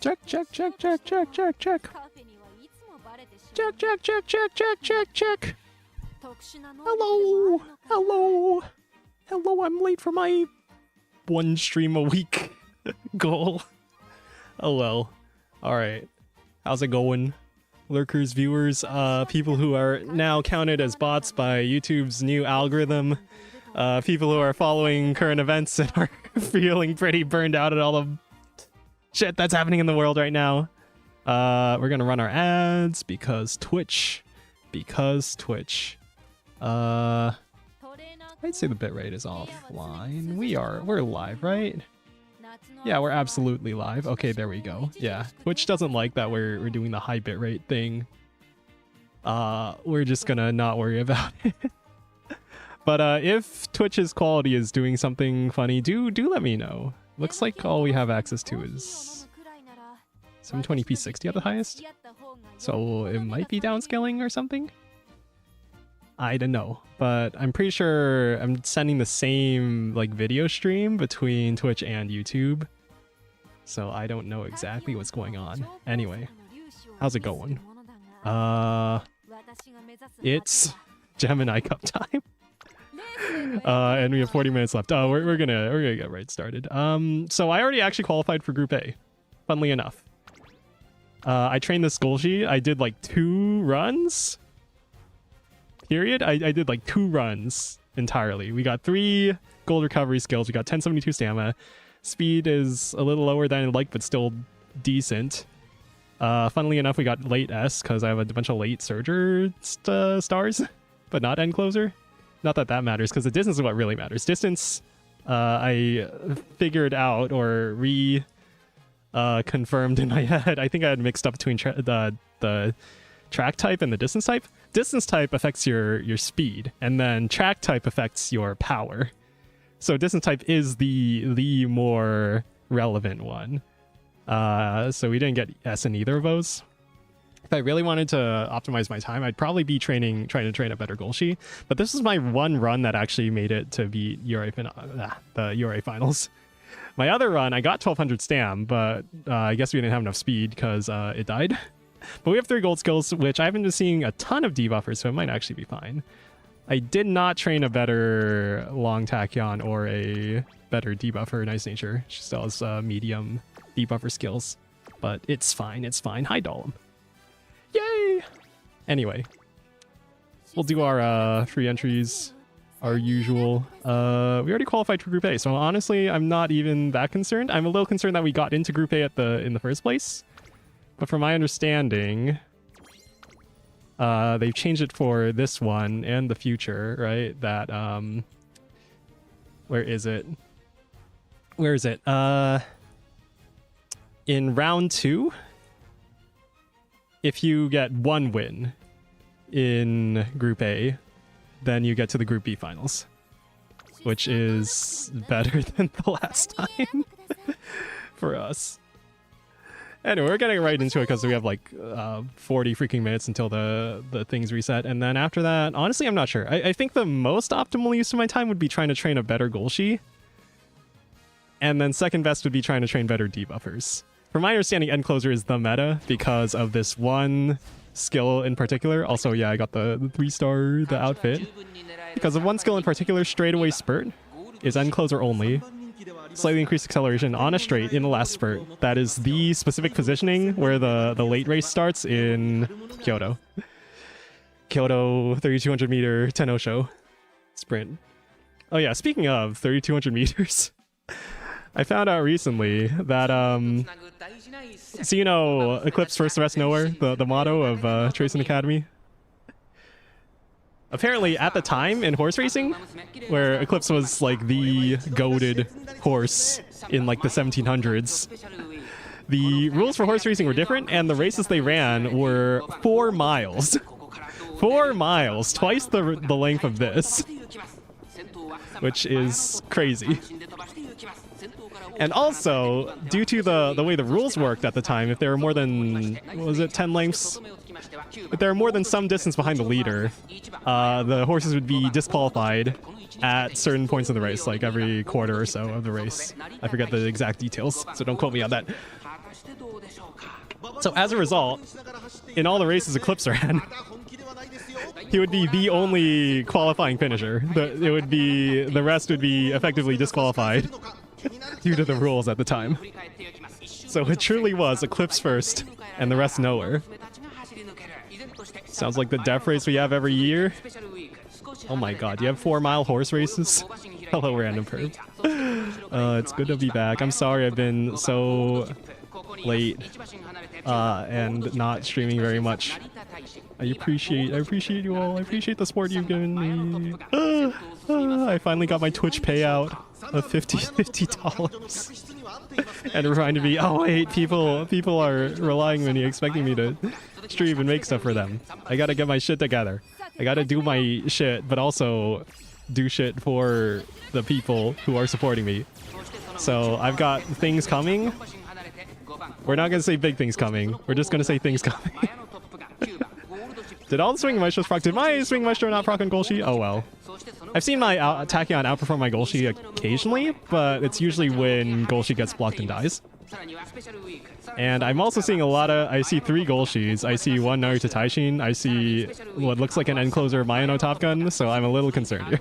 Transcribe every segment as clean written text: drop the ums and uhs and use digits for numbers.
Check, check, check, check, check, check, check. Check, check, check, check, check, check, check. Hello! Hello! Hello, I'm late for my one stream a week goal. Oh well. Alright. How's it going? Lurkers, viewers, people who are now counted as bots by YouTube's new algorithm, people who are following current events and are feeling pretty burned out at all the shit that's happening in the world right now. We're gonna run our ads because Twitch. I'd say the bitrate is offline. We're live, right? Yeah, we're absolutely live. Okay, there we go. Yeah, Twitch doesn't like that we're doing the high bitrate thing. We're just gonna not worry about it. But if Twitch's quality is doing something funny, do let me know. Looks like all we have access to is 720p 60 at the highest. So it might be downscaling or something. I don't know, but I'm pretty sure I'm sending the same like video stream between Twitch and YouTube. So I don't know exactly what's going on. Anyway, how's it going? It's Gemini Cup time. And we have 40 minutes left. We're gonna get right started. So I already actually qualified for Group A, funnily enough. I trained this Golgi. I did like 2 runs. Period. I did like 2 runs entirely. We got 3 gold recovery skills. We got 1072 stamina. Speed is a little lower than I'd like, but still decent. Funnily enough, we got late S because I have a bunch of late Surger stars, but not end closer. Not that that matters, because the distance is what really matters. Distance, I figured out or confirmed in my head. I think I had mixed up between the track type and the distance type. Distance type affects your speed, and then track type affects your power. So distance type is the more relevant one. So we didn't get S in either of those. If I really wanted to optimize my time, I'd probably be trying to train a better Golgi. But this is my one run that actually made it to beat the URA finals. My other run, I got 1200 stam, but I guess we didn't have enough speed because it died. But we have 3 gold skills, which I haven't been seeing a ton of debuffers, so it might actually be fine. I did not train a better long tachyon or a better debuffer Nice Nature. She still has medium debuffer skills, but it's fine. It's fine. Hi, Dollum. Yay! Anyway, we'll do our free entries, our usual. We already qualified for Group A, so honestly, I'm not even that concerned. I'm a little concerned that we got into Group A in the first place. But from my understanding, they've changed it for this one and the future, right? That, where is it? Where is it? In round 2, if you get 1 win in Group A, then you get to the Group B finals, which is better than the last time for us. Anyway, we're getting right into it because we have like 40 freaking minutes until the things reset. And then after that, honestly, I'm not sure. I think the most optimal use of my time would be trying to train a better Golgi. And then second best would be trying to train better debuffers. From my understanding, End Closer is the meta because of this one skill in particular. Also, yeah, I got the 3-star, the outfit. Because of one skill in particular, straightaway spurt is End Closer only. Slightly increased acceleration on a straight in the last spurt. That is the specific positioning where the late race starts in Kyoto. Kyoto 3200 meter Tenosho sprint. Oh yeah, speaking of 3200 meters, I found out recently that so you know Eclipse First the Rest Nowhere, the motto of Tracing Academy. Apparently, at the time in horse racing, where Eclipse was like the goated horse in like the 1700s, the rules for horse racing were different, and the races they ran were 4 miles. 4 miles, twice the length of this, which is crazy. And also, due to the way the rules worked at the time, if there were more than, what was it, 10 lengths? If there were more than some distance behind the leader, the horses would be disqualified at certain points of the race, like every quarter or so of the race. I forget the exact details, so don't quote me on that. So as a result, in all the races Eclipse ran, he would be the only qualifying finisher. The rest would be effectively disqualified due to the rules at the time. So it truly was Eclipse first and the rest nowhere. Sounds like the death race we have every year. Oh my god, you have 4-mile horse races? Hello, random perp. It's good to be back. I'm sorry I've been so late and not streaming very much. I appreciate you all. I appreciate the support you've given me. I finally got my Twitch payout of $50. And it reminded me, oh wait, people are relying on me, expecting me to stream and make stuff for them. I gotta get my shit together. I gotta do my shit, but also do shit for the people who are supporting me. So I've got things coming. We're not gonna say big things coming. We're just gonna say things coming. Did all the swinging maestros proc? Did my swinging maestro not proc on Golshi? Oh well. I've seen my Tachyon outperform my Golshi occasionally, but it's usually when Golshi gets blocked and dies. And I'm also seeing I see 3 Golshis. I see 1 Naruto Taishin. I see what looks like an end closer Mayano Top Gun, so I'm a little concerned here.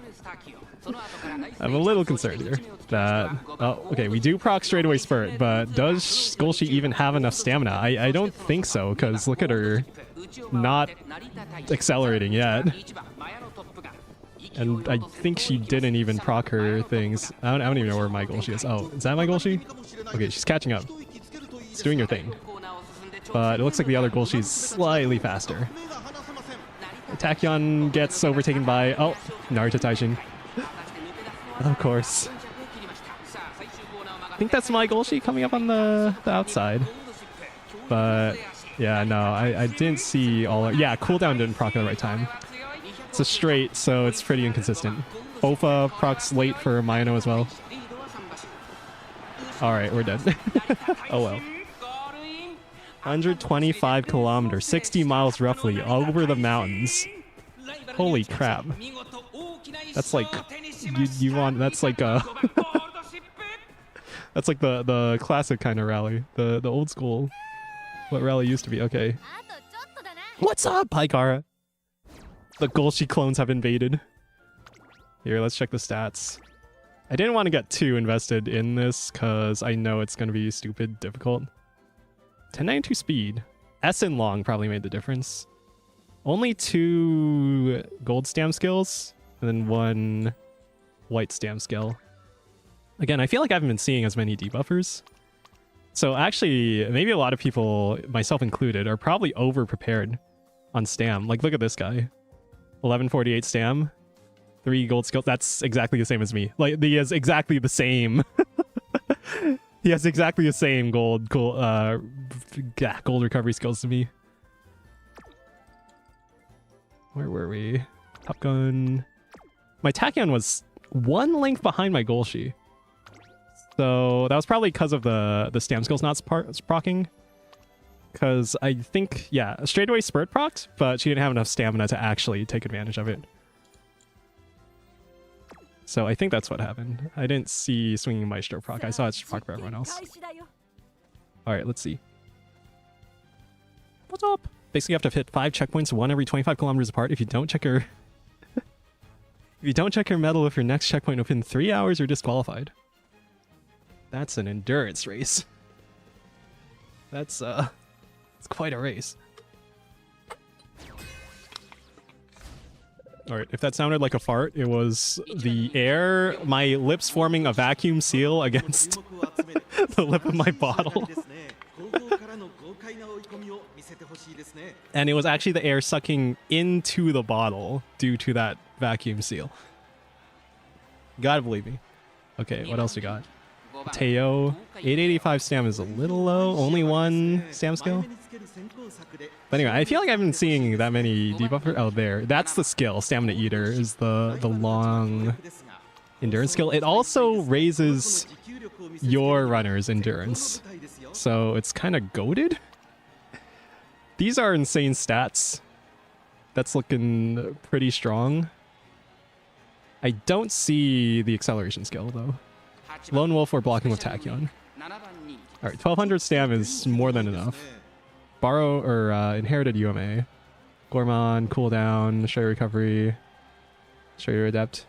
I'm a little concerned here that... Oh, okay, we do proc straightaway Spurt, but does Golshi even have enough stamina? I don't think so, because look at her not accelerating yet. And I think she didn't even proc her things. I don't even know where my Golshi is. Oh, is that my Golshi? Okay, she's catching up. It's doing her thing. But it looks like the other Golshi's slightly faster. Tachyon gets overtaken by... Oh, Naruto Taishin. Of course. I think that's my Golshi coming up on the outside. But yeah, no, I didn't see all... Yeah, cooldown didn't proc at the right time. It's a straight, so it's pretty inconsistent. Ofa procs late for Mayano as well. Alright, we're dead. Oh well. 125 kilometers, 60 miles roughly, over the mountains. Holy crap. That's like... You want... That's like a... That's like the classic kind of rally. The old school... What rally used to be. Okay. What's up, Paikara? The Golshi clones have invaded. Here, let's check the stats. I didn't want to get too invested in this because I know it's going to be stupid difficult. 1092 speed. S and long probably made the difference. Only 2 gold stam skills and then 1 white stam skill. Again, I feel like I haven't been seeing as many debuffers. So actually, maybe a lot of people, myself included, are probably over-prepared on stam. Like, look at this guy. 1148 stam. 3 gold skills. That's exactly the same as me. Like, he has exactly the same... He has exactly the same gold recovery skills to me. Where were we? Top Gun. My Tachyon was 1 length behind my Golshi. So that was probably because of the stam skills not proccing. Because I think, yeah, straightaway Spurt procced, but she didn't have enough stamina to actually take advantage of it. So I think that's what happened. I didn't see Swinging Maestro proc. I saw it proc for everyone else. Alright, let's see. What's up? Basically, you have to hit 5 checkpoints, 1 every 25 kilometers apart. If you don't check your... if you don't check your medal with your next checkpoint within 3 hours, you're disqualified. That's an endurance race. That's, it's quite a race. Alright, if that sounded like a fart, it was the air, my lips forming a vacuum seal against the lip of my bottle. And it was actually the air sucking into the bottle due to that vacuum seal. You gotta believe me. Okay, what else we got? Teo, 885 stam is a little low. Only 1 stam skill. But anyway, I feel like I've been seeing that many debuffers. Oh, there. That's the skill. Stamina Eater is the long endurance skill. It also raises your runner's endurance. So it's kind of goated. These are insane stats. That's looking pretty strong. I don't see the acceleration skill, though. Lone Wolf or blocking with Tachyon. All right, 1200 stam is more than enough. Borrow or inherited UMA. Gormon, cooldown, straight recovery, straight adept.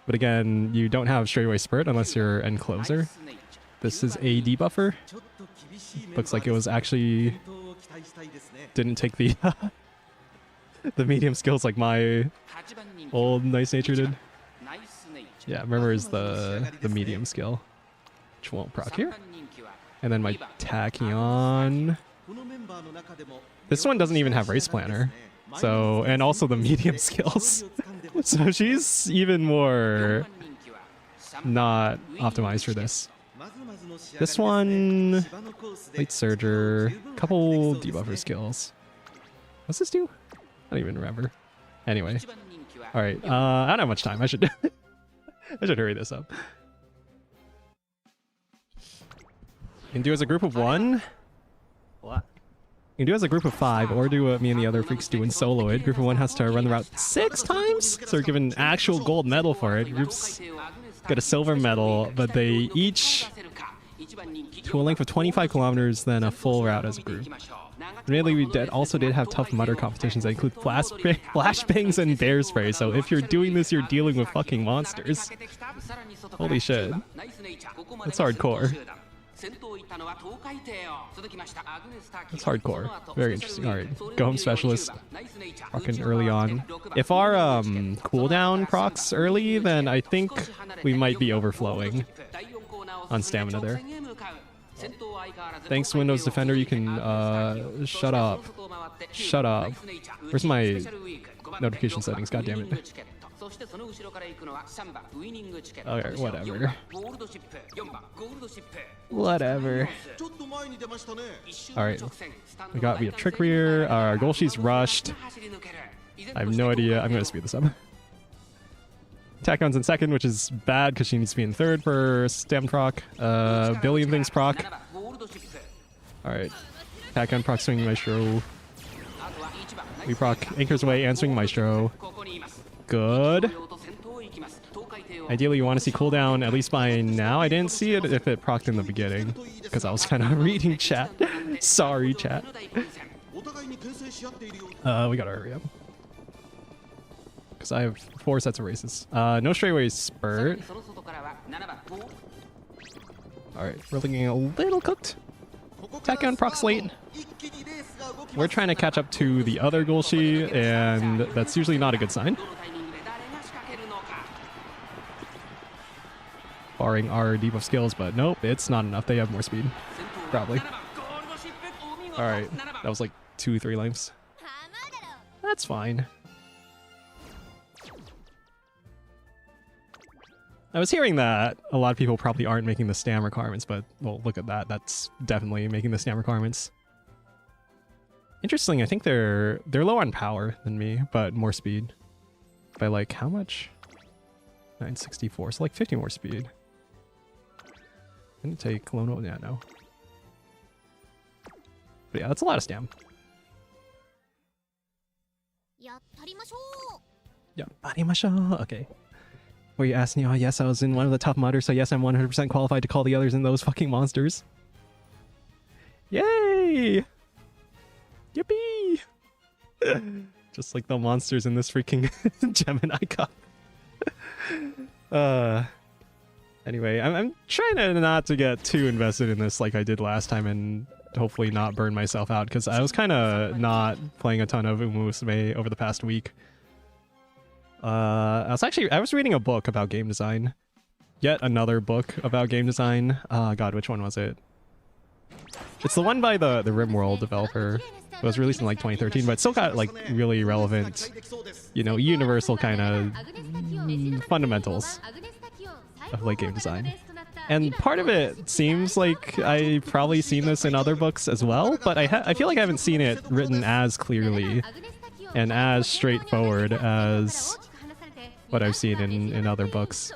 But again, you don't have straightaway spurt unless you're end closer. This is a debuffer. Looks like it was actually didn't take the the medium skills like my old Nice Nature did. Yeah, remember is the medium skill, which won't proc here. And then my Tachyon. This one doesn't even have race planner. So, and also the medium skills. So she's even more not optimized for this. This one, late surger, couple debuffer skills. What's this do? I don't even remember. Anyway, all right. I don't have much time. I should I should hurry this up. You can do as a group of 1. What? You can do as a group of 5, or do what me and the other freaks do in solo it. Group of 1 has to run the route 6 times, so they're given actual gold medal for it. Groups get a silver medal, but they each to a length of 25 kilometers, then a full route as a group. Admittedly, we also did have tough mutter competitions that include flashbangs and bear spray, so if you're doing this, you're dealing with fucking monsters. Holy shit. That's hardcore. That's hardcore. Very interesting. Alright, go home specialist. Fucking early on. If our cooldown procs early, then I think we might be overflowing on stamina there. Thanks, Windows Defender. You can shut up. Shut up. Where's my notification settings? God damn it. Okay, whatever. Whatever. Alright. We have Trick Rear. Our goal she's rushed. I have no idea. I'm gonna speed this up. Tachyon's in second, which is bad because she needs to be in third for stem proc. Billion things proc. Alright. Tachyon proc swinging Maestro. We proc Anchor's Way and swing Maestro. Good. Ideally, you want to see cooldown at least by now. I didn't see it if it procced in the beginning because I was kind of reading chat. Sorry, chat. We gotta hurry up because I have 4 sets of races. No straightaway spurt. Alright, we're looking a little cooked. Tachyon procs late. We're trying to catch up to the other Golshi, and that's usually not a good sign. Barring our debuff skills, but nope, it's not enough. They have more speed. Probably. Alright, that was like 2-3 lengths. That's fine. I was hearing that a lot of people probably aren't making the stam requirements, but well, look at that. That's definitely making the stam requirements. Interesting, I think they're low on power than me, but more speed. By like how much? 964, so like 50 more speed. Didn't take Lono, yeah, no. But yeah, that's a lot of stam. Yeah, okay. Were you asking? Oh, yes, I was in one of the top mutters, so yes, I'm 100% qualified to call the others in those fucking monsters. Yay! Yippee! Just like the monsters in this freaking Gemini Cup. Anyway, I'm trying to not to get too invested in this like I did last time and hopefully not burn myself out because I was kind of not playing a ton of Musume over the past week. I was reading a book about game design. Yet another book about game design. God, which one was it? It's the one by the RimWorld developer. It was released in like 2013, but it still got like really relevant, you know, universal kind of fundamentals of like game design. And part of it seems like I've probably seen this in other books as well, but I feel like I haven't seen it written as clearly and as straightforward as what I've seen in other books.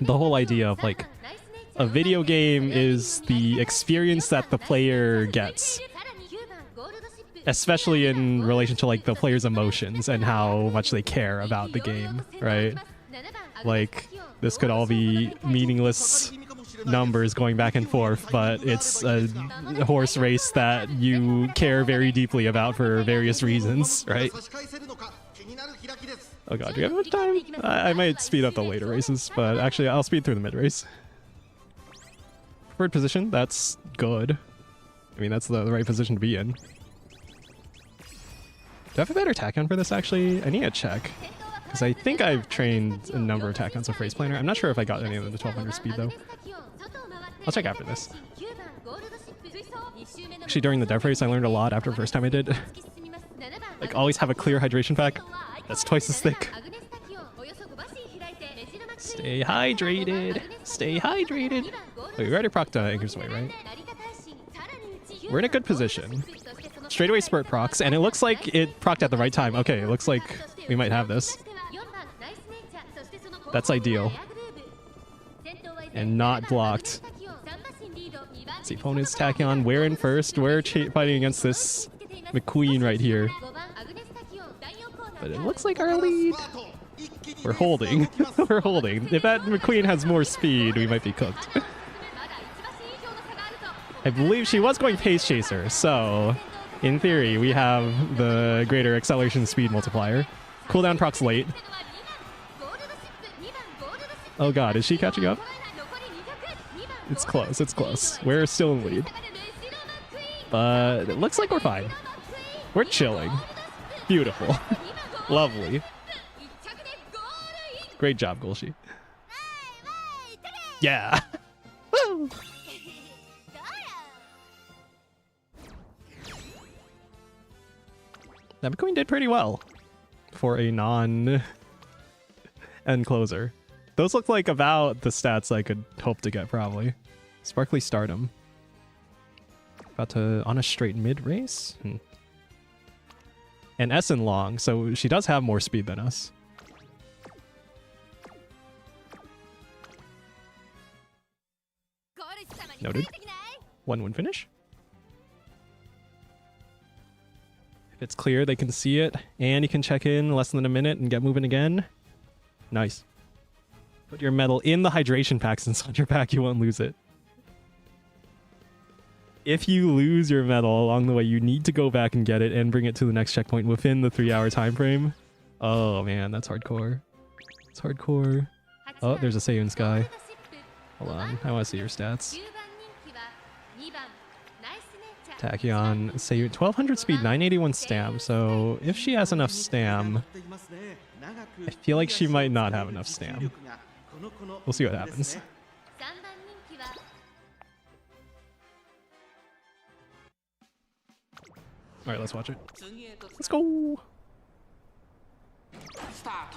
The whole idea of like a video game is the experience that the player gets, especially in relation to like the player's emotions and how much they care about the game, right? Like this could all be meaningless numbers going back and forth, but it's a horse race that you care very deeply about for various reasons, right? Oh god, do we have much time? I might speed up the later races, but actually I'll speed through the mid race. Preferred position, that's good. I mean, that's the right position to be in. Do I have a better tachyon for this, actually? I need to check. Because I think I've trained a number of tachyons with Race Planner. I'm not sure if I got any of them to 1200 speed, though. I'll check after this. Actually, during the dev race, I learned a lot after the first time I did. Like, always have a clear hydration pack that's twice as thick. Stay hydrated. Stay hydrated. Wait, we already procced Anchor's Way, right? We're in a good position. Straightaway spurt procs, and it looks like it procced at the right time. Okay, it looks like we might have this. That's ideal. And not blocked. Let's see, opponent's tachyon. We're in first. We're fighting against this McQueen right here. But it looks like our lead. We're holding. We're holding. If that McQueen has more speed, we might be cooked. I believe she was going Pace Chaser, so in theory, we have the greater acceleration speed multiplier. Cooldown procs late. Oh god, is she catching up? It's close, it's close. We're still in lead. But it looks like we're fine. We're chilling. Beautiful. Lovely. Great job, Golshi. Yeah! Woo! That McQueen did pretty well for a non-end closer. Those look like about the stats I could hope to get, probably. Sparkly Stardom. About to on a straight mid race? And Essen long, so she does have more speed than us. Noted. 1-1 finish. If it's clear, they can see it, and you can check in less than a minute and get moving again. Nice. Put your medal in the hydration pack, since on your pack you won't lose it. If you lose your medal along the way, you need to go back and get it and bring it to the next checkpoint within the 3-hour time frame. Oh man, that's hardcore. It's hardcore. Oh, there's a Seiyun Sky. Hold on, I want to see your stats. Tachyon, Seiyun, 1200 speed, 981 stam. So if she has enough stam, I feel like she might not have enough stam. We'll see what happens. Alright, let's watch it. Let's go!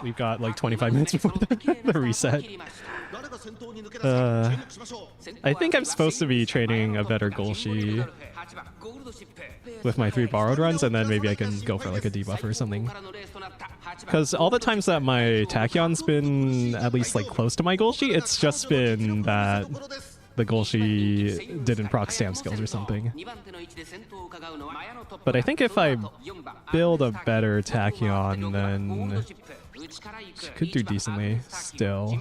We've got like 25 minutes before the reset. I think I'm supposed to be training a better Golshi with my 3 borrowed runs, and then maybe I can go for like a debuff or something. Because all the times that my Tachyon's been at least like close to my Golshi, it's just been that the Golshi didn't proc stam skills or something. But I think if I build a better Tachyon, then she could do decently still.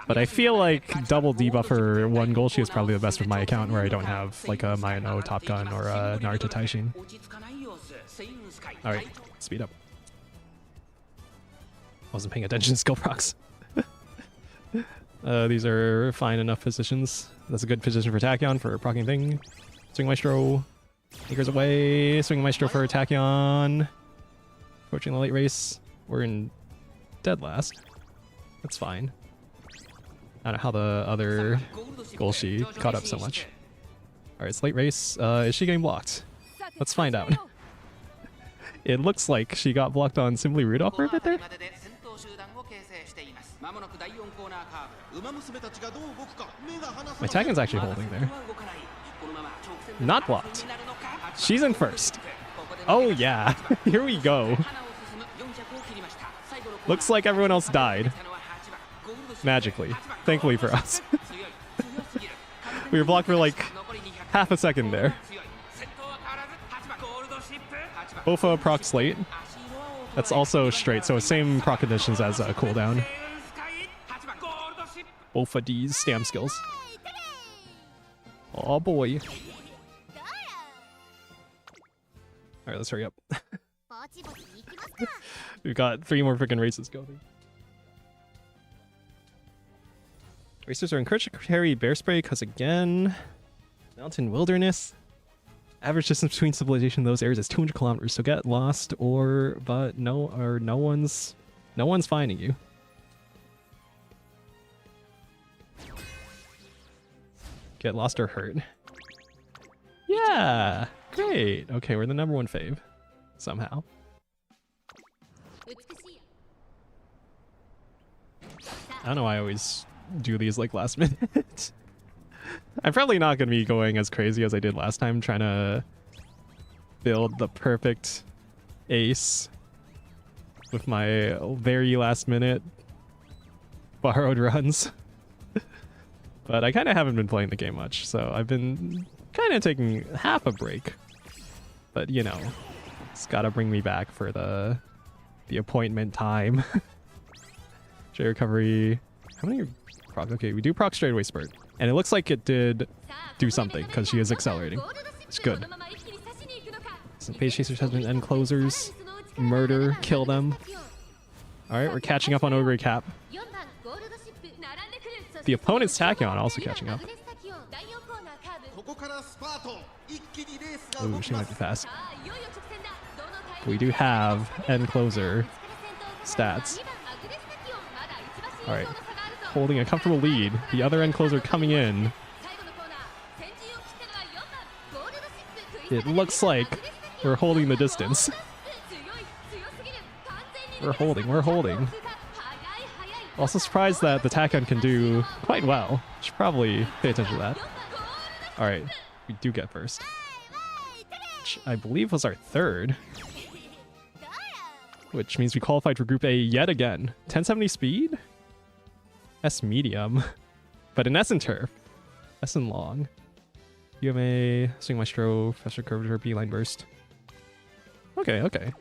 But I feel like double debuffer 1 Golshi is probably the best with my account, where I don't have like a Mayano Top Gun or a Naruto Taishin. Alright, speed up. Wasn't paying attention to skill procs. These are fine enough positions. That's a good position for Tachyon for proccing thing. Swing Maestro. Anchors away. Swing Maestro for Tachyon. Approaching the late race. We're in dead last. That's fine. I don't know how the other Golshi caught up so much. Alright, it's late race. Is she getting blocked? Let's find out. It looks like she got blocked on Simply Rudolph for a bit there. My Tagon's actually holding there. Not blocked. She's in first. Oh yeah, here we go. Looks like everyone else died. Magically. Thankfully for us. We were blocked for like half a second there. Bofa procs late. That's also straight, so same proc conditions as a cooldown. both of these stamp skills. Oh boy. Alright, let's hurry up. We've got 3 more freaking races going. Racers are encouraged to carry bear spray because, again, mountain wilderness. Average distance between civilization in those areas is 200 kilometers, so get lost but no one's finding you. Get lost or hurt. Yeah, great. Okay, we're the #1 fave somehow. I don't know why I always do these like last minute. I'm probably not going to be going as crazy as I did last time, trying to build the perfect ace with my very last minute borrowed runs. But I kind of haven't been playing the game much, so I've been kind of taking half a break. But you know, it's got to bring me back for the appointment time. J recovery. How many proc? Okay, we do proc straightaway spurt. And it looks like it did do something because she is accelerating. It's good. Some page chasers, husband, end closers. Murder, kill them. Alright, we're catching up on Ogre Cap. The opponent's Tachyon also catching up. Ooh, she might be fast. But we do have end closer stats. Alright. Holding a comfortable lead. The other end closer coming in. It looks like we're holding the distance. We're holding. Also surprised that the Tachyon can do quite well. Should probably pay attention to that. Alright, we do get first. Which I believe was our 3rd. Which means we qualified for Group A yet again. 1070 speed? S medium. But in S and turf. S and long. UMA, Swing Maestro, Faster Curvature, Beeline Burst. Okay.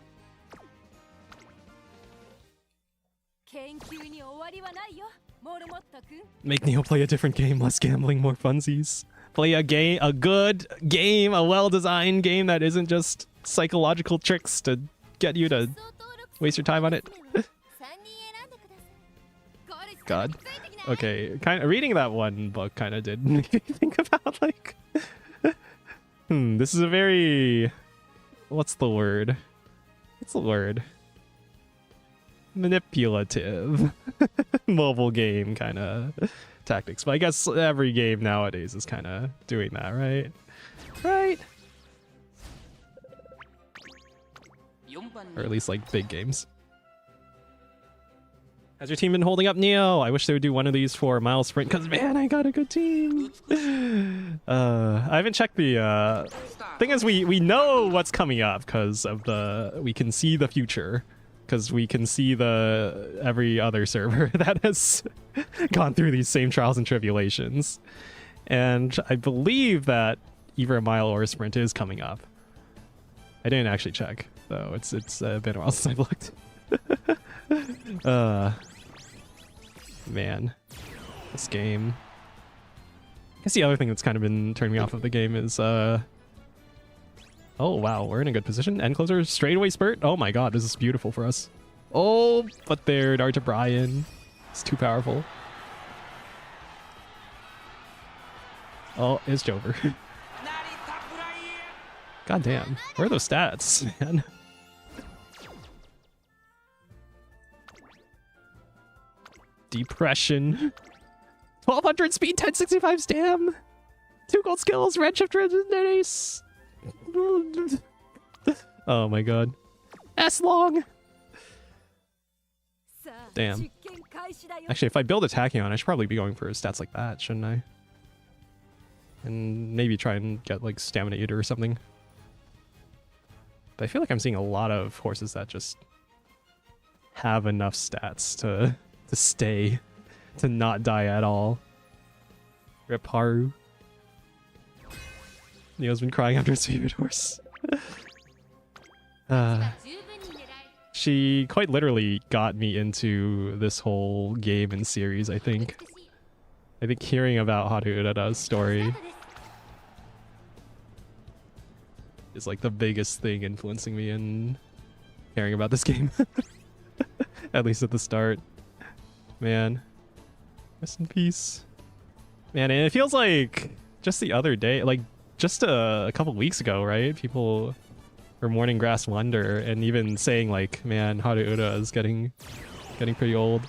Make Neo play a different game, less gambling, more funsies. Play a good game, a well-designed game that isn't just psychological tricks to get you to waste your time on it. God. Okay, kind of reading that one book kind of did make me think about like this is a very what's the word manipulative mobile game kind of tactics, but I guess every game nowadays is kind of doing that, right? Or at least like big games. Has your team been holding up, Neo? I wish they would do one of these for mile sprint, because man, I got a good team. I haven't checked the thing is we know what's coming up because of we can see the future, because we can see every other server that has gone through these same trials and tribulations. And I believe that either a mile or a sprint is coming up. I didn't actually check, though. It's been a while since I've looked. Man, this game. I guess the other thing that's kind of been turning me off of the game is oh wow, we're in a good position. End closer, straightaway spurt. Oh my god, this is beautiful for us. Oh, but they're dart to Brian. It's too powerful. Oh, it's Jover. God damn, where are those stats, man? Depression. 1200 speed, 1065 stam. 2 gold skills, redshift, legendaries. Oh my god. S long. Damn. Actually, if I build a Tachyon, I should probably be going for stats like that, shouldn't I? And maybe try and get like Stamina Eater or something. But I feel like I'm seeing a lot of horses that just have enough stats to stay, to not die at all. Rip Haru. Neo's been crying after his favorite horse. She quite literally got me into this whole game and series, I think. I think hearing about Haru Urara's story is like the biggest thing influencing me in caring about this game. At least at the start. Man. Rest in peace. Man, and it feels like just the other day, like just a couple weeks ago, right? People were mourning Grass Wonder and even saying like, man, Haru Ura is getting pretty old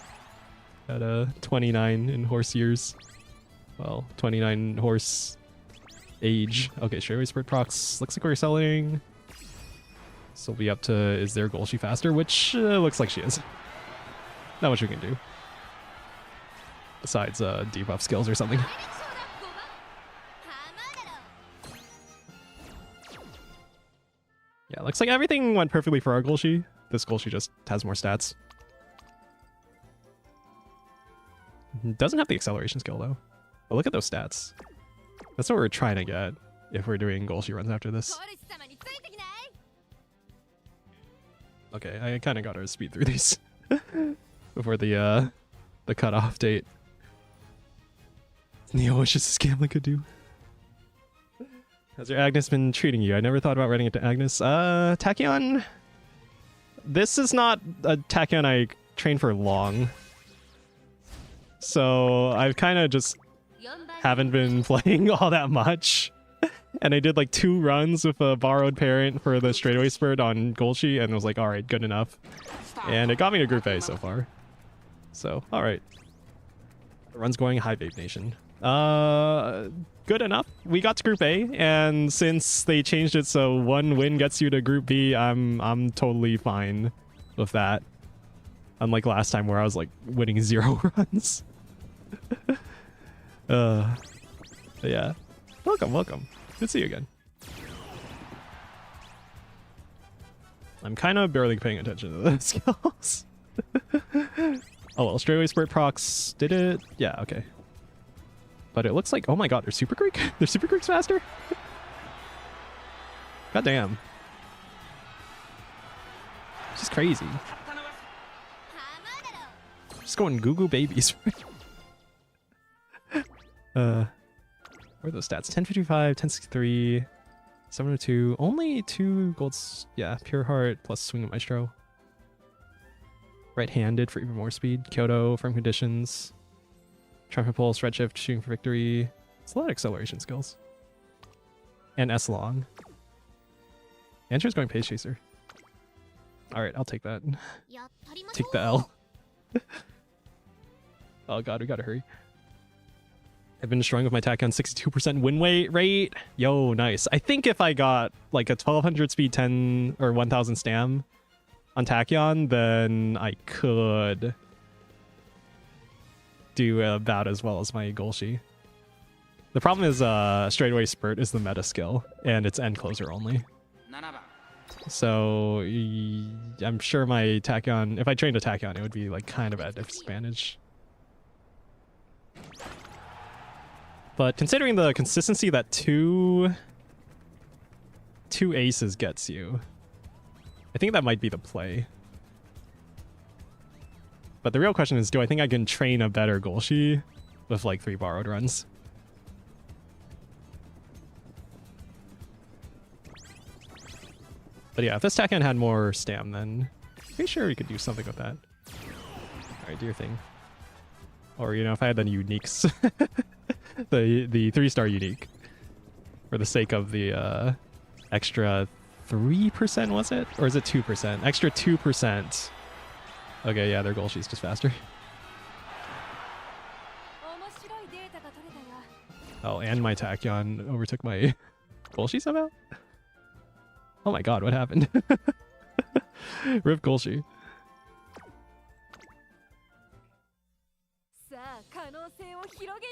at 29 in horse years. Well, 29 horse age. Okay, straightaway spurt procs. Looks like we're selling. So we'll be up to, is their goal she faster? Which looks like she is. Not much we can do. Besides debuff skills or something. Yeah, looks like everything went perfectly for our Golshi. This Golshi just has more stats. Doesn't have the acceleration skill though. But look at those stats. That's what we're trying to get if we're doing Golshi runs after this. Okay, I kind of got to speed through these before the cutoff date. Neo wishes a scam could do. How's your Agnes been treating you? I never thought about running into Agnes. Tachyon. This is not a Tachyon I trained for long. So I've kind of just haven't been playing all that much. And I did like 2 runs with a borrowed parent for the straightaway spurt on Golshi and was like, alright, good enough. And it got me to Group A so far. So, alright. The run's going high Vape Nation. Good enough. We got to Group A, and since they changed it so 1 win gets you to Group B, I'm totally fine with that. Unlike last time where I was like winning 0 runs. Yeah. Welcome. Good to see you again. I'm kind of barely paying attention to the skills. Oh well, straightaway spurt procs did it. Yeah, okay. But it looks like, oh my god, they're Super Greek? They're Super Greeks faster? God damn. This is crazy. Just going goo babies. Where are those stats? 1055, 1063, 702. Only 2 golds. Yeah, Pure Heart plus Swing of Maestro. Right-handed for even more speed. Kyoto, Firm Conditions. Triumphant Pulse, Redshift, Shooting for Victory. It's a lot of acceleration skills. And S-Long. Answer's going Pace Chaser. Alright, I'll take that. Take the L. Oh god, we gotta hurry. I've been destroying with my Tachyon 62% win rate. Yo, nice. I think if I got like a 1200 speed 10 or 1000 stam on Tachyon, then I could do about as well as my Golshi. The problem is straightaway spurt is the meta skill, and it's end closer only. So I'm sure my Tachyon, if I trained a Tachyon, it would be like kind of at a disadvantage. But considering the consistency that two aces gets you, I think that might be the play. But the real question is, do I think I can train a better Golshi with like 3 borrowed runs? But yeah, if this Tachyon had more stam, then I'm pretty sure we could do something with that. Alright, do your thing. Or, you know, if I had the uniques. the 3-star unique. For the sake of the extra 3%, was it? Or is it 2%? Extra 2%. Okay, yeah, their Golshi's just faster. Oh, and my Tachyon overtook my Golshi somehow? Oh my god, what happened? Rip Golshi.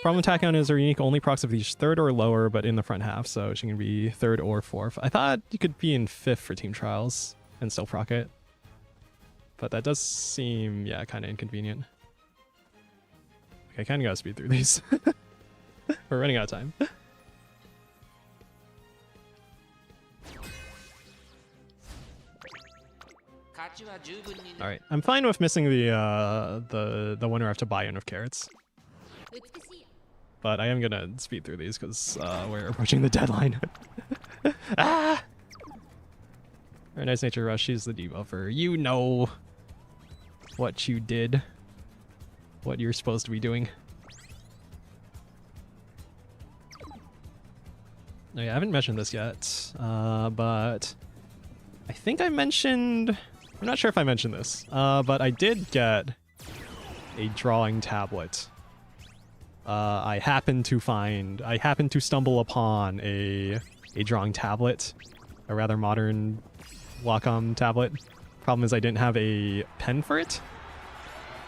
Problem with Tachyon is her unique only procs of each 3rd or lower, but in the front half, so she can be 3rd or 4th. I thought you could be in 5th for team trials and still proc it. But that does seem, yeah, kind of inconvenient. Okay, I kind of gotta speed through these. We're running out of time. Alright, I'm fine with missing the one where I have to buy in with carrots. but I am gonna speed through these because we're approaching the deadline. Ah! Very nice Nature Rush. She's the debuffer. You know what you did. What you're supposed to be doing. Oh, yeah, I haven't mentioned this yet, but I think I mentioned... I'm not sure if I mentioned this, but I did get a drawing tablet. I happened to stumble upon a drawing tablet, a rather modern Wacom tablet. Problem is I didn't have a pen for it.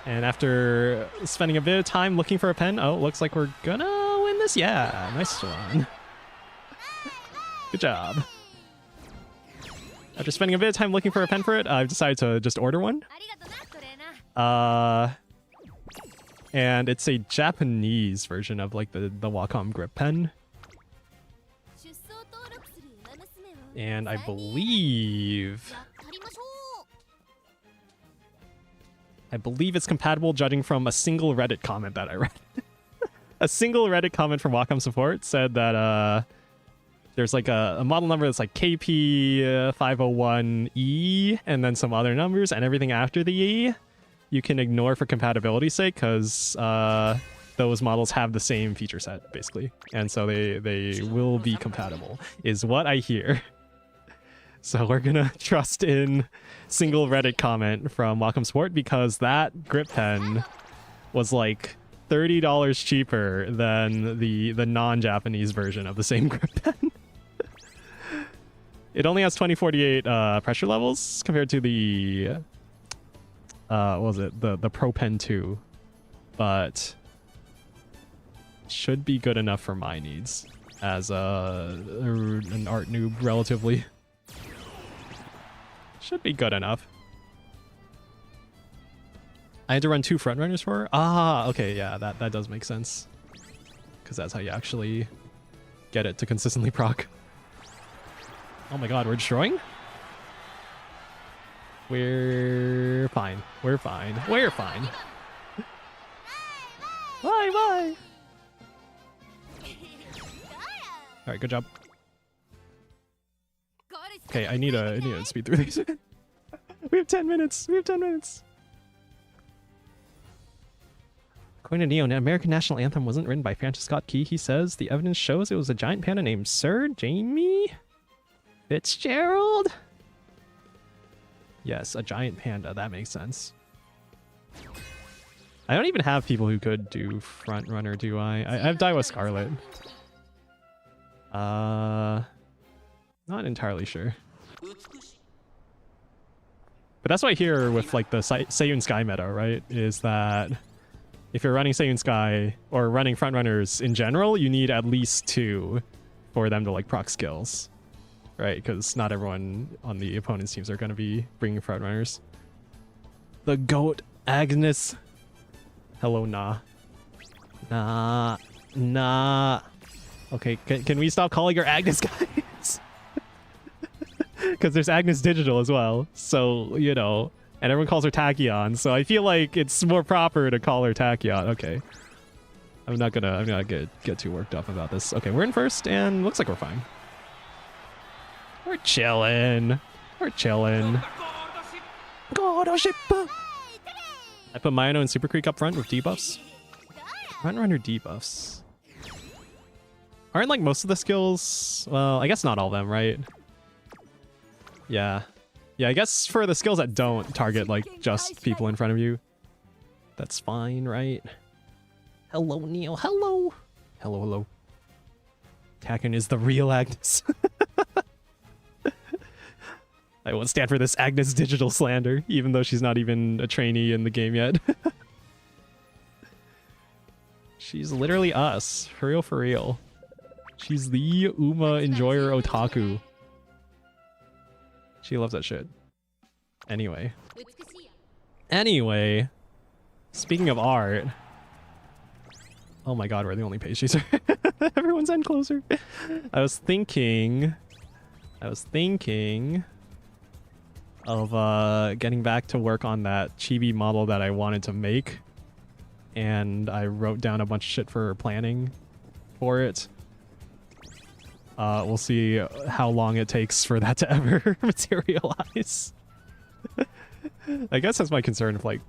And after spending a bit of time looking for a pen, oh, looks like we're gonna win this. Yeah, nice one. Good job. After spending a bit of time looking for a pen for it, I've decided to just order one. And it's a Japanese version of like the Wacom grip pen. And I believe it's compatible, judging from a single Reddit comment that I read. A single Reddit comment from Wacom support said that there's like a model number that's like KP501E and then some other numbers, and everything after the E you can ignore for compatibility's sake because those models have the same feature set basically, and so they will be compatible is what I hear. So we're gonna trust in single Reddit comment from Wacom support because that grip pen was like $30 cheaper than the non-Japanese version of the same grip pen. It only has 2048 pressure levels compared to the what was it, the Pro Pen 2, but should be good enough for my needs as an art noob relatively. Should be good enough. I had to run 2 frontrunners for her? Ah, okay, yeah, that does make sense. Because that's how you actually get it to consistently proc. Oh my god, we're destroying? We're fine. We're fine. We're fine. Bye, bye! Alright, good job. Okay, I need to speed through these. We have 10 minutes. We have 10 minutes. According to Neo, the American National Anthem wasn't written by Francis Scott Key. He says the evidence shows it was a giant panda named Sir Jamie Fitzgerald. Yes, a giant panda. That makes sense. I don't even have people who could do front runner, do I? I have Daiwa Scarlet. Not entirely sure. But that's what I hear with like the Seiyun Sky meta, right? Is that if you're running Seiyun Sky or running frontrunners in general, you need at least 2 for them to like proc skills, right? Because not everyone on the opponent's teams are going to be bringing frontrunners. The goat Agnes. Hello, nah. Nah. Okay, can we stop calling her Agnes, guys? Because there's Agnes Digital as well, so, you know, and everyone calls her Tachyon, so I feel like it's more proper to call her Tachyon. Okay. I'm not gonna get too worked up about this. Okay, we're in first, and looks like we're fine. We're chilling. We're chilling. God, ship. I put Mino and Super Creek up front with debuffs. Front runner debuffs. Aren't like most of the skills, well, I guess not all of them, right? Yeah. Yeah, I guess for the skills that don't target like just people in front of you, that's fine, right? Hello, Neil. Hello. Hello. Taken is the real Agnes. I won't stand for this Agnes Digital slander, even though she's not even a trainee in the game yet. She's literally us. For real, for real. She's the Uma enjoyer otaku. She loves that shit. Anyway, speaking of art. Oh my god, we're the only page chaser. Everyone's end closer. I was thinking of getting back to work on that Chibi model that I wanted to make. And I wrote down a bunch of shit for planning for it. We'll see how long it takes for that to ever materialize. I guess that's my concern of like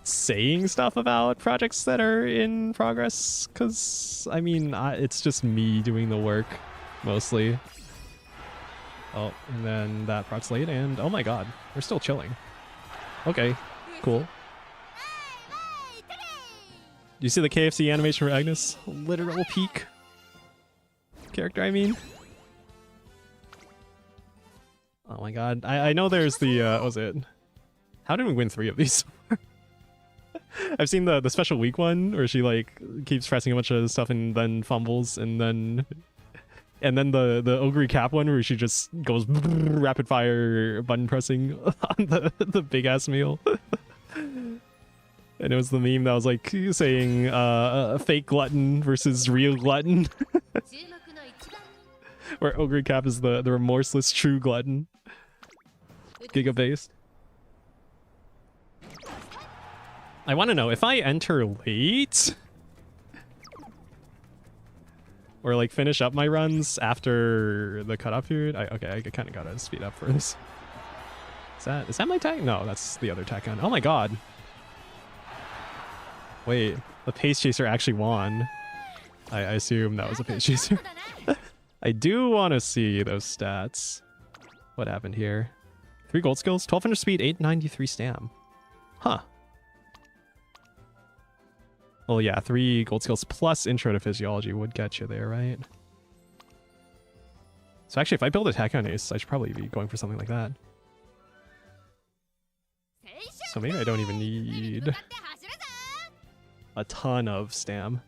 saying stuff about projects that are in progress, because I mean it's just me doing the work mostly. Oh, and then that proc's late, and oh my god, we're still chilling. Okay, cool. Do you see the KFC animation for Agnes? Literal peak character, I mean. Oh my god, I know there's the what was it? How did we win 3 of these? I've seen the special week one where she like keeps pressing a bunch of stuff and then fumbles, and then the Ogre Cap one where she just goes rapid fire button pressing on the big ass meal. And it was the meme that was like saying fake glutton versus real glutton. Where Ogre Cap is the remorseless true glutton. Giga based. I want to know if I enter late or like finish up my runs after the cutoff period. Okay, I kind of gotta speed up for this. Is that my tag? No, that's the other tag gun. Oh my god. Wait, the pace chaser actually won. I assume that was a pace chaser. I do want to see those stats. What happened here? 3 gold skills, 1200 speed, 893 stam. Huh. Well, yeah, 3 gold skills plus intro to physiology would get you there, right? So actually, if I build a attack on Ace, I should probably be going for something like that. So maybe I don't even need a ton of stam.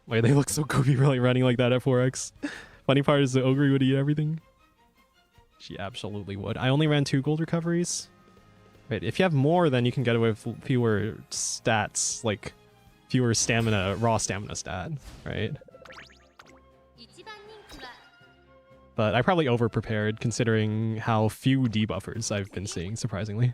Why they look so goofy really running like that at 4x. Funny part is the Ogre would eat everything. She absolutely would. I only ran 2 gold recoveries. Right, if you have more, then you can get away with fewer stats, like fewer stamina, raw stamina stat, right? But I probably over-prepared considering how few debuffers I've been seeing, surprisingly.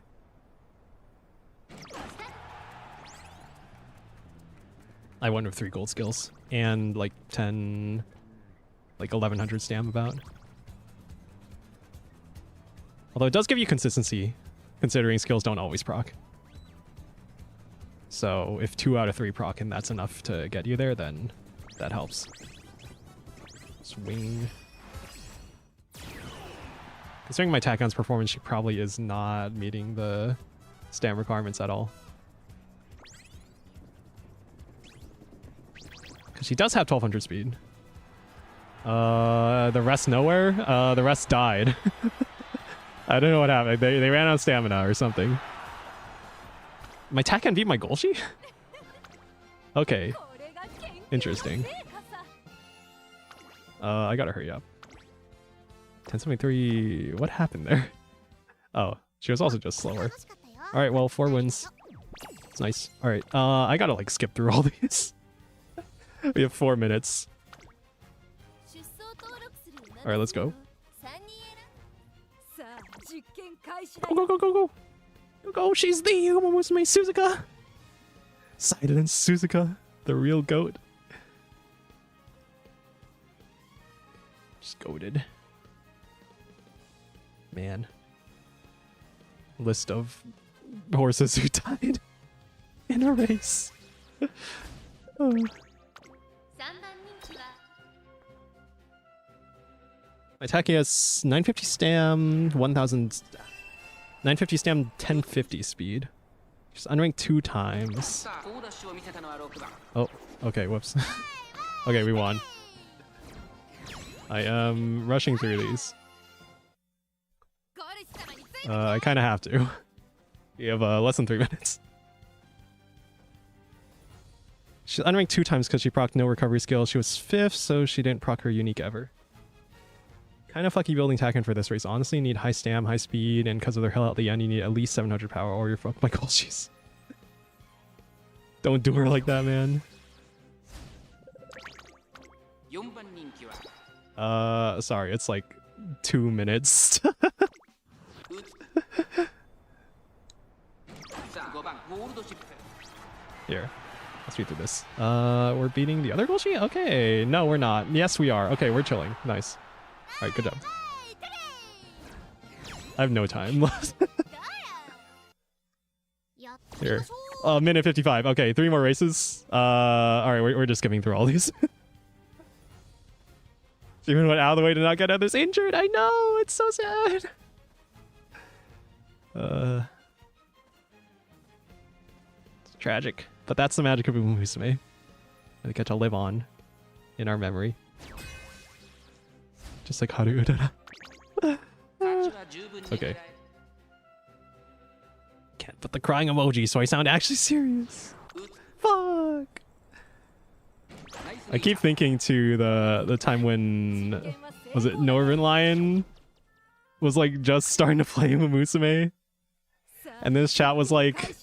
I won with 3 gold skills and like 10, like 1100 stam about. Although it does give you consistency, considering skills don't always proc. So if 2 out of 3 proc and that's enough to get you there, then that helps. Swing. Considering my Tacon's performance, she probably is not meeting the stam requirements at all. Because she does have 1200 speed. The rest nowhere? The rest died. I don't know what happened. They ran out of stamina or something. My Takan beat my Golshi? Okay. Interesting. I gotta hurry up. 1073. What happened there? Oh, she was also just slower. Alright, well, 4 wins. It's nice. Alright, I gotta like skip through all these. We have 4 minutes. Alright, let's go. Go, go, go, go, go! Go, go, she's the Musume Suzuka! Silence Suzuka, the real goat. Just goated. Man. List of horses who died in a race. Oh. My Taki has 950 stam, 1000... 950 stam, 1050 speed. She's unranked 2 times. Oh, okay, whoops. Okay, we won. I am rushing through these. I kind of have to. We have less than 3 minutes. She's unranked 2 times because she procced no recovery skill. She was 5th, so she didn't proc her unique ever. Kind of fucky building Taken for this race. Honestly, you need high stam, high speed, and because of their hell at the end, you need at least 700 power or you're fucked by Golshis. Don't do her like that, man. Sorry, it's like 2 minutes. Here. Let's speed through this. We're beating the other Golshi? Okay. No, we're not. Yes, we are. Okay, we're chilling. Nice. All right, good job. I have no time left. Here. Minute 55. Okay, 3 more races. All right, we're just skipping through all these. Even went out of the way to not get others injured. I know, it's so sad. It's tragic, but that's the magic of Musume. They get to live on in our memory, just like Haru Urara. Okay. Can't put the crying emoji, so I sound actually serious. Fuck. I keep thinking to the time when, was it Northern Lion was like just starting to play with Musume, and this chat was like,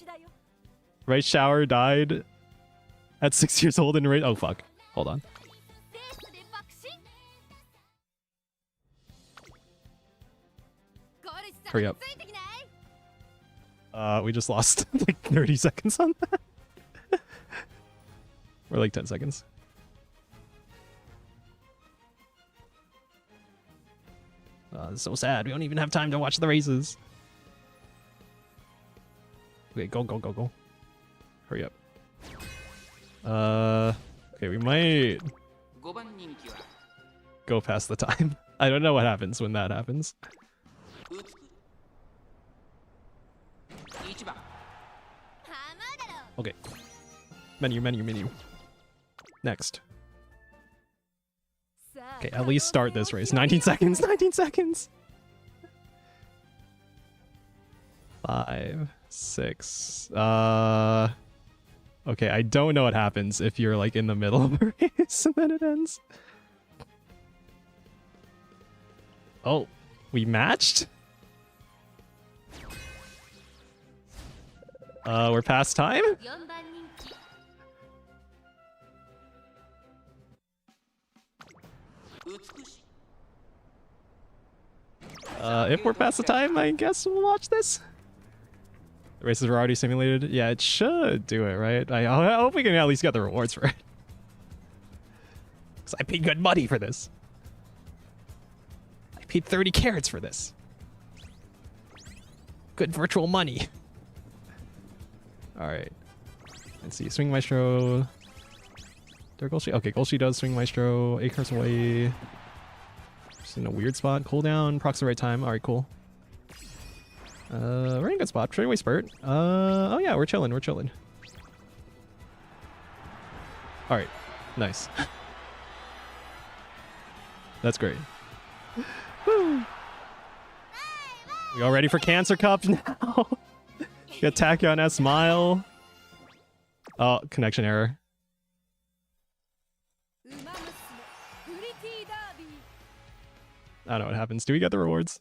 Right Shower died at 6 years old in race. Oh fuck! Hold on. Hurry up. We just lost like 30 seconds on that. Or like 10 seconds. It's so sad. We don't even have time to watch the races. Okay, go, go, go, go. Hurry up. Okay, we might go past the time. I don't know what happens when that happens. Okay. Menu, menu, menu. Next. Okay, at least start this race. 19 seconds, 19 seconds! 5, 6, okay, I don't know what happens if you're like in the middle of a race and then it ends. Oh, we matched? We're past time? If we're past the time, I guess we'll watch this. The races were already simulated. Yeah, it should do it, right? I hope we can at least get the rewards for it. Because I paid good money for this. I paid 30 carats for this. Good virtual money. Alright. Let's see. Swing Maestro. There Golshi? Okay, Golshi does Swing Maestro. Acres away. Just in a weird spot. Cooldown. Procs the right time. Alright, cool. We're in a good spot. Straight away spurt. Oh yeah, we're chilling. We're chilling. Alright. Nice. That's great. Woo! We all ready for Cancer Cup now? Get Tachyon S Smile. Oh, connection error. I don't know what happens. Do we get the rewards?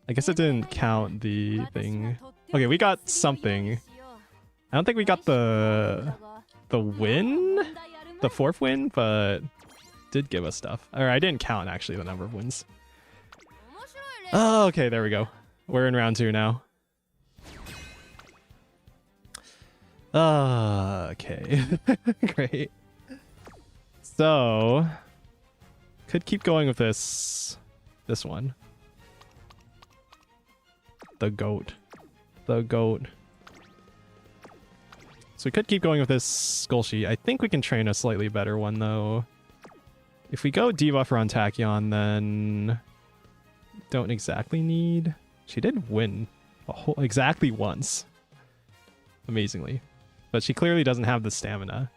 I guess it didn't count the thing. Okay, we got something. I don't think we got the win? The 4th win, but did give us stuff. Or I didn't count actually the number of wins. Oh, okay, there we go. We're in round 2 now. Okay. Great. So could keep going with this one. The goat. The goat. So we could keep going with this Golshi. I think we can train a slightly better one though. If we go debuffer on Tachyon, then don't exactly need. She did win exactly once. Amazingly. But she clearly doesn't have the stamina.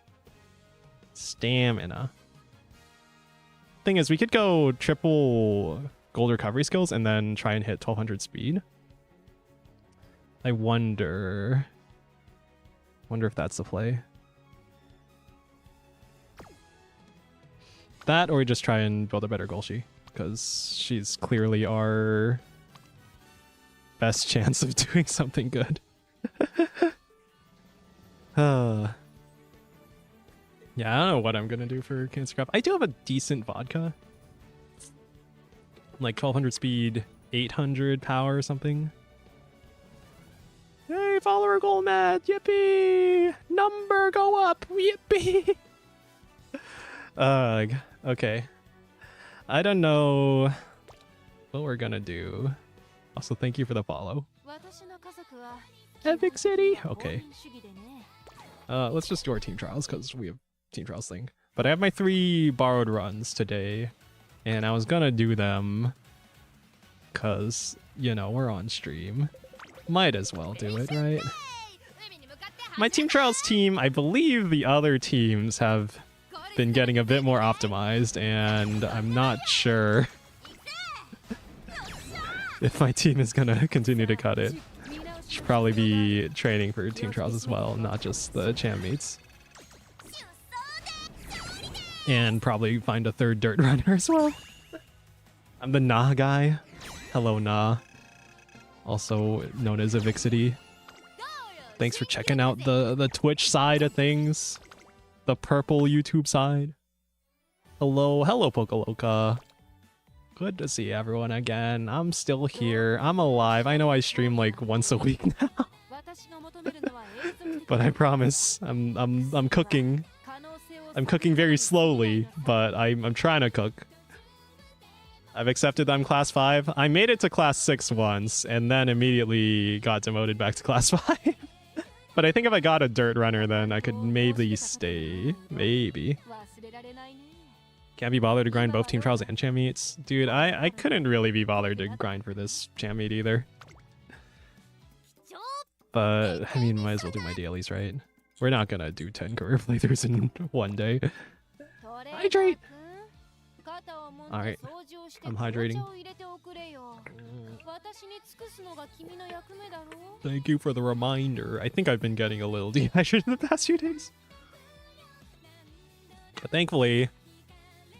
Stamina. Thing is, we could go triple gold recovery skills and then try and hit 1200 speed. I wonder if that's the play. That, or we just try and build a better Golshi, because she's clearly our best chance of doing something good. Yeah, I don't know what I'm gonna do for Cancer Cup. I do have a decent vodka. Like 1200 speed, 800 power or something. Yay! Follower goal match! Yippee! Number go up! Yippee! Okay. I don't know what we're gonna do. Also, thank you for the follow. Epic City? Okay. Let's just do our team trials because we have team trials thing. But I have my 3 borrowed runs today, and I was gonna do them because, you know, we're on stream. Might as well do it, right? My team trials team, I believe the other teams have been getting a bit more optimized, and I'm not sure if my team is gonna continue to cut it. Should probably be training for team trials as well, not just the champ meets. And probably find a 3rd dirt runner as well. I'm the Nah guy. Hello, Nah. Also known as Evixity. Thanks for checking out the Twitch side of things. The purple YouTube side. Hello, Pokoloka. Good to see everyone again. I'm still here. I'm alive. I know I stream like once a week now. But I promise, I'm cooking. I'm cooking very slowly, but I'm trying to cook. I've accepted that I'm class 5. I made it to class 6 once, and then immediately got demoted back to class 5. But I think if I got a dirt runner, then I could maybe stay. Maybe. Can't be bothered to grind both team trials and champ meets. Dude, I couldn't really be bothered to grind for this champ meet either. But, I mean, might as well do my dailies, right? We're not gonna do 10 career playthroughs in one day. Hydrate! Alright, I'm hydrating. Thank you for the reminder. I think I've been getting a little dehydrated the past few days. But thankfully,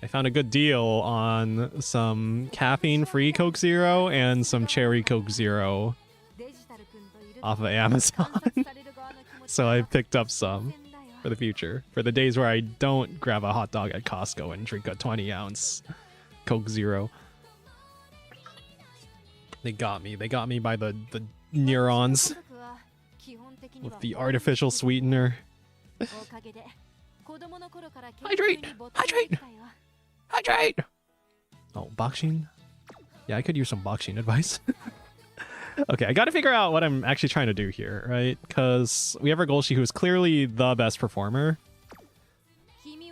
I found a good deal on some caffeine-free Coke Zero and some cherry Coke Zero off of Amazon. So I picked up some for the future. For the days where I don't grab a hot dog at Costco and drink a 20-ounce Coke Zero. They got me. They got me by the neurons with the artificial sweetener. Hydrate! Hydrate! Hydrate! Oh, boxing? Yeah, I could use some boxing advice. Okay, I gotta figure out what I'm actually trying to do here, right? Because we have our Golshi, who is clearly the best performer.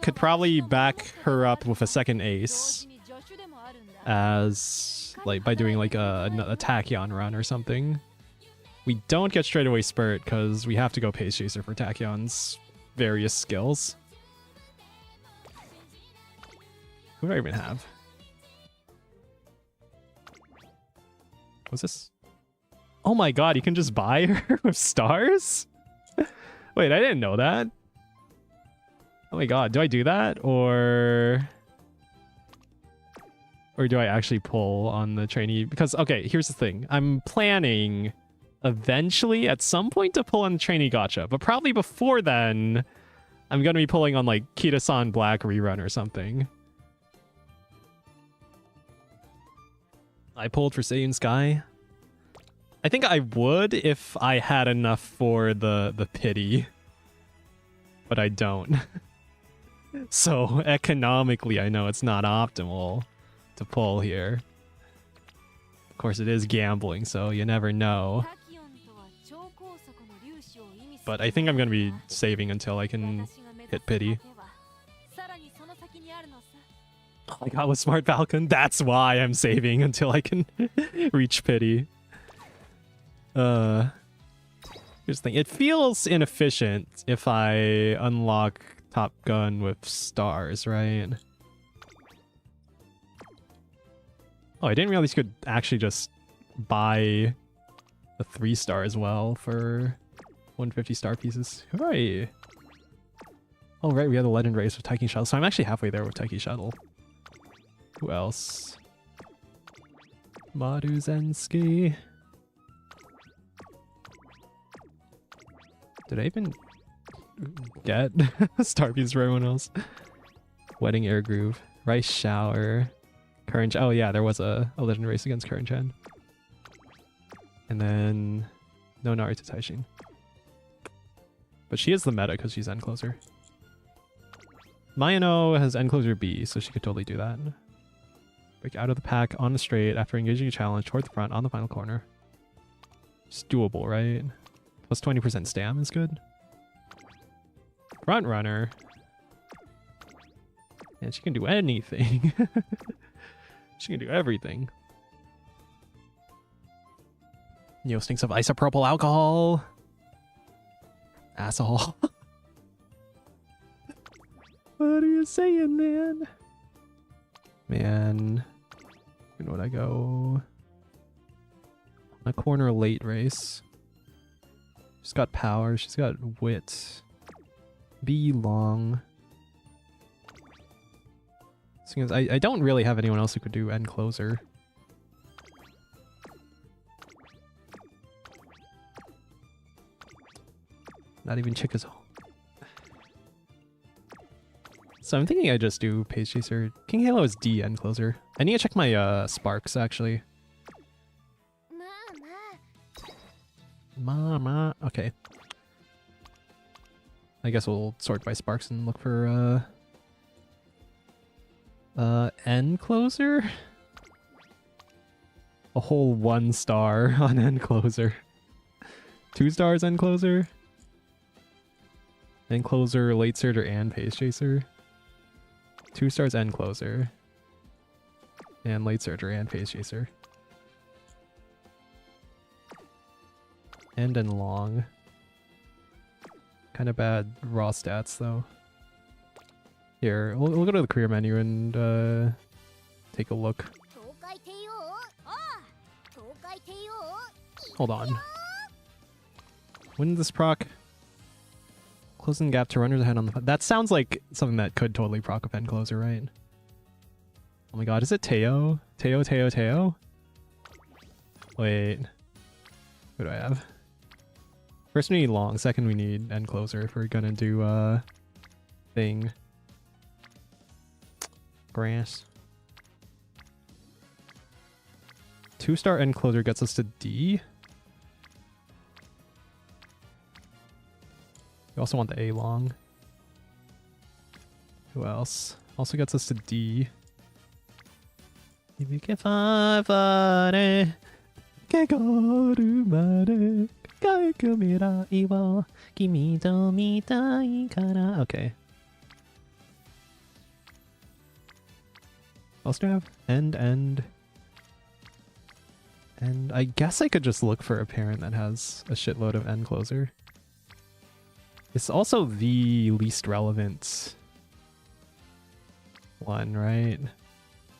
Could probably back her up with a 2nd ace. As, like, by doing like a Tachyon run or something. We don't get straightaway Spurt, because we have to go Pace Chaser for Tachyon's various skills. Who do I even have? What's this? Oh my god, you can just buy her with stars? Wait, I didn't know that. Oh my god, do I do that? Or do I actually pull on the trainee? Because, okay, here's the thing. I'm planning eventually at some point to pull on the trainee gacha, but probably before then, I'm going to be pulling on like Kita-san Black rerun or something. I pulled for Seiyun Sky. I think I would if I had enough for the pity, but I don't. So economically, I know it's not optimal to pull here. Of course, it is gambling, so you never know. But I think I'm going to be saving until I can hit pity. Oh my god, with Smart Falcon? That's why I'm saving until I can reach pity. Here's the thing. It feels inefficient if I unlock Top Gun with stars, right? Oh, I didn't realize you could actually just buy a 3-star as well for 150 star pieces. Hooray! Oh, right, we had the Legend Race with Taiki Shuttle, so I'm actually halfway there with Taiki Shuttle. Who else? Maruzenski. Did I even get star pieces for everyone else? Wedding Air Groove. Rice Shower. Current. Oh yeah, there was a Legend Race against Current Gen. And then No Naruto Taishin. But she is the meta because she's end closer. Mayano has end closer B, so she could totally do that. Break out of the pack on the straight after engaging a challenge toward the front on the final corner. It's doable, right? Plus 20% stam is good. Front runner. And she can do anything. She can do everything. Neo stinks of isopropyl alcohol. Asshole. What are you saying, man? Man. Where would I go? A corner late race. She's got power. She's got wit. Be long. Thing is, I don't really have anyone else who could do end closer. Not even Chikazo. So I'm thinking I just do Pace Chaser. King Halo is D end closer. I need to check my sparks actually. Mama. Okay. I guess we'll sort by sparks and look for end closer? A whole 1 star on end closer. 2 stars end closer? End closer, late surger, and pace chaser. 2 stars end closer. And late surger and pace chaser. End and long. Kind of bad raw stats though. Here, we'll go to the career menu and take a look. Hold on. When this proc? Closing the gap to runners ahead on the... That sounds like something that could totally proc a end closer, right? Oh my god, is it Teo? Teo? Wait. What do I have? First we need long, second we need end closer if we're gonna do thing. Grass. 2-star end closer gets us to D. We also want the A long. Who else? Also gets us to D. Okay. Else do I have? End. And I guess I could just look for a parent that has a shitload of end closer. It's also the least relevant one, right?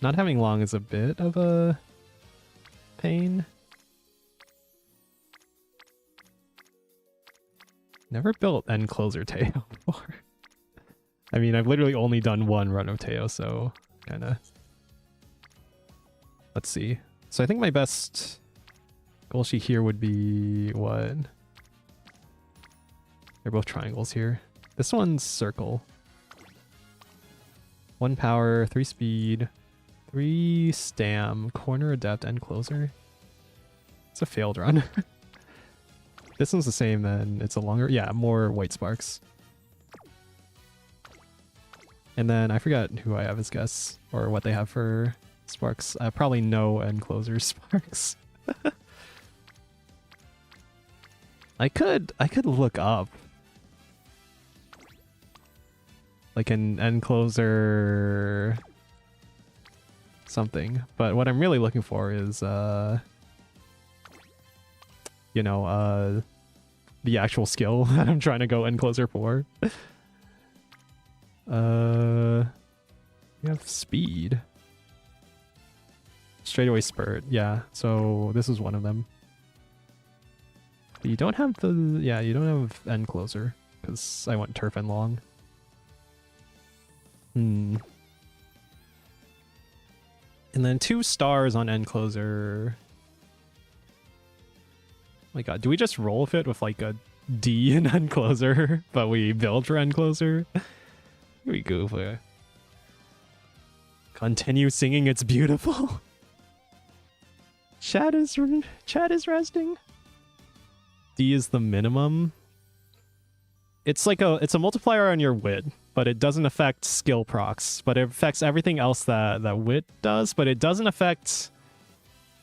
Not having long is a bit of a pain. Never built end closer Teo before. I mean, I've literally only done 1 run of Teo, so kinda... Let's see. So I think my best goal sheet here would be what? They're both triangles here. This one's circle. 1 power, 3 speed, 3 stam, corner adept, end closer. It's a failed run. This one's the same, then it's a longer... Yeah, more white sparks. And then I forgot who I have as guess, or what they have for sparks. Probably no end closer sparks. I could look up like an end closer something, but what I'm really looking for is you know, the actual skill that I'm trying to go end closer for. We have speed. Straightaway spurt, yeah, so this is one of them. But you don't have the... Yeah, you don't have end closer, because I want turf and long. And then 2 stars on end closer. Oh my god, do we just roll with it with like a D in end closer, but we build for end closer? Here we go for... Continue singing, it's beautiful. Chat is resting. D is the minimum. It's like it's a multiplier on your wit, but it doesn't affect skill procs, but it affects everything else that wit does, but it doesn't affect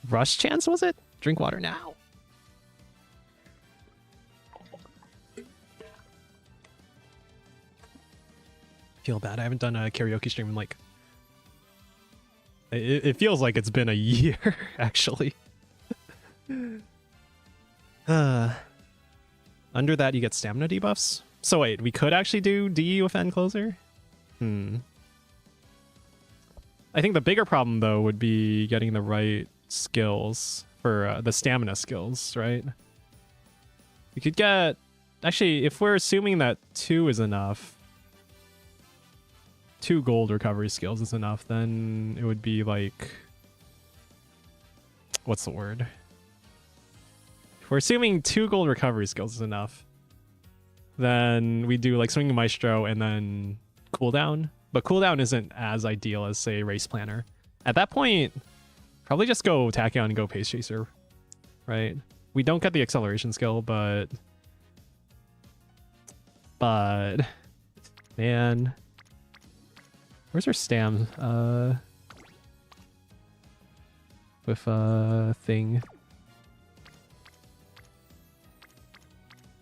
rush chance, was it? Drink water now. Feel bad. I haven't done a karaoke stream in like... It feels like it's been a year, actually. Under that, you get stamina debuffs. So wait, we could actually do D with end closer? I think the bigger problem, though, would be getting the right skills for the stamina skills, right? We could get... Actually, if we're assuming that 2 is enough, 2 gold recovery skills is enough, then it would be like... What's the word? If we're assuming 2 gold recovery skills is enough, then we do like Swinging Maestro and then cooldown. But cooldown isn't as ideal as, say, Race Planner. At that point, probably just go Tachyon and go Pace Chaser, right? We don't get the acceleration skill, but... Man... Where's our stam? With thing.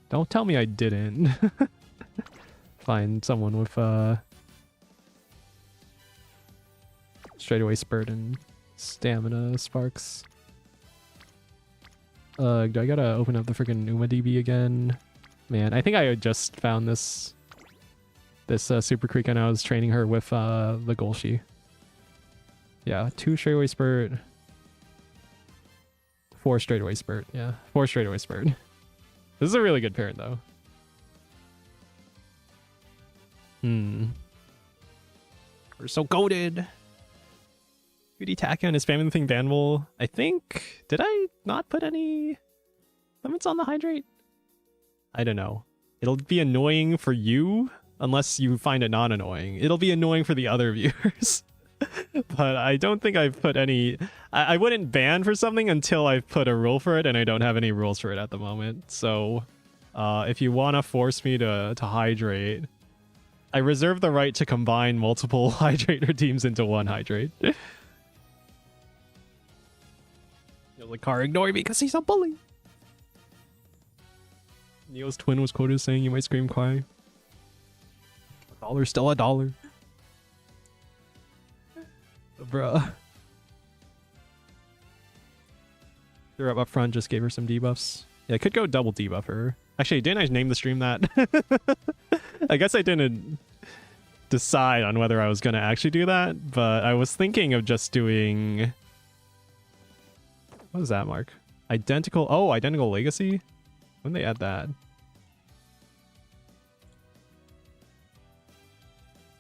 Don't tell me I didn't find someone with straightaway spurt and stamina sparks. Do I gotta open up the freaking UmaDB again? Man, I think I just found this Super Creek and I was training her with the Golshi. Yeah, 2 straightaway spurt. 4 straightaway spurt. Yeah, 4 straightaway spurt. This is a really good parent, though. We're so goated. Beauty Tachyon is spamming the thing bannable. I think... Did I not put any limits on the hydrate? I don't know. It'll be annoying for you, unless you find it not annoying. It'll be annoying for the other viewers. But I don't think I've put any... I wouldn't ban for something until I've put a rule for it, and I don't have any rules for it at the moment. So if you want to force me to hydrate, I reserve the right to combine multiple hydrator teams into one hydrate. You'll car ignore me because he's a bully. Neo's twin was quoted saying you might scream cry. $1 still $1. Bruh. They're up front, just gave her some debuffs. Yeah, I could go double debuffer. Actually, didn't I name the stream that? I guess I didn't decide on whether I was going to actually do that, but I was thinking of just doing... What is that, Mark? Identical... Oh, Identical Legacy? When did they add that?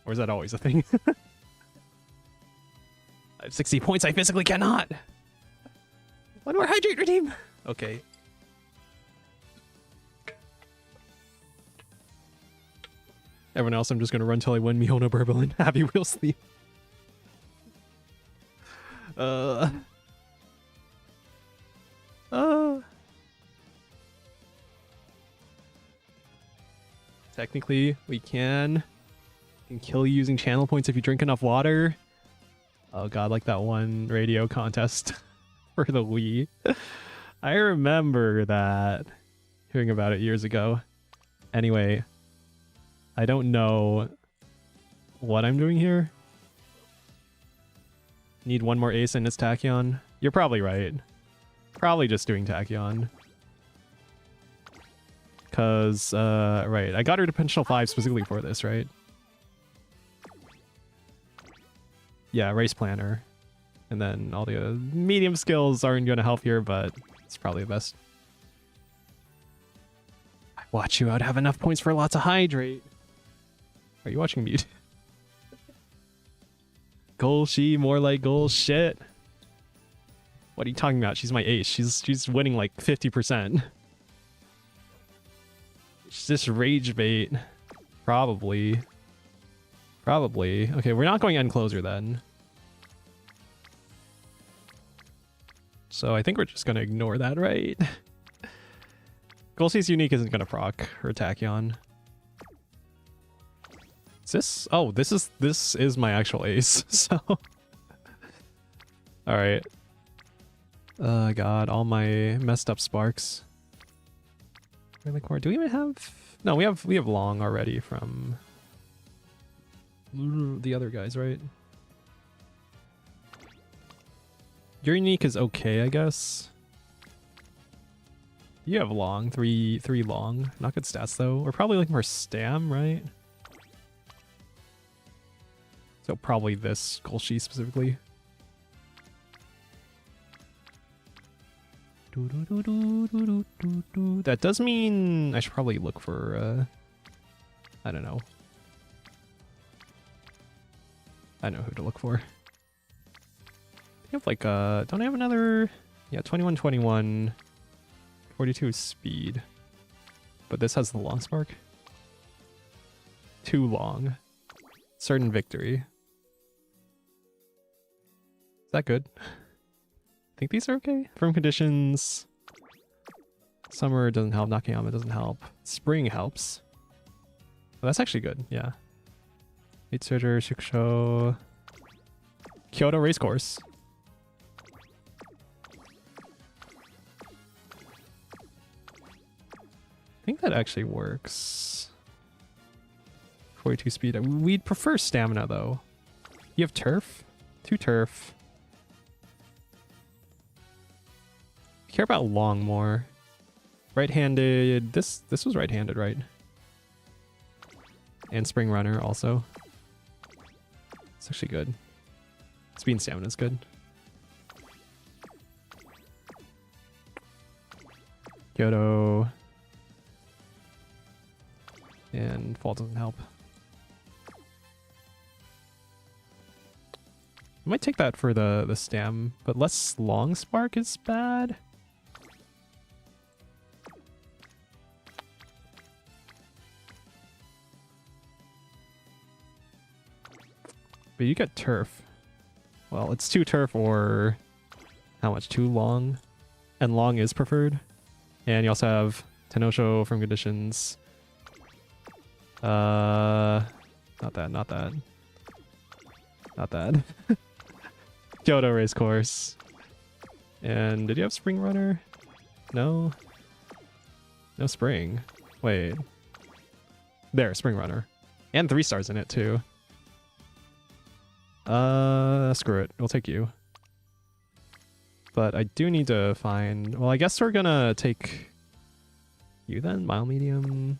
Or is that always a thing? I have 60 points, I physically cannot! One more hydrate redeem! Okay. Everyone else, I'm just gonna run till I win Mihono Burbelin. Happy Wheels Sleep. Technically, we can kill you using channel points if you drink enough water. Oh god, like that one radio contest for the Wii. I remember that. Hearing about it years ago. Anyway, I don't know what I'm doing here. Need one more ace and it's Tachyon. You're probably right. Probably just doing Tachyon. Because, right, I got her to Potential 5 specifically for this, right? Yeah, Race Planner. And then all the medium skills aren't going to help here, but it's probably the best. I watch you out have enough points for lots of hydrate. Are you watching Mute? Goal she, more like goal shit. What are you talking about? She's my ace. She's winning like 50%. It's just rage bait. Probably. Probably. Okay, we're not going end closer then. So I think we're just gonna ignore that, right? Golsee's unique isn't gonna proc her Tachyon. Is this? Oh, this is my actual ace. So, all right. God, all my messed up sparks. Do we even have? No, we have long already from the other guys, right? Your unique is okay, I guess. You have long, three long. Not good stats though. We're probably looking for Stam, right? So probably this Golshee specifically. That does mean I should probably look for I don't know. I know who to look for. I have like don't I have another? Yeah, 21, 42 speed. But this has the long spark. Too long. Certain victory. Is that good? I think these are okay. Firm conditions. Summer doesn't help. Nakayama doesn't help. Spring helps. Oh, that's actually good. Yeah. Eight Surger, Shikusho. Kyoto Racecourse. I think that actually works. 42 speed. We'd prefer stamina though. You have turf? 2 turf. Care about long more. Right-handed. This was right-handed, right? And Spring Runner also. It's actually good. Speed and stamina is good. Kyoto. And fall doesn't help. I might take that for the stam, but less long spark is bad. But you get turf. Well, it's 2 turf or how much? 2 long? And long is preferred. And you also have Tenosho from conditions. Not that. Not that. Kyoto Racecourse. And did you have Spring Runner? No? No Spring. Wait. There, Spring Runner. And 3 stars in it too. Screw it. We'll take you. But I do need to find... Well, I guess we're gonna take you then? Mild, medium...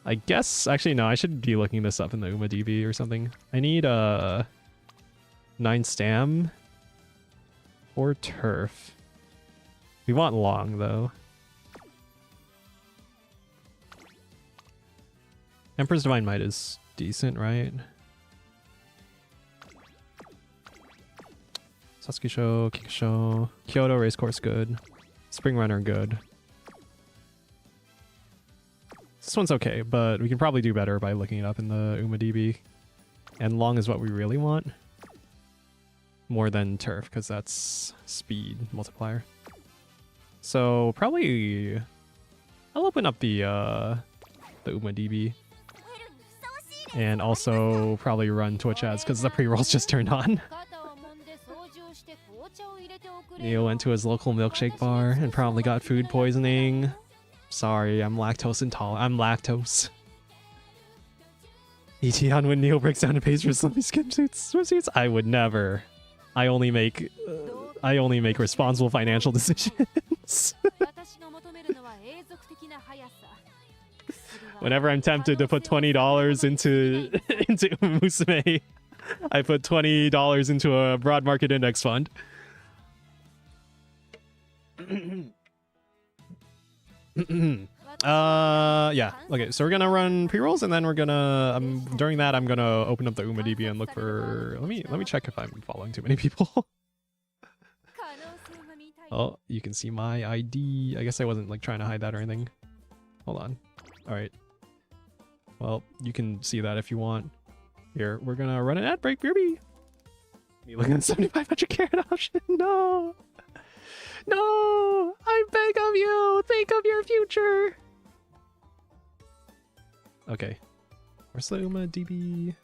I guess... Actually, no. I should be looking this up in the UmaDB or something. I need, 9 stam or turf. We want long, though. Emperor's Divine Might is decent, right? Sasuke-sho, Kikusho, Kyoto Racecourse good. Spring Runner good. This one's okay, but we can probably do better by looking it up in the UmaDB. And long is what we really want. More than turf, because that's speed multiplier. So probably I'll open up the UmaDB. And also probably run Twitch ads because the pre-rolls just turned on. Neo went to his local milkshake bar and probably got food poisoning. Sorry, I'm lactose intolerant. I'm lactose. ET when Neo breaks down and pays for slumpy swimsuits. I would never. I only make responsible financial decisions. Whenever I'm tempted to put $20 into Musume, I put $20 into a broad market index fund. Yeah. Okay, so we're gonna run pre-rolls and then we're gonna during that I'm gonna open up the UmaDB and look for let me check if I'm following too many people. Oh, you can see my ID. I guess I wasn't like trying to hide that or anything. Hold on. Alright. Well, you can see that if you want. Here, we're gonna run an ad break, BRB. You looking at the 7500 carrot option? No! No! I beg of you! Think of your future! Okay. Where's the Uma DB?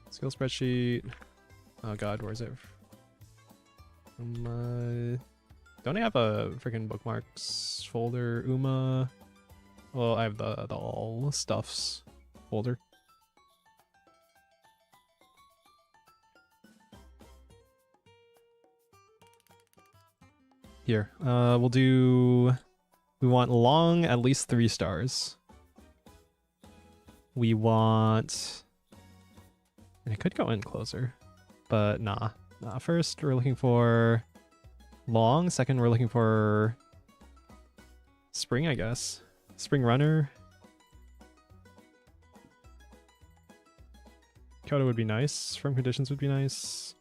Skill spreadsheet. Oh god, where is it? Don't I have a freaking bookmarks folder? Uma. Well, I have the all stuffs folder. Here, we'll do. We want long, at least 3 stars. We want. And it could go in closer, but nah. First, we're looking for long. Second, we're looking for spring, I guess. Spring runner. Kyoto would be nice. Firm conditions would be nice.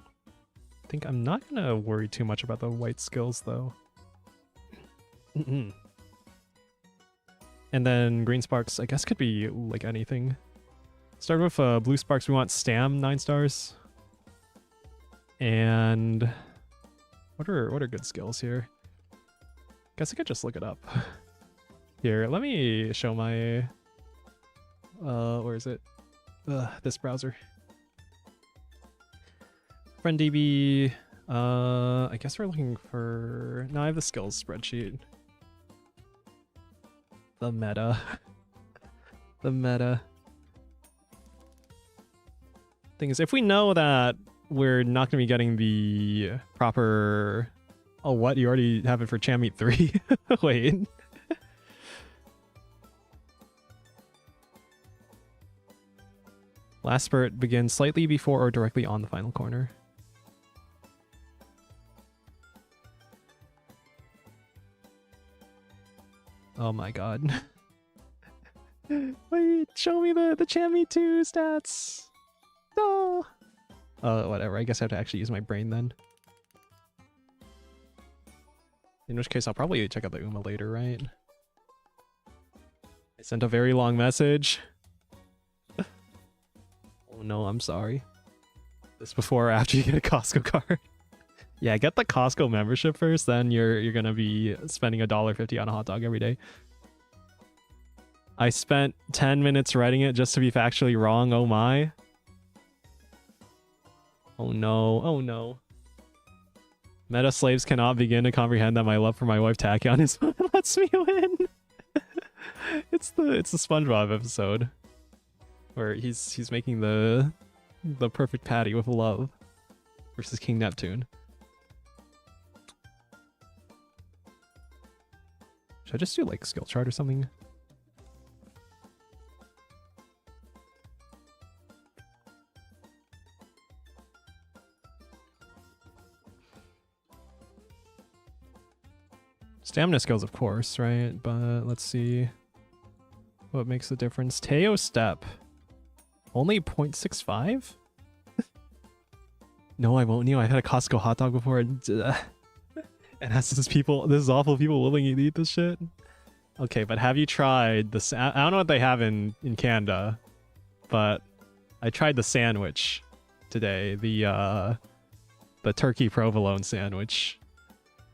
I think I'm not gonna worry too much about the white skills though. And then green sparks, I guess, could be like anything. Start with blue sparks. We want Stam 9 stars. And what are good skills here? Guess I could just look it up. Here, let me show my where is it? This browser. FriendDB. I guess we're looking for. No, I have the skills spreadsheet. The meta. The meta. Thing is, if we know that we're not going to be getting the proper... Oh, what? You already have it for Chammeet 3? Wait. Last spurt begins slightly before or directly on the final corner. Oh my god. Wait, show me the Chammeet 2 stats! No! Whatever, I guess I have to actually use my brain then. In which case, I'll probably check out the Uma later, right? I sent a very long message. Oh no, I'm sorry. This before or after you get a Costco card? Yeah, get the Costco membership first, then you're gonna be spending $1.50 on a hot dog every day. I spent 10 minutes writing it just to be factually wrong, oh my. Oh no, oh no. Meta slaves cannot begin to comprehend that my love for my wife Tachyon is what lets me win. It's the SpongeBob episode where he's making the perfect patty with love versus King Neptune. Should I just do like skill chart or something? Stamina skills, of course, right? But let's see what makes the difference. Teo step. Only 0.65? No, I won't. I've had a Costco hot dog before. And has this is awful people willing to eat this shit. Okay, but have you tried the... I don't know what they have in Canada, but I tried the sandwich today. The turkey provolone sandwich.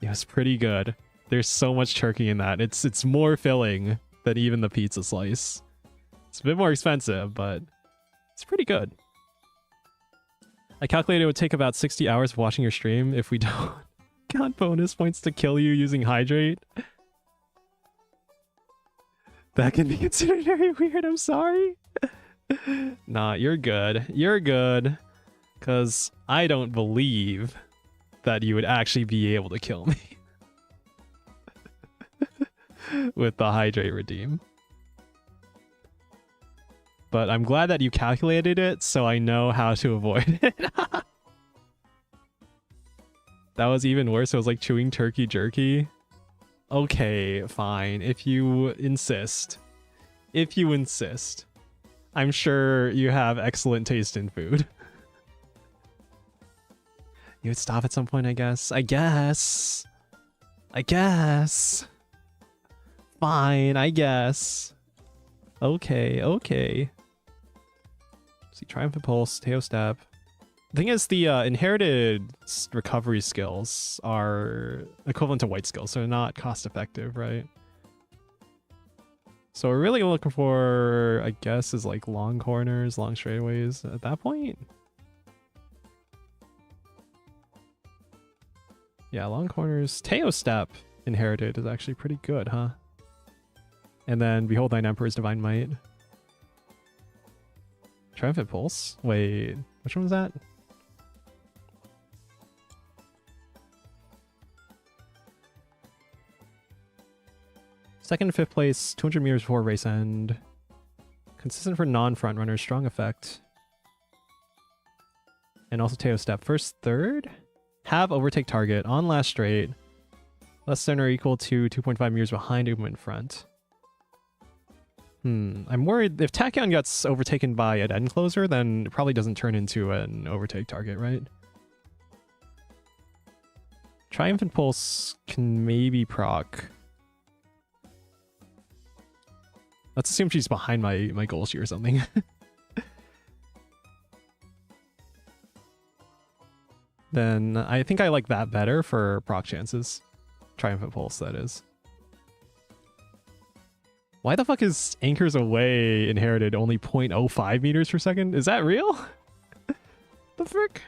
It was pretty good. There's so much turkey in that. It's more filling than even the pizza slice. It's a bit more expensive, but it's pretty good. I calculated it would take about 60 hours of watching your stream if we don't count bonus points to kill you using Hydrate. That can be considered very weird, I'm sorry. Nah, you're good. You're good. Because I don't believe that you would actually be able to kill me. With the Hydrate redeem. But I'm glad that you calculated it, so I know how to avoid it. That was even worse. It was like chewing turkey jerky. Okay, fine. If you insist. If you insist. I'm sure you have excellent taste in food. You would stop at some point, I guess. I guess. Fine, I guess. Okay. See, Triumphant Pulse, Teo Step. The thing is, the inherited recovery skills are equivalent to white skills, so they're not cost effective, right? So we're really looking for, I guess, is like long corners, long straightaways at that point. Yeah, long corners. Teo Step inherited is actually pretty good, huh? And then Behold Thine Emperor's Divine Might. Triumphant Pulse? Wait, which one was that? Second and fifth place, 200 meters before race end. Consistent for non-front runners, strong effect. And also Teo Step. First, third? Have overtake target on last straight. Less than or equal to 2.5 meters behind Uma in front. I'm worried if Tachyon gets overtaken by an end closer, then it probably doesn't turn into an overtake target, right? Triumphant Pulse can maybe proc. Let's assume she's behind my goal sheet or something. Then I think I like that better for proc chances. Triumphant Pulse, that is. Why the fuck is Anchors Away inherited only 0.05 meters per second? Is that real? The frick?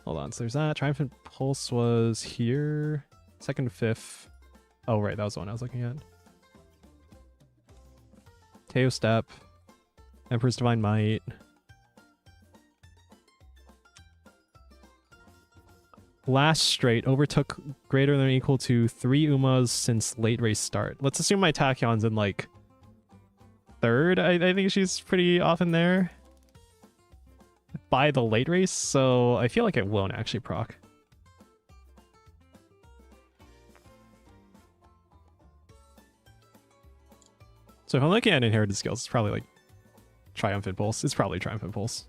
Hold on, so there's that. Triumphant Pulse was here. Second, fifth. Oh, right, that was the one I was looking at. Teo Step. Emperor's Divine Might. Last straight overtook greater than or equal to 3 Umas since late race start. Let's assume my Tachyon's in like third. I think she's pretty often there by the late race, so I feel like it won't actually proc. So if I'm looking at inherited skills, it's probably like Triumphant Pulse. It's probably Triumphant Pulse.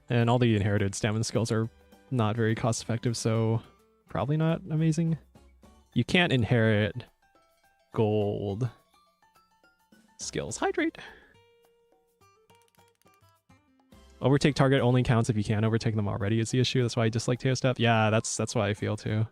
And all the inherited stamina skills are not very cost effective, so probably not amazing. You can't inherit gold skills. Hydrate. Overtake target only counts if you can overtake them already is the issue. That's why I dislike Teo Step. Yeah, that's why I feel too.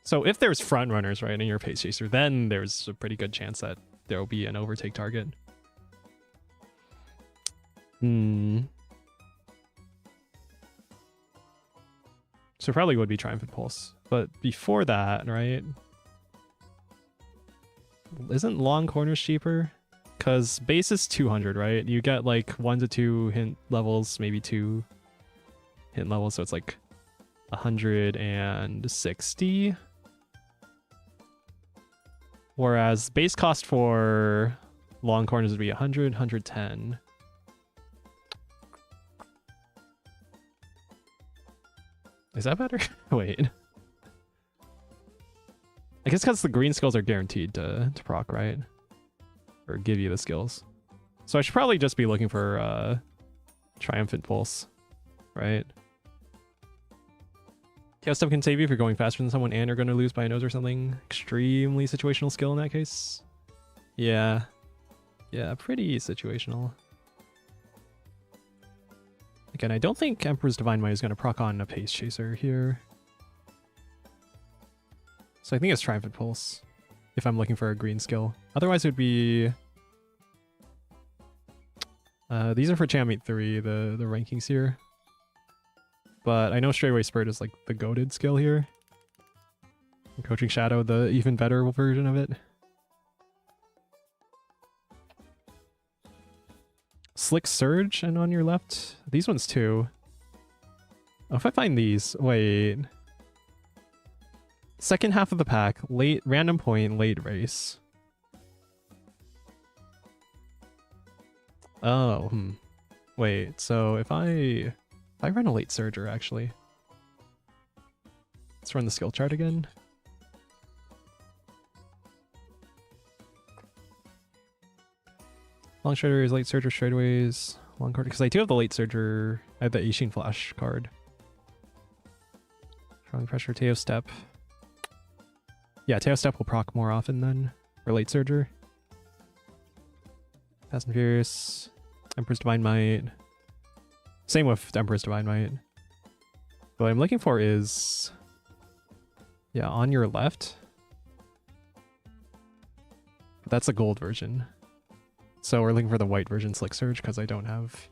So if there's front runners, right, in your pace chaser, then there's a pretty good chance that there will be an overtake target. So probably would be Triumphant Pulse. But before that, right? Isn't long corners cheaper? Because base is 200, right? You get like 1 to 2 hint levels, maybe 2 hint levels, so it's like 160. Whereas base cost for long corners would be 100, 110. Is that better? Wait. I guess because the green skills are guaranteed to proc, right? Or give you the skills. So I should probably just be looking for Triumphant Pulse, right? Chaos Step can save you if you're going faster than someone and you're going to lose by a nose or something. Extremely situational skill in that case. Yeah. Yeah, pretty situational. Again, I don't think Emperor's Divine Might is going to proc on a pace chaser here. So I think it's Triumphant Pulse if I'm looking for a green skill. Otherwise it would be... these are for Champ Meet 3, the rankings here. But I know Straightaway Spurt is like the goated skill here. Coaching Shadow, the even better version of it. Slick Surge and on your left. These ones too. Oh, if I find these, wait. Second half of the pack, late random point, late race. Oh, wait, so if I run a late surger, actually. Let's run the skill chart again. Long straightaways, late surger straightaways, long card because I do have the late surger. I have the Ishin Flash card. Strong pressure, Teo Step. Yeah, Teo Step will proc more often then. Or late surger. Fast and Furious. Emperor's Divine Might. Same with Emperor's Divine Might. What I'm looking for is... yeah, on your left. But that's a gold version. So we're looking for the white version Slick Surge because I don't have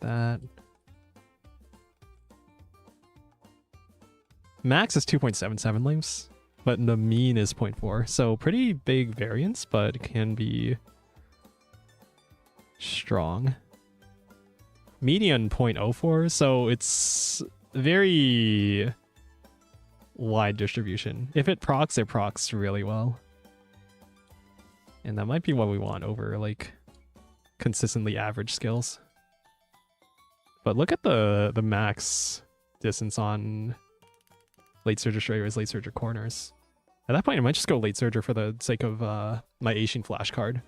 that. Max is 2.77 lengths, but the mean is 0.4. So pretty big variance, but can be strong. Median 0.04, so it's very wide distribution. If it procs really well. And that might be what we want over, like, consistently average skills. But look at the max distance on late surger straightaways, late surger corners. At that point, I might just go late surger for the sake of my Ishin Flash card.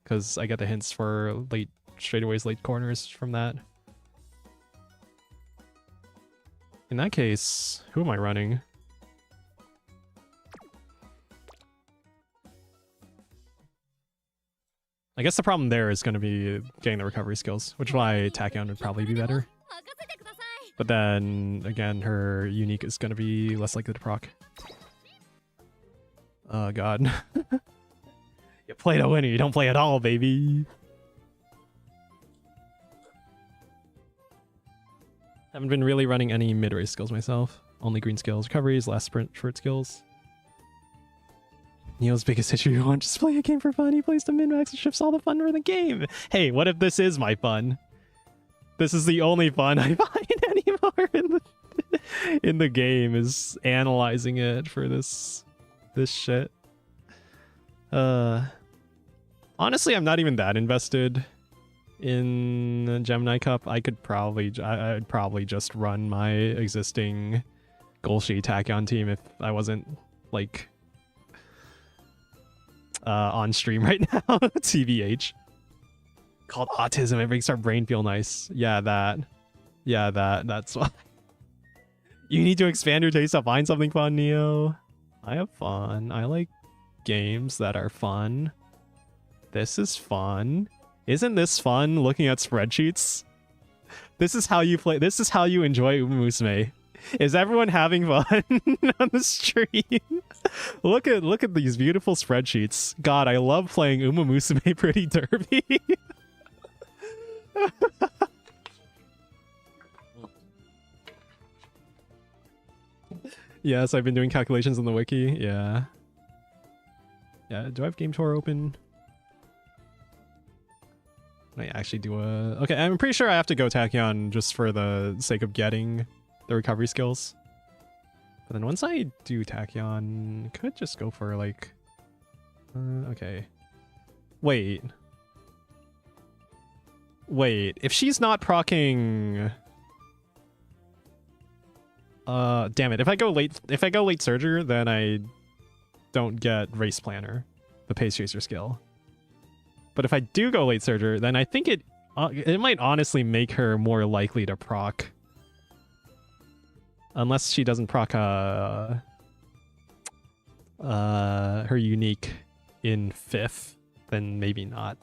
Because I get the hints for late straightaways, late corners from that. In that case, who am I running? I guess the problem there is going to be getting the recovery skills, which is why Tachyon would probably be better. But then, again, her unique is going to be less likely to proc. Oh god. You play to win, you don't play at all, baby! Haven't been really running any mid-race skills myself. Only green skills, recoveries, last sprint, short skills. Neo's biggest issue, you want to just play a game for fun, he plays to min-max and shifts all the fun for the game! Hey, what if this is my fun? This is the only fun I find anymore in the game, is analyzing it for this shit. Honestly, I'm not even that invested in Gemini Cup. I'd probably just run my existing Golshi Tachyon team if I wasn't, like, on stream right now. TBH. Called autism, it makes our brain feel nice. Yeah, that's why. You need to expand your taste to find something fun, Neo. I have fun. I like games that are fun. This is fun. Isn't this fun, looking at spreadsheets? This is how you play. This is how you enjoy Musume. Is everyone having fun on the stream? Look at these beautiful spreadsheets. God, I love playing Musume Pretty Derby. Yes, I've been doing calculations on the wiki. Yeah. Yeah, do I have Game Tour open? I actually do a... Okay, I'm pretty sure I have to go Tachyon just for the sake of getting the recovery skills. But then once I do Tachyon, could just go for, like... okay. Wait, if she's not proccing... damn it, if I go late surger, then I don't get Race Planner, the Pace Chaser skill. But if I do go late surger, then I think it might honestly make her more likely to proc. Unless she doesn't proc her unique in 5th, then maybe not.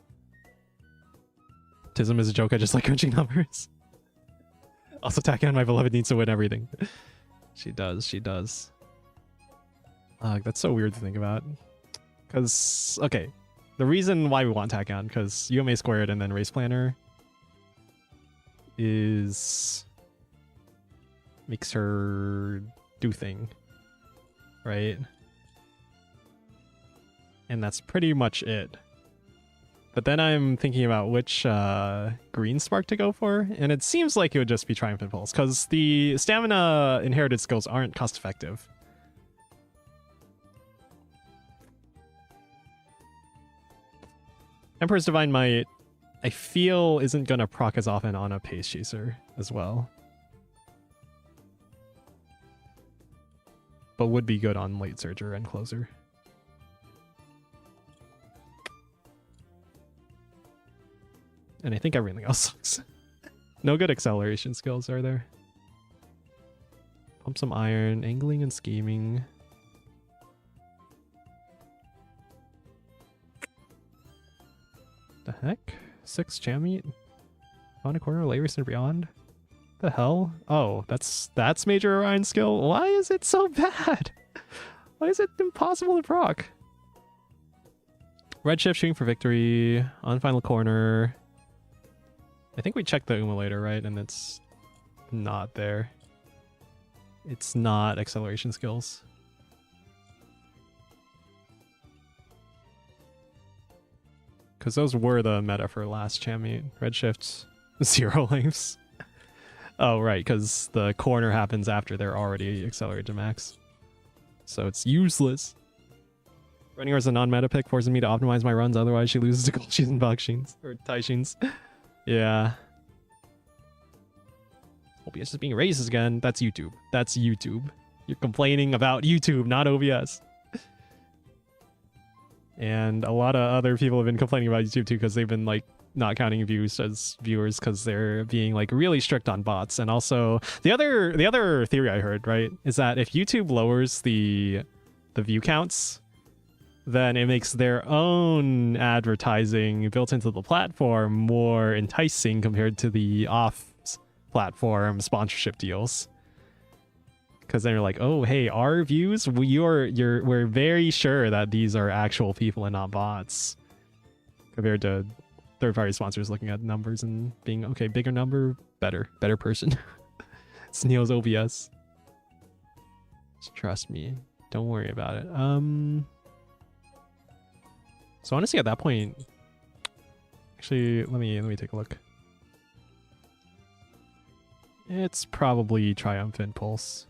Tism is a joke, I just like crunching numbers. Also, Tachyon, my beloved, needs to win everything. She does. That's so weird to think about. Because, okay, the reason why we want Tachyon, because UMA squared and then Race Planner makes her do thing, right? And that's pretty much it. But then I'm thinking about which green spark to go for, and it seems like it would just be Triumphant Pulse, because the stamina inherited skills aren't cost effective. Emperor's Divine Might, I feel, isn't going to proc as often on a Pace Chaser as well. But would be good on late surger and closer. And I think everything else sucks. No good acceleration skills are there. Pump some iron, angling and scheming. The heck? 6 jam meat? On a corner, late and beyond? The hell? Oh, that's Major Orion's skill? Why is it so bad? Why is it impossible to proc? Redshift shooting for victory. On final corner. I think we checked the Uma later, right? And it's not there. It's not acceleration skills. Because those were the meta for last jam meet. Redshift, 0 lengths. Oh, right, because the corner happens after they're already accelerated to max. So it's useless. Running her as a non-meta pick forces me to optimize my runs, otherwise she loses to Gold Sheens and Bakshins. Or Taishins. Yeah. OBS is being racist again. That's YouTube. That's YouTube. You're complaining about YouTube, not OBS. And a lot of other people have been complaining about YouTube too, because they've been like not counting views as viewers because they're being like really strict on bots. And also the other theory I heard, right, is that if YouTube lowers the view counts, then it makes their own advertising built into the platform more enticing compared to the off-platform sponsorship deals. Because then you're like, oh, hey, our views, we're very sure that these are actual people and not bots. Compared to third-party sponsors looking at numbers and being, okay, bigger number, better person. It's Neo's OBS. Just trust me. Don't worry about it. So honestly, at that point, actually, let me take a look. It's probably Triumphant Pulse.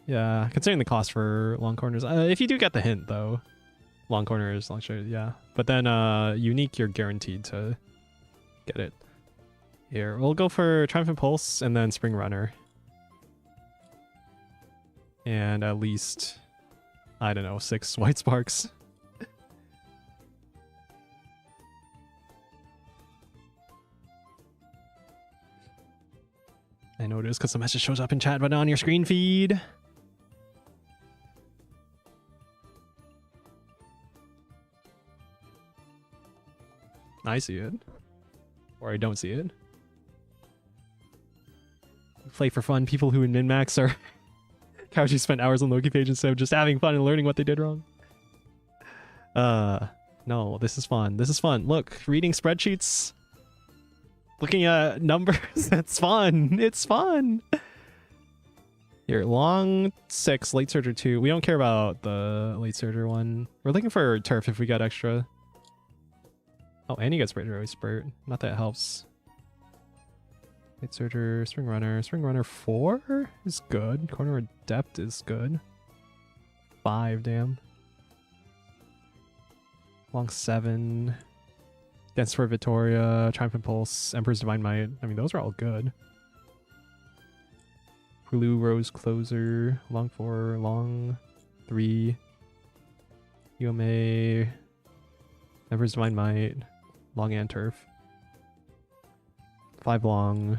Yeah, considering the cost for long corners. If you do get the hint, though, long corners, long shot, yeah. But then unique, you're guaranteed to get it. Here, we'll go for Triumphant Pulse and then Spring Runner. And at least, I don't know, 6 White Sparks. I know it is because the message shows up in chat, but not on your screen feed. I see it. Or I don't see it. Play for fun. People who in min-max are casually spent hours on Loki page instead of just having fun and learning what they did wrong. No, this is fun. This is fun. Look, reading spreadsheets. Looking at numbers. It's fun. It's fun. Here, long 6, late surger 2. We don't care about the late surger one. We're looking for turf if we got extra. Oh, and you got spurt. Not that it helps. Late surger, Spring Runner 4 is good. Corner Adept is good. 5, damn. Long 7. Dance for Victoria, Triumphant Pulse, Emperor's Divine Might. I mean, those are all good. Blue Rose Closer, long 4, long 3. UMA, Emperor's Divine Might, long and turf. 5 long.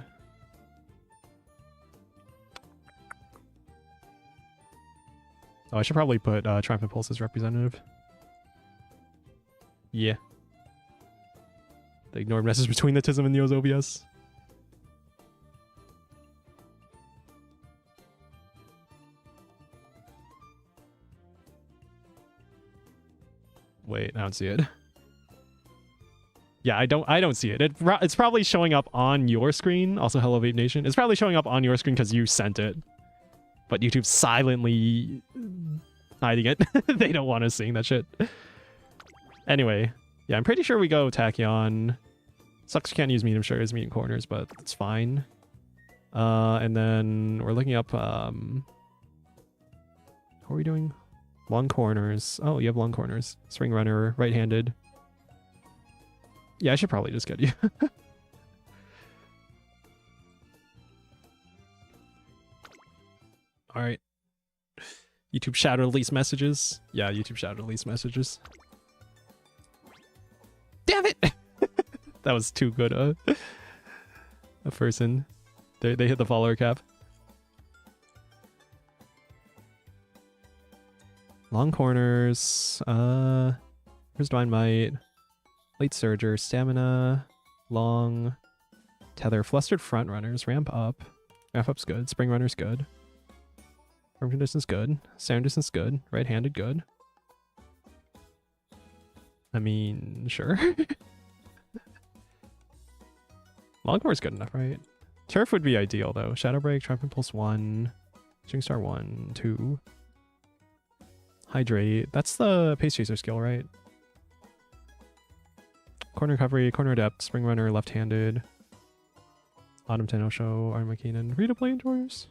Oh, I should probably put Triumphant Pulse as representative. Yeah. The ignored message between the Tism and Neo's OBS. Wait, I don't see it. Yeah, I don't see it. It's probably showing up on your screen. Also, hello, Vape Nation. It's probably showing up on your screen because you sent it. But YouTube's silently hiding it. They don't want us seeing that shit. Anyway, yeah, I'm pretty sure we go Tachyon. Sucks you can't use medium sugars, medium corners, but it's fine. And then we're looking up... How are we doing? Long corners. Oh, you have long corners. Spring Runner, right-handed. Yeah, I should probably just get you. Alright. YouTube shadow release messages. Yeah, YouTube shadow release messages. Damn it! That was too good a person. They hit the follower cap. Long corners. Here's Divine Might. Late Surger. Stamina. Long. Tether. Flustered front runners. Ramp up. Ramp up's good. Spring runner's good. Firm conditions good. Sound distance good. Right-handed good. I mean, sure. Longcore's good enough, right? Turf would be ideal though. Shadow Break, Triumph Impulse 1. Shooting Star 1, 2. Hydrate. That's the Pace Chaser skill, right? Corner Recovery, Corner Adept, Spring Runner, left-handed. Autumn Tenosho, Armakinan. Rita Play Enjoyers.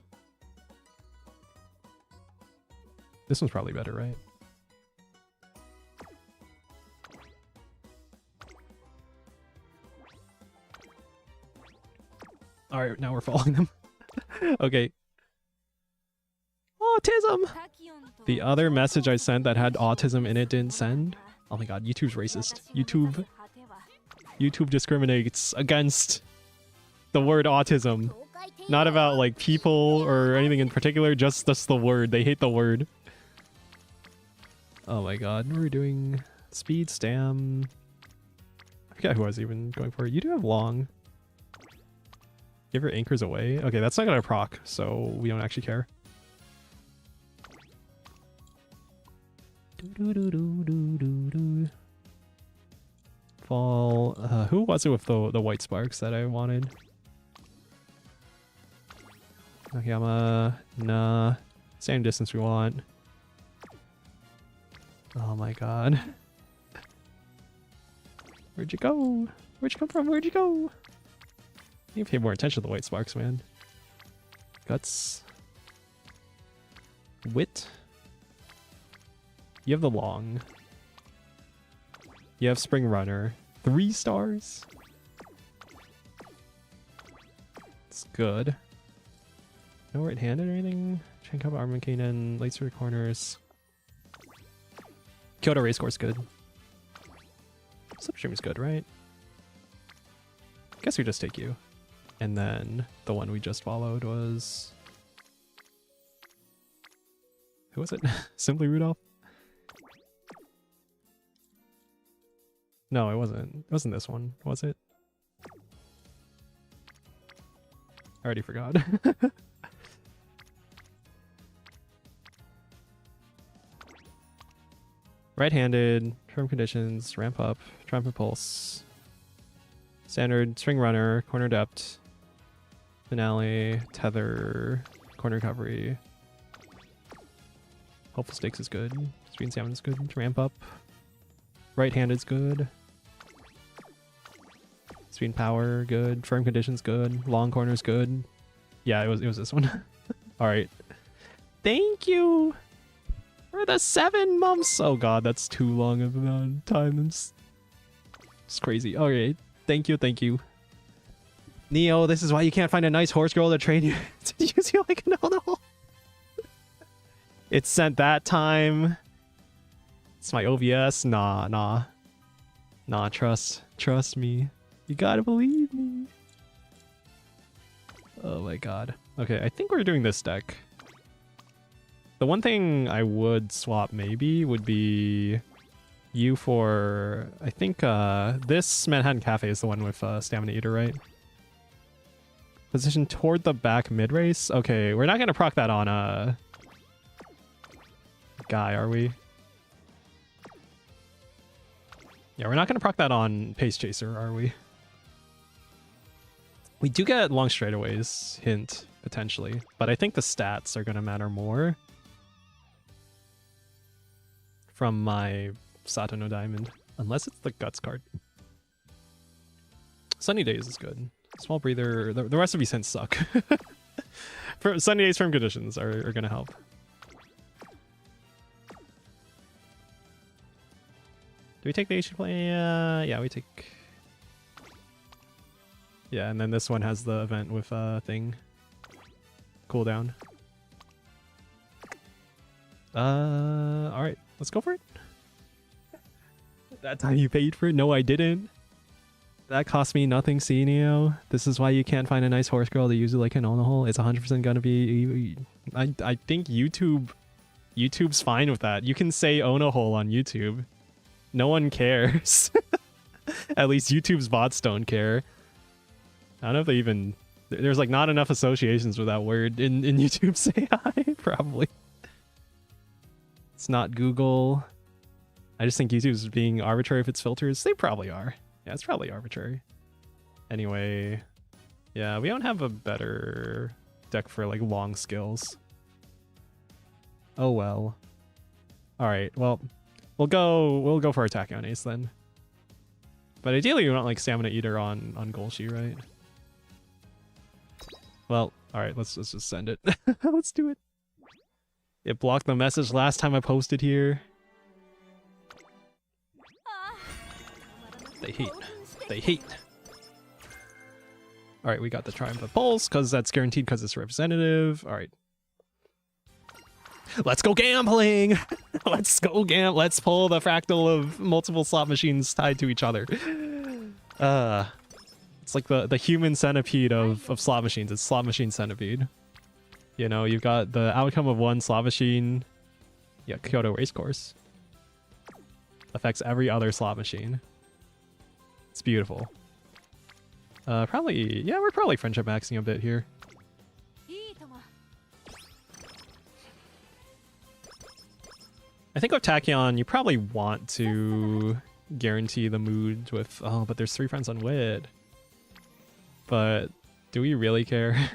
This one's probably better, right? Alright, now we're following them. Okay. Autism! The other message I sent that had autism in it didn't send. Oh my god, YouTube's racist. YouTube discriminates against the word autism. Not about like people or anything in particular, just the word. They hate the word. Oh my god, we're doing speed, stam. I forget who I was even going for. You do have long. Give your anchors away. Okay, that's not gonna proc, so we don't actually care. Fall. Who was it with the white sparks that I wanted? Nakayama. Nah. Same distance we want. Oh my god. Where'd you go? Where'd you come from? Where'd you go? You pay more attention to the white sparks, man. Guts. Wit. You have the long. You have Spring Runner. 3 stars. It's good. No right-handed or anything? Chain Cup, Armakinan, late sort of corners. Kyoto Race Course good. Slipstream is good, right? Guess we just take you. And then the one we just followed was... Who was it? Simply Rudolph? No, it wasn't. It wasn't this one, was it? I already forgot. Right-handed, firm conditions, ramp up, Triumph Impulse, standard, Spring Runner, Corner Adept, Finale, Tether, Corner Recovery. Hopeful Stakes is good. Speed and Stamina is good. Ramp up. Right-handed's good. Speed and Power, good. Firm Conditions, good. Long Corner's good. Yeah, it was this one. Alright. Thank you for the 7 months! Oh god, that's too long of a time. It's crazy. Alright. Thank you, thank you. Neo, this is why you can't find a nice horse girl to train you to use you like an no. It's sent that time. It's my OVS. Nah, trust me. You gotta believe me. Oh my god. Okay, I think we're doing this deck. The one thing I would swap maybe would be you for... I think this Manhattan Cafe is the one with Stamina Eater, right? Position toward the back mid-race? Okay, we're not gonna proc that on Guy, are we? Yeah, we're not gonna proc that on Pace Chaser, are we? We do get long straightaways, hint, potentially. But I think the stats are gonna matter more from my Sato no Diamond. Unless it's the Guts card. Sunny Days is good. Small Breather, the rest of these hints suck. For Sunny Days, firm conditions are gonna help. Do we take the HP play? Yeah, we take... Yeah, and then this one has the event with thing. Cooldown. Alright, let's go for it. That time you paid for it? No, I didn't. That cost me nothing, Neo. This is why you can't find a nice horse girl to use it like an Onahole. It's 100% gonna be... I think YouTube's fine with that. You can say Onahole on YouTube. No one cares. At least YouTube's bots don't care. I don't know if they even... There's like not enough associations with that word in YouTube's AI, probably. It's not Google. I just think YouTube's being arbitrary with its filters. They probably are. Yeah, it's probably arbitrary. Anyway, yeah, we don't have a better deck for like long skills. Oh well. All right, well, we'll go for attack on Ace then. But ideally, we want like Stamina Eater on Golshi, right? Well, all right, let's just send it. Let's do it. It blocked the message last time I posted here. They hate. They hate. All right, we got the Triumph of Pulse because that's guaranteed because it's representative. All right. Let's go gambling. Let's go Let's pull the fractal of multiple slot machines tied to each other. It's like the human centipede of slot machines. It's slot machine centipede. You know, you've got the outcome of one slot machine. Yeah, Kyoto Racecourse. Affects every other slot machine. It's beautiful. Probably, yeah, we're probably friendship maxing a bit here. I think with Tachyon, you probably want to guarantee the mood with, oh, but there's 3 friends on Wit. But do we really care?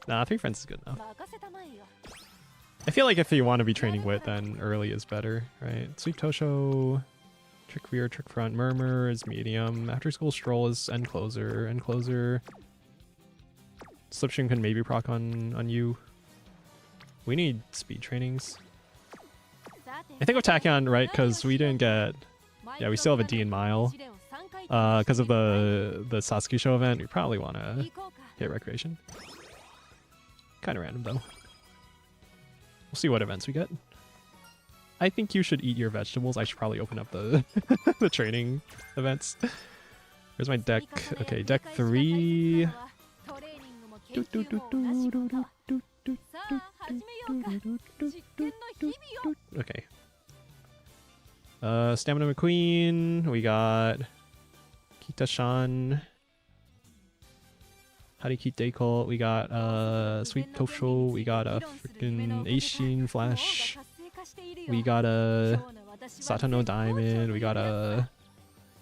Nah, 3 friends is good enough. I feel like if you want to be training Wit, then early is better, right? Sweep Tosho, Trick Rear, Trick Front, Murmur is medium. After School Stroll is end closer. End closer. Slipstream can maybe proc on you. We need speed trainings. I think with Tachyon, right? Because we didn't get... Yeah, we still have a D in Mile. Because of the Satsuki Show event, we probably want to hit Recreation. Kind of random, though. We'll see what events we get. I think you should eat your vegetables. I should probably open up the the training events. Where's my deck? Okay, deck 3. Okay. Stamina McQueen. We got Kita-shan. Hariki Deiko. We got Sweet Tosho. We got a freaking Aishin Flash. We got a Satano Diamond. We got a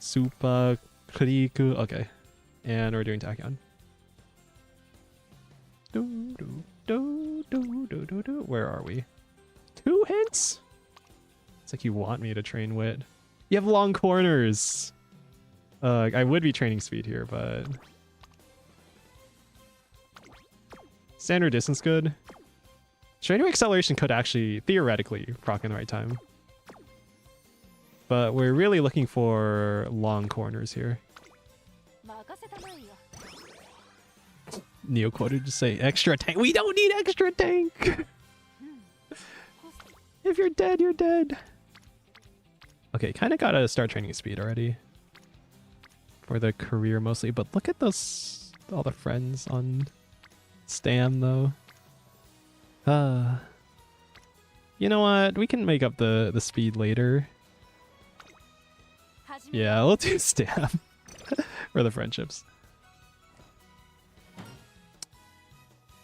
Supa Kuriku. Okay. And we're doing Tachyon. Where are we? 2 hints? It's like you want me to train Wit. You have long corners. I would be training speed here, but... Standard distance good. Straightaway acceleration could actually, theoretically, proc in the right time. But we're really looking for long corners here. Neo quoted to say extra tank. We don't need extra tank! If you're dead, you're dead. Okay, kind of gotta start training speed already. For the career mostly, but look at those, all the friends on Stam though. You know what? We can make up the speed later. Yeah, we'll do Stam for the friendships.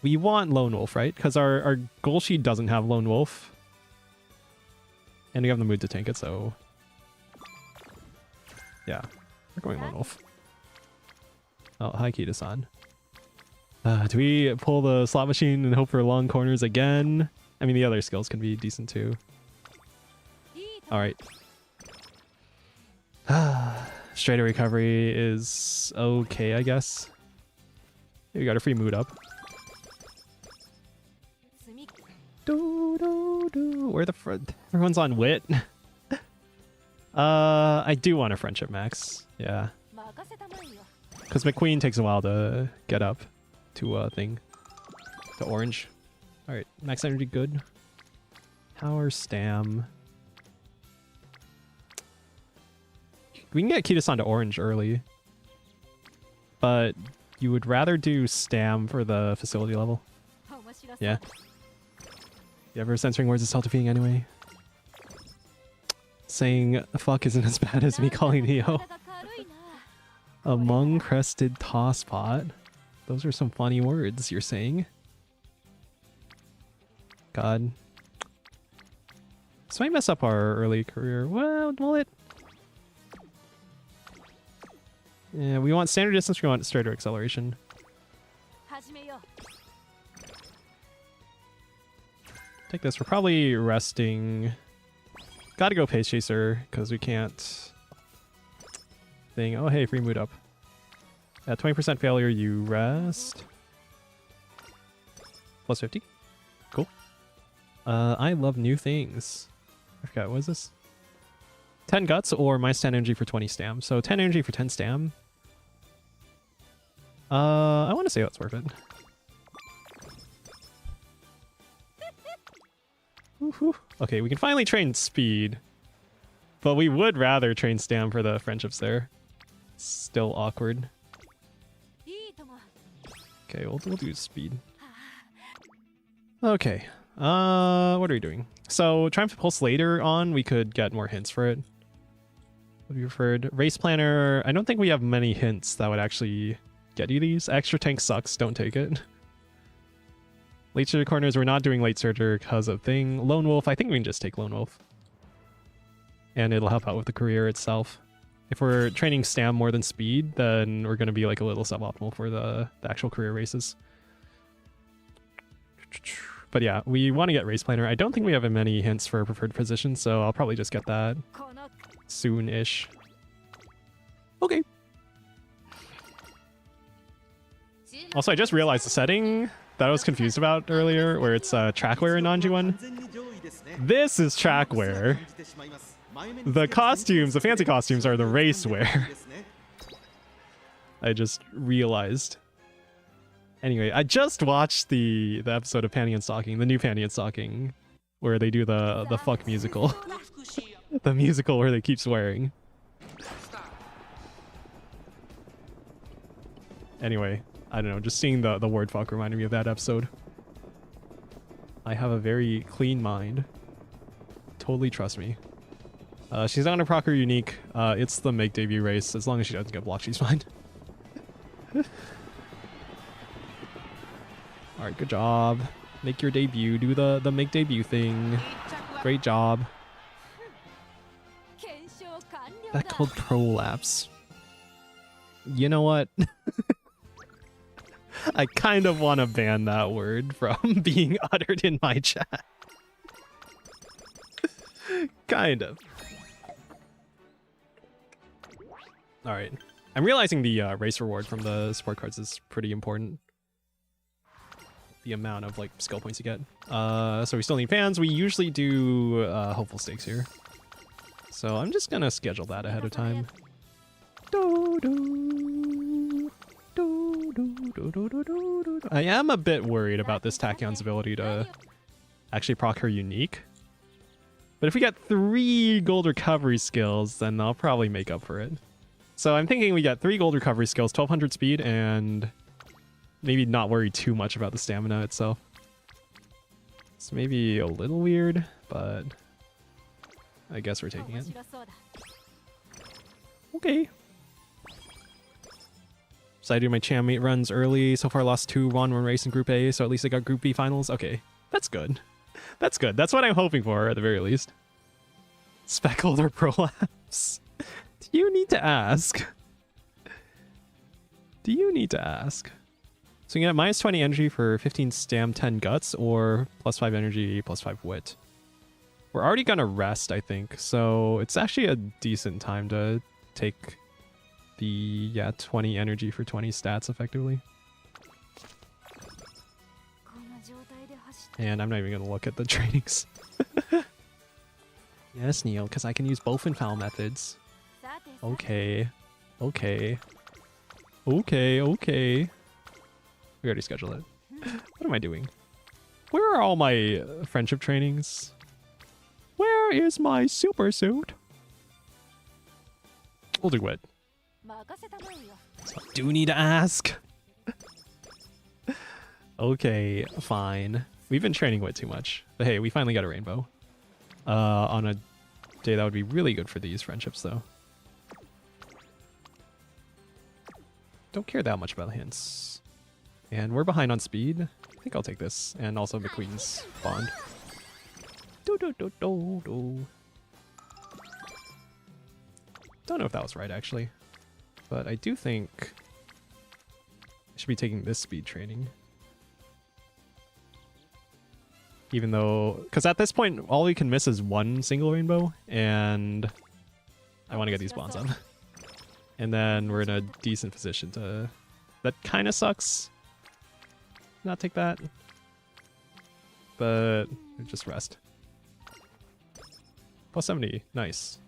We want Lone Wolf, right? Because our Golshi doesn't have Lone Wolf. And we have the mood to tank it, so... Yeah, we're going Lone Wolf. Oh, hi Kita-san. Do we pull the slot machine and hope for long corners again? I mean, the other skills can be decent too. Alright. Straight recovery is okay, I guess. We got a free mood up. Where the everyone's on Wit. I do want a friendship max. Yeah. Because McQueen takes a while to get up to a thing. To orange. Alright, max energy good. Power Stam. We can get Kitasan to orange early. But you would rather do Stam for the facility level. Yeah. You ever censoring words is self-defeating anyway? Saying fuck isn't as bad as me calling Neo. Among crested tosspot. Those are some funny words you're saying. God. This might mess up our early career. Well, will it? Yeah, we want standard distance, we want straighter acceleration. Take this, we're probably resting. Gotta go Pace Chaser, because we can't... Thing. Oh hey, free mood up. At 20% failure, you rest. Plus 50. Cool. I love new things. I forgot, what is this? 10 guts or minus 10 energy for 20 stam. So 10 energy for 10 stam. I want to say that's worth it. Woohoo. Okay, we can finally train speed. But we would rather train stam for the friendships there. Still awkward. Okay, we'll do speed. Okay. What are we doing? So, Triumph Pulse later on, we could get more hints for it. Would be preferred. Race Planner, I don't think we have many hints that would actually get you these. Extra Tank sucks, don't take it. Late Surger Corners, we're not doing Late Surger because of thing. Lone Wolf, I think we can just take Lone Wolf. And it'll help out with the career itself. If we're training stam more than speed, then we're going to be like a little suboptimal for the actual career races. But yeah, we want to get Race Planner. I don't think we have many hints for preferred position, so I'll probably just get that soon-ish. Okay. Also, I just realized the setting that I was confused about earlier, where it's trackwear in Nanji-1. This is trackwear. The costumes, the fancy costumes, are the racewear. I just realized. Anyway, I just watched the episode of Panty and Stocking, the new Panty and Stocking, where they do the fuck musical. The musical where they keep swearing. Anyway, I don't know, just seeing the word fuck reminded me of that episode. I have a very clean mind. Totally trust me. She's not gonna proc her unique. It's the make debut race. As long as she doesn't get blocked, she's fine. Alright, good job. Make your debut. Do the make debut thing. Great job. That called prolapse. You know what? I kind of want to ban that word from being uttered in my chat. Kind of. Alright. I'm realizing the race reward from the sport cards is pretty important. The amount of like skill points you get. So we still need fans. We usually do hopeful stakes here. So I'm just gonna schedule that ahead of time. I am a bit worried about this Tachyon's ability to actually proc her unique. But if we get 3 gold recovery skills, then I'll probably make up for it. So I'm thinking we get 3 gold recovery skills, 1200 speed, and maybe not worry too much about the stamina itself. It's maybe a little weird, but I guess we're taking it. Okay. So I do my Cham Mate runs early. So far lost 2-1 one race in Group A, so at least I got Group B finals. Okay, that's good. That's good. That's what I'm hoping for, at the very least. Speckled or prolapse? Do you need to ask? Do you need to ask? So you can get minus 20 energy for 15 stam, 10 guts, or plus 5 energy, plus 5 wit. We're already gonna rest, I think, so it's actually a decent time to take the 20 energy for 20 stats effectively. And I'm not even gonna look at the trainings. Yes, Neil, because I can use both infall methods. Okay. Okay. Okay, okay. We already scheduled it. What am I doing? Where are all my friendship trainings? Where is my super suit? We'll do it. So I do need to ask. Okay, fine. We've been training Wit too much. But hey, we finally got a rainbow. On a day that would be really good for these friendships, though. Don't care that much about hints. And we're behind on speed. I think I'll take this. And also McQueen's bond. Don't know if that was right, actually. But I do think I should be taking this speed training. Even though... Because at this point, all we can miss is one single rainbow. And I want to get these bonds up. And then we're in a decent position to... That kind of sucks. Not take that. But just rest. Plus 70. Nice.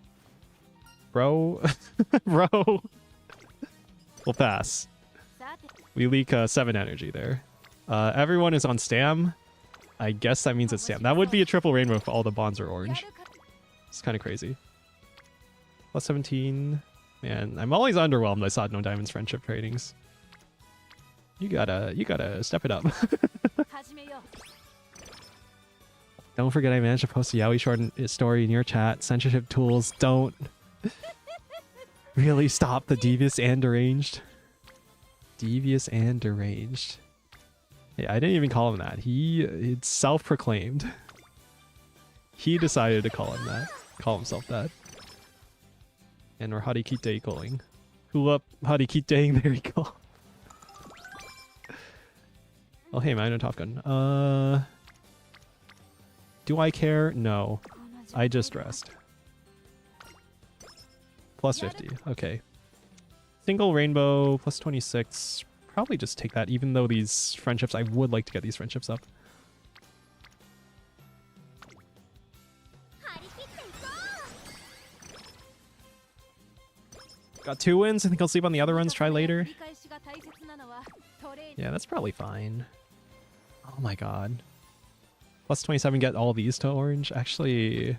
Bro. Bro. We'll pass. We leak 7 energy there. Everyone is on Stam. I guess that means it's Stam. That would be a triple rainbow if all the bonds are orange. It's kind of crazy. Plus 17. Man, I'm always underwhelmed I saw no diamonds friendship tradings. You gotta step it up. Don't forget I managed to post a Yaoi short story in your chat. Censorship tools don't really stop the devious and deranged. Devious and deranged. Hey, I didn't even call him that. It's self-proclaimed. He decided to call himself that. And we're Harikite calling. Who up Harikite? There we go. Oh hey man, no Top Gun. Do I care? No. I just rest. Plus 50. Okay. Single rainbow, plus 26. Probably just take that, even though these friendships, I would like to get these friendships up. Got 2 wins. I think I'll sleep on the other ones, try later. Yeah, that's probably fine. Oh my god. Plus 27, get all these to orange. Actually,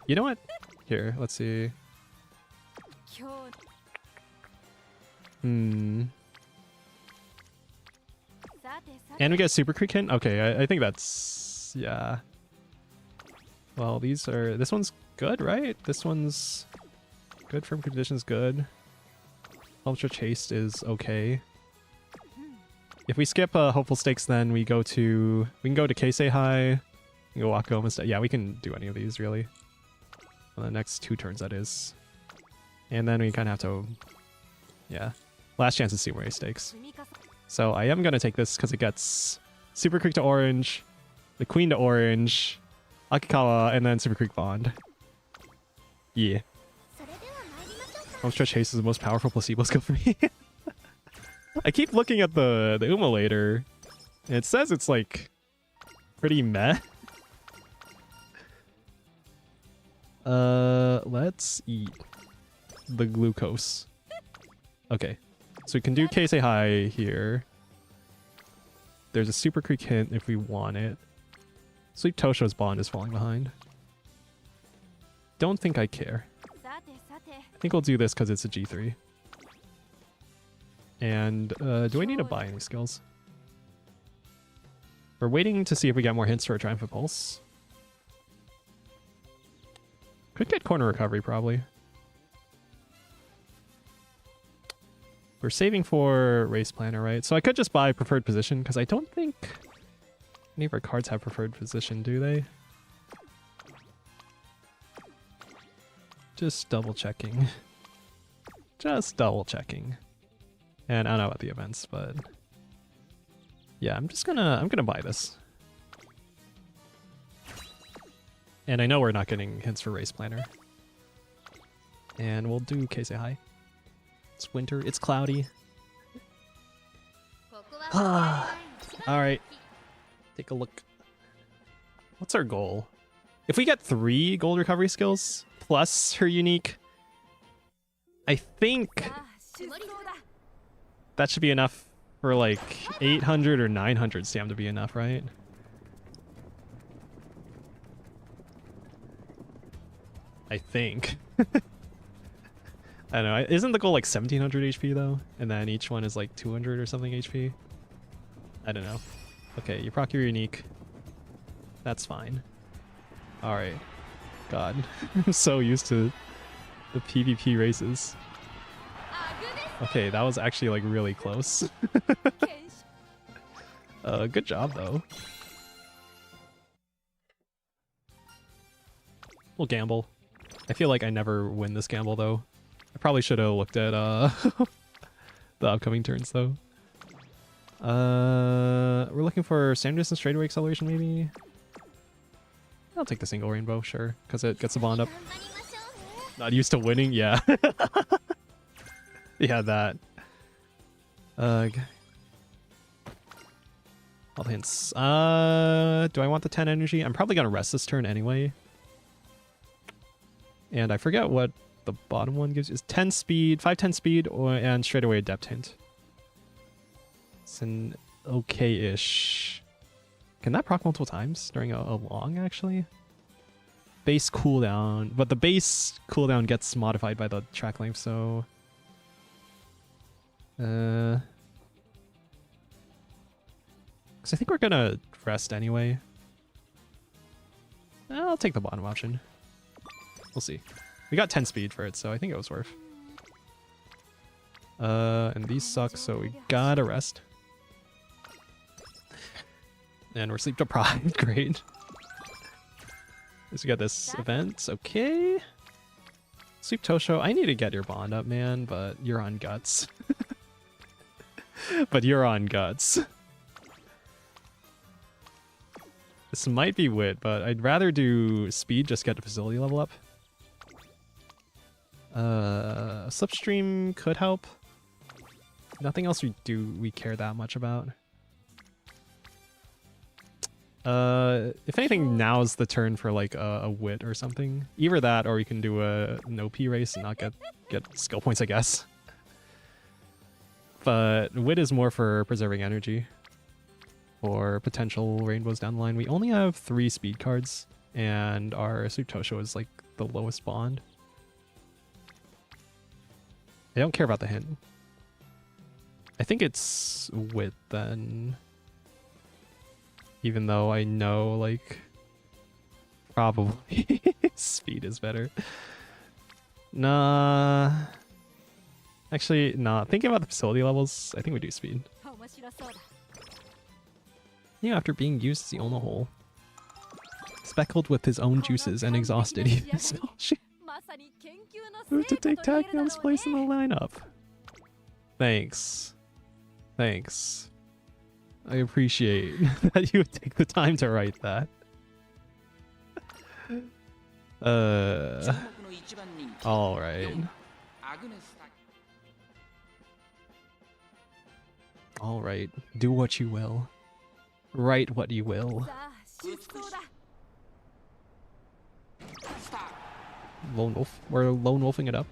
you know what? Here, let's see. And we get Super Creek hint? Okay, I think that's... yeah. Well, these are... This one's good, right? This one's good. Firm Conditions good. Ultra Chaste is okay. If we skip Hopeful Stakes, then we go to... We can go to Keisei High. We can go Wako instead. Yeah, we can do any of these, really. On the next 2 turns, that is. And then we kind of have to... Yeah. Last chance to see where he stakes. So I am going to take this because it gets Super Creek to orange, the Queen to orange, Akikawa, and then Super Creek Bond. Yeah. Ultra Chase is the most powerful placebo skill for me. I keep looking at the Umulator, and it says it's like pretty meh. Let's eat the glucose. Okay. So we can do Keisei High here. There's a Super Creek hint if we want it. Sleep Tosho's Bond is falling behind. Don't think I care. I think we'll do this because it's a G3. And do I need to buy any skills? We're waiting to see if we get more hints for a Triumphant Pulse. Could get Corner Recovery, probably. We're saving for Race Planner, right? So I could just buy Preferred Position, because I don't think any of our cards have Preferred Position, do they? Just double checking. Just double checking. And I don't know about the events, but yeah, I'm gonna buy this. And I know we're not getting hints for Race Planner. And we'll do Keisei High. It's winter, it's cloudy. Alright. Take a look. What's our goal? If we get 3 gold recovery skills plus her unique, I think that should be enough for like 800 or 900 Stam to be enough, right? I think. I don't know. Isn't the goal like 1700 HP though? And then each one is like 200 or something HP? I don't know. Okay, you proc your unique. That's fine. Alright. God. I'm so used to the PvP races. Okay, that was actually like really close. Good job though. We'll gamble. I feel like I never win this gamble though. I probably should have looked at the upcoming turns though. We're looking for standard distance straightaway acceleration maybe. I'll take the single rainbow, sure, because it gets a bond up. Not used to winning, yeah. Yeah, that. All the hints. Do I want the 10 energy? I'm probably gonna rest this turn anyway. And I forget what the bottom one gives you. Is 10 speed, 5-10 speed, and straight away adept hint. It's an okay-ish. Can that proc multiple times during a long, actually? Base cooldown. But the base cooldown gets modified by the track length, so... Because I think we're gonna rest anyway. I'll take the bottom option. We'll see. We got 10 speed for it, so I think it was worth. And these suck, so we gotta rest. And we're sleep deprived, great. So we got this event, okay. Sleep Tosho, I need to get your bond up, man, but you're on guts. But you're on guts. This might be wit, but I'd rather do speed, just get the facility level up. Slipstream could help. Nothing else we care that much about. If anything, now's the turn for like a wit or something. Either that, or we can do a no P race and not get skill points, I guess. But wit is more for preserving energy or potential rainbows down the line. We only have 3 speed cards, and our Sleep Tosho is like the lowest bond. I don't care about the hint. I think it's wit then. Even though I know, like, probably speed is better. Nah. Actually, nah. Thinking about the facility levels, I think we do speed. Yeah, after being used as the Ono hole. Speckled with his own juices and exhausted, he moved to take Tachyon's place in the lineup. Thanks. Thanks. I appreciate that you would take the time to write that. Alright. Alright, do what you will. Write what you will. Lone wolf. We're lone wolfing it up.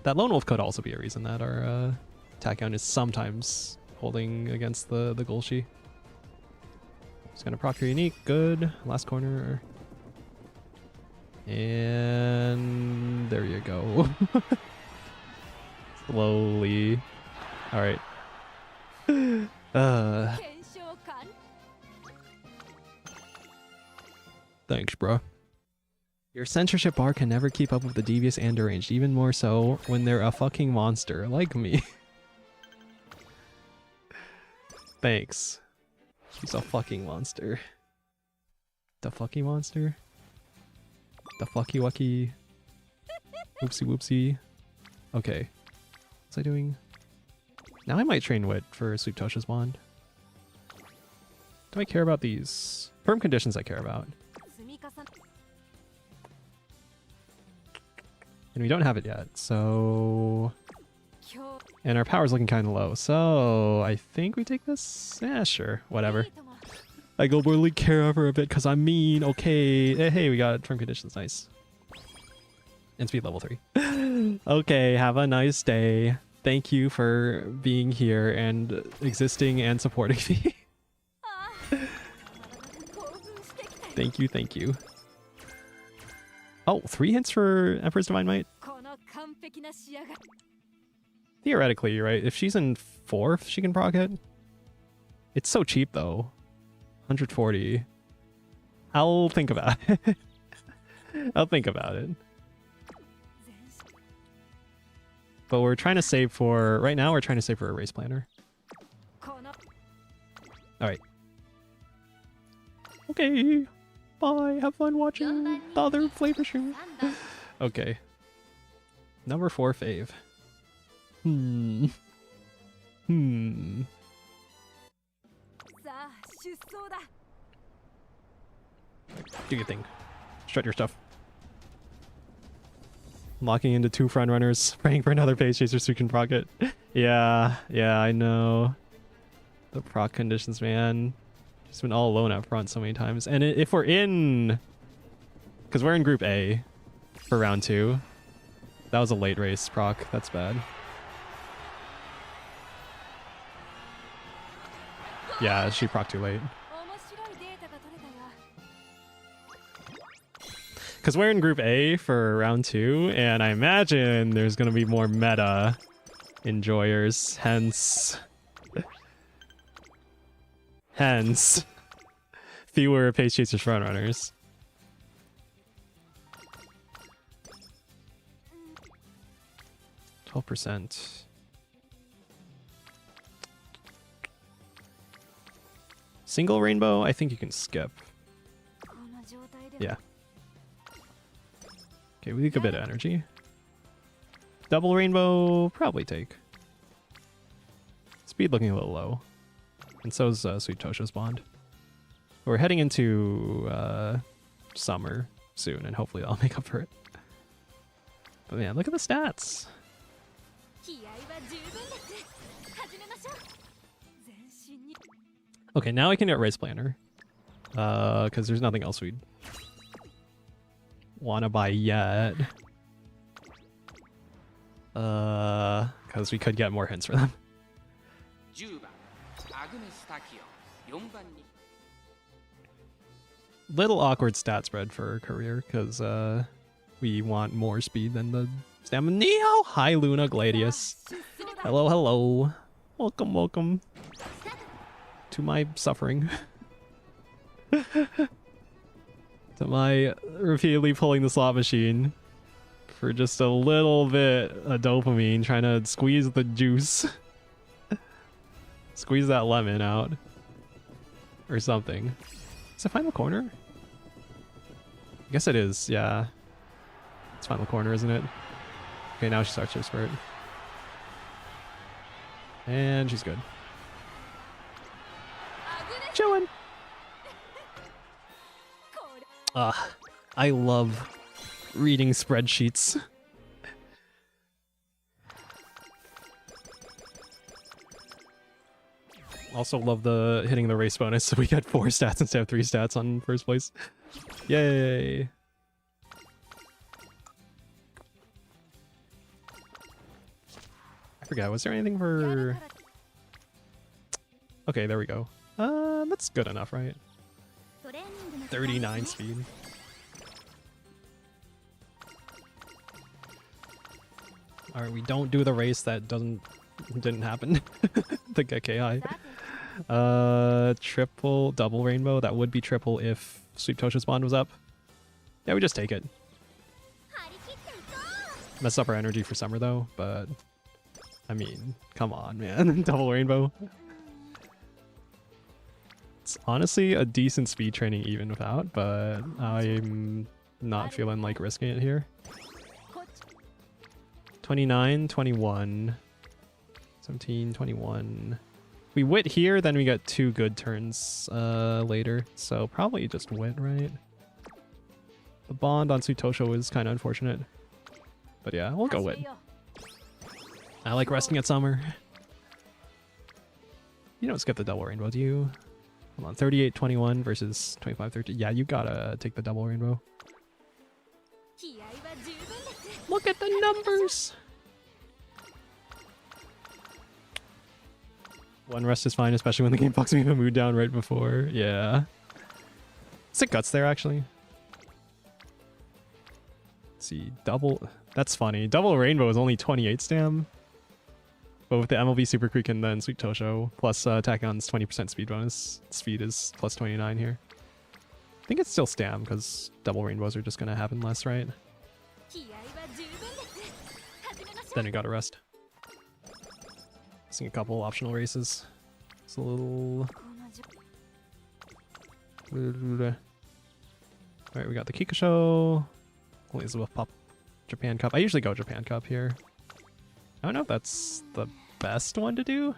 That lone wolf could also be a reason that our Tachyon is sometimes holding against the Gulshi. Just gonna proc your unique. Good. Last corner. And there you go. Slowly. Alright. Thanks, bro. Your censorship bar can never keep up with the devious and deranged, even more so when they're a fucking monster like me. Thanks. She's a fucking monster. The fucking monster? The fucky wucky? Whoopsie whoopsie. Okay. What's I doing? Now I might train Wit for Sleep Tosho's bond. Do I care about these? Firm conditions I care about. And we don't have it yet, so... And our power's looking kind of low, so I think we take this? Yeah, sure, whatever. I go really care for a bit because I'm mean, okay. Hey, we got firm conditions, nice. And speed level 3. Okay, have a nice day. Thank you for being here and existing and supporting me. Thank you, thank you. Oh, 3 hints for Emperor's Divine Might? Theoretically, you're right. If she's in 4th, she can proc it. It's so cheap, though. 140. I'll think about it. I'll think about it. But we're trying to save for... Right now, we're trying to save for a race planner. Alright. Okay. Bye. Have fun watching the other flavor stream. Okay. Number 4 fave. Do your thing. Strut your stuff. Locking into 2 front runners, praying for another Phase Chaser so we can proc it. Yeah, I know. The proc conditions, man. Just been all alone up front so many times. And if we're in... Because we're in Group A for round 2. That was a late race proc. That's bad. Yeah, she proc too late. Because we're in Group A for round 2, and I imagine there's going to be more meta enjoyers, hence fewer Pace Chasers frontrunners. %. Single rainbow, I think you can skip. Yeah. Okay, we take a bit of energy. Double rainbow, probably take. Speed looking a little low. And so's Sweet Tosha's bond. We're heading into summer soon, and hopefully I'll make up for it. But man, look at the stats. Okay, now I can get Race Planner. Because there's nothing else we'd want to buy yet. Because we could get more hints for them. Little awkward stat spread for career, because we want more speed than the stamina. Neo! Hi, Luna Gladius. Hello, hello. Welcome, welcome to my suffering. To my repeatedly pulling the slot machine for just a little bit of dopamine, trying to squeeze the juice. Squeeze that lemon out. Or something. Is it final corner? I guess it is, yeah. It's final corner, isn't it? Okay, now she starts her spurt. And she's good. Chillin'! I love reading spreadsheets. Also love the hitting the race bonus, so we get 4 stats instead of 3 stats on first place. Yay! I forgot, was there anything for... Okay, there we go. That's good enough, right? 39 speed. Alright, we don't do the race that didn't happen. The get KI. Triple, double rainbow. That would be triple if Sweet Tosha's bond was up. Yeah, we just take it. Mess up our energy for summer though, but I mean, come on, man. Double rainbow. It's honestly a decent speed training even without, but I'm not feeling like risking it here. 29, 21, 17, 21. We wit here, then we get 2 good turns later, so probably just wit, right? The bond on Sutosho was kind of unfortunate. But yeah, we'll go wit. I like resting at summer. You don't skip the double rainbow, do you? Hold on, 38, 21 versus 25, 30. Yeah, you gotta take the double rainbow. Look at the numbers! 1 rest is fine, especially when the game fucks me the mood down right before. Yeah. Is it guts there, actually? see. Double. That's funny. Double Rainbow is only 28 stam. But with the MLB Super Creek and then Sweet Tosho, plus Tachyon's 20% speed bonus, speed is plus 29 here. I think it's still stam, because double rainbows are just going to happen less, right? Then we got a rest. Missing a couple optional races. It's a little... Alright, we got the Kikusho. Elizabeth Pop Japan Cup. I usually go Japan Cup here. I don't know if that's the best one to do.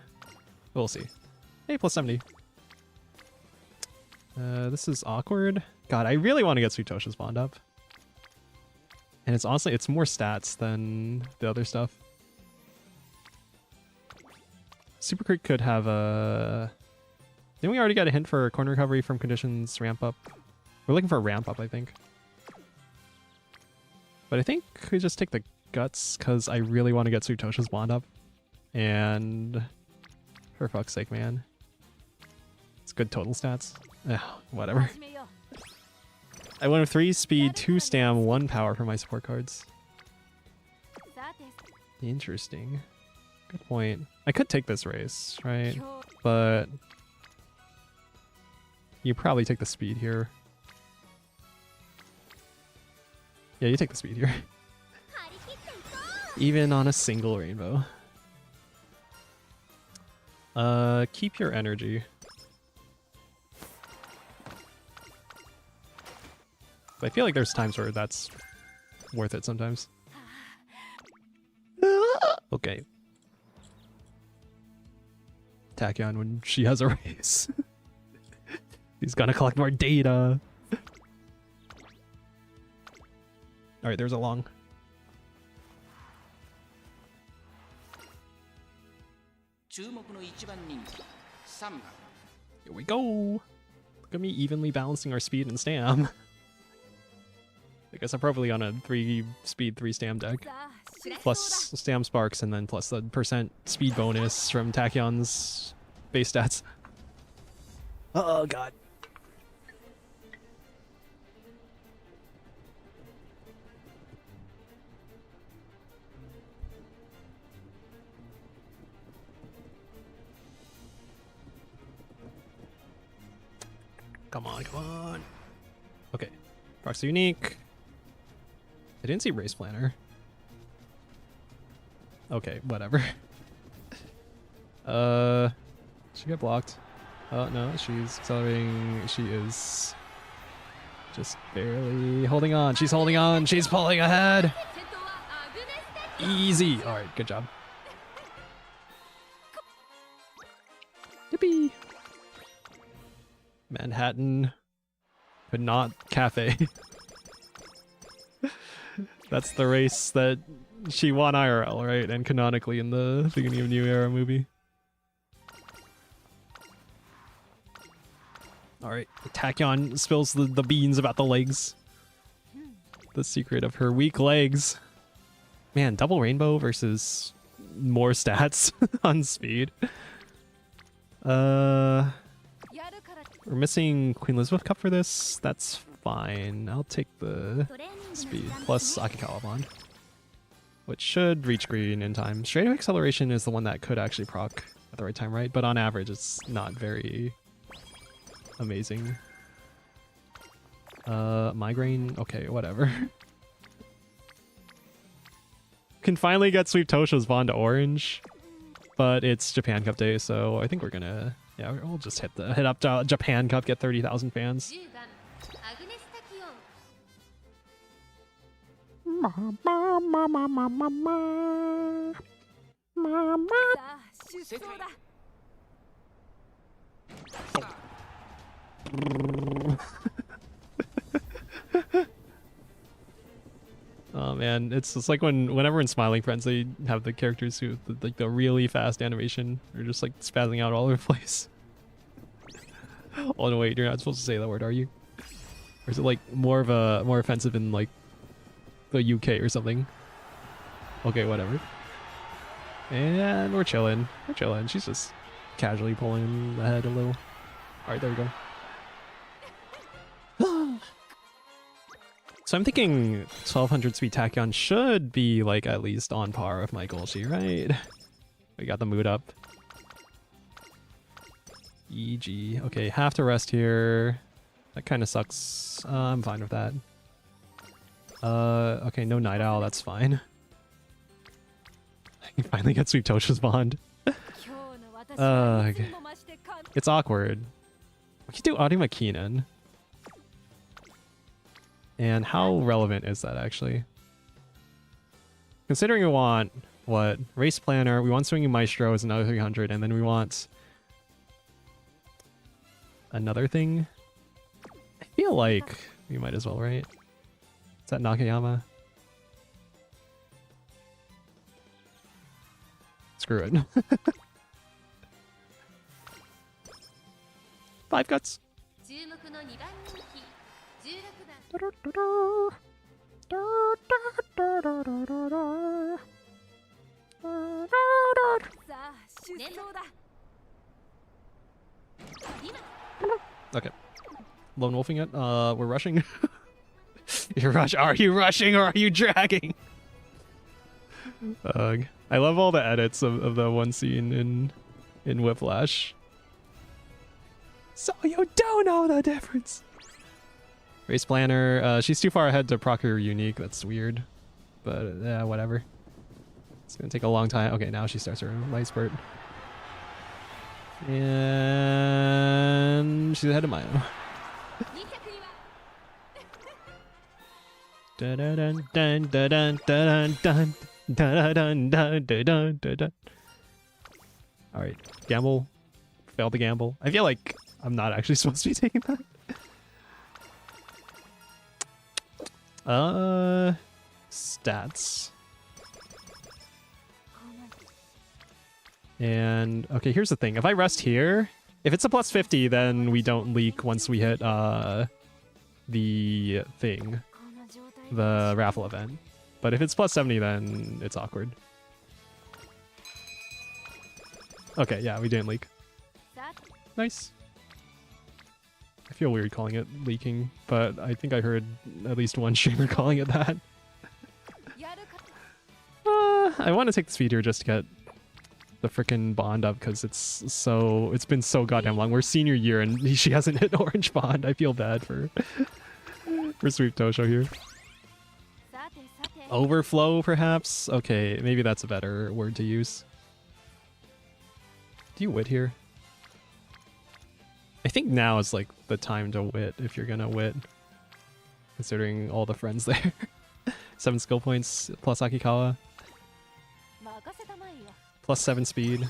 We'll see. Hey, plus 70. This is awkward. God, I really want to get Sweet Tosha's Bond up. And it's honestly, it's more stats than the other stuff. Super Creek could have a... Didn't we already get a hint for corner recovery from conditions ramp up? We're looking for a ramp up, I think. But I think we just take the guts, because I really want to get Sweet Tosha's Bond up. And... For fuck's sake, man. It's good total stats. Ugh, whatever. I went with 3 speed, 2 stam, 1 power for my support cards. Interesting. Good point. I could take this race, right? But... You probably take the speed here. Yeah, you take the speed here. Even on a single rainbow. Keep your energy. I feel like there's times where that's worth it sometimes. Okay. Tachyon when she has a race. He's gonna collect more data. Alright, there's a long. Here we go. Look at me evenly balancing our speed and stam. I guess I'm probably on a 3 speed, 3 stam deck. Plus stam sparks and then plus the % speed bonus from Tachyon's base stats. Oh god. Come on, come on. Okay. Proxy unique. I didn't see race planner. Okay, whatever. She got blocked. Oh no, she's accelerating. She is just barely holding on. She's holding on. She's pulling ahead. Easy. All right, good job. Yippee. Manhattan, but not Cafe. That's the race that she won IRL, right? And canonically in the beginning of New Era movie. Alright, Tachyon spills the beans about the legs. The secret of her weak legs. Man, double rainbow versus more stats on speed. We're missing Queen Elizabeth Cup for this. That's fine. I'll take the speed plus Akikawa Bond, which should reach green in time. Straight away acceleration is the one that could actually proc at the right time, right? But on average, it's not very amazing. Migraine. Okay, whatever. Can finally get Sweet Tosho's Bond to orange, but it's Japan Cup day, so I think we're gonna. Yeah, we'll just hit up Japan Cup, get 30,000 fans. Oh man, it's just like whenever in Smiling Friends they have the characters who like the really fast animation are just like spazzing out all over the place. Oh no, wait, you're not supposed to say that word, are you? Or is it like more offensive in like the UK or something? Okay, whatever. And we're chilling. We're chilling. She's just casually pulling ahead a little. Alright, there we go. So I'm thinking 1200 speed Tachyon should be like at least on par with my Golgi, right? We got the mood up. EG. Okay, have to rest here. That kind of sucks. I'm fine with that. Okay, no Night Owl, that's fine. I can finally get Sweep Tosha's Bond. Okay. It's awkward. We could do Audima Keenan. And how relevant is that actually? Considering we want, what? Race Planner, we want Swinging Maestro as another 300, and then we want another thing. I feel like we might as well, right? Is that Nakayama? Screw it. 5 guts. Okay. Lone wolfing it. We're rushing. Are you rushing or are you dragging? I love all the edits of the one scene in Whiplash. So you don't know the difference. Race Planner, she's too far ahead to proc her unique. That's weird. But yeah, whatever. It's gonna take a long time. Okay, now she starts her light spurt. And she's ahead of Mayo. Dun dun dun dun dun dun dun dun dun dun dun dun. Alright, gamble. Fail the gamble. I feel like I'm not actually supposed to be taking that. Stats. And okay, here's the thing. If I rest here, if it's a plus 50, then we don't leak once we hit the thing, the raffle event. But if it's plus 70, then it's awkward. Okay, yeah, we didn't leak. Nice. I feel weird calling it leaking, but I think I heard at least one streamer calling it that. I want to take the speed here just to get the frickin' bond up because it's been so goddamn long. We're senior year and she hasn't hit orange bond. I feel bad for Sweep Tosho here. Overflow, perhaps? Okay, maybe that's a better word to use. Do you wit here? I think now is like the time to wit if you're gonna wit, considering all the friends there. 7 skill points plus Akikawa. Plus 7 speed.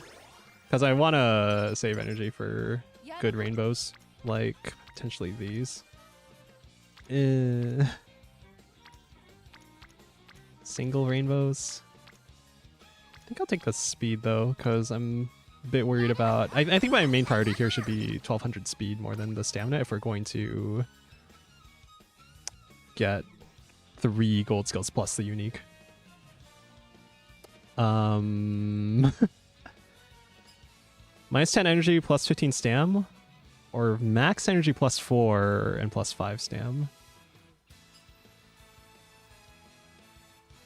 Because I want to save energy for good rainbows, like potentially these. Single rainbows. I think I'll take the speed though, because I'm a bit worried about... I think my main priority here should be 1200 speed more than the stamina if we're going to get 3 gold skills plus the unique. Minus 10 energy plus 15 stam, or max energy plus 4 and plus 5 stam.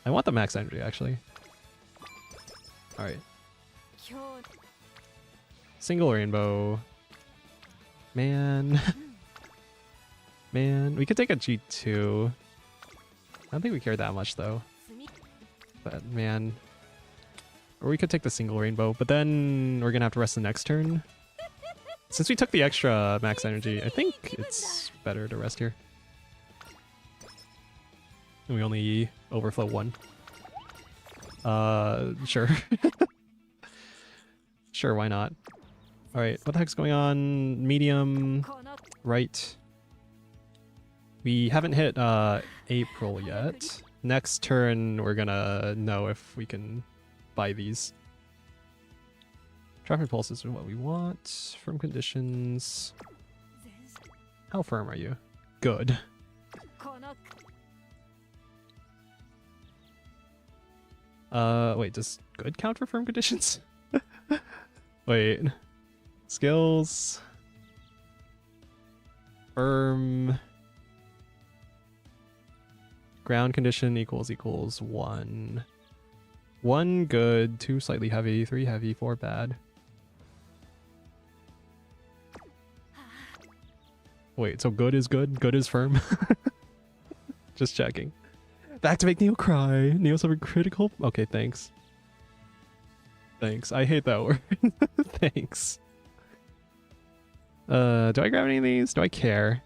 I want the max energy actually. Alright. Single rainbow. Man. Man, we could take a G2. I don't think we care that much though. But man. Or we could take the single rainbow, but then we're gonna have to rest the next turn. Since we took the extra max energy, I think it's better to rest here. And we only overflow 1. Sure. Sure, why not? Alright, what the heck's going on? Medium, right. We haven't hit April yet. Next turn, we're gonna know if we can buy these. Traffic pulses are what we want. Firm conditions. How firm are you? Good. Wait, does good count for firm conditions? Wait. Skills. Firm. Ground condition equals 1. 1 good, 2 slightly heavy, 3 heavy, 4 bad. Wait, so good is good? Good is firm? Just checking. Back to make Neo cry. Neo's having critical... Okay, thanks. Thanks. I hate that word. Thanks. Do I grab any of these? Do I care?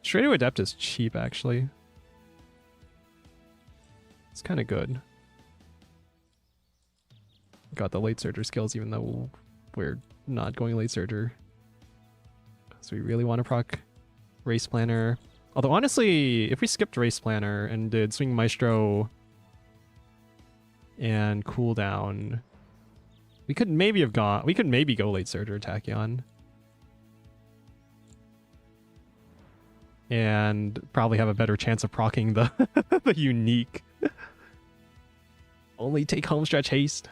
Straight to Adept is cheap, actually. It's kind of good. Got the late surger skills, even though we're not going late surger. So we really want to proc Race Planner. Although honestly, if we skipped Race Planner and did Swing Maestro and cooldown, we could maybe have gone. We could maybe go late surger Tachyon. And probably have a better chance of proccing the the unique. Only take home stretch haste.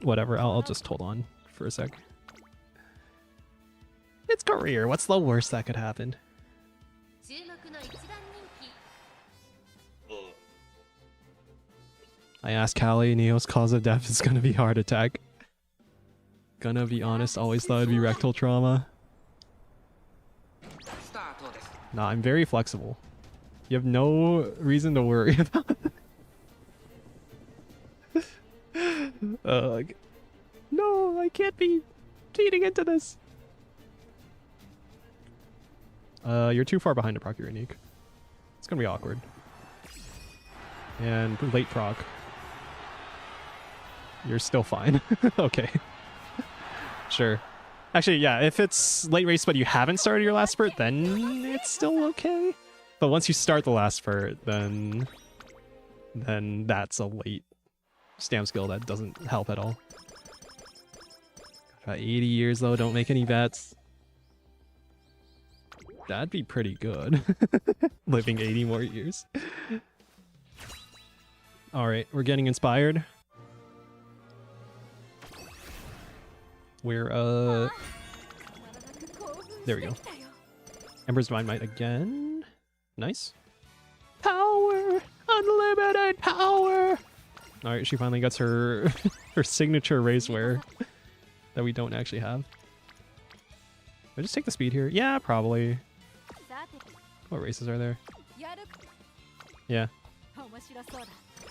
Whatever, I'll just hold on for a sec. It's career. What's the worst that could happen? I asked Callie, Neo's cause of death is gonna be heart attack. Gonna be honest, always thought it'd be rectal trauma. Nah, I'm very flexible. You have no reason to worry about it. No, I can't be cheating into this. You're too far behind to proc your unique. It's gonna be awkward. And late proc. You're still fine. Okay. Sure. Actually, yeah, if it's late race but you haven't started your last spurt, then it's still okay. But once you start the last spurt, then that's a late stam skill that doesn't help at all. Got 80 years though, don't make any bets. That'd be pretty good. Living 80 more years. Alright, we're getting inspired. We're, there we go. Ember's Divine Might again. Nice. Power! Unlimited power! Alright, she finally gets her her signature Razeware that we don't actually have. I just take the speed here? Yeah, probably. What races are there? Yeah. I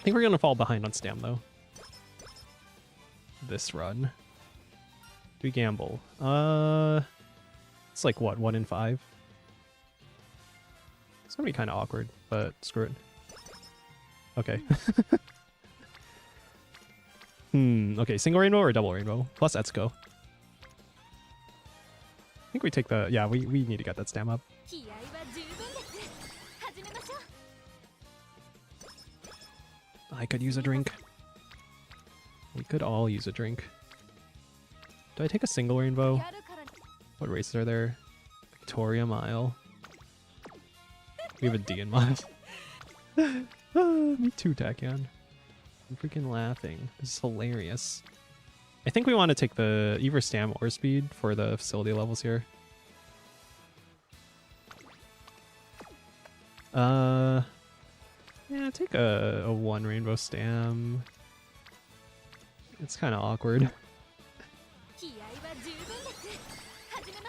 think we're gonna fall behind on stam though. This run. Do we gamble? It's like what, 1 in 5? It's gonna be kind of awkward, but screw it. Okay. Okay, single rainbow or double rainbow? Plus Etsuko. I think we take the... Yeah, we need to get that stam up. I could use a drink. We could all use a drink. Do I take a single rainbow? What races are there? Victoria Mile. We have a D in mind. Me too, Tachyon. I'm freaking laughing. This is hilarious. I think we want to take the either stam or speed for the facility levels here. Yeah, take a 1 rainbow stam. It's kind of awkward.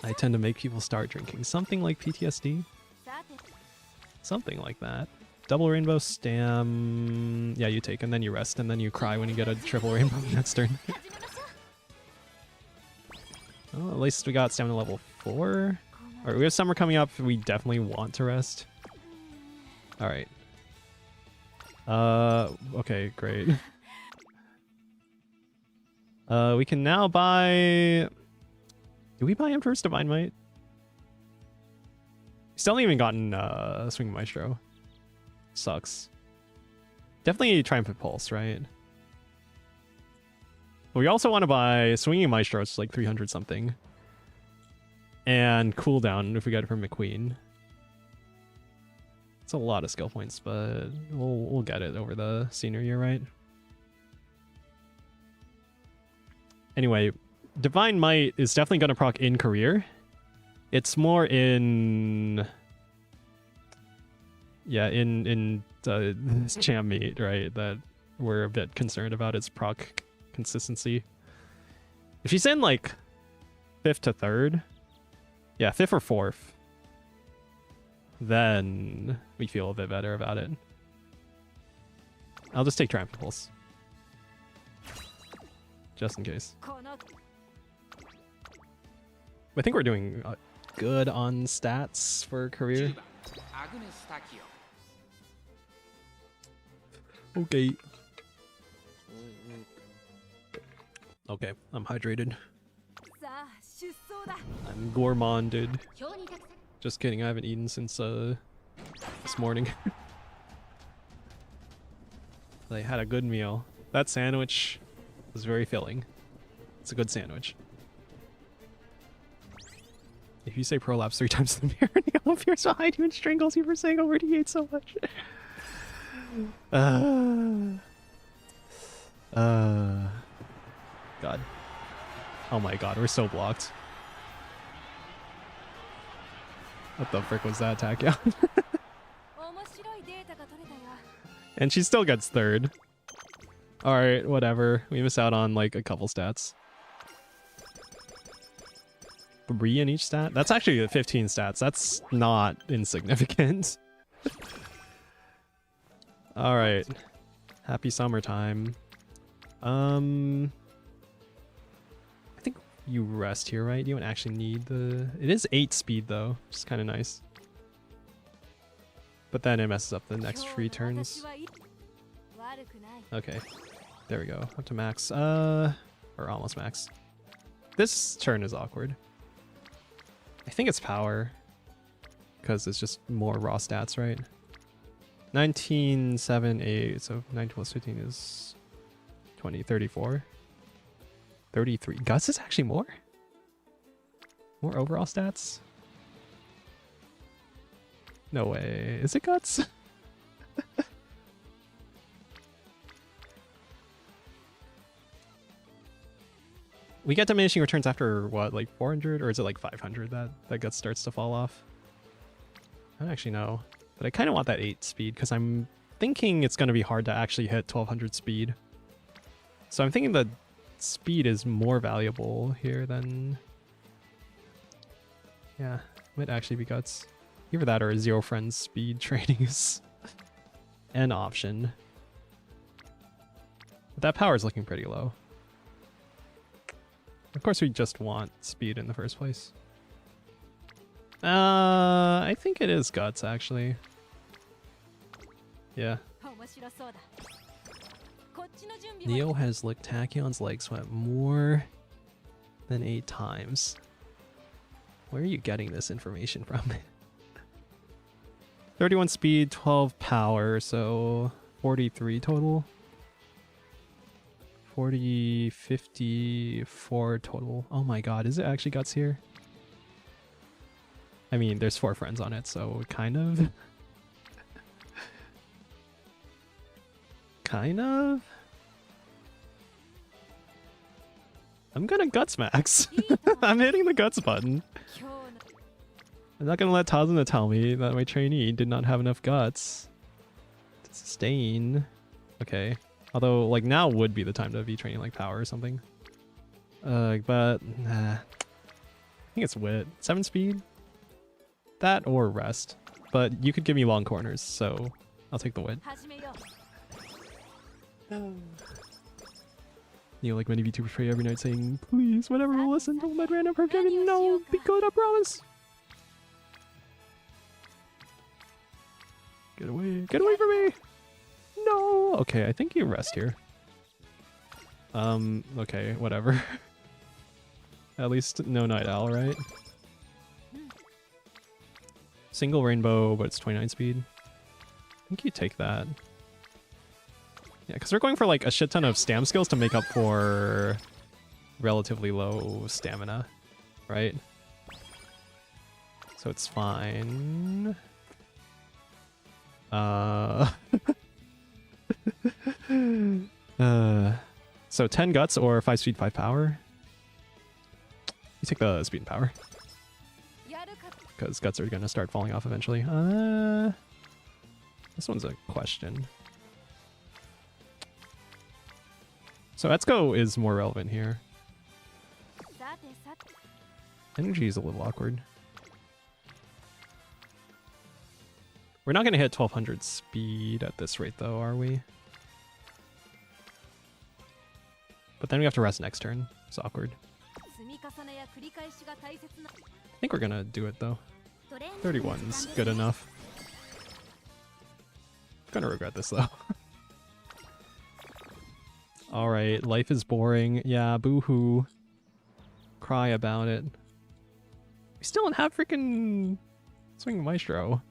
I tend to make people start drinking. Something like PTSD? Something like that. Double rainbow stam. Yeah, you take and then you rest and then you cry when you get a triple rainbow next turn. Well, at least we got stamina level 4. Alright, we have summer coming up. We definitely want to rest. Alright. Okay, great. We can now buy... Do we buy Emperor's Divine Might? Still haven't even gotten Swing Maestro. Sucks. Definitely Triumphant Pulse, right? But we also want to buy Swinging Maestro, it's like 300 something. And cooldown if we get it from McQueen. It's a lot of skill points, but we'll get it over the senior year, right? Anyway, Divine Might is definitely going to proc in career. It's more in... Yeah, in champ meet, right? That we're a bit concerned about its proc consistency. If she's in like 5th to 3rd, yeah, 5th or 4th, then we feel a bit better about it. I'll just take Triumph Pulse. Just in case. I think we're doing good on stats for career. Okay. Okay, I'm hydrated. I'm gourmanded. Just kidding, I haven't eaten since this morning. I had a good meal. That sandwich was very filling. It's a good sandwich. If you say prolapse 3 times in the mirror, Neil appears behind you and strangles you for saying over D8 so much. God. Oh my god, we're so blocked. What the frick was that, Tachyon? And she still gets 3rd. Alright, whatever. We miss out on like a couple stats. 3 in each stat? That's actually 15 stats. That's not insignificant. Alright. Happy summertime. I think you rest here, right? You don't actually need the... It is 8 speed though, which is kind of nice. But then it messes up the next 3 turns. Okay. There we go. Up to max. Or almost max. This turn is awkward. I think it's power. Because it's just more raw stats, right? 19, 7, 8. So 9 plus 15 is 20, 34. 33. Guts is actually more? More overall stats? No way. Is it Guts? We get diminishing returns after what, like 400? Or is it like 500 that Guts starts to fall off? I don't actually know. But I kind of want that 8 speed because I'm thinking it's going to be hard to actually hit 1200 speed. So I'm thinking that speed is more valuable here than... Yeah, might actually be Guts. Either that or Zero Friends speed training is an option. But that power is looking pretty low. Of course we just want speed in the first place. I think it is Guts actually. Yeah. Neo has licked Tachyon's leg sweat more than 8 times. Where are you getting this information from? 31 speed, 12 power, so 43 total. 40, 54 total. Oh my god, is it actually Guts here? I mean, there's 4 friends on it, so kind of. Kind of? I'm gonna Guts max. I'm hitting the Guts button. I'm not gonna let Tazuna tell me that my trainee did not have enough Guts to sustain. Okay. Although, like, now would be the time to be training, like, power or something. But, nah. I think it's wit. 7 speed? That or rest. But you could give me long corners, so I'll take the wit. You know, like many VTubers pray every night saying, please, whenever we listen, don't let random forget it. No, be good, I promise. Get away from me. No. Okay, I think you rest here. Okay, whatever. At least no Night Owl, right? Single rainbow, but it's 29 speed. I think you take that. Yeah, because we're going for like a shit ton of stam skills to make up for relatively low stamina, right? So it's fine. So 10 guts or 5 speed, 5 power. You take the speed and power. Because guts are going to start falling off eventually. This one's a question. So Etsuko is more relevant here. Energy is a little awkward. We're not going to hit 1200 speed at this rate though, are we? But then we have to rest next turn. It's awkward. I think we're going to do it though. 31's good enough. Gonna regret this though. Alright, life is boring. Yeah, boo-hoo. Cry about it. We still don't have freaking Swing Maestro.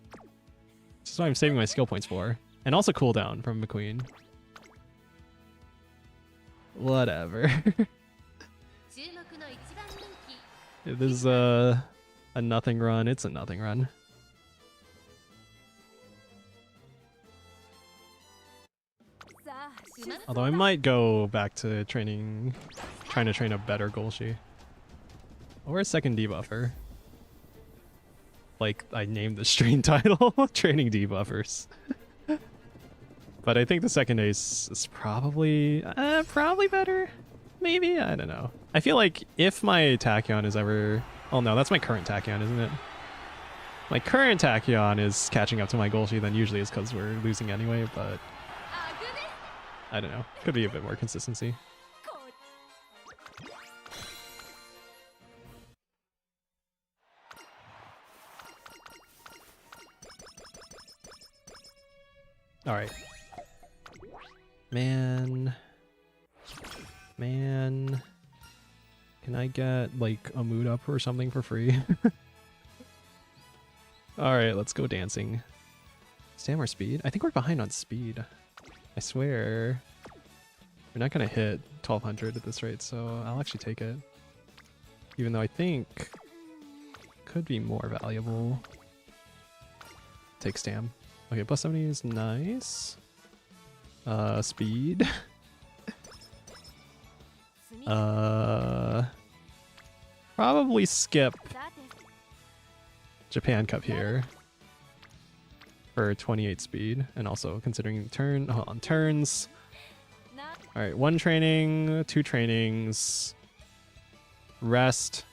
This is what I'm saving my skill points for. And also cooldown from McQueen. Whatever. It is a nothing run. It's a nothing run. Although I might go back to training, trying to train a better Golshi. Or a second debuffer. Like I named the stream title, Training Debuffers. But I think the second ace is probably better. Maybe? I don't know. I feel like if my Tachyon is ever... Oh no, that's my current Tachyon, isn't it? My current Tachyon is catching up to my Golshi, then usually it's because we're losing anyway, but... I don't know. Could be a bit more consistency. Alright. Man. Can I get, like, a mood up or something for free? Alright, let's go dancing. Stamina or speed? I think we're behind on speed. I swear. We're not gonna hit 1200 at this rate, so I'll actually take it. Even though I think could be more valuable. Take stam. Okay, plus 70 is nice. Speed. Probably skip Japan Cup here for 28 speed, and also considering turns. All right, 1 training, 2 trainings, rest,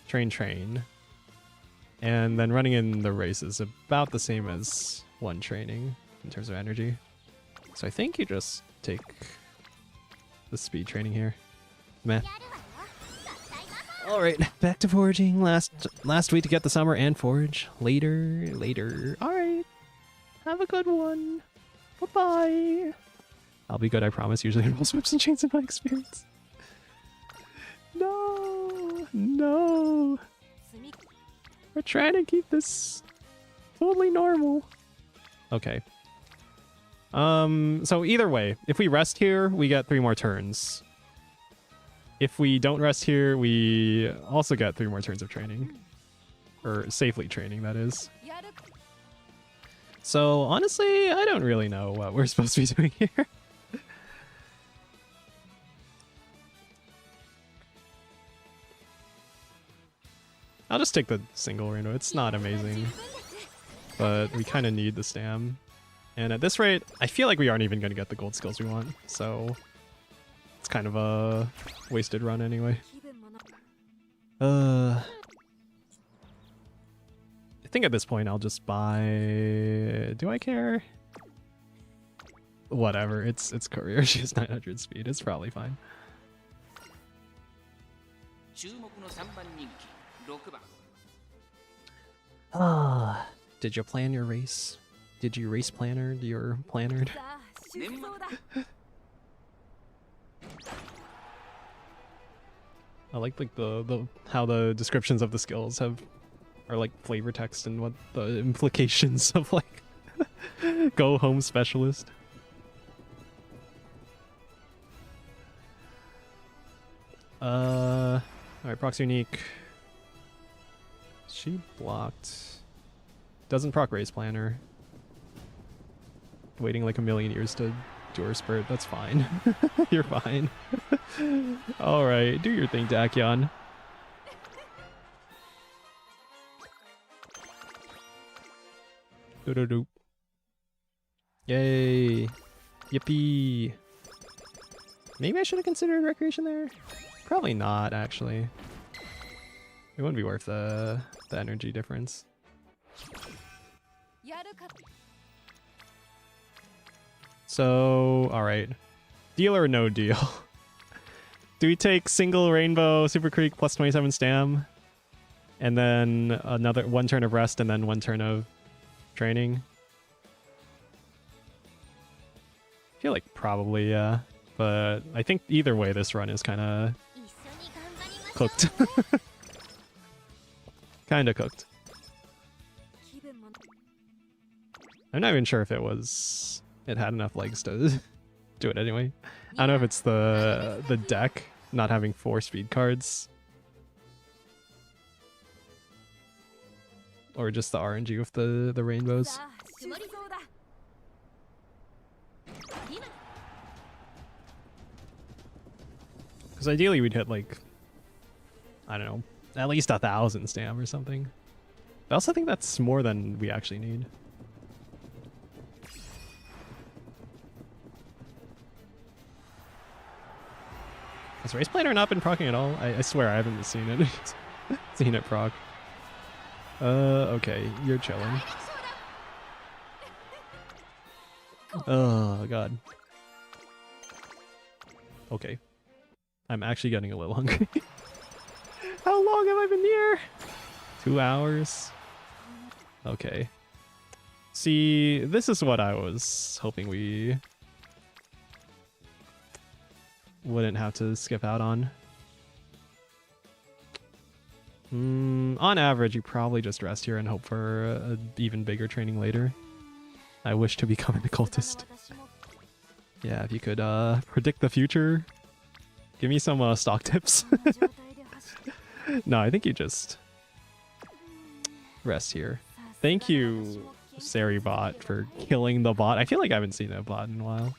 train, and then running in the race is about the same as 1 training in terms of energy. So I think you just take the speed training here. Meh. All right, back to foraging. Last week to get the summer and forage later. All right, have a good one. Bye-bye. I'll be good, I promise. Usually involves whips and chains in my experience. No. We're trying to keep this totally normal. Okay. So either way, if we rest here, we get 3 more turns. If we don't rest here, we also get 3 more turns of training. Or safely training, that is. So honestly, I don't really know what we're supposed to be doing here. I'll just take the single rainbow. It's not amazing, but we kind of need the stam. And at this rate, I feel like we aren't even going to get the gold skills we want, so it's kind of a wasted run anyway. I think at this point I'll just buy... Do I care? Whatever, it's career. She has 900 speed. It's probably fine. Did you plan your race? Did you race planner your plannered? I like the how the descriptions of the skills are like flavor text and what the implications of like go home specialist. Alright, proxy unique. She blocked. Doesn't proc race planner. Waiting like a million years to do her spurt. That's fine. You're fine. Alright, do your thing, Tachyon. Do-do-do. Yay. Yippee. Maybe I should have considered recreation there? Probably not, actually. It wouldn't be worth the energy difference. So, alright. Deal or no deal? Do we take single Rainbow Super Creek plus 27 stam? And then another 1 turn of rest and then 1 turn of training? I feel like probably, yeah. But I think either way this run is kind of cooked. Kind of cooked. I'm not even sure if it had enough legs to do it anyway. I don't know if it's the deck not having 4 speed cards. Or just the RNG with the rainbows. Because ideally we'd hit like, I don't know, at least 1,000 stam or something. I also think that's more than we actually need. Has Race Planner not been procking at all? I swear I haven't seen it. Seen it proc. Okay, you're chilling. Oh, God. Okay. I'm actually getting a little hungry. How long have I been here? 2 hours? Okay. See, this is what I was hoping we wouldn't have to skip out on. On average, you probably just rest here and hope for an even bigger training later. I wish to become an occultist. Yeah, if you could predict the future, give me some stock tips. No, I think you just rest here. Thank you, Saribot, for killing the bot. I feel like I haven't seen that bot in a while.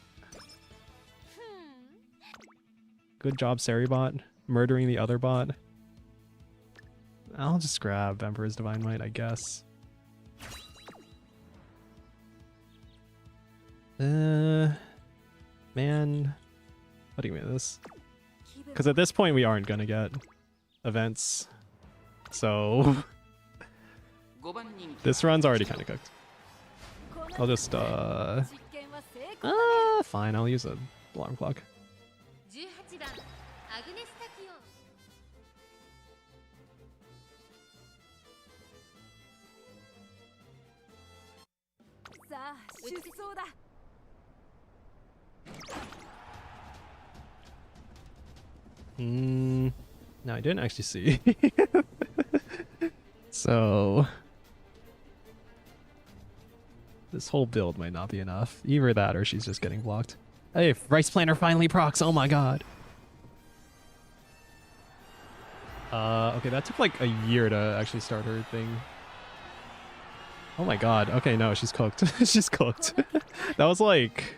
Good job, Saribot, murdering the other bot. I'll just grab Emperor's Divine Might, I guess. Man, what do you mean this? Because at this point we aren't gonna get events, so this run's already kind of cooked. I'll just fine, I'll use a alarm clock. No, I didn't actually see. So this whole build might not be enough. Either that or she's just getting blocked. Hey, Rice Planner finally procs. Oh my god. Okay, that took like a year to actually start her thing. Oh my god. Okay, no, she's cooked. She's cooked. That was like,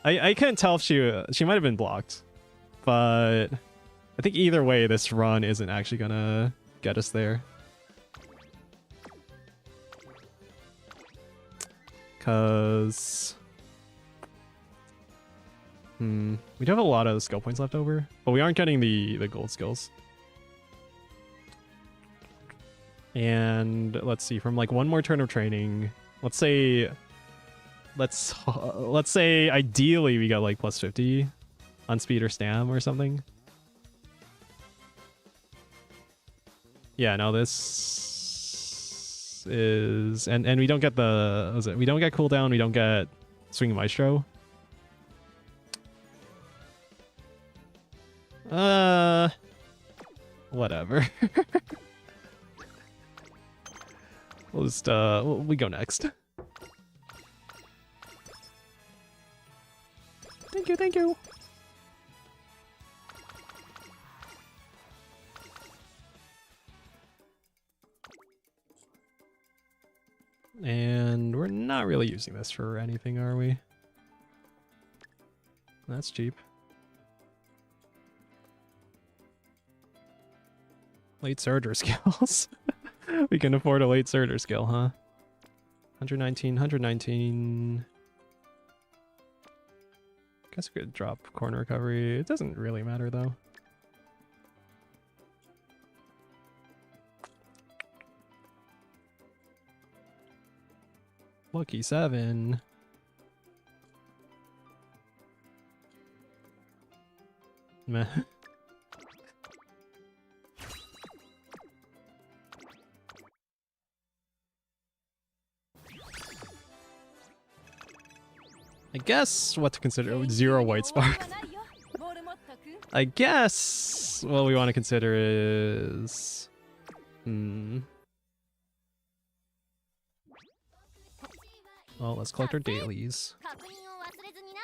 I couldn't tell if she might have been blocked, but I think either way this run isn't actually gonna get us there. Cause we do have a lot of skill points left over, but we aren't getting the gold skills. And let's see, from like one more turn of training, let's say ideally we got like plus 50 on speed or stam or something. Yeah, no, this is and we don't get the what was it? We don't get cooldown, we don't get Swing Maestro. Whatever. We'll just we go next. Thank you, thank you. And we're not really using this for anything, are we? That's cheap. Late Surger skills. We can afford a late Surger skill, huh? 119, 119. Guess we could drop corner recovery. It doesn't really matter though. Lucky 7. Meh. I guess what to consider. 0 white spark. I guess what we want to consider is well, let's collect our dailies.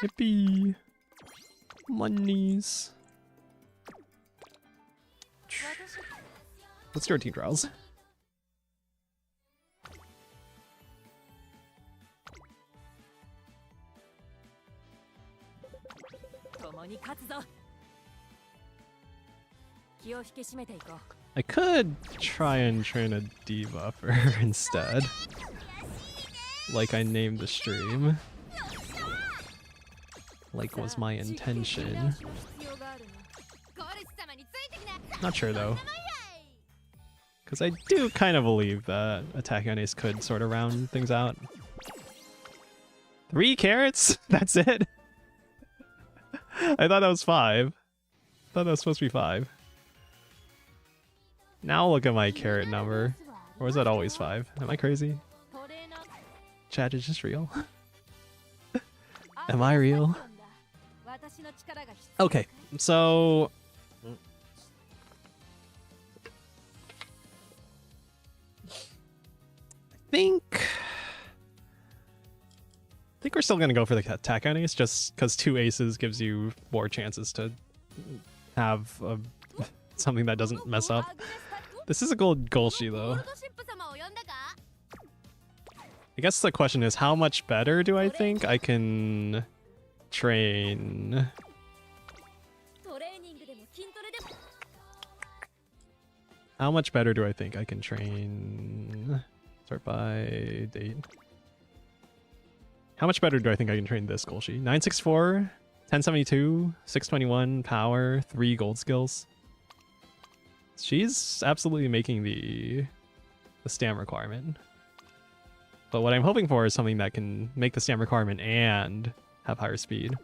Yippee! Monies. Let's do our team trials. I could try and train a debuffer instead. Like I named the stream. Like was my intention. Not sure though. Because I do kind of believe that attacking on ace could sort of round things out. 3 carrots? That's it? I thought that was 5. I thought that was supposed to be 5. Now look at my carrot number. Or was that always 5? Am I crazy? Chat is just real. Am I real? Okay, so I think we're still gonna go for the attack on ace, just because 2 aces gives you more chances to have something that doesn't mess up. This is a gold Golshi though. I guess the question is, how much better do I think I can train? How much better do I think I can train? Start by date. How much better do I think I can train this Golshi? 964, 1072, 621 power, 3 gold skills. She's absolutely making the stam requirement. But what I'm hoping for is something that can make the stam requirement and have higher speed.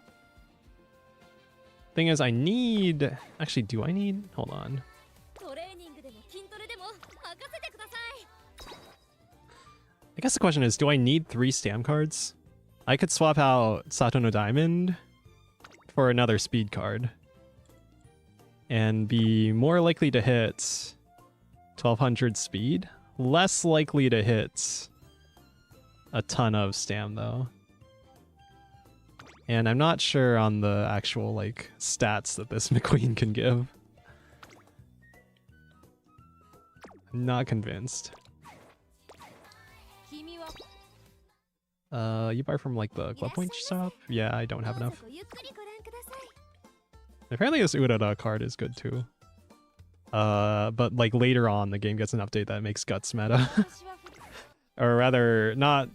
Thing is, I need... Actually, do I need... Hold on. I guess the question is, do I need 3 stam cards? I could swap out Sato no Diamond for another speed card. And be more likely to hit 1200 speed. Less likely to hit a ton of stam though. And I'm not sure on the actual like stats that this McQueen can give. I'm not convinced. You buy from like the club point shop? Yeah, I don't have enough. Apparently this Urara card is good too. But like later on the game gets an update that makes Guts meta. Or rather, not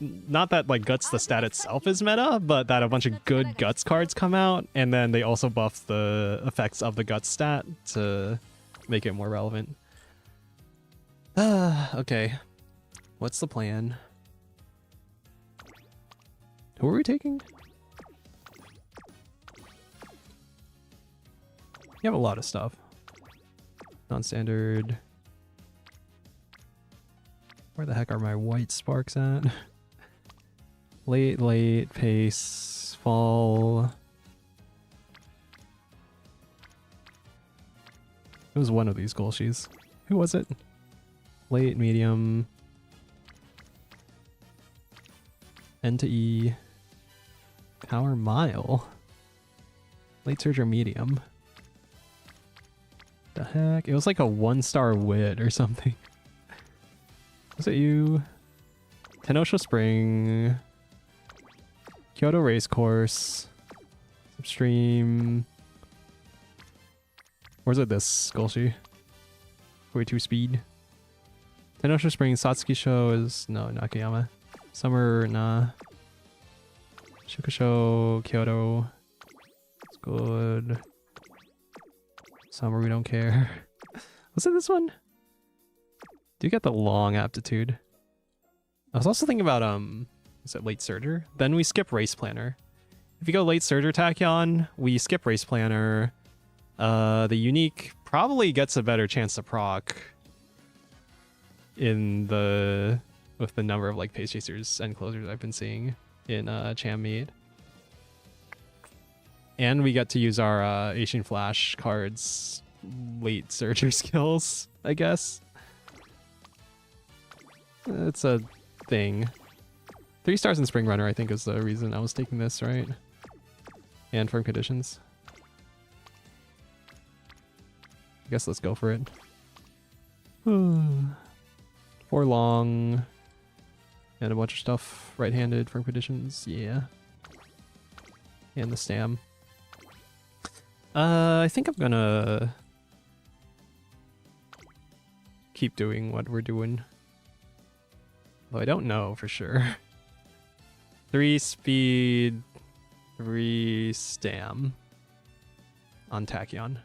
that like Guts the stat itself is meta, but that a bunch of good Guts cards come out, and then they also buff the effects of the Guts stat to make it more relevant. Okay. What's the plan? Who are we taking? You have a lot of stuff. Non-standard. Where the heck are my white sparks at? Late, pace, fall. It was one of these Golshis. Who was it? Late, medium. N to E. Power mile. Late surge or medium. The heck? It was like a 1-star wit or something. Was it you? Kenosha Spring. Kyoto Racecourse. Upstream. Or is it this Golshi? 42 speed. Kenosha Spring, Satsuki Show is... No, Nakayama. Summer, nah. Shukusho, Kyoto. It's good. Summer, we don't care. Was it this one? Do you get the long aptitude? I was also thinking about, is it late surger? Then we skip race planner. If you go late surger Tachyon, we skip race planner. The unique probably gets a better chance to proc with the number of like pace chasers and closers I've been seeing in Cham Meet. And we get to use our Asian Flash cards late surger skills, I guess. It's a thing. 3 stars in Spring Runner, I think, is the reason I was taking this, right? And firm conditions. I guess let's go for it. 4 long. And a bunch of stuff. Right-handed, firm conditions, yeah. And the stam. I think I'm gonna keep doing what we're doing. Though I don't know for sure. 3 speed, 3 stam on Tachyon.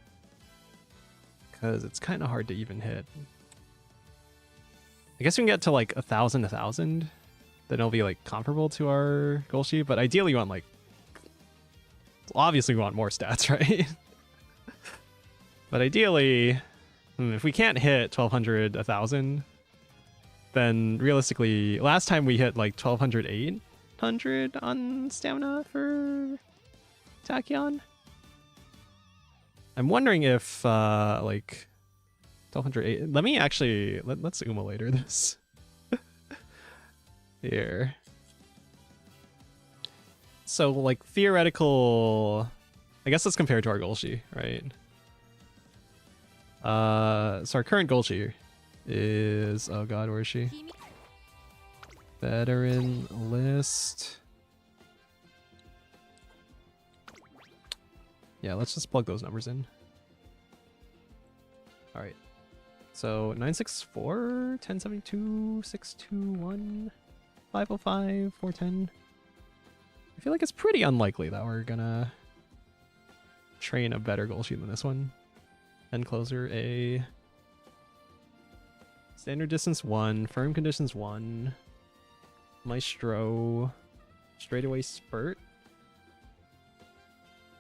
Because it's kind of hard to even hit. I guess we can get to like 1,000, then it'll be like comparable to our goal sheet, but ideally you want like, obviously we want more stats, right? But ideally, if we can't hit 1,200, 1,000, then realistically, last time we hit like 1,200, 800 on stamina for Tachyon. I'm wondering if like 1,208. Let me actually let's Uma later this. Here. So like theoretical, I guess let's compare it to our Golshi, right? So our current Golshi is, oh god, where is she? Veteran list. Yeah, let's just plug those numbers in. All right. So 964, 1072, 621, 505, 410. I feel like it's pretty unlikely that we're gonna train a better goal sheet than this one. End closer, a standard distance 1, firm conditions 1, maestro, straightaway spurt,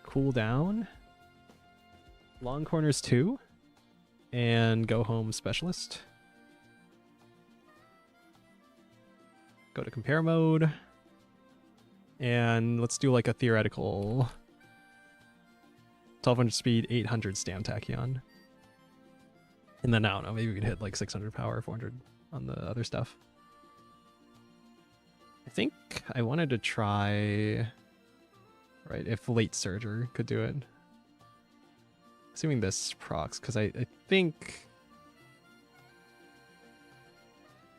cool down, long corners 2, and go home specialist. Go to compare mode, and let's do like a theoretical 1,200 speed, 800 stam Tachyon. And then I don't know, maybe we could hit like 600 power, 400 on the other stuff. I think I wanted to try, right, if late surger could do it. Assuming this procs, because I think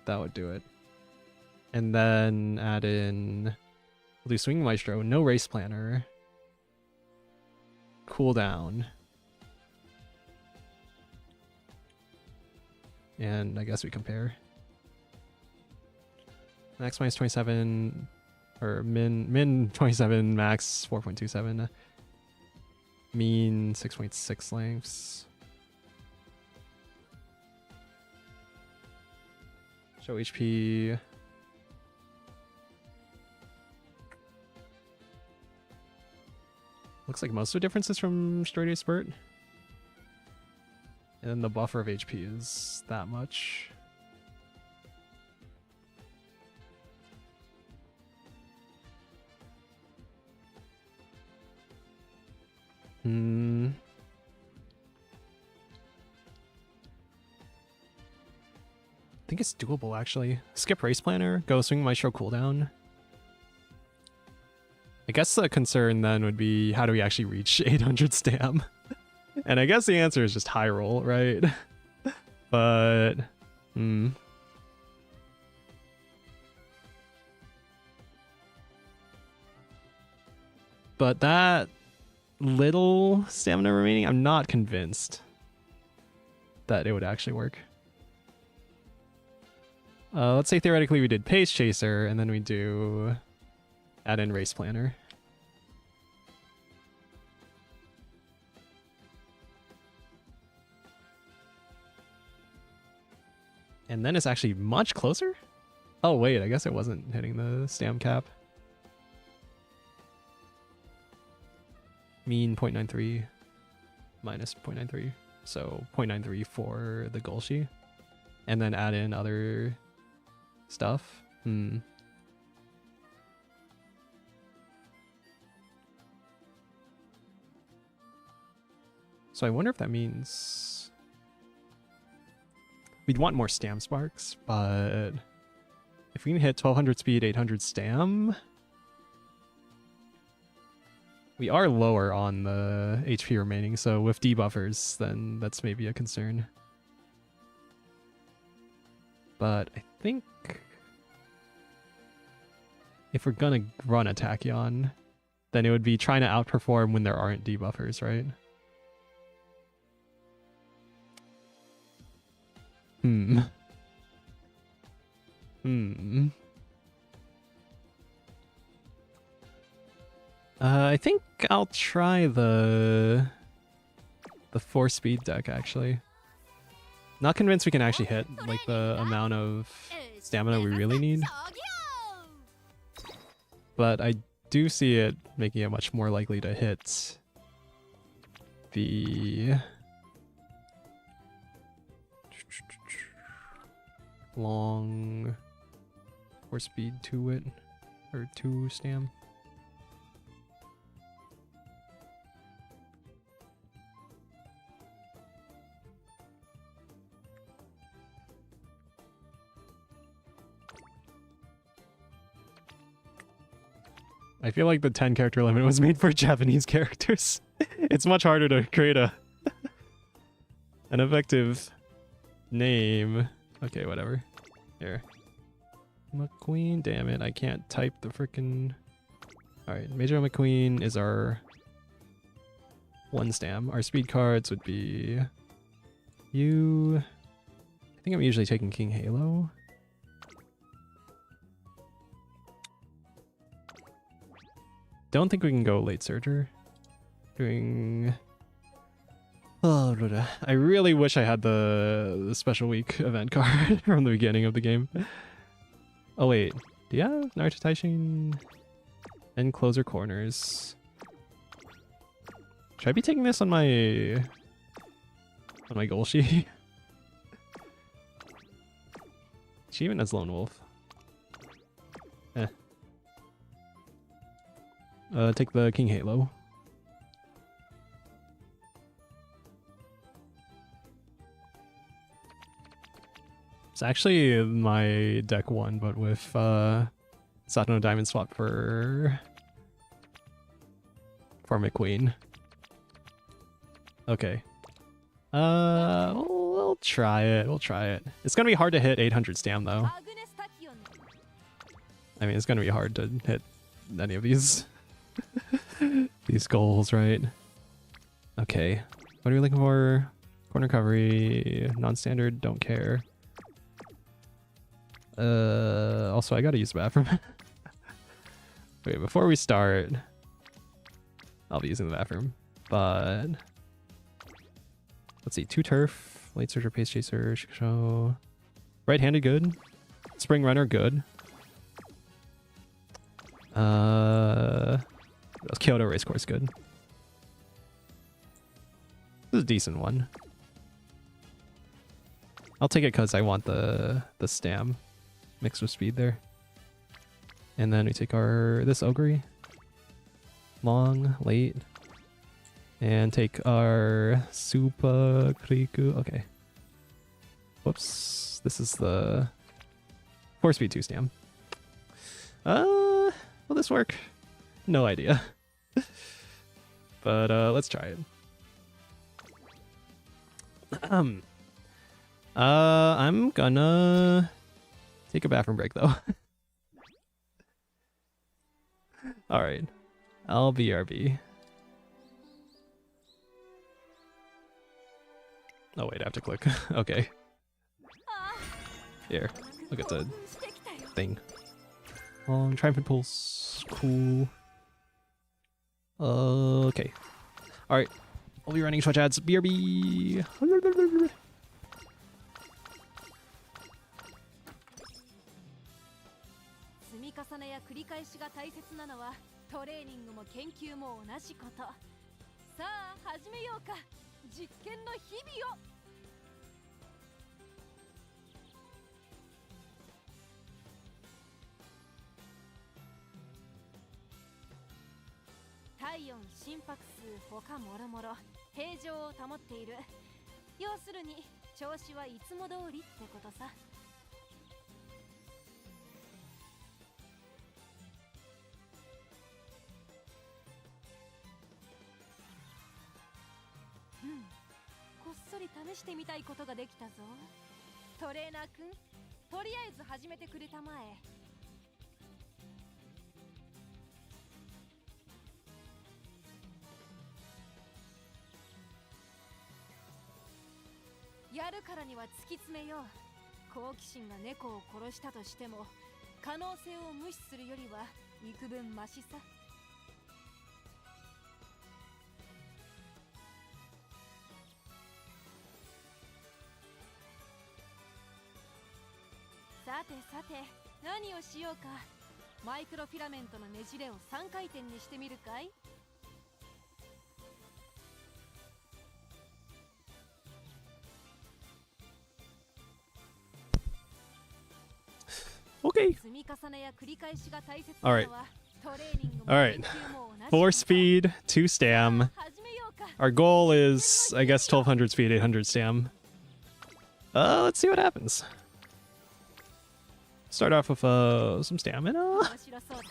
that would do it. And then add in, we'll do Swing Maestro, no race planner, cool down. And I guess we compare. Max minus 27, or min 27, max 4.27. Mean 6.6 lengths. Show HP. Looks like most of the difference is from Straightaway Spurt. And then the buffer of HP is that much. I think it's doable actually. Skip race planner, go Swing Maestro cooldown. I guess the concern then would be, how do we actually reach 800 stam? And I guess the answer is just high roll, right? But but that little stamina remaining, I'm not convinced that it would actually work. Let's say theoretically we did Pace Chaser, and then we do add in Race Planner. And then it's actually much closer? Oh wait, I guess it wasn't hitting the stam cap. Mean 0.93 minus 0.93. So 0.93 for the Golshi. And then add in other stuff. So I wonder if that means we'd want more stam sparks, but if we can hit 1200 speed, 800 stam, we are lower on the HP remaining, so with debuffers, then that's maybe a concern. But I think if we're gonna run a Tachyon, then it would be trying to outperform when there aren't debuffers, right? I think I'll try the 4-speed deck, actually. Not convinced we can actually hit like the amount of stamina we really need. But I do see it making it much more likely to hit the long 4-speed 2-wit or 2 stam. I feel like the 10 character limit was made for Japanese characters. It's much harder to create an effective name. Okay, whatever. Here. McQueen, damn it, I can't type the frickin'... Alright, Major McQueen is our 1 stam. Our speed cards would be... you... I think I'm usually taking King Halo. Don't think we can go late Surger. Doing... Oh, I really wish I had the special week event card from the beginning of the game. Oh wait, do you have Naruto Taishin and Closer Corners? Should I be taking this on my Golshi? She even has Lone Wolf. Take the King Halo. It's actually my deck 1, but with Satono Diamond swap for McQueen. Okay. We'll try it. We'll try it. It's gonna be hard to hit 800 stam though. I mean, it's gonna be hard to hit any of these these goals, right? Okay. What are we looking for? Corner recovery, non-standard, don't care. Also I gotta use the bathroom. Wait, before we start, I'll be using the bathroom, but let's see, 2 turf, late surger, pace chaser, show, right-handed good, spring runner good. Kyoto racecourse good. This is a decent one. I'll take it because I want the stam mixed with speed there. And then we take this Ogre. Long, late. And take our Super Kriku. Okay. Whoops. This is the 4-speed 2 stam. Will this work? No idea. But let's try it. I'm gonna take a bathroom break though. Alright. I'll BRB. Oh wait, I have to click. Okay. Here. Look at the thing. Triumphant Pulse. Cool. Okay. Alright. I'll be running Twitch ads. BRB! 重ねや繰り返しが大切なのはトレーニングも研究も同じこと。さあ始めようか。実験の日々を。体温、心拍数、他もろもろ平常を保っている。要するに調子はいつも通りってことさ。こっそり試してみたいことができたぞ。トレーナーくん、とりあえず始めてくれたまえ。やるからには突き詰めよう。好奇心が猫を殺したとしても可能性を無視するよりは幾分マシさ。さてさて、何をしようか。マイクロフィラメントのねじれを3回転にしてみるかい。Okay. 積み重ねや繰り返しが大切 All な right. のはトレーニングも All right. 研究も同じ 4 こと。 speed, 2 stam. 始めようか。 Our goal is, I guess, 1200 speed, 800 stam. Let's see what happens. Start off with some stamina. 面白そうだ。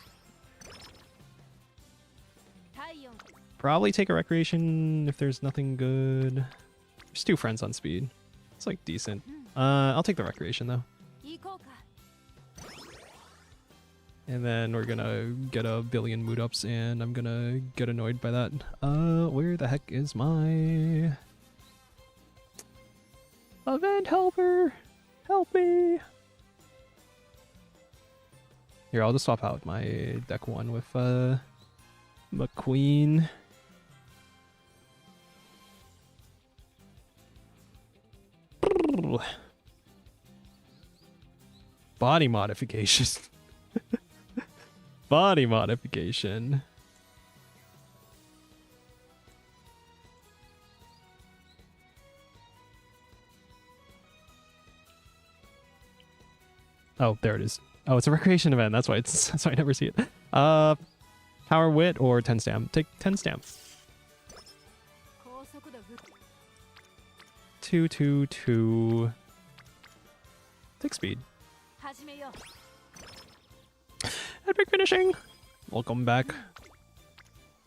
体温 Probably take a recreation if there's nothing good. There's 2 friends on speed. It's like decent. I'll take the recreation though. 行こうか。 And then we're gonna get a billion mood ups and I'm gonna get annoyed by that. Where the heck is my event helper? Help me! Here, I'll just swap out my deck 1 with McQueen. Body modification. Body modification. Oh, there it is. Oh, it's a recreation event. That's why I never see it. Power wit or 10 stam. Take 10 stam. 高速度ぶっ 2, 2, 2. Take speed. 始めよう。 Epic finishing. Welcome back,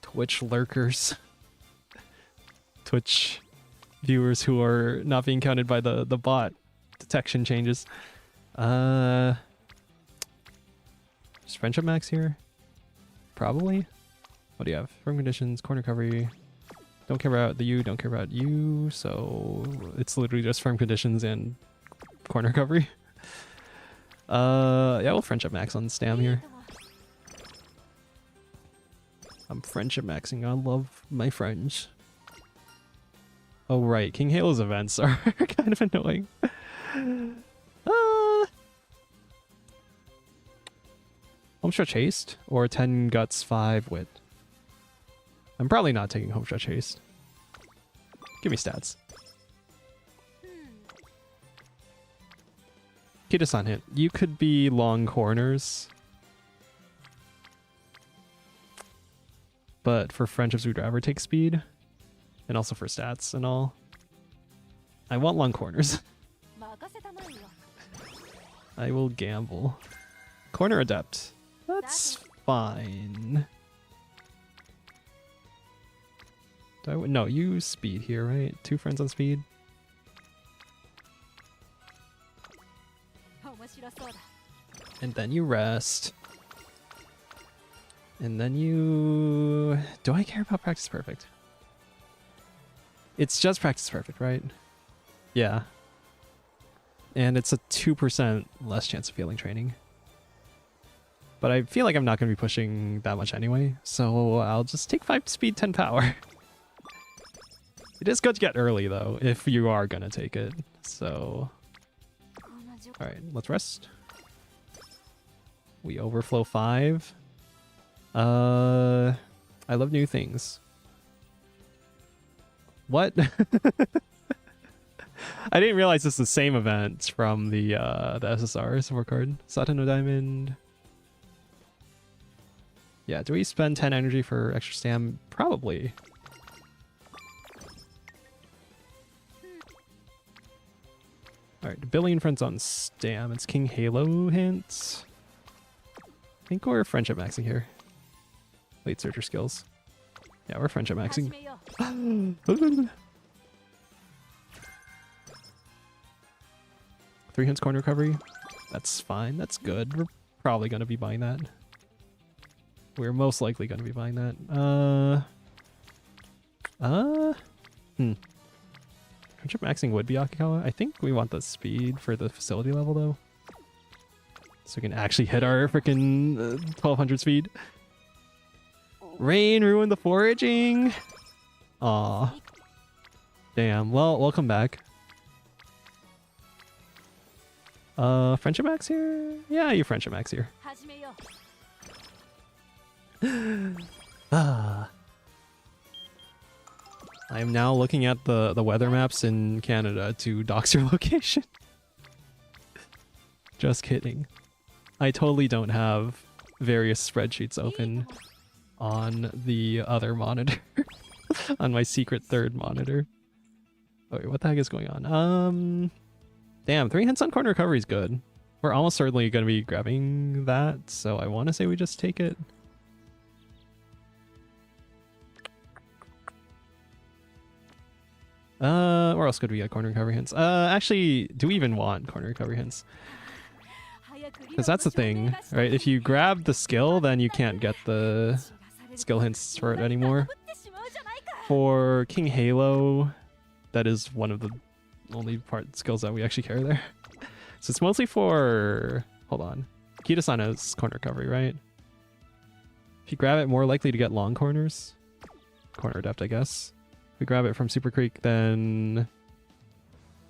Twitch lurkers. Twitch viewers who are not being counted by the bot detection changes. Is friendship max here? Probably. What do you have? Firm conditions, corner recovery. Don't care about the you, don't care about you, so it's literally just firm conditions and corner recovery. Yeah, we'll friendship max on stam here. I'm friendship maxing. I love my friends. Oh right, King Halo's events are kind of annoying. Home stretch haste or 10 guts 5 wit. I'm probably not taking home stretch haste. Give me stats. Kita-san hint. You could be long corners. But for friendships, we'd rather take speed. And also for stats and all. I want long corners. 任せたまえよ。 I will gamble. Corner adept. That's fine. No, you speed here, right? 2 friends on speed. 面白そうだ。 And then you rest. And then you... Do I care about practice perfect? It's just practice perfect, right? Yeah. And it's a 2% less chance of failing training. But I feel like I'm not going to be pushing that much anyway, so I'll just take 5 speed, 10 power. It is good to get early, though, if you are going to take it. So, alright, let's rest. We overflow 5. I love new things. What? I didn't realize this is the same event from the SSR support card. Sato no Diamond. Yeah, do we spend 10 energy for extra stam? Probably. Alright, billion friends on stam. It's King Halo hints. I think we're friendship maxing here. Late searcher skills. Yeah, we're friendship maxing. 3 hints corner recovery. That's fine. That's good. We're probably going to be buying that. We're most likely going to be buying that. Friendship maxing would be Akikawa. I think we want the speed for the facility level, though. So we can actually hit our freaking 1200 speed. Rain ruined the foraging. Aw. Damn. Well, we'll come back. Friendship max here? Yeah, you friendship max here. I am now looking at the weather maps in Canada to dox your location. Just kidding. I totally don't have various spreadsheets open on the other monitor. On my secret third monitor. Oh, wait, what the heck is going on? Damn, 3 hints on corner recovery is good. We're almost certainly going to be grabbing that, so I want to say we just take it. Where else could we get corner recovery hints? Actually, do we even want corner recovery hints? Because that's the thing, right? If you grab the skill, then you can't get the skill hints for it anymore. For King Halo, that is one of the only skills that we actually care there. So it's mostly for... Hold on. Kita-san has corner recovery, right? If you grab it, more likely to get long corners. Corner depth, I guess. If we grab it from Super Creek, then...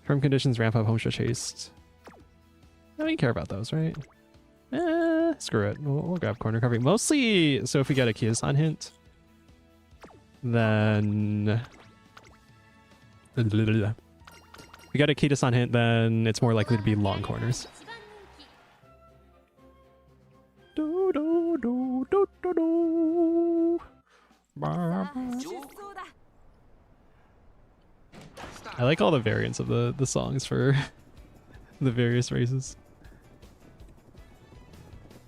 Firm conditions, ramp up, homestretch haste. I don't even care about those, right? Screw it. We'll grab corner recovery. Mostly, so if we get a Kita-san hint, then... If we get a Kita-san hint, then it's more likely to be long corners. I like all the variants of the songs for the various races.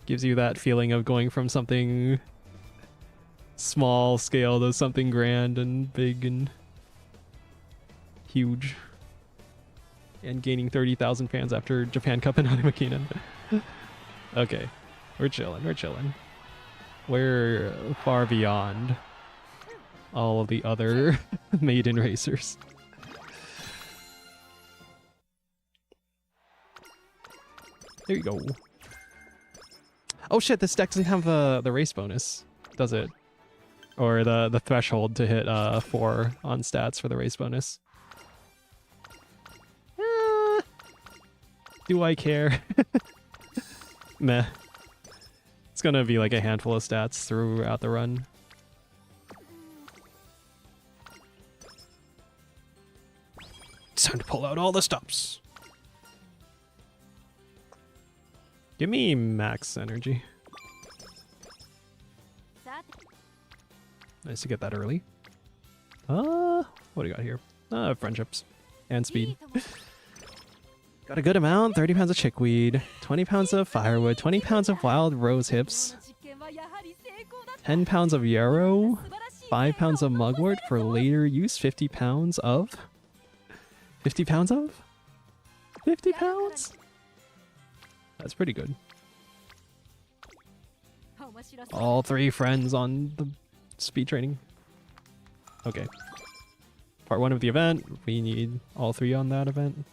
Gives you that feeling of going from something small scale to something grand and big and huge. And gaining 30,000 fans after Japan Cup and Hanamakinen. Okay, we're chilling, we're chilling. We're far beyond all of the other maiden racers. There you go. Oh shit, this deck doesn't have the race bonus, does it? Or the threshold to hit 4 on stats for the race bonus. Do I care? Meh. It's gonna be like a handful of stats throughout the run. It's time to pull out all the stops. Give me max energy. Nice to get that early. What do we got here? Friendships and speed. Got a good amount. 30 pounds of chickweed, 20 pounds of firewood, 20 pounds of wild rose hips, 10 pounds of yarrow, 5 pounds of mugwort for later use, 50 pounds of... 50 pounds of? 50 pounds? That's pretty good. All 3 friends on the speed training. Okay. Part 1 of the event. We need all 3 on that event.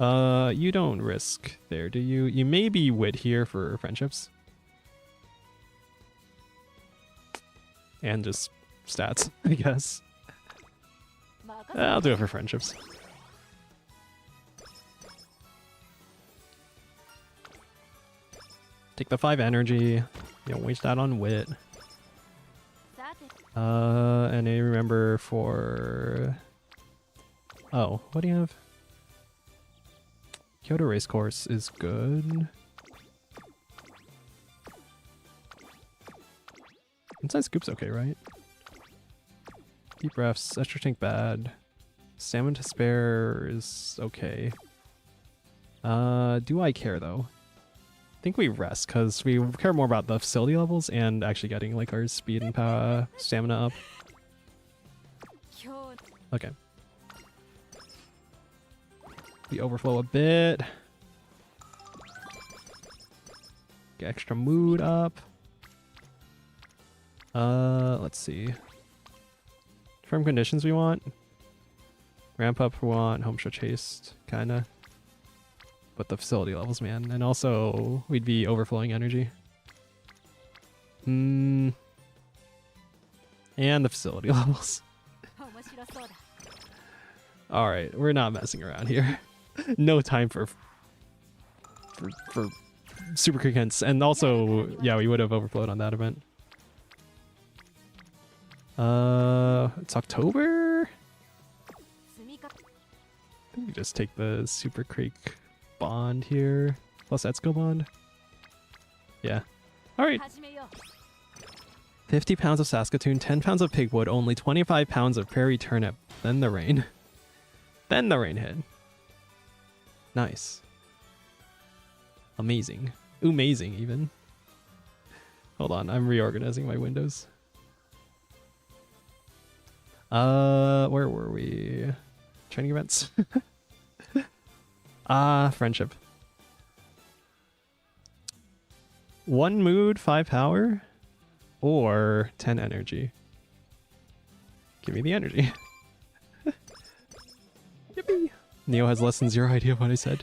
You don't risk there, do you? You may be wit here for friendships. And just stats, I guess. I'll do it for friendships. Take the 5 energy. You don't waste that on wit. And I remember for... Oh, what do you have? Kyoto Racecourse is good. Inside Scoop's okay, right? Deep breaths, extra tank bad. Stamina to spare is okay. Do I care though? I think we rest because we care more about the facility levels and actually getting like our speed and power, stamina up. Okay. We overflow a bit. Get extra mood up. Let's see. Firm conditions we want. Ramp up we want. Home stretch haste, kinda. But the facility levels, man. And also, we'd be overflowing energy. And the facility levels. Alright, we're not messing around here. No time for super quick hints. And also, yeah, we would have overflowed on that event. It's October? I think we just take the Super Creek bond here. Plus Etsuko bond. Yeah. Alright. 50 pounds of Saskatoon, 10 pounds of pigwood, only 25 pounds of prairie turnip. Then the rain. Then the rain hit. Nice. Amazing. Amazing, even. Hold on, I'm reorganizing my windows. Where were we? Training events? Friendship. 1 mood, 5 power, or 10 energy. Give me the energy. Yippee! Neo has less than 0 idea of what I said.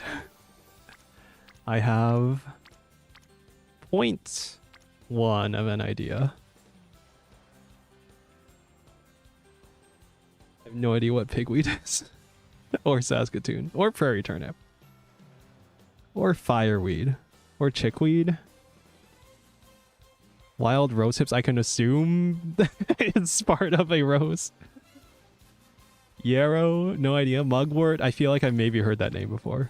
I have 0.1 of an idea. I have no idea what pigweed is. Or Saskatoon. Or prairie turnip. Or fireweed. Or chickweed. Wild rose hips, I can assume it's part of a rose. Yarrow, no idea. Mugwort, I feel like I maybe heard that name before.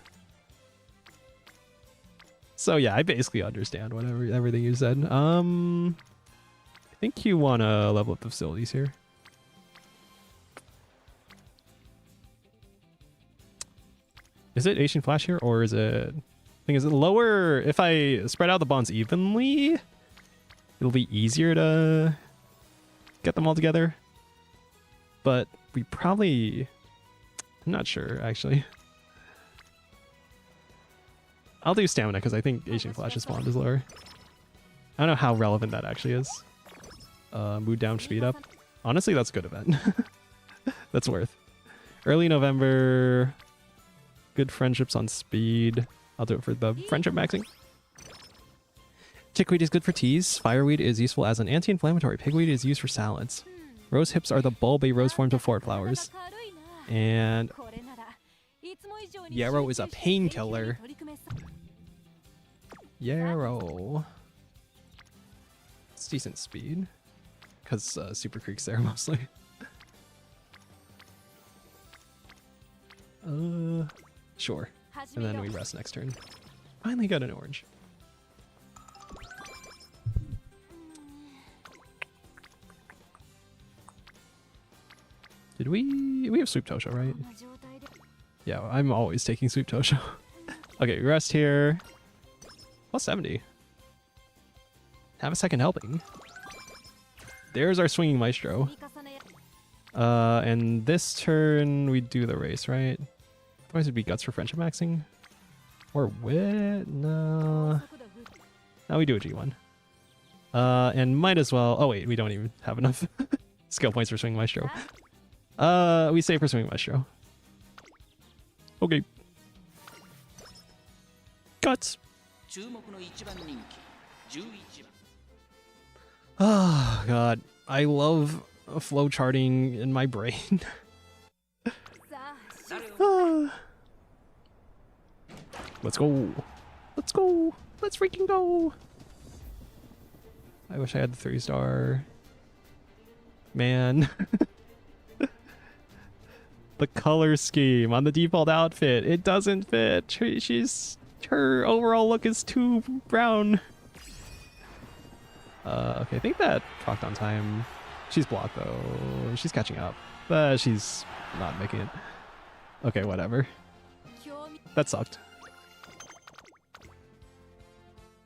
So yeah, I basically understand everything you said. I think you want to level up the facilities here. Is it Asian Flash here, or is it... I think is it lower? If I spread out the bonds evenly, it'll be easier to get them all together. But we probably... I'm not sure, actually. I'll do stamina, because I think Asian Flash's bond is lower. I don't know how relevant that actually is. Mood down, speed up. Honestly, that's a good event. That's worth. Early November... Good friendships on speed. I'll do it for the friendship maxing. Chickweed is good for teas. Fireweed is useful as an anti-inflammatory. Pigweed is used for salads. Rose hips are the bulb a rose formed of 4 flowers. And yarrow is a painkiller. Yarrow. It's decent speed. Because Super Creek's there mostly. Sure. And then we rest next turn. Finally got an orange. Did we have Sweep Tosho, right? Yeah, I'm always taking Sweep Tosho. Okay, rest here. Plus 70. Have a second helping. There's our Swinging Maestro. And this turn we do the race, right? Otherwise it'd be Guts for friendship maxing. Or Wit? No. Now we do a G1. And might as well... Oh wait, we don't even have enough skill points for Swinging Maestro. We save for Swinging Maestro. Okay. Guts. Oh god, I love flow charting in my brain. Let's go. Let's go. Let's freaking go. I wish I had the 3-star. Man. The color scheme on the default outfit, it doesn't fit. Her overall look is too brown. Okay, I think that procced on time. She's blocked though. She's catching up. She's not making it. Okay, whatever. That sucked.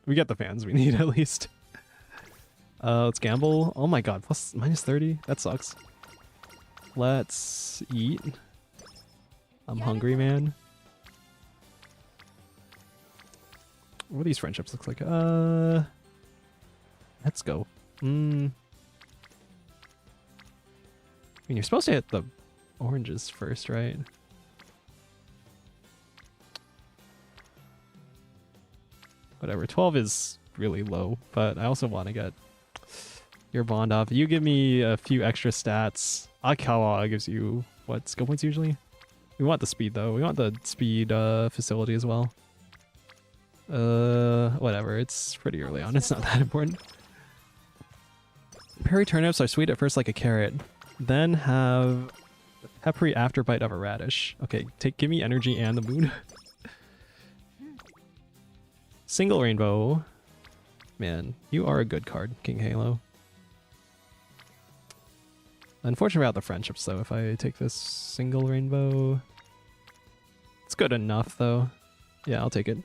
We get the fans we need at least. Let's gamble. Oh my god, -30? That sucks. Let's eat. I'm hungry, man. What do these friendships look like? Let's go. I mean, you're supposed to hit the oranges first, right? Whatever, 12 is really low, but I also want to get your bond off. You give me a few extra stats. Akawa gives you, what, skill points usually? We want the speed though. We want the speed facility as well. Whatever, it's pretty early on. It's not that important. Peri turnips are sweet at first like a carrot. Then have peppery afterbite of a radish. Okay, give me energy and the mood. Single rainbow. Man, you are a good card, King Halo. Unfortunate about the friendships though. If I take this single rainbow, it's good enough though. Yeah, I'll take it.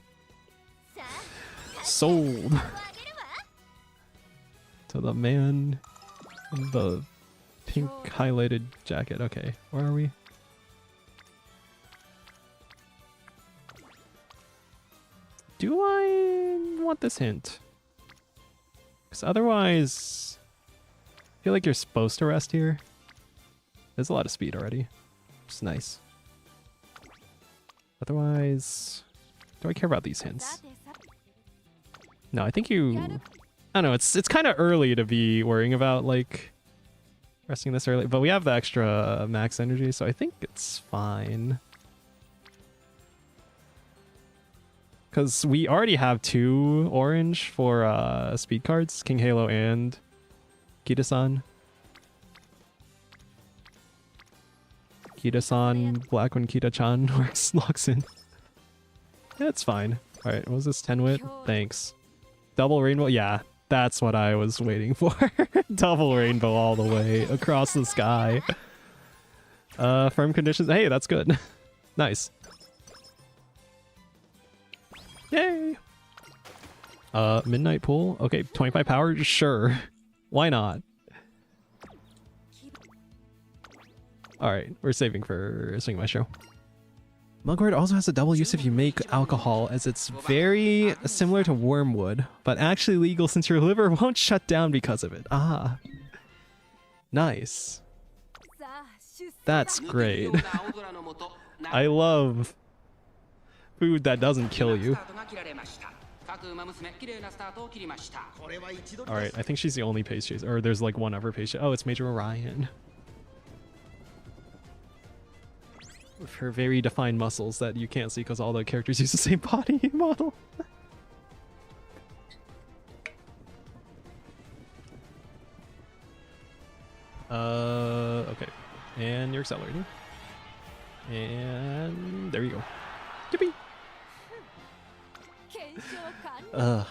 Sold to the man in the pink highlighted jacket. Okay, where are we? Do I want this hint? Because otherwise, I feel like you're supposed to rest here. There's a lot of speed already. It's nice. Otherwise, do I care about these hints? No, I think you... I don't know, it's kind of early to be worrying about, like, resting this early. But we have the extra max energy, so I think it's fine. Because we already have 2 orange for speed cards, King Halo and Kita-san. Kita-san, black when Kita-chan locks in. Yeah, it's fine. Alright, what was this? 10 wit? Thanks. Double rainbow? Yeah, that's what I was waiting for. Double rainbow all the way across the sky. Firm conditions? Hey, that's good. Nice. Yay! Midnight pool? Okay, 25 power? Sure. Why not? Alright, we're saving for Swing Maestro. Mugwort also has a double use if you make alcohol, as it's very similar to wormwood, but actually legal since your liver won't shut down because of it. Ah. Nice. That's great. I love food that doesn't kill you. Alright, I think she's the only pace chaser. Or there's like one other pace chaser. Oh, it's Major Orion. With her very defined muscles that you can't see because all the characters use the same body model. Okay. And you're accelerating. And there you go. Yippee! I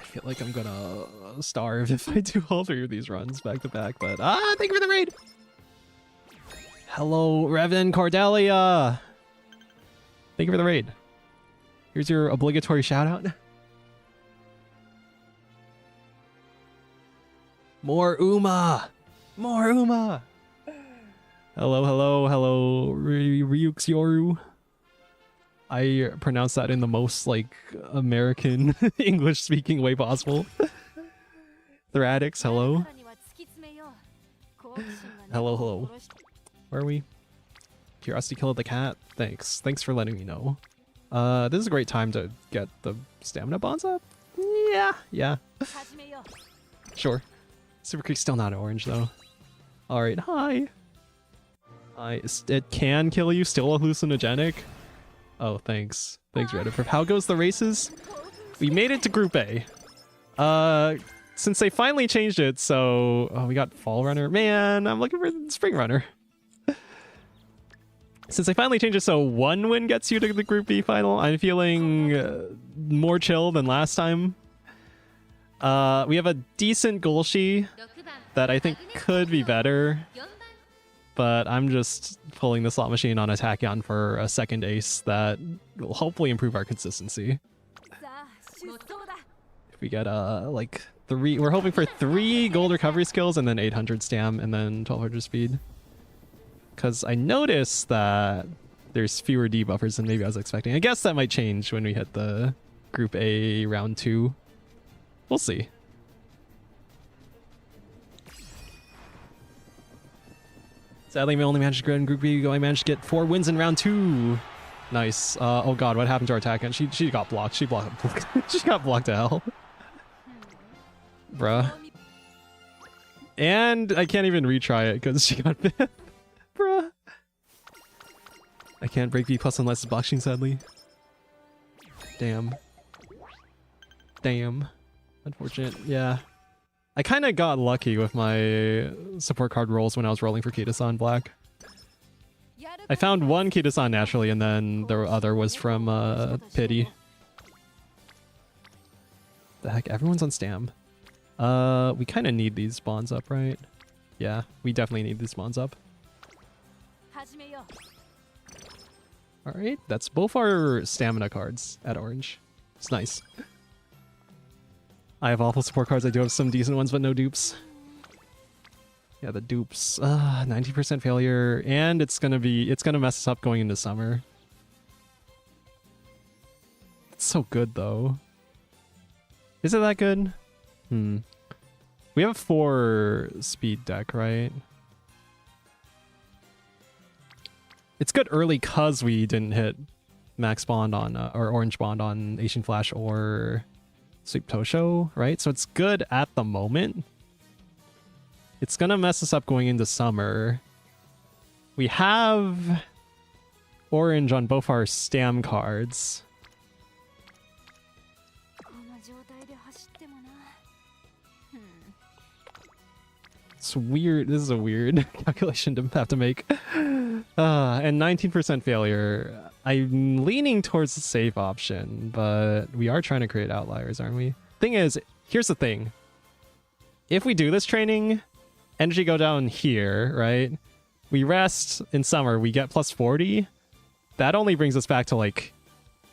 feel like I'm gonna starve if I do all 3 of these runs back to back, but thank you for the raid! Hello, Revan Cordelia! Thank you for the raid. Here's your obligatory shout out. More Uma! More Uma! Hello, hello, hello, Ryuxyoru. I pronounced that in the most, like, American English-speaking way possible. Thradix, hello. Hello, hello. Where are we? Curiosity killed the cat? Thanks. Thanks for letting me know. This is a great time to get the stamina bonds up. Yeah. Sure. Super Creek's still not orange though. Alright, hi. It can kill you, still hallucinogenic. Oh, thanks. Thanks, ReddRobin. How goes the races? We made it to Group A. Since they finally changed it, so... Oh, we got Fall Runner. Man, I'm looking for Spring Runner. Since they finally changed it so one win gets you to the Group B final, I'm feeling more chill than last time. We have a decent Golshi that I think could be better, but I'm just pulling the slot machine on a Tachyon for a second ace that will hopefully improve our consistency. If we get like 3, we're hoping for 3 gold recovery skills and then 800 stam and then 1200 speed. Because I noticed that there's fewer debuffers than maybe I was expecting. I guess that might change when we hit the Group A round 2. We'll see. Sadly, we only managed to get in Group B. I managed to get 4 wins in round 2. Nice. Oh god, what happened to our attack? And she got blocked. She got blocked to hell. Bruh. And I can't even retry it because she got bit. Bruh. I can't break B plus unless it's blockchain, sadly. Damn. Unfortunate. Yeah. I kind of got lucky with my support card rolls when I was rolling for Kitasan Black. I found one Kitasan naturally, and then the other was from Pity. The heck? Everyone's on Stam. We kind of need these bonds up, right? Yeah, we definitely need these bonds up. Alright, that's both our stamina cards at orange. It's nice. I have awful support cards. I do have some decent ones, but no dupes. Yeah, the dupes. 90% failure, and it's gonna mess us up going into summer. It's so good though. Is it that good? We have a 4 speed deck, right? It's good early cause we didn't hit max bond on or orange bond on Asian Flash or Sweep Tosho, right? So it's good at the moment. It's gonna mess us up going into summer. We have orange on both our Stam cards. It's weird. This is a weird calculation to have to make. And 19% failure. I'm leaning towards the safe option, but we are trying to create outliers, aren't we? Thing is, here's the thing. If we do this training, energy go down here, right? We rest in summer, we get plus 40. That only brings us back to like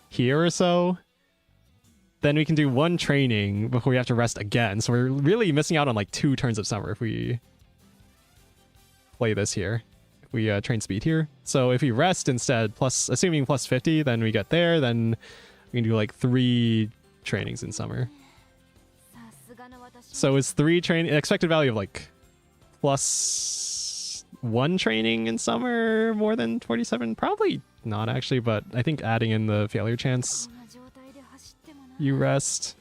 here or so. Then we can do 1 training before we have to rest again. So we're really missing out on like 2 turns of summer if we play this here. If we train speed here. So if we rest instead, assuming plus 50, then we get there. Then we can do like 3 trainings in summer. So is 3 training expected value of like plus 1 training in summer more than 47? Probably not actually, but I think adding in the failure chance. You rest.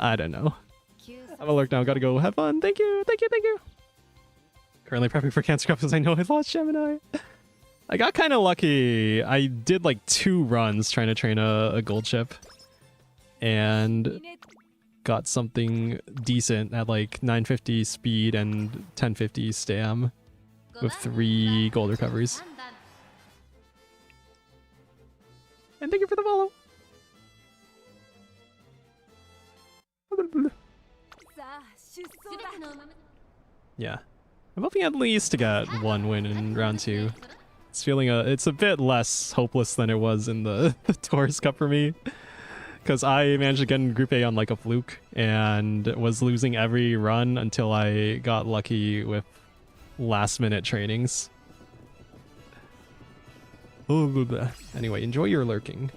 I don't know. I'm a lurk now. Gotta go have fun. Thank you. Currently prepping for Cancer Cup because I know I lost Gemini. I got kind of lucky. I did like 2 runs trying to train a gold chip. And got something decent at like 950 speed and 1050 stam with 3 gold recoveries. And thank you for the follow. Yeah, I'm hoping at least to get 1 win in round 2. It's feeling it's a bit less hopeless than it was in the Taurus Cup for me, because I managed to get in Group A on like a fluke and was losing every run until I got lucky with last minute trainings. Anyway, enjoy your lurking.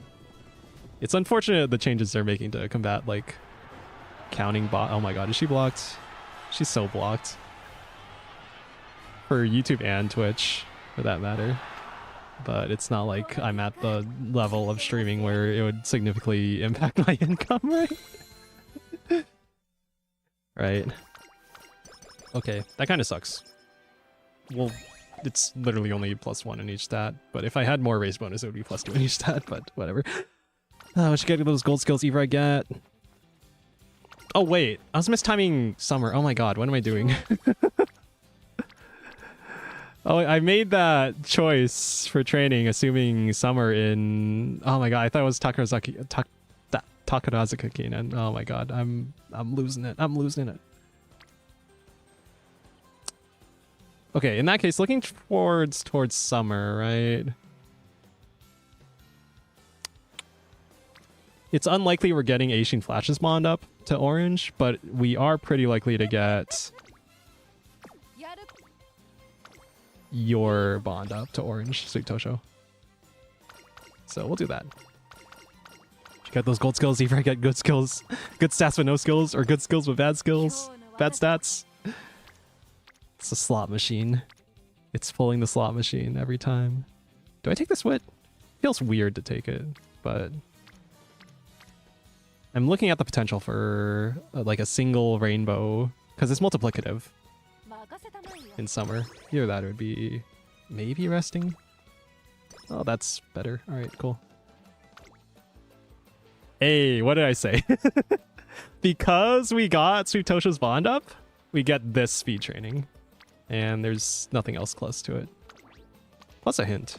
It's unfortunate the changes they're making to combat like counting bot. Oh my god, is she blocked? She's so blocked. For YouTube and Twitch, for that matter. but it's not like I'm at the level of streaming where it would significantly impact my income, right? Right. Okay, that kind of sucks. Well, it's literally only +1 in each stat, but if I had more race bonus, it would be +2 in each stat, but whatever. I should get those gold skills either I get. Oh wait, I was mistiming summer. Oh my god, what am I doing? Oh, I made that choice for training assuming summer in... Oh my god, I thought it was Takarazuka Kinen. Oh my god, I'm losing it. I'm losing it. Okay, in that case, looking towards summer, right? It's unlikely we're getting Asian Flash's bond up to orange, but we are pretty likely to get your bond up to orange, Sweet Tosho. So we'll do that. You got those gold skills, either I get good skills, good stats with no skills, or good skills with bad skills, bad stats. It's a slot machine. It's pulling the slot machine every time. Do I take this wit? Feels weird to take it, but I'm looking at the potential for like a single rainbow because it's multiplicative in summer. Either that or it would be maybe resting. Oh, that's better. All right, cool. Hey, what did I say? Because we got Sweet Tosho's bond up, we get this speed training. And there's nothing else close to it. Plus a hint.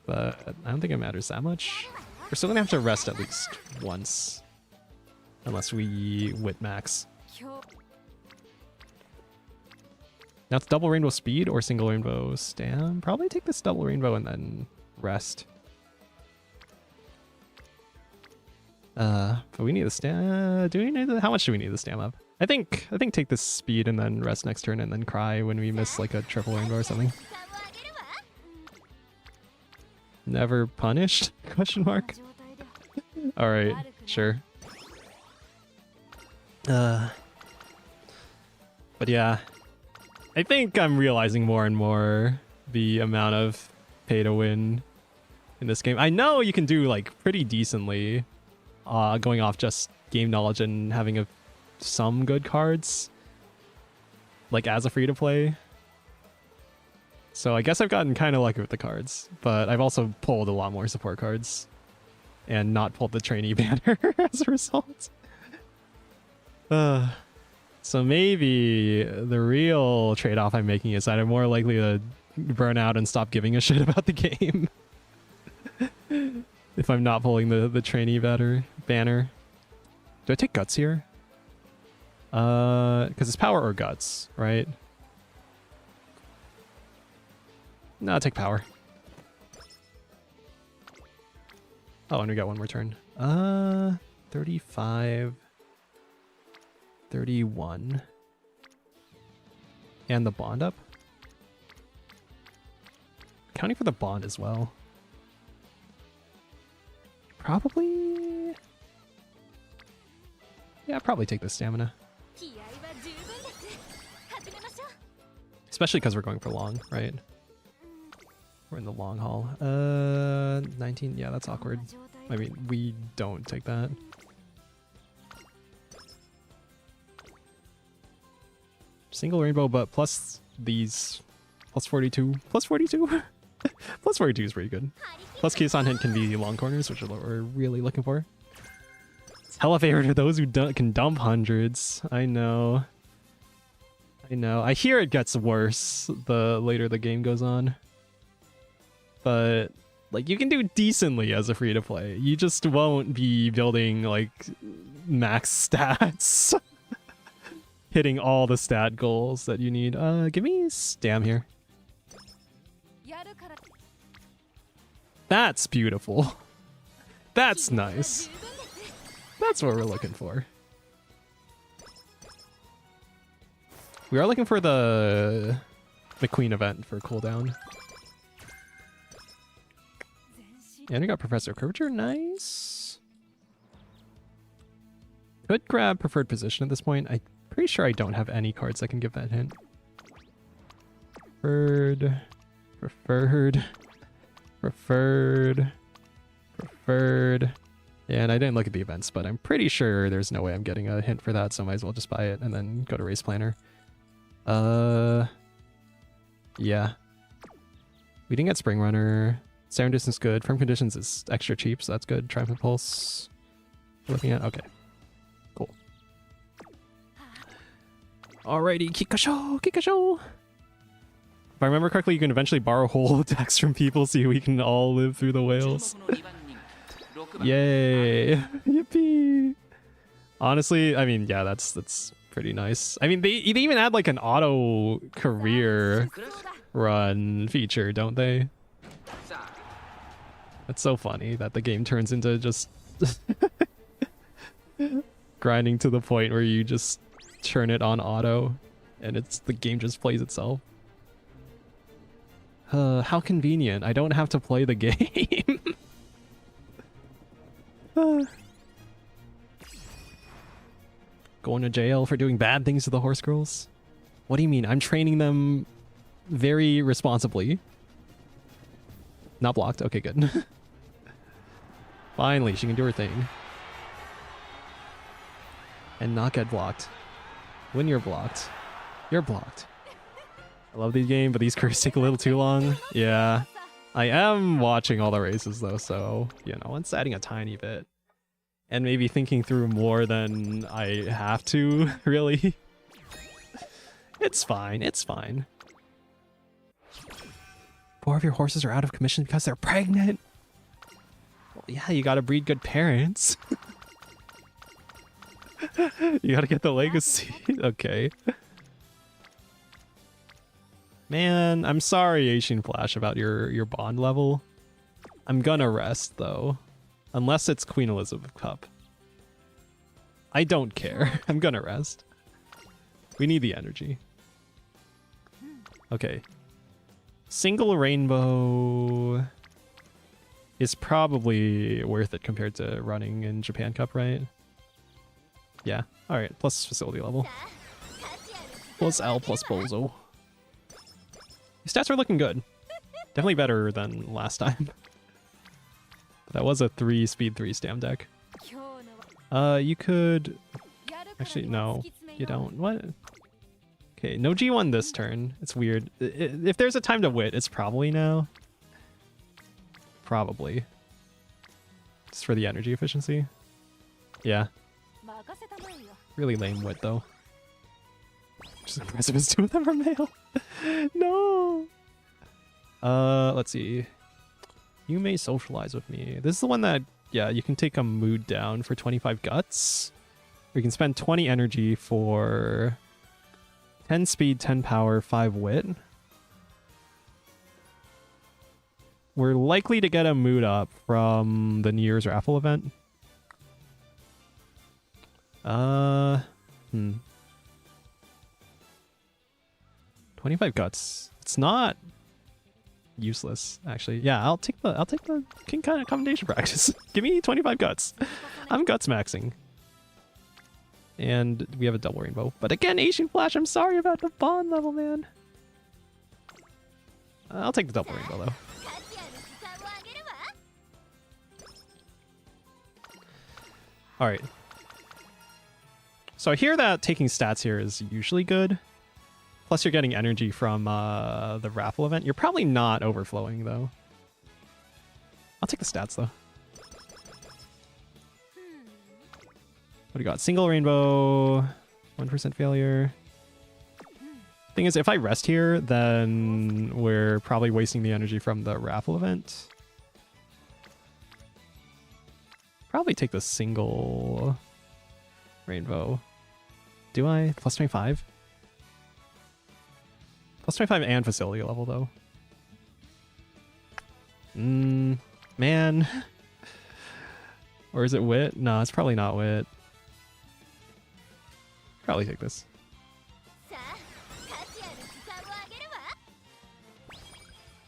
But I don't think it matters that much. We're still gonna have to rest at least once. Unless we wit max. Now it's double rainbow speed or single rainbow stam. Probably take this double rainbow and then rest. But we need the stam. Do we need the, how much do we need the stam up? I think take this speed and then rest next turn and then cry when we miss like a triple rainbow or something. Never punished? Question mark. All right, sure. But yeah, I think I'm realizing more and more the amount of pay to win in this game. I know you can do like pretty decently, going off just game knowledge and having some good cards, like as a free-to-play. So I guess I've gotten kind of lucky with the cards, but I've also pulled a lot more support cards and not pulled the trainee banner as a result. So maybe the real trade-off I'm making is that I'm more likely to burn out and stop giving a shit about the game if I'm not pulling the trainee banner. Do I take guts here? Because it's power or guts, right? No, I'll take power. Oh, and we got one more turn. 35, 31, and the bond up. Counting for the bond as well. Probably. Yeah, I'll probably take the stamina. Especially because we're going for long, right? We're in the long haul. 19, yeah, that's awkward. I mean, we don't take that. Single rainbow, but plus these, plus 42, plus 42? Plus 42 is pretty good. Plus Kisan hint can be long corners, which is what we're really looking for. Hella favorite for those who can dump hundreds. I know. I know. I hear it gets worse the later the game goes on. But like you can do decently as a free to play. You just won't be building like max stats. Hitting all the stat goals that you need. Give me stam here. That's beautiful. That's nice. That's what we're looking for. We are looking for the Queen event for cooldown. And we got Professor Curvature, nice. Could grab preferred position at this point. I'm pretty sure I don't have any cards that can give that hint. Preferred. Preferred. Yeah, and I didn't look at the events, but I'm pretty sure there's no way I'm getting a hint for that, so I might as well just buy it and then go to Race Planner. Yeah. We didn't get Spring Runner. Sound distance good. Firm conditions is extra cheap, so that's good. Triumphant Pulse. Looking at, okay. Cool. Alrighty, Kikasho! If I remember correctly, you can eventually borrow whole decks from people so we can all live through the whales. Yay! Yippee! Honestly, I mean, yeah, that's pretty nice. I mean, they even add like an auto career run feature, don't they? That's so funny that the game turns into just grinding to the point where you just turn it on auto and the game just plays itself. How convenient. I don't have to play the game. Going to jail for doing bad things to the horse girls? What do you mean? I'm training them very responsibly. Not blocked. Okay, good. Finally, she can do her thing. And not get blocked. When you're blocked, you're blocked. I love these games, but these curves take a little too long. Yeah. I am watching all the races though, so, you know, it's adding a tiny bit. And maybe thinking through more than I have to, really. It's fine, it's fine. 4 of your horses are out of commission because they're pregnant. Well, yeah, you gotta breed good parents. You gotta get the legacy. Okay. Man, I'm sorry, Asian Flash, about your bond level. I'm gonna rest, though. Unless it's Queen Elizabeth Cup. I don't care. I'm gonna rest. We need the energy. Okay. Single rainbow is probably worth it compared to running in Japan Cup, right? Yeah. Alright, plus facility level. Plus L plus Bozo. His stats are looking good. Definitely better than last time. That was a 3 speed 3 stam deck. You could... Actually, no. You don't. What? Okay, no G1 this turn. It's weird. If there's a time to wit, it's probably now. Probably. Just for the energy efficiency. Yeah. Really lame wit, though. Which is impressive as 2 of them are male. No! Let's see. You may socialize with me. This is the one that, yeah, you can take a mood down for 25 guts. Or you can spend 20 energy for 10 speed, 10 power, 5 wit. We're likely to get a mood up from the New Year's raffle event. 25 guts. It's not useless, actually. Yeah, I'll take the King kind of commendation practice. Give me 25 guts. I'm guts maxing. And we have a double rainbow. But again, Asian Flash, I'm sorry about the bond level, man. I'll take the double rainbow, though. Alright. So I hear that taking stats here is usually good. Plus you're getting energy from the raffle event. You're probably not overflowing, though. I'll take the stats, though. What do you got? Single rainbow, 1% failure. Thing is, if I rest here, then we're probably wasting the energy from the raffle event. Probably take the single rainbow. Do I? Plus 25? Plus 25 and facility level, though. Man. Or is it wit? No, it's probably not wit. Probably take this.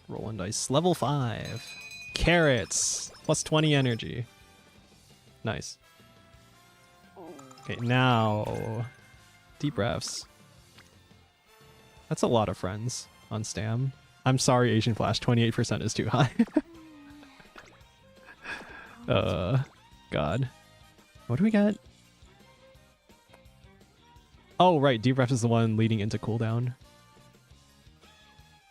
Roll 1 dice. Level 5. Carrots. Plus 20 energy. Nice. Okay, now... Deep breaths. That's a lot of friends on Stam. I'm sorry, Asian Flash. 28% is too high. God. What do we get? Oh, right. Debuff is the one leading into cooldown.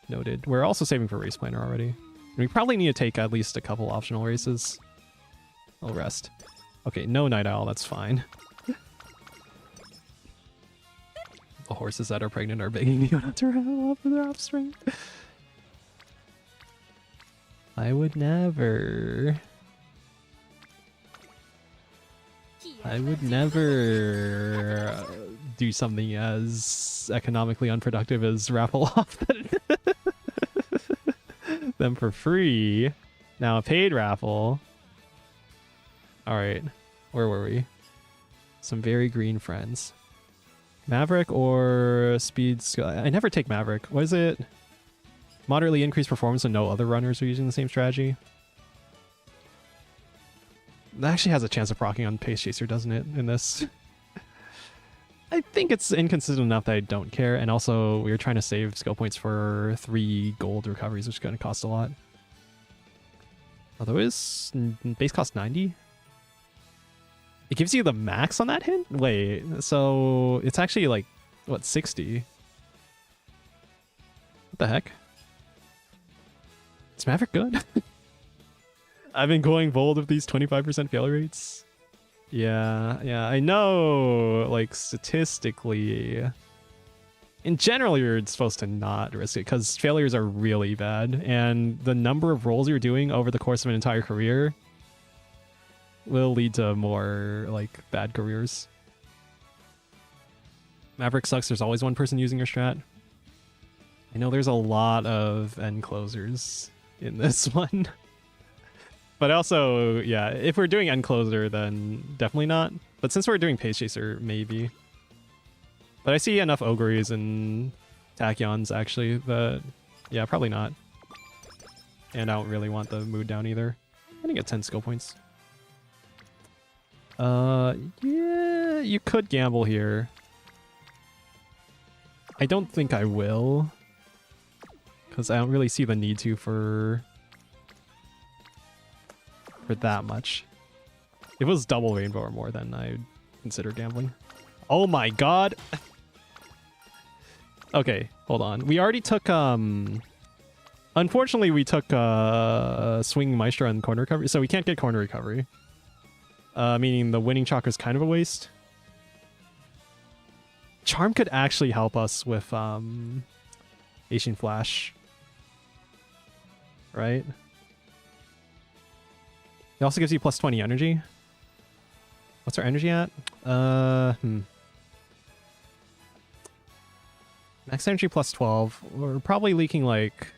Noted. We're also saving for race planner already. We probably need to take at least a couple optional races. I'll rest. Okay, no Night Owl. That's fine. The horses that are pregnant are begging you not to run off with their offspring. I would never. I would never do something as economically unproductive as raffle off them for free. Now a paid raffle. Alright, where were we? Some very green friends. Maverick or Speed? I never take Maverick. What is it? Moderately increased performance and no other runners are using the same strategy. That actually has a chance of proccing on Pace Chaser, doesn't it, in this? I think it's inconsistent enough that I don't care, and also we were trying to save skill points for 3 gold recoveries, which is going to cost a lot. Although is base cost 90? It gives you the max on that hint? Wait, so it's actually like, what, 60? What the heck? Is Maverick good? I've been going bold with these 25% failure rates. Yeah, I know, like, statistically. In general, you're supposed to not risk it, because failures are really bad, and the number of rolls you're doing over the course of an entire career will lead to more, like, bad careers. Maverick sucks, there's always one person using your strat. I know there's a lot of end closers in this one. But also, yeah, if we're doing end closer, then definitely not. But since we're doing Pace Chaser, maybe. But I see enough Ogres and Tachyons, actually, that, yeah, probably not. And I don't really want the mood down either. I'm gonna get 10 skill points. Yeah, you could gamble here. I don't think I will. Because I don't really see the need to for that much. If it was double rainbow or more, then I'd consider gambling. Oh my god! Okay, hold on. We already took, unfortunately, we took Swinging Maestro and corner recovery, so we can't get corner recovery. Meaning the winning chakra is kind of a waste. Charm could actually help us with Asian Flash. Right? It also gives you plus 20 energy. What's our energy at? Max energy plus 12. We're probably leaking like,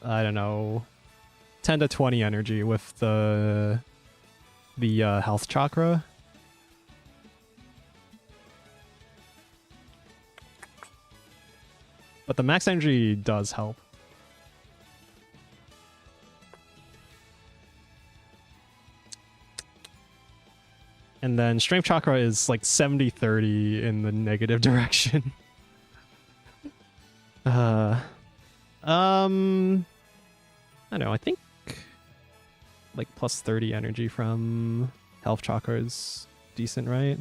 I don't know, 10 to 20 energy with the health chakra. But the max energy does help. And then Strength Chakra is like 70-30 in the negative direction. I don't know, I think like plus 30 energy from Health Chakra is decent, right?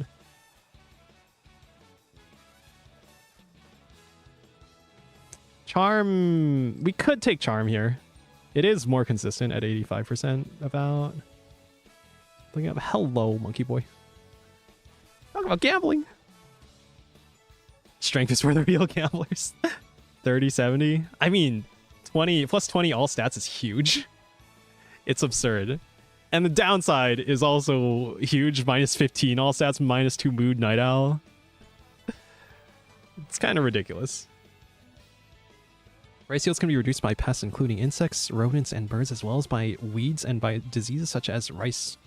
Charm, we could take Charm here. It is more consistent at 85% about. Looking up, hello, monkey boy. Talk about gambling. Strength is for the real gamblers. 30-70. I mean, 20 plus 20 all stats is huge. It's absurd. And the downside is also huge. Minus 15 all stats, minus 2 mood Night Owl. It's kind of ridiculous. Rice yields can be reduced by pests, including insects, rodents, and birds, as well as by weeds and by diseases such as rice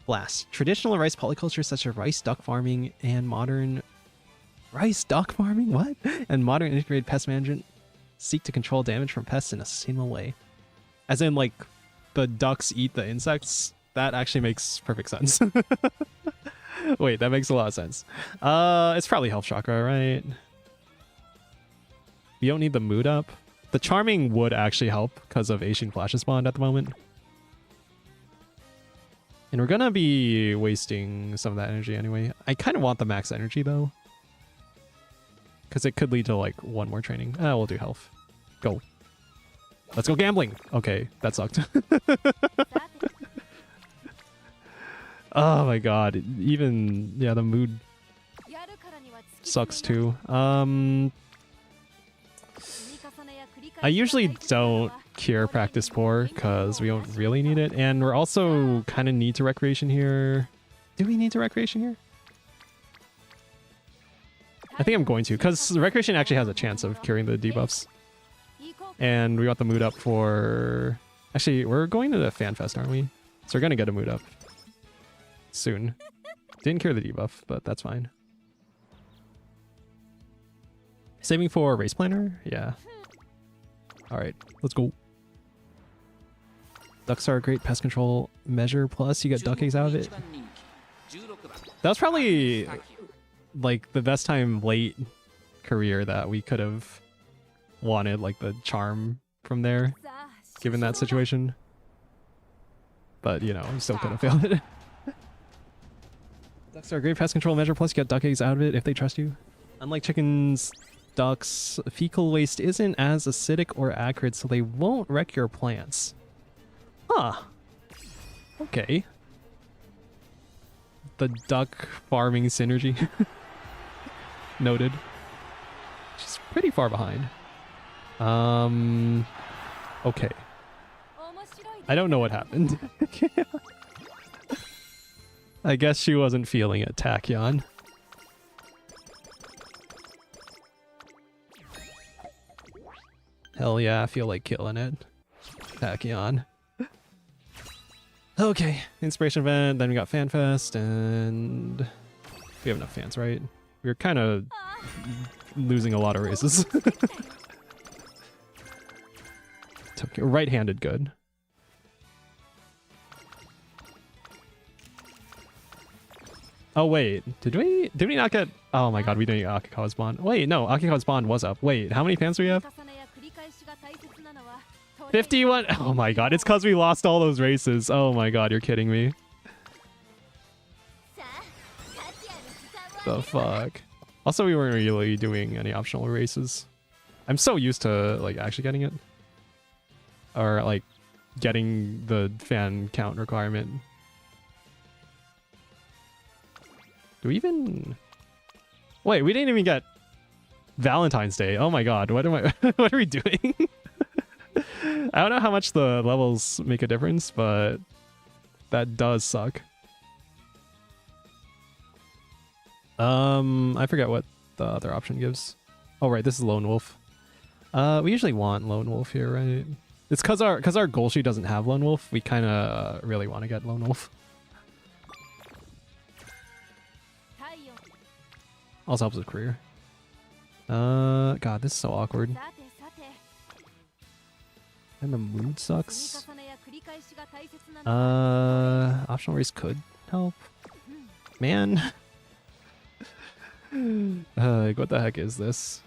blast. Traditional rice polyculture such as rice duck farming and modern rice duck farming, what? And modern integrated pest management seek to control damage from pests in a sustainable way. As in, like, the ducks eat the insects? That actually makes perfect sense. Wait, that makes a lot of sense. It's probably Health Chakra, right? We don't need the mood up. The Charming would actually help because of Asian Flash's Bond at the moment. And we're gonna be wasting some of that energy anyway. I kind of want the max energy though, because it could lead to like one more training. We'll do health. Go. Let's go gambling. Okay, that sucked. Oh my god. Even, yeah, the mood sucks too. I usually don't cure practice poor because we don't really need it, and we're also kind of need to recreation here. Do we need to recreation here? I think I'm going to, because recreation actually has a chance of curing the debuffs. And we got the mood up for... Actually, we're going to the fan fest, aren't we? So we're going to get a mood up soon. Didn't cure the debuff, but that's fine. Saving for race planner? Yeah. Alright, let's go. Ducks are a great pest control measure, plus you get duck eggs out of it. That was probably like the best time late career that we could have wanted, like the charm from there, given that situation. But, you know, I'm still could have failed it. Ducks are a great pest control measure, plus you get duck eggs out of it if they trust you. Unlike chickens, ducks, fecal waste isn't as acidic or acrid, so they won't wreck your plants. Huh. Okay. The duck farming synergy. Noted. She's pretty far behind. Okay. I don't know what happened. I guess she wasn't feeling it, Tachyon. Hell yeah, I feel like killing it. Tachyon. Okay, inspiration event, then we got FanFest, and we have enough fans, right? We're kind of losing a lot of races. Right-handed good. Oh wait, did we not get... Oh my god, we didn't get Akikawa's bond. Wait, no, Akikawa's bond was up. Wait, how many fans do we have? 51. Oh my god, it's because we lost all those races. Oh my god, you're kidding me. The fuck. Also, we weren't really doing any optional races. I'm so used to like actually getting it. Or like getting the fan count requirement. Do we even... Wait, we didn't even get Valentine's Day. Oh my god, what am I... what are we doing? I don't know how much the levels make a difference, but that does suck. I forget what the other option gives. Oh right, this is Lone Wolf. We usually want Lone Wolf here, right? It's because our goal sheet doesn't have Lone Wolf. We kind of really want to get Lone Wolf. Also helps with career. God, this is so awkward. And the mood sucks. Optional race could help. Man. Like, what the heck is this?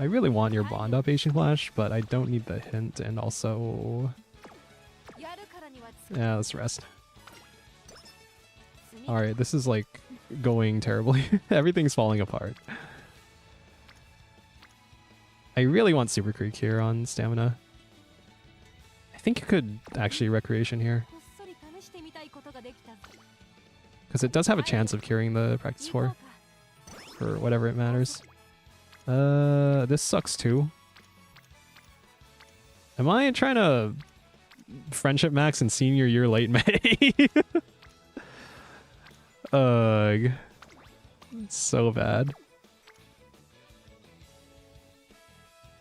I really want your bond up, Asian Flash, but I don't need the hint, and also... Yeah, let's rest. Alright, this is like going terribly. Everything's falling apart. I really want Super Creek here on stamina. I think you could actually recreation here. Because it does have a chance of curing the practice 4. For whatever it matters. This sucks too. Am I trying to friendship max in senior year late May? Ugh. It's so bad.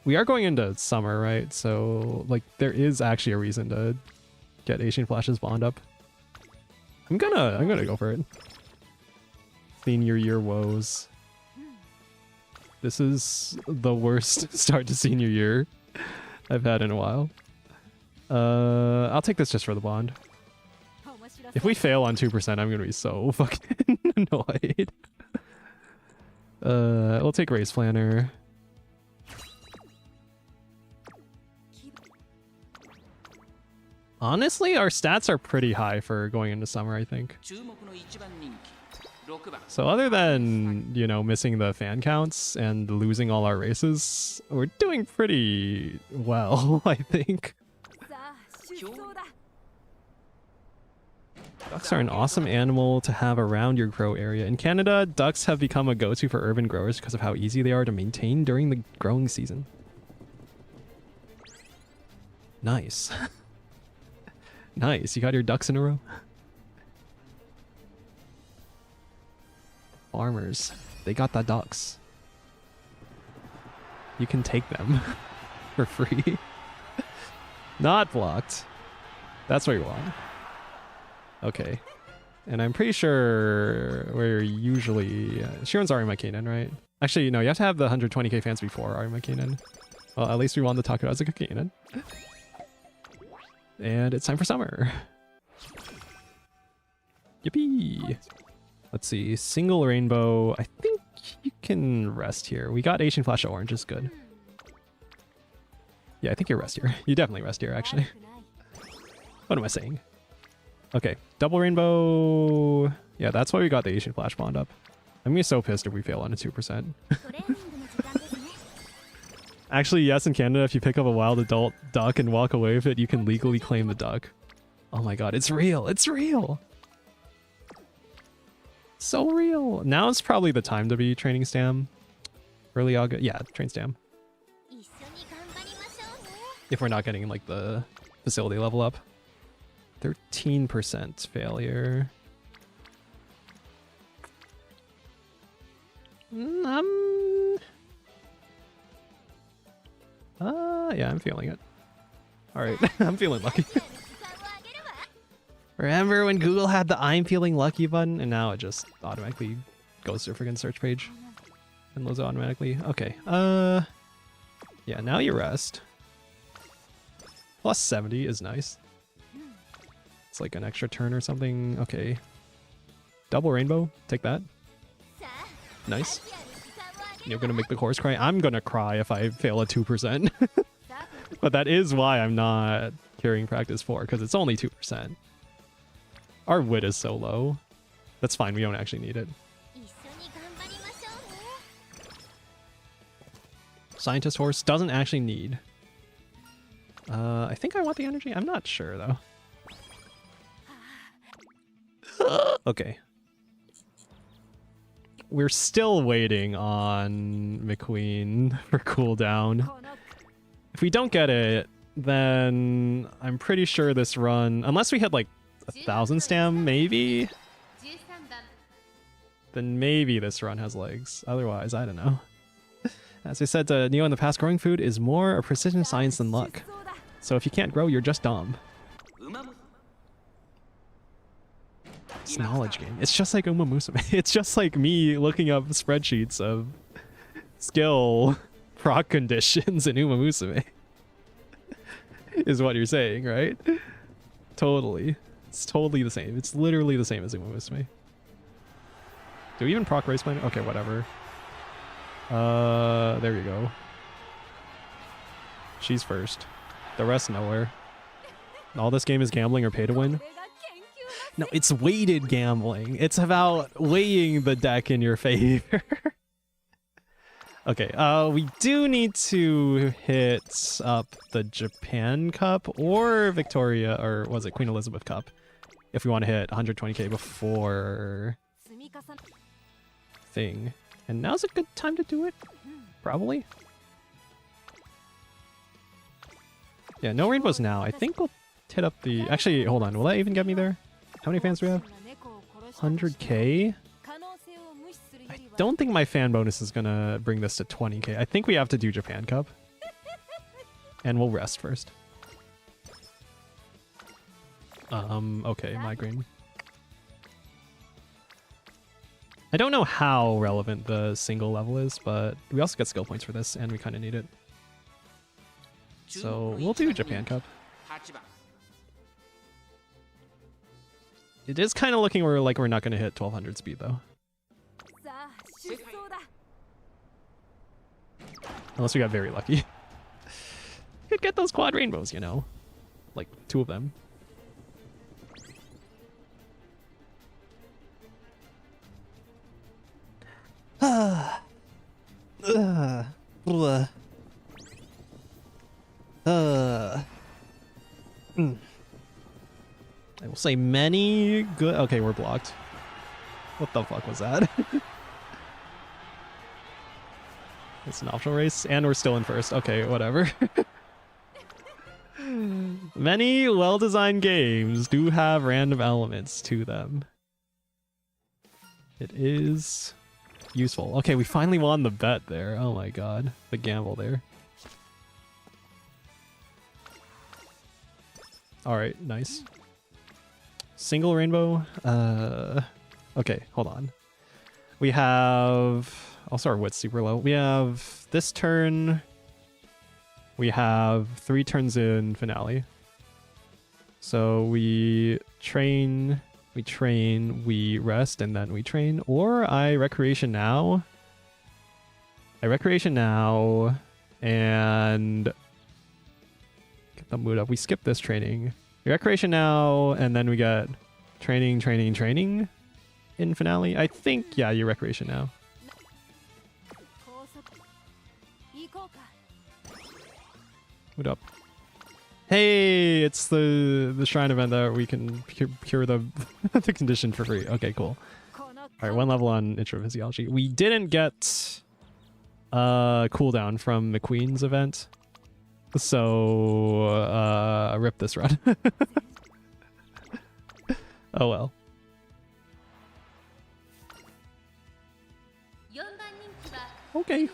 We are going into summer, right? So, like, there is actually a reason to get Asian Flash's bond up. I'm gonna go for it. Senior year woes. This is the worst start to senior year I've had in a while. I'll take this just for the bond. If we fail on 2%, I'm gonna be so fucking annoyed. We'll take race planner. Honestly, our stats are pretty high for going into summer, I think. So other than, you know, missing the fan counts and losing all our races, we're doing pretty well, I think. Ducks are an awesome animal to have around your grow area. In Canada, ducks have become a go-to for urban growers because of how easy they are to maintain during the growing season. Nice. Nice, you got your ducks in a row. Farmers, they got the ducks. You can take them for free. Not blocked. That's what you want. Okay. And I'm pretty sure we're usually... Shiron's Ari Makinen, right? Actually, no, you have to have the 120k fans before Ari Makinen. Well, at least we won the Takarazuka Kainen. And it's time for summer. Yippee! Let's see, single rainbow. I think you can rest here. We got Asian Flash Orange, is good. Yeah, I think you rest here. You definitely rest here, actually. What am I saying? Okay, double rainbow. Yeah, that's why we got the Asian Flash Bond up. I'm gonna be so pissed if we fail on a 2%. Actually, yes, in Canada, if you pick up a wild adult duck and walk away with it, you can legally claim the duck. Oh my god, it's real! It's real! So real! Now is probably the time to be training Stam. Early August, yeah, train Stam. If we're not getting like the facility level up. 13% failure. Yeah, I'm feeling it. Alright, I'm feeling lucky. Remember when Google had the I'm feeling lucky button? And now it just automatically goes to a freaking search page. And loads it automatically. Okay, yeah, now you rest. Plus 70 is nice. It's like an extra turn or something. Okay. Double rainbow, take that. Nice. You're gonna make the chorus cry. I'm gonna cry if I fail a 2%. But that is why I'm not carrying practice 4, because it's only 2%. Our wit is so low. That's fine, we don't actually need it. Scientist horse doesn't actually need. I think I want the energy. I'm not sure though. Okay. We're still waiting on McQueen for cooldown. If we don't get it, then I'm pretty sure this run, unless we hit like 1,000 stam, maybe? Then maybe this run has legs. Otherwise, I don't know. As I said to Neo in the past, growing food is more a precision science than luck. So if you can't grow, you're just dumb. It's a knowledge game. It's just like Musume. It's just like me looking up spreadsheets of skill proc conditions in Musume. Is what you're saying, right? Totally. It's totally the same. It's literally the same as Musume. Do we even proc race plan? Okay, whatever. There you go. She's first. The rest nowhere. All this game is gambling or pay to win. No, it's weighted gambling. It's about weighing the deck in your favor. Okay, we do need to hit up the Japan Cup or Victoria, or was it Queen Elizabeth Cup, if we want to hit 120k before thing. And now's a good time to do it, probably. Yeah, no rainbows now. I think we'll hit up the... Actually, hold on. Will that even get me there? How many fans do we have? 100k? I don't think my fan bonus is gonna bring this to 20k. I think we have to do Japan Cup. And we'll rest first. Okay, migraine. I don't know how relevant the single level is, but we also get skill points for this, and we kind of need it. So we'll do Japan Cup. It is kind of looking like we're not going to hit 1200 speed, though. Unless we got very lucky. Could get those quad rainbows, you know. Like 2 of them. I will say many good. Okay, we're blocked. What the fuck was that? It's an optional race, and we're still in first. Okay, whatever. Many well-designed games do have random elements to them. It is useful. Okay, we finally won the bet there. Oh my god. The gamble there. Alright, nice. Single rainbow. Okay, hold on. We have... I'll start with super low. We have this turn. We have 3 turns in finale. So we train, we rest, and then we train. Or I recreation now. I recreation now and get the mood up. We skip this training. We recreation now, and then we get training in finale. I think, yeah, you recreation now. What up? Hey, it's the shrine event that we can cure the the condition for free. Okay, cool. All right, 1 level on introphysiology. We didn't get cooldown from McQueen's event, so rip this run. Oh well. Okay.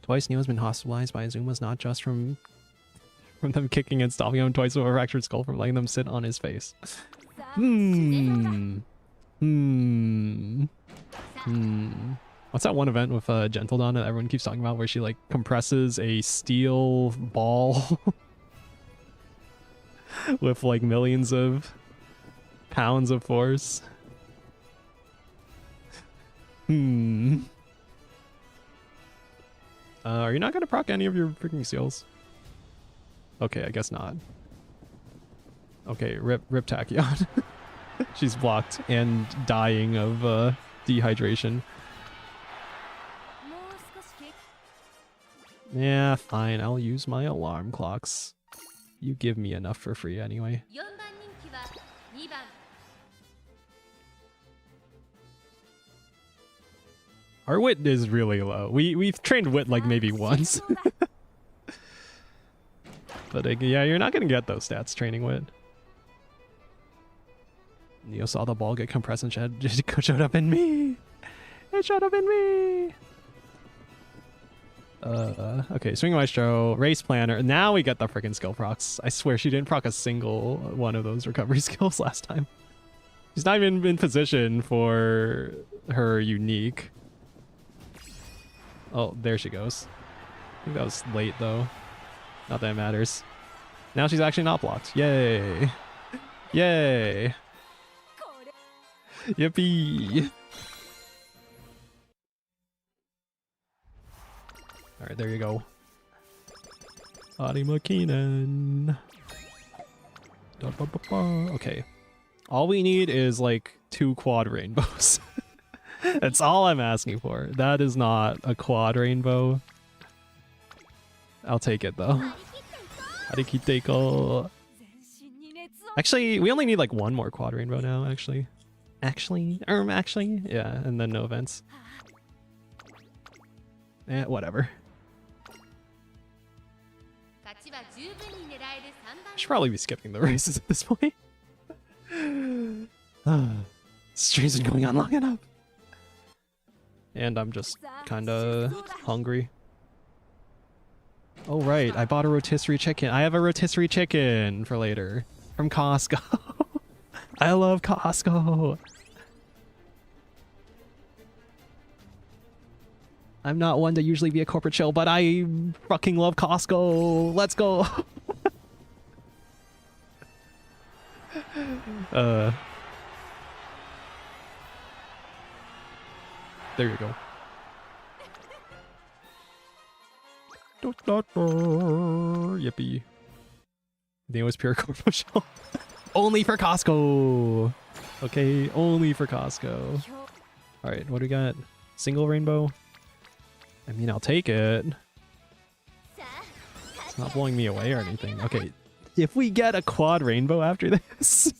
Twice Neo has been hospitalized by Azuma's, not just from them kicking and stomping him twice with a fractured skull, from letting them sit on his face. What's that one event with Gentledon that everyone keeps talking about where she like compresses a steel ball with like millions of pounds of force? Are you not gonna proc any of your freaking skills? Okay, I guess not. Okay, rip Tachyon. She's blocked and dying of dehydration. Yeah, fine. I'll use my alarm clocks. You give me enough for free anyway. Our wit is really low. We've trained wit like maybe once. But yeah, you're not gonna get those stats training wit. Neo saw the ball get compressed and showed up in me. It showed up in me. Okay, Swing Maestro, Race Planner. Now we get the freaking skill procs. I swear she didn't proc a single one of those recovery skills last time. She's not even in position for her unique. Oh, there she goes. I think that was late though. Not that it matters. Now she's actually not blocked. Yay. Yay. Yippee. Alright, there you go. Arima Keenan. Okay. All we need is like 2 quad rainbows. That's all I'm asking for. That is not a quad rainbow. I'll take it though. Harikiteiko. Actually, we only need like 1 more quad rainbow now, actually. Actually, yeah, and then no events. Eh, whatever. I should probably be skipping the races at this point. Stream's been going on long enough. And I'm just kinda hungry. Oh right, I bought a rotisserie chicken. I have a rotisserie chicken for later. From Costco. I love Costco. I'm not one to usually be a corporate chill, but I fucking love Costco. Let's go. There you go. Yippee. I think it was pure corpo shell. Only for Costco. Okay, only for Costco. Alright, what do we got? Single rainbow? I mean, I'll take it. not blowing me away or anything. Okay, if we get a quad rainbow after this,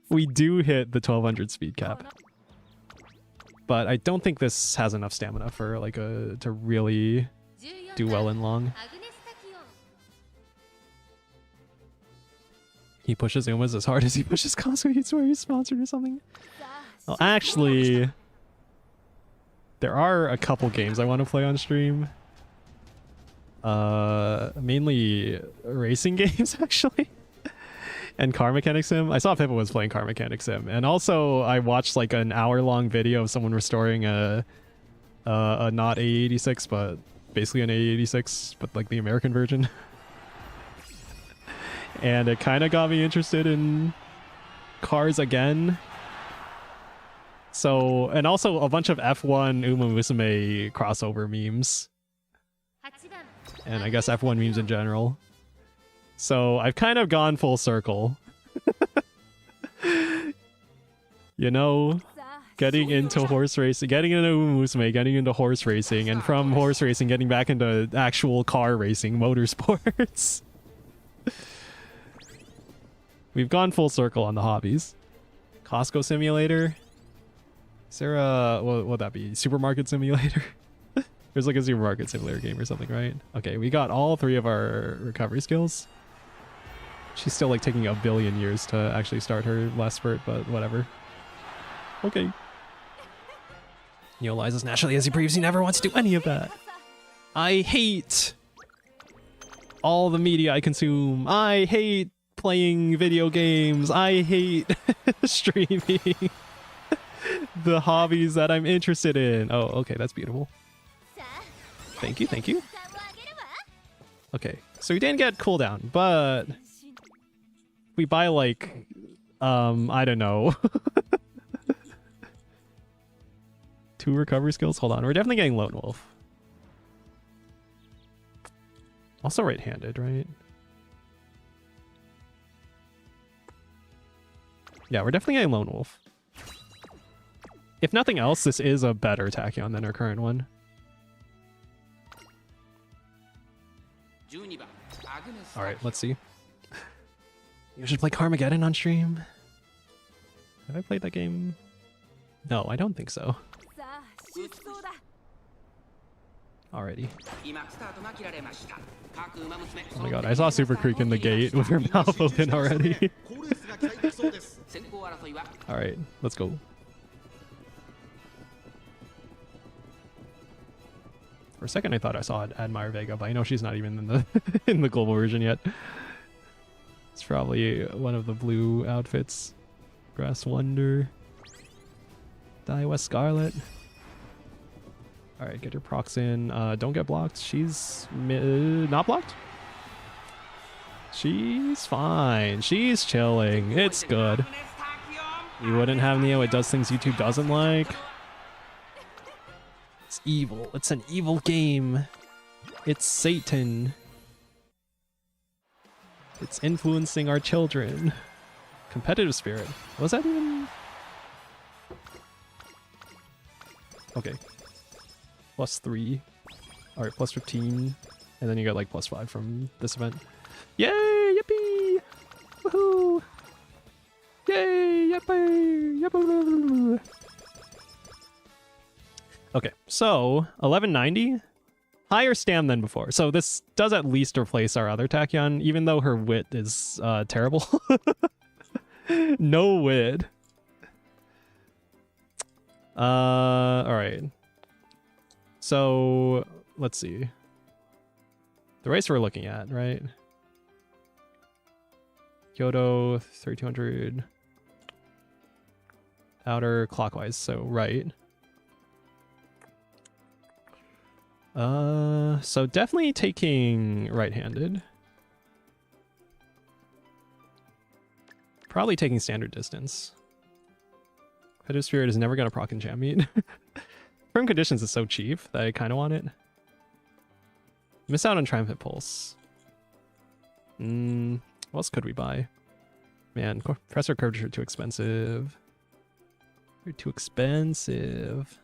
we do hit the 1200 speed cap. But I don't think this has enough stamina for like to really do well in long. He pushes Umas as hard as he pushes Costco. He's where he's sponsored or something. Well, actually, there are a couple games I want to play on stream. Mainly racing games, actually. And Car Mechanic Sim. I saw Pippa was playing Car Mechanic Sim. And also, I watched like an hour-long video of someone restoring a not A86, but basically an A86, but like the American version. And it kind of got me interested in cars again. So, and also a bunch of F1 Musume crossover memes. And I guess F1 memes in general. So I've kind of gone full circle. You know, getting into horse racing, getting into Musume, getting into horse racing, and from horse racing getting back into actual car racing, motorsports. We've gone full circle on the hobbies. Costco Simulator. Is there a, what would that be? Supermarket Simulator? There's like a supermarket simulator game or something, right? Okay, we got all 3 of our recovery skills. She's still like taking a billion years to actually start her last spurt, but whatever. Okay. You know, Lies as naturally as he previously never wants to do any of that. I hate all the media I consume. I hate playing video games. I hate streaming. The hobbies that I'm interested in. Oh, okay, that's beautiful. Thank you, thank you. Okay, so we didn't get cooldown, but we buy like, I don't know. 2 recovery skills? Hold on, we're definitely getting Lone Wolf. Also right-handed, right? Yeah, we're definitely getting Lone Wolf. If nothing else, this is a better Tachyon than our current one. Alright, let's see. You should play Carmageddon on stream. Have I played that game? No, I don't think so. Alrighty. Oh my god, I saw Super Creek in the gate with her mouth open already. Alright, let's go. For a second I thought I saw Admire Vega, but I know she's not even in the in the global version yet. It's probably one of the blue outfits. Grass Wonder. Daiwa Scarlet. Alright, get your procs in. Don't get blocked. She's not blocked? She's fine. She's chilling. It's good. You wouldn't have Neo. It does things YouTube doesn't like. It's evil. It's an evil game. It's Satan. It's influencing our children. Competitive spirit. Was that even? Okay. +3. Alright, +15. And then you got like +5 from this event. Yay! Yippee! Woohoo! Yay! Yippee! Yippee! Okay, so 1190, higher stam than before. So this does at least replace our other Tachyon, even though her wit is terrible. No wit. All right. So let's see. The race we're looking at, right? Kyoto 3200. Outer clockwise, so right. So definitely taking right-handed. Probably taking standard distance. Competitive Spirit is never gonna proc in Jam Meet. Firm Conditions is so cheap that I kind of want it. Miss out on Triumphant Pulse. What else could we buy? Man, Pressure Curvature are too expensive. They're too expensive.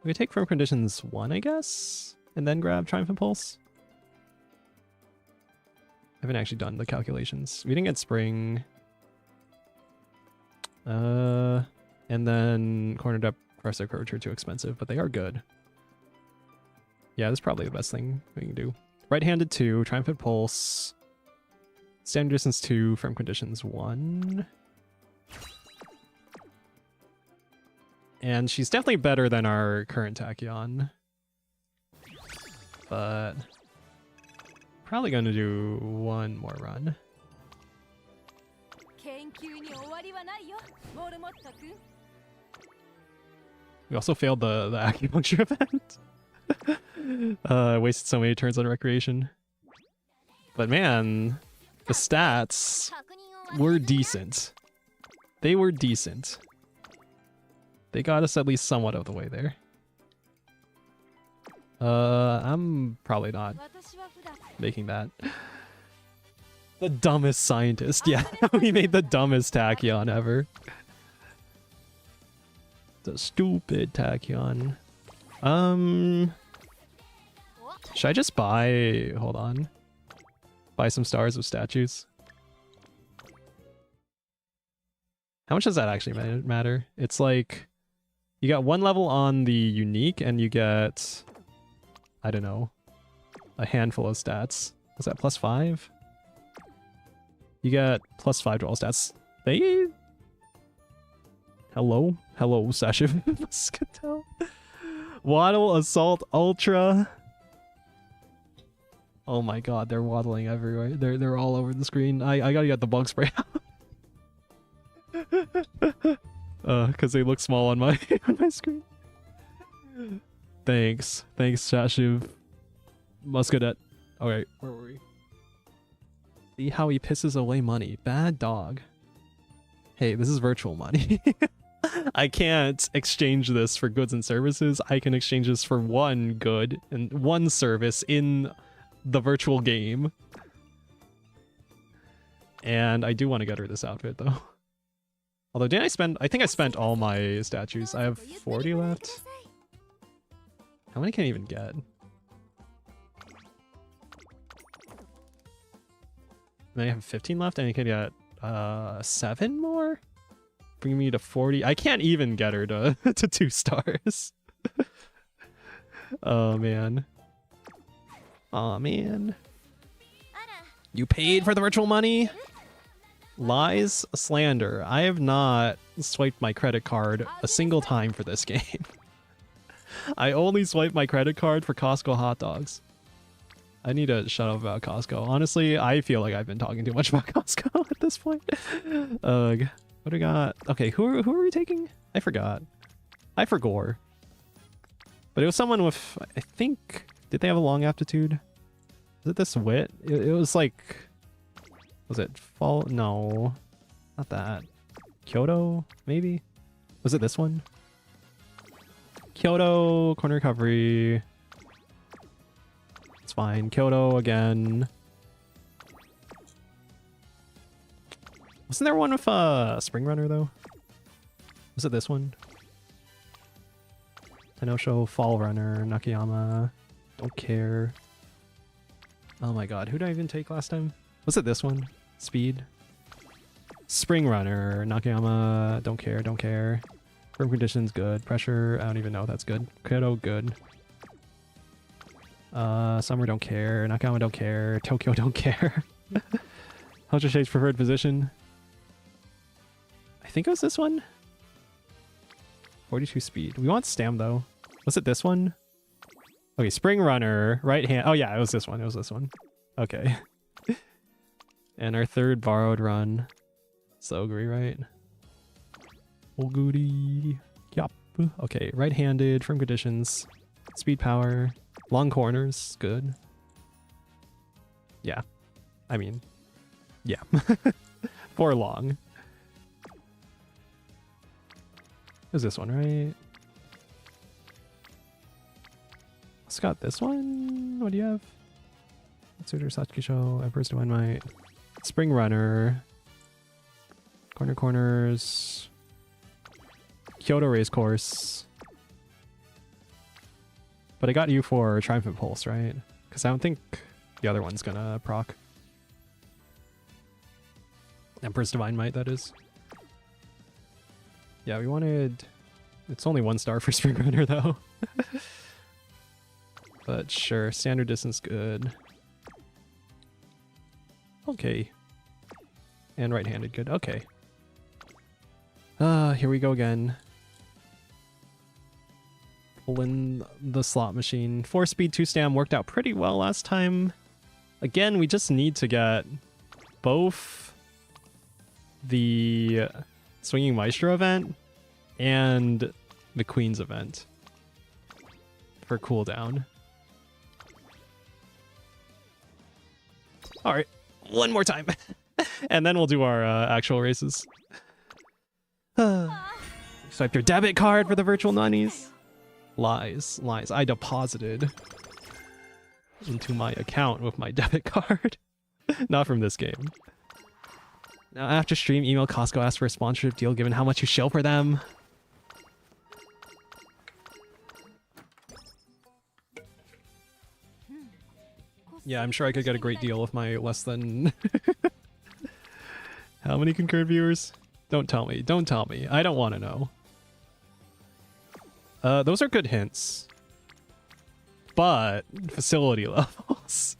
We could take Firm Conditions 1, I guess, and then grab Triumphant Pulse. I haven't actually done the calculations. We didn't get spring. And then corner depth, pressure curvature too expensive, but they are good. Yeah, that's probably the best thing we can do. Right-handed 2, triumphant pulse. Standard distance 2, firm conditions 1. And she's definitely better than our current Tachyon. But probably gonna do one more run. We also failed the acupuncture event. Wasted so many turns on recreation. But man, the stats were decent. They were decent. They got us at least somewhat of the way there. I'm probably not making that. The dumbest scientist. Yeah, we made the dumbest Tachyon ever. The stupid Tachyon. Should I just buy... Hold on. Buy some stars with statues? How much does that actually matter? It's like... You got 1 level on the unique and you get... I don't know. A handful of stats. Was that +5? You get +5 to all stats. They... Hello? Hello, Sashiv. Muscatel. Waddle, Assault, Ultra. Oh my god, they're waddling everywhere. They're all over the screen. I gotta get the bug spray out. Cause they look small on my on my screen. Thanks. Thanks, Sashiv. Muscadet. Alright, where were we? See how he pisses away money. Bad dog. Hey, this is virtual money. I can't exchange this for goods and services. I can exchange this for 1 good and 1 service in the virtual game. And I do want to get her this outfit though. Although didn't I spend... I think I spent all my statues. I have 40 left. How many can I even get? And I have 15 left and I can get 7 more? Bringing me to 40. I can't even get her to, to 2 stars. Oh man. Oh man. You paid for the virtual money? Lies, slander. I have not swiped my credit card a single time for this game. I only swipe my credit card for Costco hot dogs. I need to shut up about Costco. Honestly, I feel like I've been talking too much about Costco at this point. Ugh. What do we got? Okay, who are we taking? I forgot. I forgot. But it was someone with, I think, did they have a long aptitude? Is it this wit? It was like, was it fall? No, not that. Kyoto, maybe? Was it this one? Kyoto, corner recovery. It's fine. Kyoto again. Wasn't there one with Spring Runner though? Was it this one? Tenosho, Fall Runner, Nakayama. Don't care. Oh my god, who did I even take last time? Was it this one? Speed. Spring Runner, Nakayama. Don't care, don't care. Firm conditions, good. Pressure, I don't even know if that's good. Kyoto, good. Summer, don't care. Nakayama, don't care. Tokyo, don't care. Ultra Shade's preferred position. I think it was this one. 42 speed. We want Stam though. Was it this one? Okay, Spring Runner, right hand. Oh yeah, it was this one. It was this one. Okay. And our 3rd borrowed run. Soguri, right? Oguri. Yup. Okay, right-handed, firm conditions, speed power, long corners, good. Yeah. I mean, yeah. For long. Is this one, right? It's got this one. What do you have? Suitor Sachikisho, Emperor's Divine Might. Spring Runner. Corners. Kyoto Race Course. But I got you for Triumphant Pulse, right? Because I don't think the other one's gonna proc. Emperor's Divine Might, that is. Yeah, we wanted... It's only 1 star for Spring Runner, though. But sure, standard distance, good. Okay. And right-handed, good. Okay. Here we go again. Pull in the slot machine. 4 speed, 2 stam worked out pretty well last time. Again, we just need to get both the Swinging Maestro event and the Queen's event for cooldown. Alright, one more time. And then we'll do our actual races. Swipe your debit card for the virtual nunnies. Lies, lies. I deposited into my account with my debit card. Not from this game. Now after stream, email Costco, ask for a sponsorship deal given how much you shill for them. Yeah, I'm sure I could get a great deal with my less than... How many concurrent viewers? Don't tell me. Don't tell me. I don't want to know. Those are good hints. But facility levels.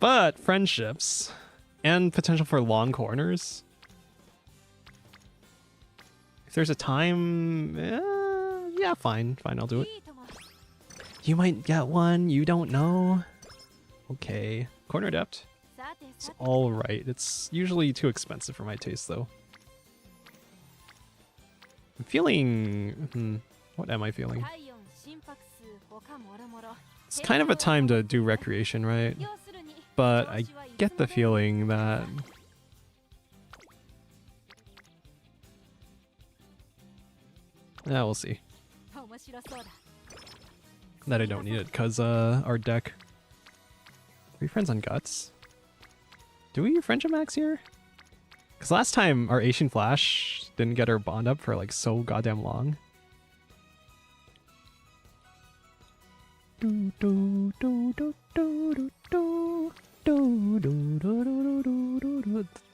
But friendships. And potential for long corners. If there's a time... yeah, fine. Fine, I'll do it. You might get one, you don't know. Okay. Corner Adept. It's alright. It's usually too expensive for my taste, though. I'm feeling... what am I feeling? It's kind of a time to do recreation, right? But I get the feeling that... yeah, we'll see. That I don't need it, because our deck... Are we friends on Guts? Do we friendship max here? Because last time our Asian Flash didn't get her bond up for like so goddamn long.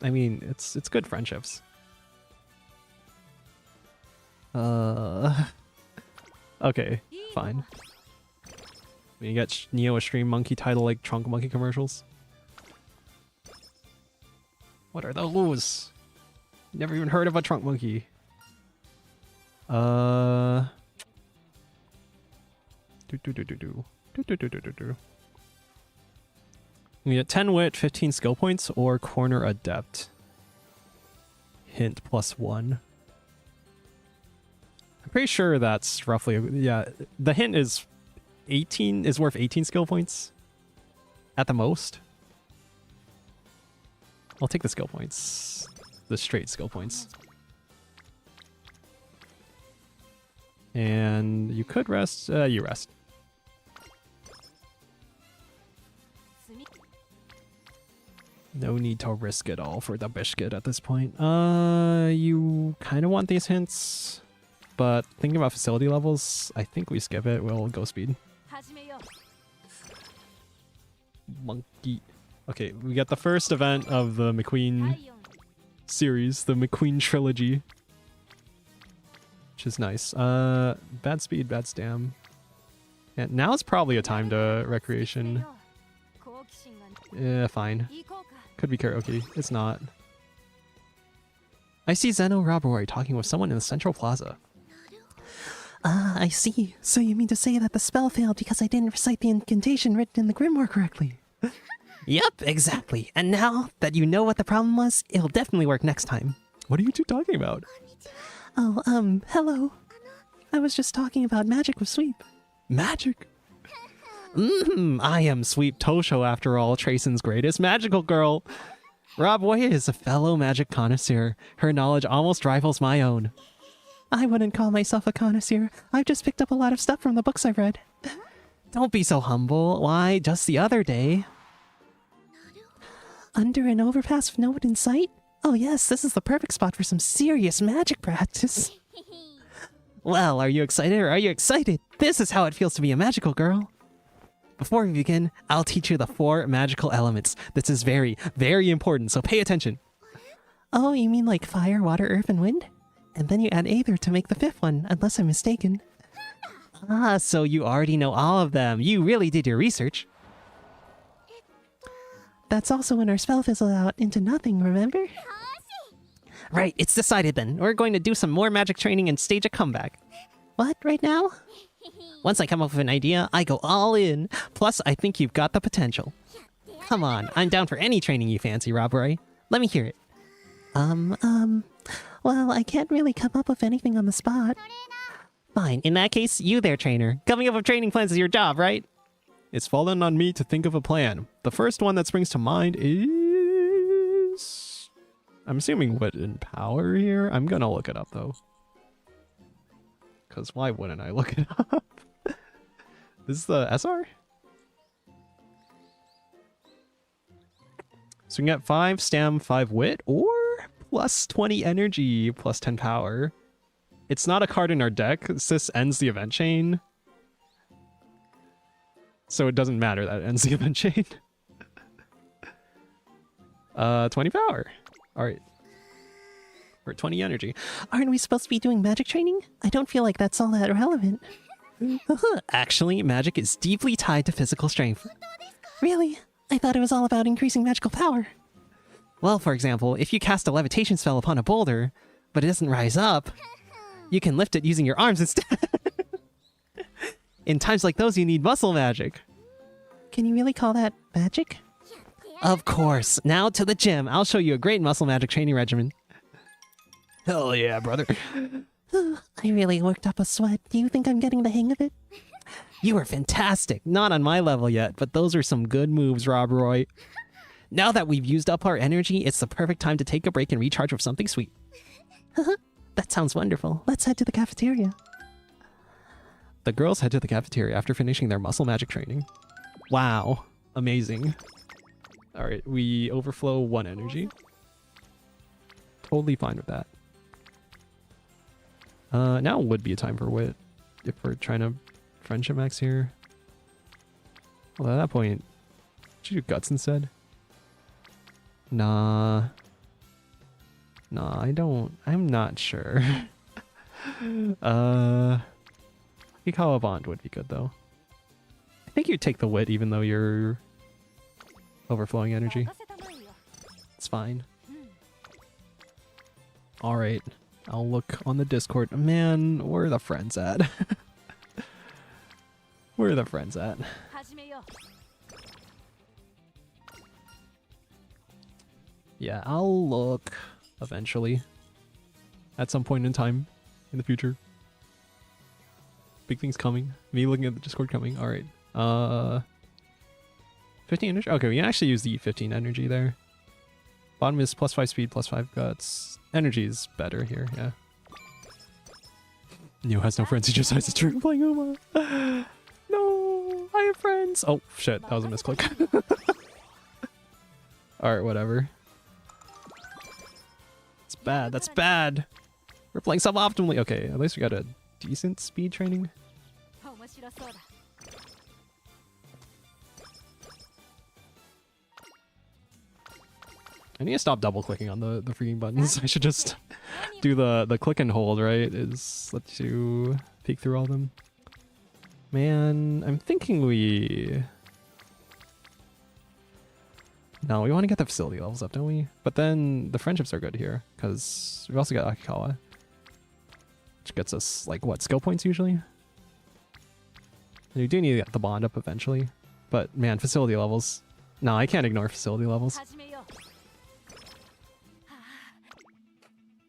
I mean, it's good friendships. Okay, fine. You get Neo a stream monkey title like Trunk Monkey commercials. What are those? Never even heard of a Trunk Monkey. We get 10 wit, 15 skill points, or corner adept. Hint +1. I'm pretty sure that's roughly, yeah. The hint is 18 is worth 18 skill points at the most. I'll take the skill points. The straight skill points. And you could rest. You rest. No need to risk it all for the biscuit at this point. You kind of want these hints, but thinking about facility levels, I think we skip it. We'll go speed. Monkey. Okay, we got the first event of the McQueen series, the McQueen trilogy, which is nice. Bad speed, bad stam. And now is probably a time to recreation. Yeah, fine. Could be karaoke. It's not. I see Zeno Roboroy talking with someone in the Central Plaza. I see. So you mean to say that the spell failed because I didn't recite the incantation written in the grimoire correctly? Yep, exactly. And now that you know what the problem was, it'll definitely work next time. What are you two talking about? Oh, hello. I was just talking about magic with Sweep. Magic? I am Sweep Tosho after all, Tracen's greatest magical girl. Rob Way is a fellow magic connoisseur. Her knowledge almost rivals my own. I wouldn't call myself a connoisseur. I've just picked up a lot of stuff from the books I've read. Don't be so humble. Why, just the other day. Under an overpass with no one in sight? Oh yes, this is the perfect spot for some serious magic practice. Well, are you excited or are you excited? This is how it feels to be a magical girl. Before we begin, I'll teach you the 4 magical elements. This is very, very important, so pay attention. Oh, you mean like fire, water, earth, and wind? And then you add aether to make the 5th one, unless I'm mistaken. Ah, so you already know all of them. You really did your research. That's also when our spell fizzled out into nothing, remember? Right, it's decided then. We're going to do some more magic training and stage a comeback. What, right now? Once I come up with an idea, I go all in. Plus, I think you've got the potential. Come on, I'm down for any training you fancy, Robroy. Let me hear it. Well, I can't really come up with anything on the spot. Fine, in that case, you there, trainer. Coming up with training plans is your job, right? It's fallen on me to think of a plan. The first one that springs to mind is... I'm assuming wit and power here. I'm gonna look it up, though. Because why wouldn't I look it up? This is the SR? So we can get 5 stam, 5 wit, or plus 20 energy, plus 10 power. It's not a card in our deck. This ends the event chain. So it doesn't matter that it ends the event chain. 20 power. Alright. Or 20 energy. Aren't we supposed to be doing magic training? I don't feel like that's all that relevant. Actually, magic is deeply tied to physical strength. Really? I thought it was all about increasing magical power. Well, for example, if you cast a levitation spell upon a boulder, but it doesn't rise up, you can lift it using your arms instead. In times like those, you need muscle magic. Can you really call that magic? Of course. Now to the gym. I'll show you a great muscle magic training regimen. Hell yeah, brother. I really worked up a sweat. Do you think I'm getting the hang of it? You are fantastic. Not on my level yet, but those are some good moves, Robroy. Now that we've used up our energy, it's the perfect time to take a break and recharge with something sweet. That sounds wonderful. Let's head to the cafeteria. The girls head to the cafeteria after finishing their muscle magic training. Wow. Amazing. Alright, we overflow 1 energy. Totally fine with that. Now would be a time for wit. If we're trying to friendship max here. Well, at that point, should you do guts instead? Nah. Nah, I don't. I'm not sure. Ikawa Bond would be good, though. I think you'd take the wit even though you're overflowing energy. It's fine. Alright. I'll look on the Discord. Man, where are the friends at? Where are the friends at? Yeah, I'll look eventually. At some point in time in the future. Big things coming. Me looking at the Discord coming. Alright. 15 energy? Okay, we can actually use the 15 energy there. Bottom is plus 5 speed, plus 5 guts. Energy is better here, yeah. Neo has no friends, he just has his turn playing Uma. No, I have friends. Oh, shit, that was a misclick. Alright, whatever. It's bad, that's bad. We're playing suboptimally. Okay, at least we got a decent speed training. I need to stop double clicking on the freaking buttons. I should just do the click and hold, right? Is let you peek through all of them. Man, I'm thinking we... No, we want to get the facility levels up, don't we? But then the friendships are good here, because we've also got Akikawa. Which gets us, like, what, skill points usually? And we do need to get the bond up eventually. But, man, facility levels. No, I can't ignore facility levels.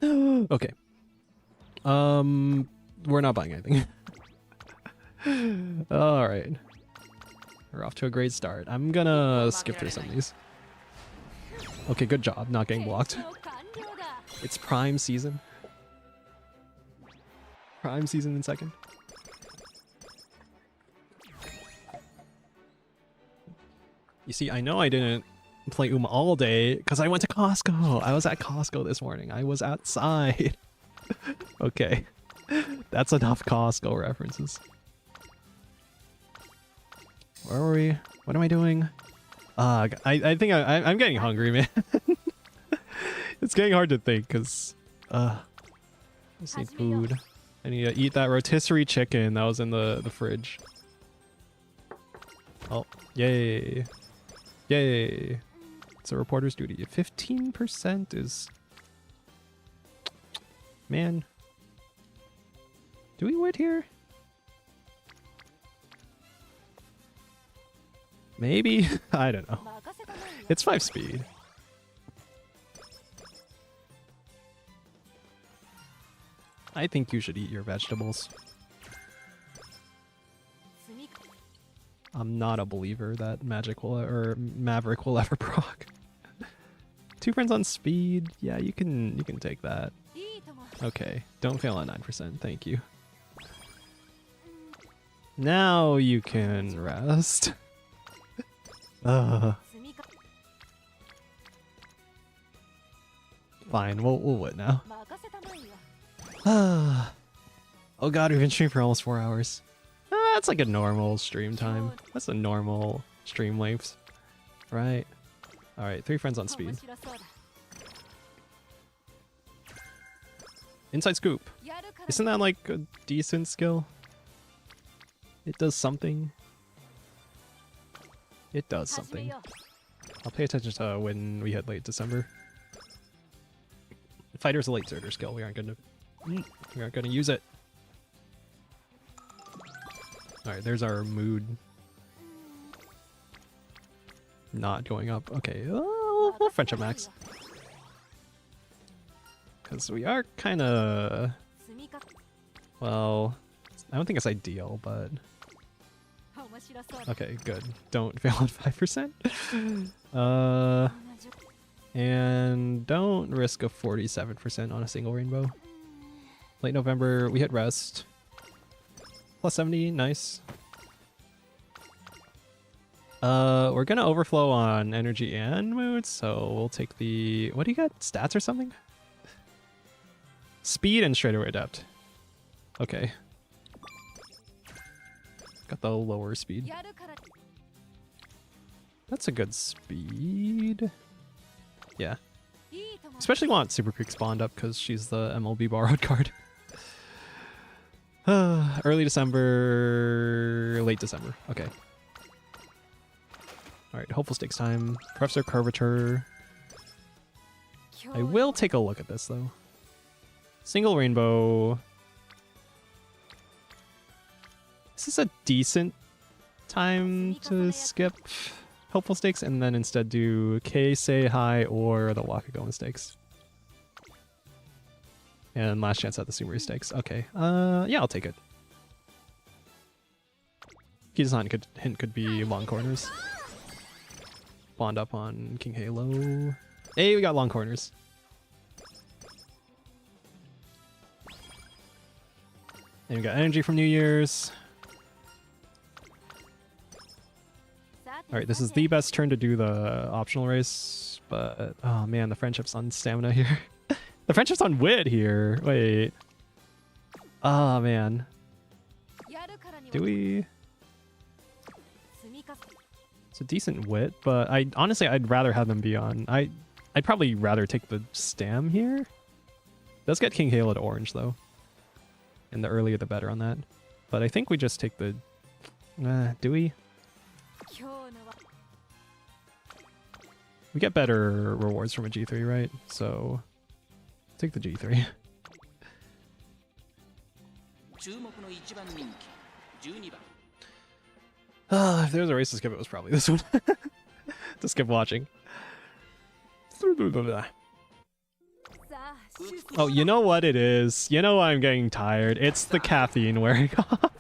Okay. We're not buying anything. Alright. We're off to a great start. I'm gonna skip through some of these. Okay, good job not getting blocked. It's prime season. Prime season in second. You see, I know I didn't play Uma all day because I went to Costco. I was at Costco this morning. I was outside. Okay. That's enough Costco references. Where are we? What am I doing? I think I'm getting hungry, man. It's getting hard to think because I just need food. I need to eat that rotisserie chicken that was in the fridge. Oh, yay. Yay. It's a reporter's duty. 15% is... Man. Do we wait here? Maybe? I don't know. It's 5 speed. I think you should eat your vegetables. I'm not a believer that Maverick will ever proc. 2 friends on speed. Yeah, you can take that. Okay, don't fail on 9%. Thank you. Now you can rest. Fine, we'll wait now. Oh god, we've been streaming for almost 4 hours. That's like a normal stream time. That's a normal stream length. Right. Alright, 3 friends on speed. Inside scoop. Isn't that like a decent skill? It does something. It does something. I'll pay attention to when we hit late December. Fighter's a late zerter skill. We aren't gonna use it. Alright, there's our mood. Not going up. Okay, we'll friendship max. Because we are kind of... Well, I don't think it's ideal, but... Okay, good. Don't fail on 5%. And don't risk a 47% on a single rainbow. Late November, we hit rest. Plus 70, nice. We're gonna overflow on energy and mood, so we'll take the... What do you got? Stats or something? Speed and straightaway adept. Okay. Got the lower speed. That's a good speed. Yeah. Especially want Super Creek spawned up because she's the MLB borrowed card. Early December, late December. Okay. Alright, hopeful stakes time. Professor Curvature. I will take a look at this though. Single rainbow. This is a decent time to skip hopeful stakes and then instead do K Say Hi or the Wakago mistakes. And last chance at the Sumeri stakes. Okay. Yeah, I'll take it. Key design hint could be long corners. Bond up on King Halo. Hey, we got long corners. And we got energy from New Year's. Alright, this is the best turn to do the optional race, but oh man, the friendship's on stamina here. The friendship's on wit here. Wait. Oh man. Do we? It's a decent wit, but honestly I'd rather have them be on. I'd probably rather take the stam here. Does get King Halo to orange though. And the earlier the better on that. But I think we just take the... do we? We get better rewards from a G3, right? So, take the G3. If there's a race to skip, it was probably this one. To skip watching. Oh, you know what it is? You know why I'm getting tired? It's the caffeine wearing off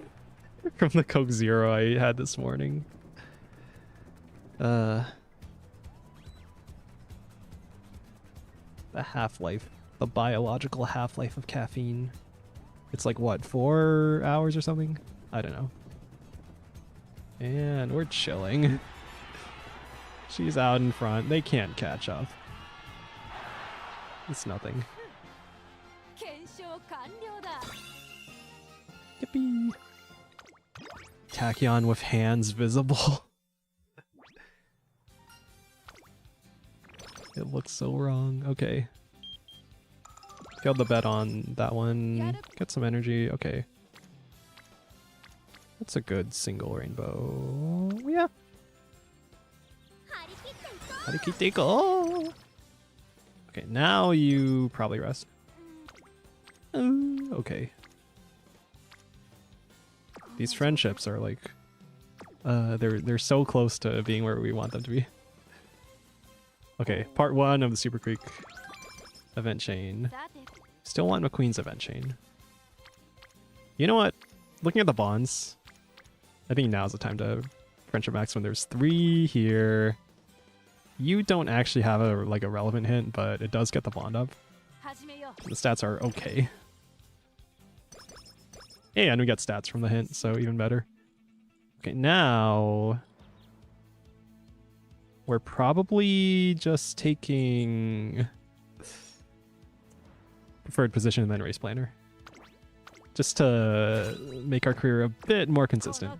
from the Coke Zero I had this morning. The half-life. The biological half-life of caffeine. It's like, what, 4 hours or something? I don't know. And we're chilling. She's out in front. They can't catch up. It's nothing. Yippee! Tachyon with hands visible. It looks so wrong. Okay. Failed the bet on that one. Get some energy. Okay. That's a good single rainbow. Yeah. Harikite go! Okay, now you probably rest. Okay. These friendships are like, they're so close to being where we want them to be. Okay, part 1 of the Super Creek event chain. Still want McQueen's event chain. You know what? Looking at the bonds, I think now's the time to friendship max when there's 3 here. You don't actually have a relevant hint, but it does get the bond up. The stats are okay. And we get stats from the hint, so even better. Okay, now we're probably just taking preferred position and then race planner. Just to make our career a bit more consistent.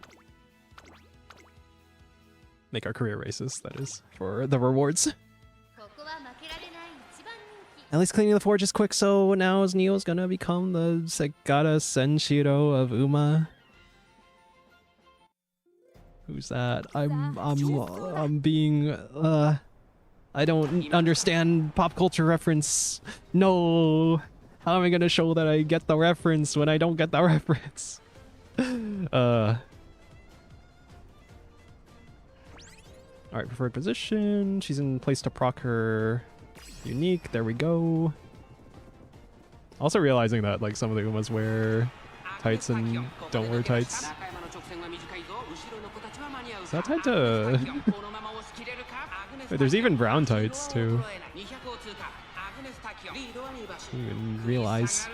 Make our career races, that is, for the rewards. At least cleaning the forge is quick, so now Neo's gonna become the Segata Senshiro of Uma. Who's that? I'm being I don't understand pop culture reference. No. How am I gonna show that I get the reference when I don't get the reference? Alright, preferred position. She's in place to proc her unique. There we go. Also realizing that like some of the Umas wear tights and don't wear tights. Is that tied to... Wait, there's even brown tights too. Didn't even realize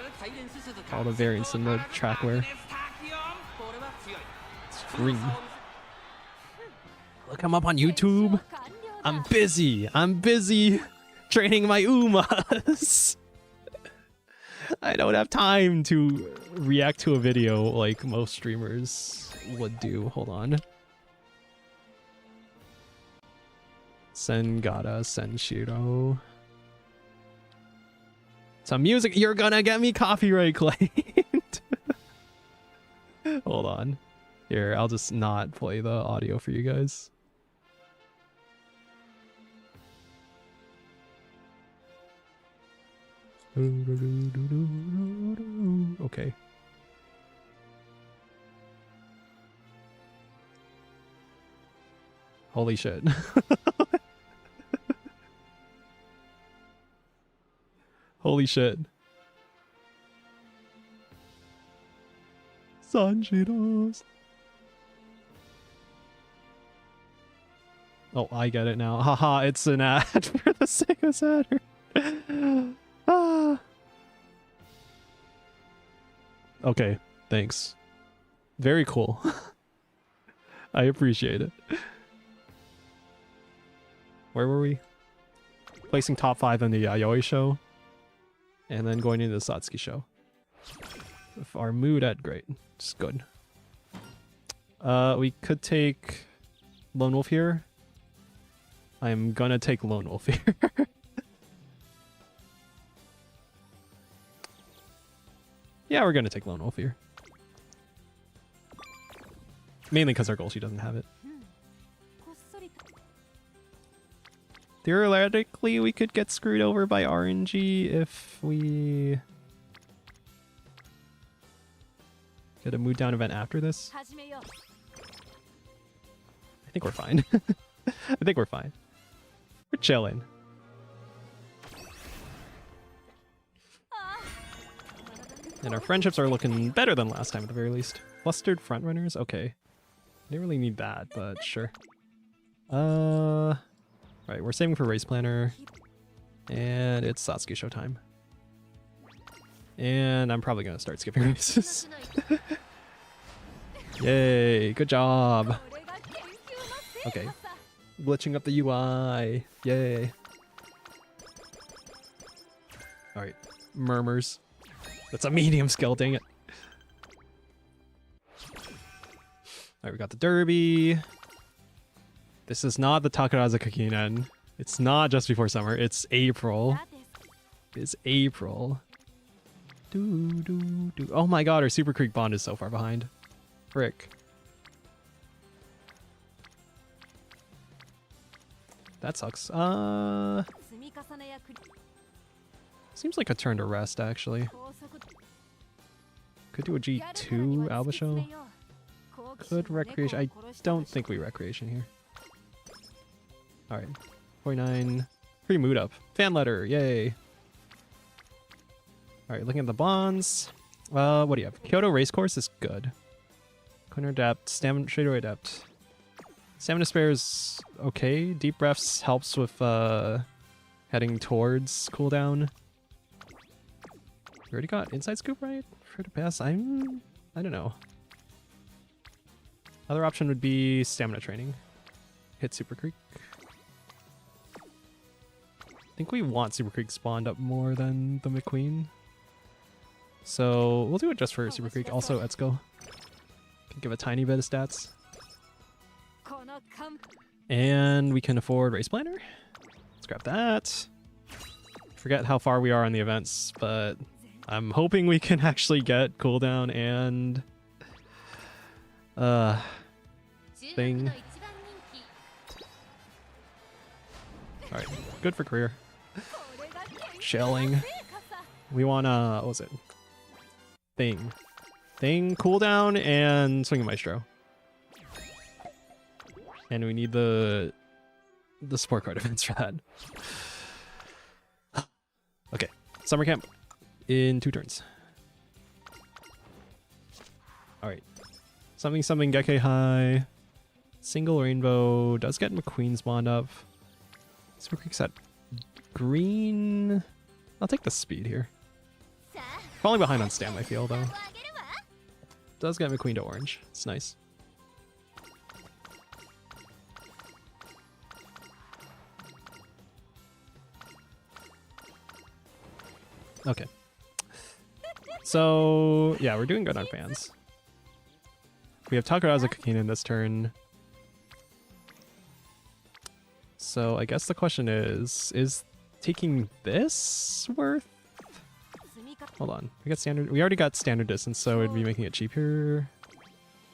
all the variants in the track wear. It's green. Look him up on YouTube. I'm busy training my Umas. I don't have time to react to a video like most streamers would do. Hold on. Sengata Senshiro. Some music. You're gonna get me copyright claimed. Hold on. Here, I'll just not play the audio for you guys. Okay. Holy shit. Holy shit. Sanjiros. Oh, I get it now. Haha, it's an ad for the Sega Saturn. Ah. Okay, thanks. Very cool. I appreciate it. Where were we? Placing top 5 in the Yayoi show. And then going into the Satsuki show. With our mood at great. Just good. We could take Lone Wolf here. I'm gonna take Lone Wolf here. Yeah, we're gonna take Lone Wolf here. Mainly because our goal, she doesn't have it. Theoretically, we could get screwed over by RNG if we get a mood down event after this. I think we're fine. I think we're fine. We're chilling. And our friendships are looking better than last time at the very least. Flustered frontrunners? Okay. Didn't really need that, but sure. Right, we're saving for Race Planner. And it's Satsuki show time. And I'm probably gonna start skipping races. Yay, good job. Okay. Glitching up the UI. Yay. Alright. Murmurs. That's a medium skill, dang it. Alright, we got the Derby. This is not the Takaraza Kakinen. It's not just before summer. It's April. It's April. Oh my god, our Super Creek bond is so far behind. Frick. That sucks. Seems like a turn to rest, actually. Could do a G2 Alba Show. Could recreation. I don't think we recreation here. Alright. 49. Free mood up. Fan letter. Yay. Alright, looking at the bonds. What do you have? Kyoto Racecourse is good. Corner Adept. Stamina Straightaway Adept. Stamina Spare is okay. Deep Breaths helps with heading towards cooldown. We already got Inside Scoop, right? For the pass. I don't know. Other option would be Stamina Training. Hit Super Creek. I think we want Super Creek spawned up more than the McQueen. So we'll do it just for Super Creek. Also, Etsuko can give a tiny bit of stats. And we can afford Race Planner. Let's grab that. Forget how far we are on the events, but I'm hoping we can actually get cooldown and thing. Alright, good for career. Shelling. We want what was it? Thing, cooldown, and Swinging Maestro. And we need the support card events for that. Okay, summer camp in 2 turns. Alright. Something Geke High. Single Rainbow does get McQueen's bond up. Super Creek's at green. I'll take the speed here. Falling behind on Stam, I feel, though. Does get McQueen to orange. It's nice. Okay. So, yeah, we're doing good on fans. We have Takaraza Kakinen this turn. So I guess the question is taking this worth? Hold on. We got standard. We already got standard distance, so it'd be making it cheaper.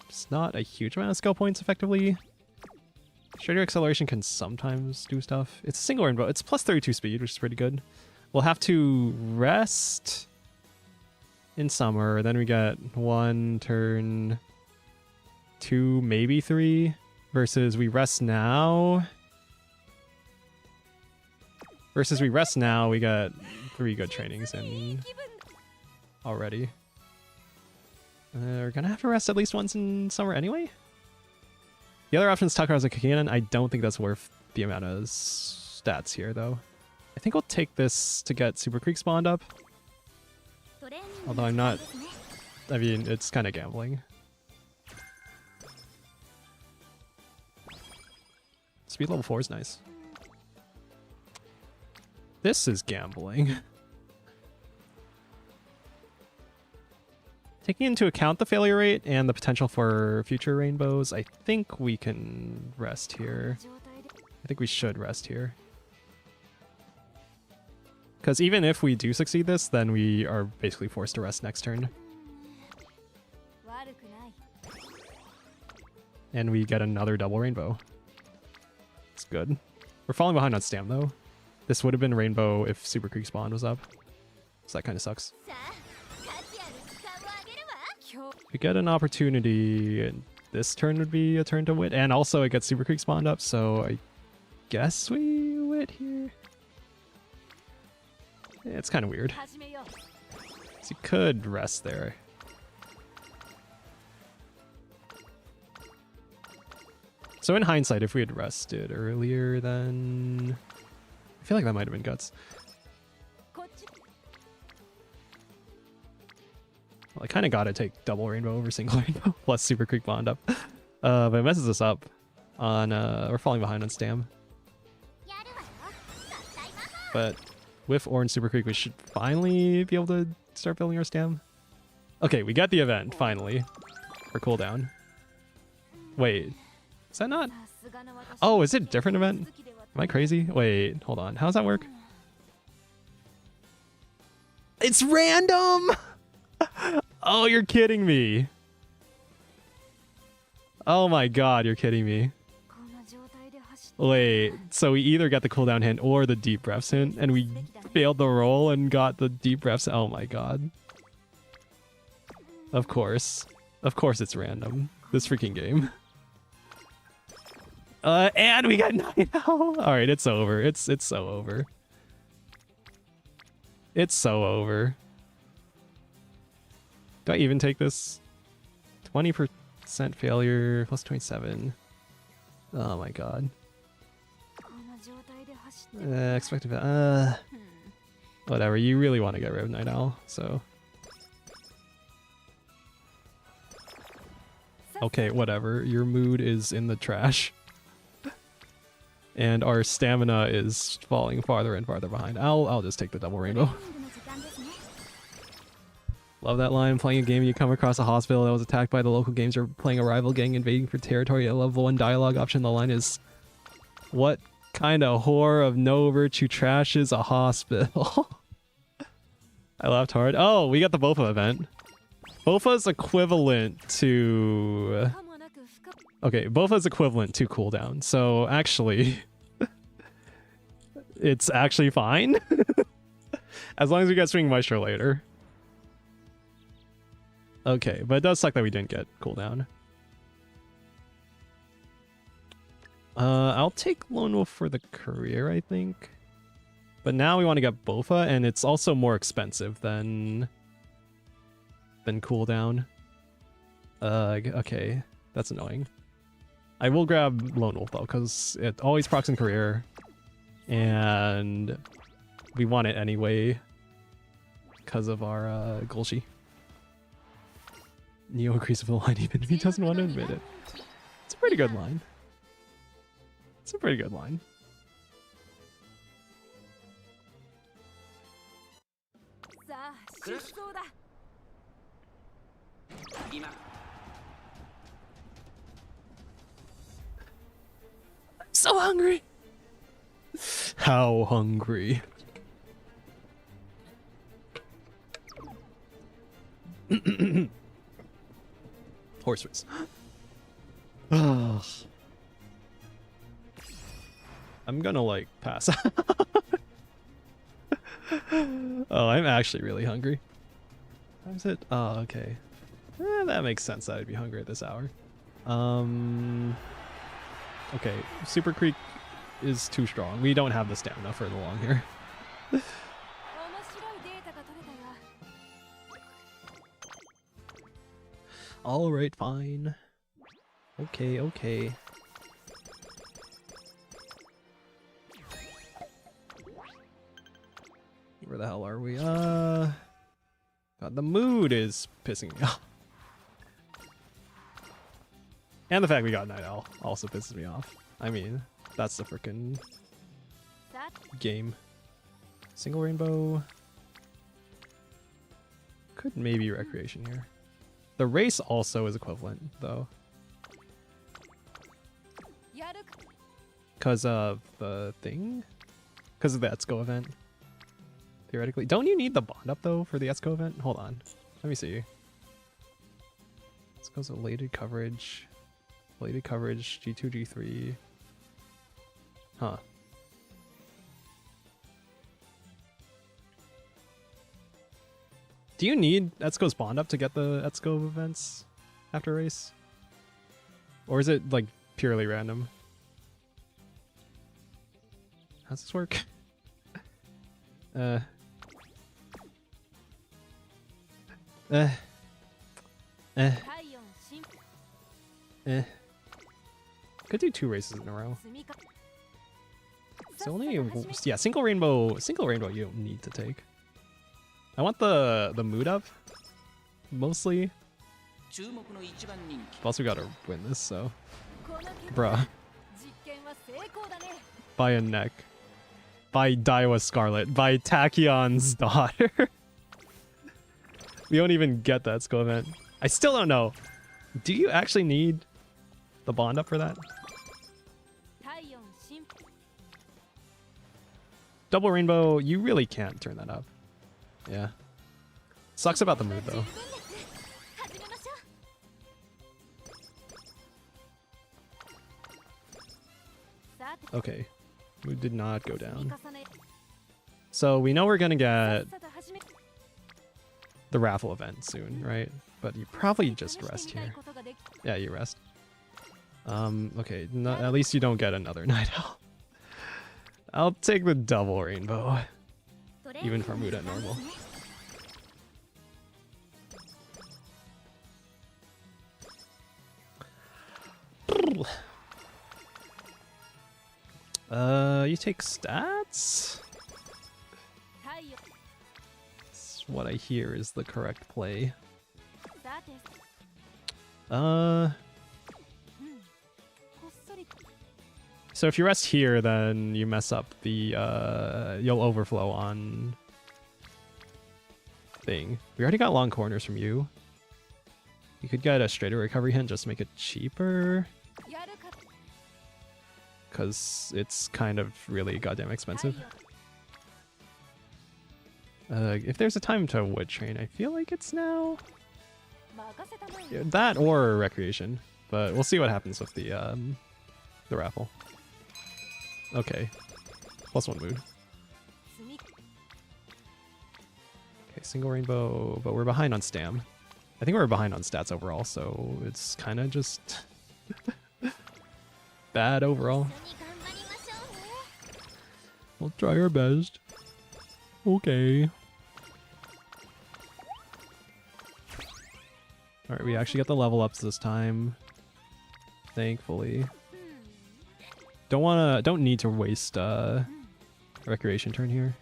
It's not a huge amount of skill points, effectively. Straighter acceleration can sometimes do stuff. It's a single rainbow. It's plus 32 speed, which is pretty good. We'll have to rest in summer. Then we get 1 turn, 2, maybe 3. Versus we rest now. Versus we rest now, we got 3 good trainings in already. We're gonna have to rest at least once in summer anyway. The other option is Takaraza Kakinen. I don't think that's worth the amount of stats here, though. I think we'll take this to get Super Creek spawned up. Although I'm not... I mean, it's kind of gambling. Speed level 4 is nice. This is gambling. Taking into account the failure rate and the potential for future rainbows, I think we can rest here. I think we should rest here. Because even if we do succeed this, then we are basically forced to rest next turn. And we get another double rainbow. It's good. We're falling behind on Stam, though. This would have been rainbow if Super Creek spawn was up. So that kind of sucks. We get an opportunity, and this turn would be a turn to wit. And also it gets Super Creek spawned up, so I guess we wit here. Yeah, it's kind of weird. So you could rest there. So in hindsight, if we had rested earlier, then... I feel like that might have been guts. Well, I kind of got to take double rainbow over single rainbow plus Super Creek bond up. But it messes us up on... we're falling behind on Stam. But with Orange Super Creek, we should finally be able to start building our Stam. Okay, we got the event, finally. For cooldown. Wait, is that not? Oh, is it a different event? Am I crazy? Wait, hold on. How does that work? It's random! Oh, you're kidding me. Oh my god, you're kidding me. Wait, so we either got the cooldown hint or the deep breaths hint, and we failed the roll and got the deep breaths. Oh my god. Of course. Of course it's random. This freaking game. And we got 9L. Alright, it's over. It's so over. It's so over. Do I even take this? 20% failure plus 27. Oh my god. Expected. Whatever. You really want to get rid of Night Owl, so. Okay, whatever. Your mood is in the trash. And our stamina is falling farther and farther behind. I'll just take the double rainbow. Love that line. Playing a game, you come across a hospital that was attacked by the local games, or playing a rival gang invading for territory. A level 1 dialogue option. The line is, what kind of whore of no virtue trashes a hospital? I laughed hard. Oh, we got the Bofa event. Bofa's equivalent to... Okay, Bofa's equivalent to cooldown. So actually, it's actually fine. As long as we get Swing Maestro later. Okay, but it does suck that we didn't get cooldown. I'll take Lone Wolf for the career, I think. But now we want to get Bofa, and it's also more expensive than cooldown. Okay, that's annoying. I will grab Lone Wolf though, because it always procs in career, and we want it anyway because of our Gulshi. Neo agrees with the line even if he doesn't want to admit it. It's a pretty good line. It's a pretty good line. I'm so hungry. How hungry? Horse race. I'm gonna like pass. Oh, I'm actually really hungry. How is it? Oh, okay. That makes sense that I'd be hungry at this hour. Okay, Super Creek is too strong. We don't have the stamina for the long here. Alright, fine. Okay. Where the hell are we? God, the mood is pissing me off. And the fact we got Night Owl also pisses me off. I mean, that's the frickin' game. Single rainbow. Could maybe recreation here. The race also is equivalent, though. Because of the thing? Because of the Etsuko event. Theoretically. Don't you need the bond up, though, for the Etsuko event? Hold on. Let me see. Etsuko's elated coverage. Elated coverage, G2, G3. Huh. Do you need Etsuko's bond up to get the Etsuko events after race? Or is it, like, purely random? How's this work? Could do 2 races in a row. So only, yeah, single rainbow you don't need to take. I want the mood up, mostly. Plus we gotta win this, so. Bruh. By a neck. By Daiwa Scarlet. By Tachion's daughter. We don't even get that skill event. I still don't know. Do you actually need the bond up for that. Double rainbow, you really can't turn that up. Yeah. Sucks about the mood though. Okay. Mood did not go down. So we know we're gonna get the raffle event soon, right? But you probably just rest here. Yeah, you rest. Okay, no, at least you don't get another night owl. I'll take the double rainbow, even for mood at normal. You take stats? That's what I hear is the correct play. So if you rest here, then you mess up the, you'll overflow on thing. We already got long corners from you. You could get a straighter recovery hint just to make it cheaper. Because it's kind of really goddamn expensive. If there's a time to wood train, I feel like it's now. Yeah, that or recreation, but we'll see what happens with the raffle. Okay, +1 mood. Okay, single rainbow, but we're behind on stam. I think we're behind on stats overall, so it's kind of just bad overall. We'll try our best. Okay. Alright, we actually got the level ups this time. Thankfully. Don't need to waste recreation turn here.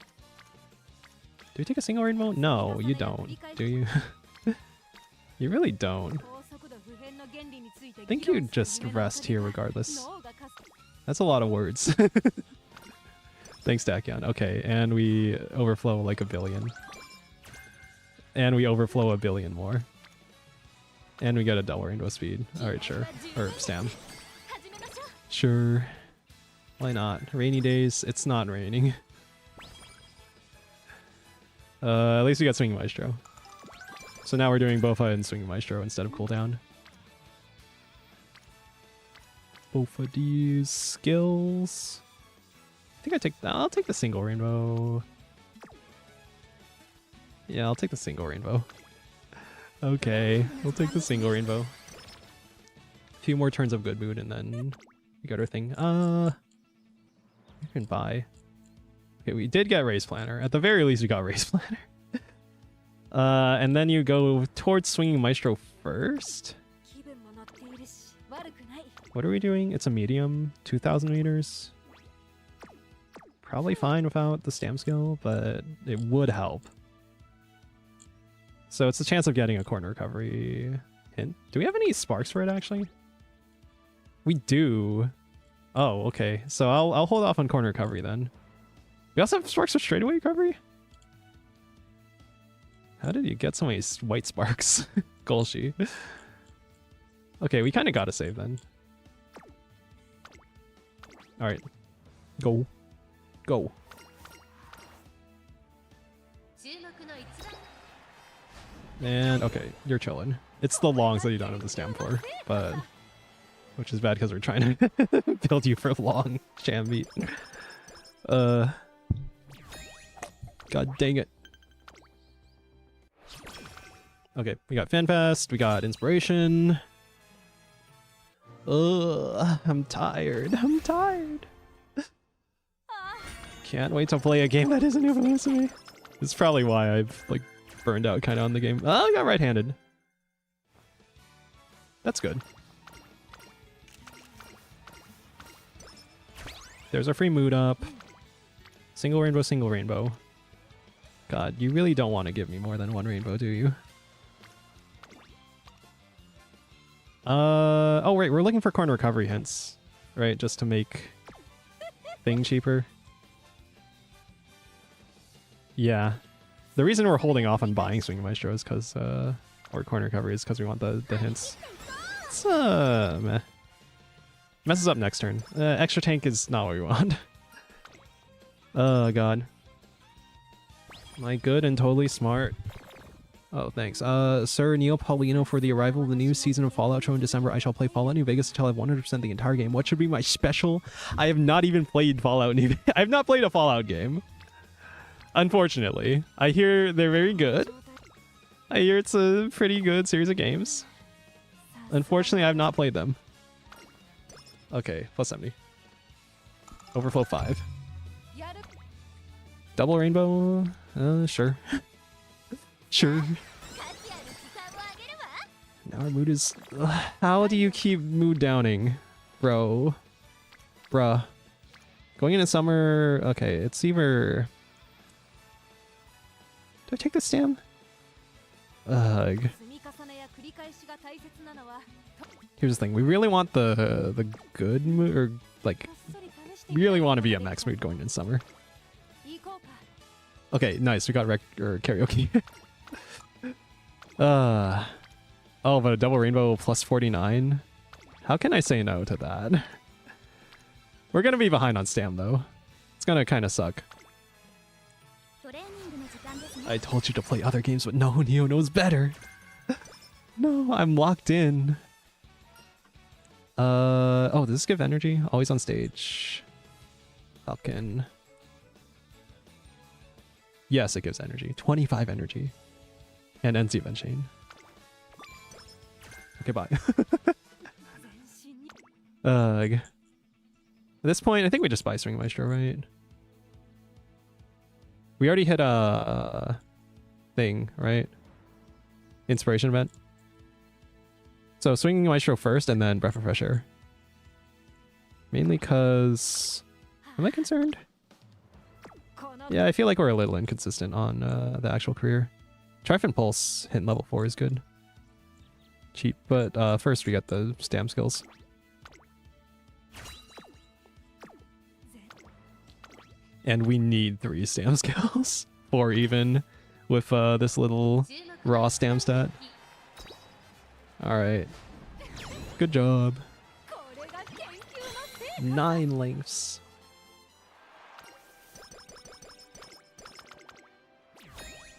Do we take a single rainbow? No, you don't. Do you? You really don't. I think you just rest here regardless. That's a lot of words. Thanks, Dakion. Okay, and we overflow like a billion. And we overflow a billion more. And we get a double rainbow speed. Alright, sure. Or stam. Sure. Why not? Rainy days, it's not raining. At least we got Swinging Maestro. So now we're doing Bofa and Swinging Maestro instead of cooldown. Both of these skills. I think I'll take the single rainbow. Yeah, I'll take the single rainbow. Okay, we'll take the single rainbow. A few more turns of good mood and then we got our thing. You can buy. Okay, we did get Race Planner. At the very least, we got Race Planner. And then you go towards Swinging Maestro first. What are we doing? It's a medium, 2,000 meters. Probably fine without the stam skill, but it would help. So it's a chance of getting a corner recovery hint. Do we have any sparks for it, actually? We do. Oh, okay. So I'll hold off on corner recovery then. We also have sparks for straightaway recovery? How did you get so many white sparks? Golshi. Okay, we kind of gotta save then. Alright. Go. Go. And okay, you're chilling. It's the longs that you don't have the stam for, but which is bad because we're trying to build you for long jam meat. God dang it. Okay, we got FanFest, we got Inspiration. I'm tired. I'm tired. Can't wait to play a game that isn't even Musume. This is probably why I've like burned out kind of on the game. Oh, I got right-handed. That's good. There's our free mood up. Single rainbow, single rainbow. God, you really don't want to give me more than one rainbow, do you? Oh right, we're looking for corner recovery hints, right? Just to make thing cheaper. Yeah. The reason we're holding off on buying Swinging Maestro is because, or corner recovery is because we want the hints. It's, meh. Messes up next turn. Extra tank is not what we want. Oh god. Am I good and totally smart? Oh, thanks. Sir Neo Paulino, for the arrival of the new season of Fallout show in December, I shall play Fallout New Vegas until I have 100% the entire game. What should be my special? I have not even played Fallout New Vegas. I have not played a Fallout game. Unfortunately. I hear they're very good. I hear it's a pretty good series of games. Unfortunately, I have not played them. Okay, plus 70. Overflow 5. Double rainbow? Sure. Sure. Now our mood is... how do you keep mood downing? Bro. Bruh. Going into summer... Okay, it's either... Do I take the stam? Ugh. Here's the thing. We really want the good mood, or like... really want to be at max mood going in summer. Okay, nice. We got karaoke. Oh, but a double rainbow plus 49? How can I say no to that? We're gonna be behind on stam, though. It's gonna kind of suck. I told you to play other games, but no, Neo knows better. No, I'm locked in. Oh, does this give energy? Always on stage. Falcon. Yes, it gives energy. 25 energy. And ends the event chain. Okay, bye. At this point, I think we just buy Swing Maestro, right? We already hit a thing, right? Inspiration event. So Swinging Maestro first and then Breath of Fresh Air. Mainly because... Am I concerned? Yeah, I feel like we're a little inconsistent on the actual career. Triumphant Pulse hitting level 4 is good. Cheap, but first we got the stam skills. And we need 3 stam skills. 4 even with this little raw stam stat. Alright. Good job. 9 lengths.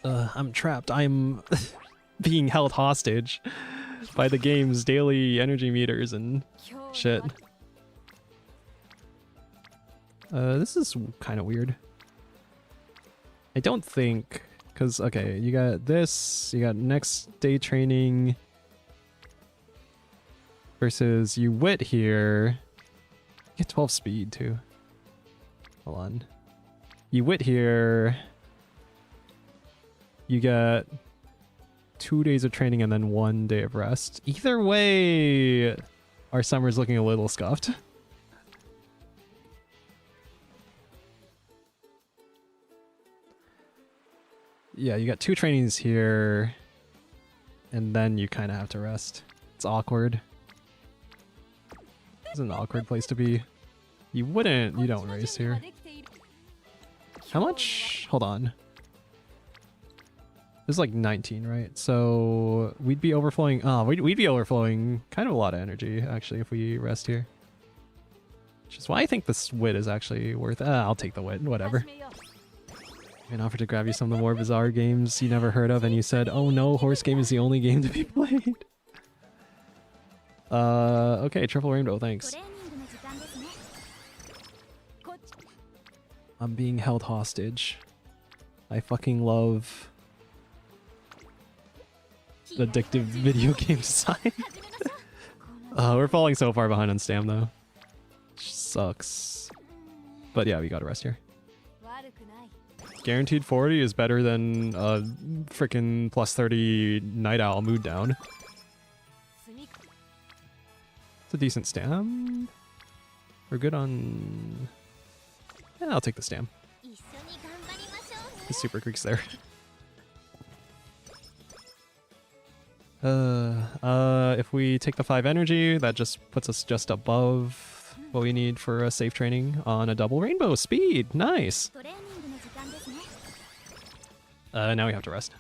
I'm trapped. I'm being held hostage by the game's daily energy meters and shit. This is kind of weird. I don't think... Because, okay, you got this, you got next day training versus you wit here. You get 12 speed, too. Hold on. You wit here... You get 2 days of training and then 1 day of rest. Either way, our summer's looking a little scuffed. Yeah, you got 2 trainings here, and then you kind of have to rest. It's awkward. It's an awkward place to be. You don't race here. How much? Hold on. This is like 19, right? So we'd be overflowing. Oh, we'd be overflowing kind of a lot of energy, actually, if we rest here. Which is why I think this wit is actually worth... I'll take the wit, whatever. I offered to grab you some of the more bizarre games you never heard of, and you said, oh no, horse game is the only game to be played. Okay, triple rainbow, thanks. I'm being held hostage. I fucking love... addictive video game design. We're falling so far behind on stam though. Which sucks. But yeah, we gotta rest here. Guaranteed 40 is better than a freaking plus 30 Night Owl mood down. It's a decent stam. We're good on... Yeah, I'll take the stam. The Super Creek's there. If we take the 5 energy, that just puts us just above what we need for a safe training on a double rainbow speed. Nice. Now we have to rest.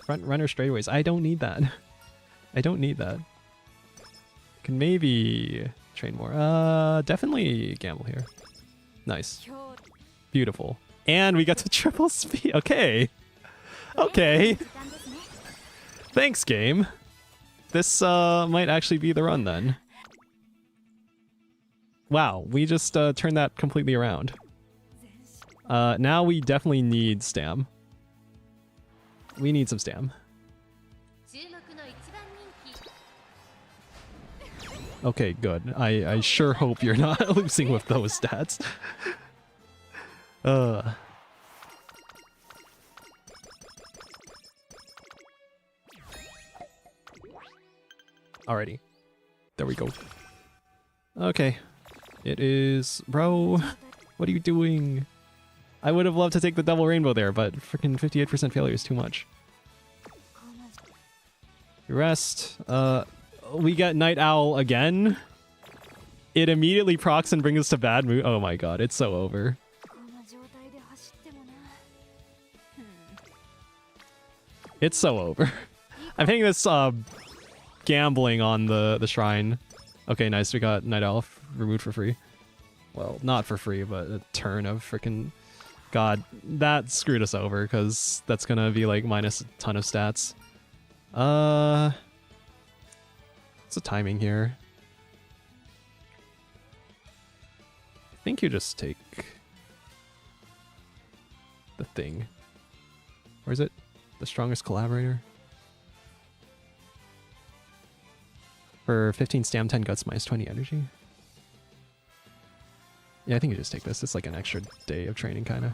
Front runner straightaways. I don't need that. I don't need that. Can maybe train more. Definitely gamble here. Nice. Beautiful. And we got to triple speed. Okay. Okay. Thanks, game. This might actually be the run then. Wow, we just turned that completely around. Now we definitely need stam. We need some stam. Okay, good. I sure hope you're not losing with those stats. Alrighty. There we go. Okay. It is... Bro, what are you doing? I would have loved to take the double rainbow there, but freaking 58% failure is too much. Rest. We get Night Owl again. It immediately procs and brings us to bad mood. Oh my god, it's so over. It's so over. I'm hitting this gambling on the shrine. Okay, nice. We got Night Owl removed for free. Well, not for free, but a turn of freaking... God, that screwed us over, because that's gonna be like minus a ton of stats. What's the timing here? I think you just take the thing. Where is it? The strongest collaborator? For 15 stam, 10 guts, minus 20 energy. Yeah, I think you just take this. It's like an extra day of training, kind of.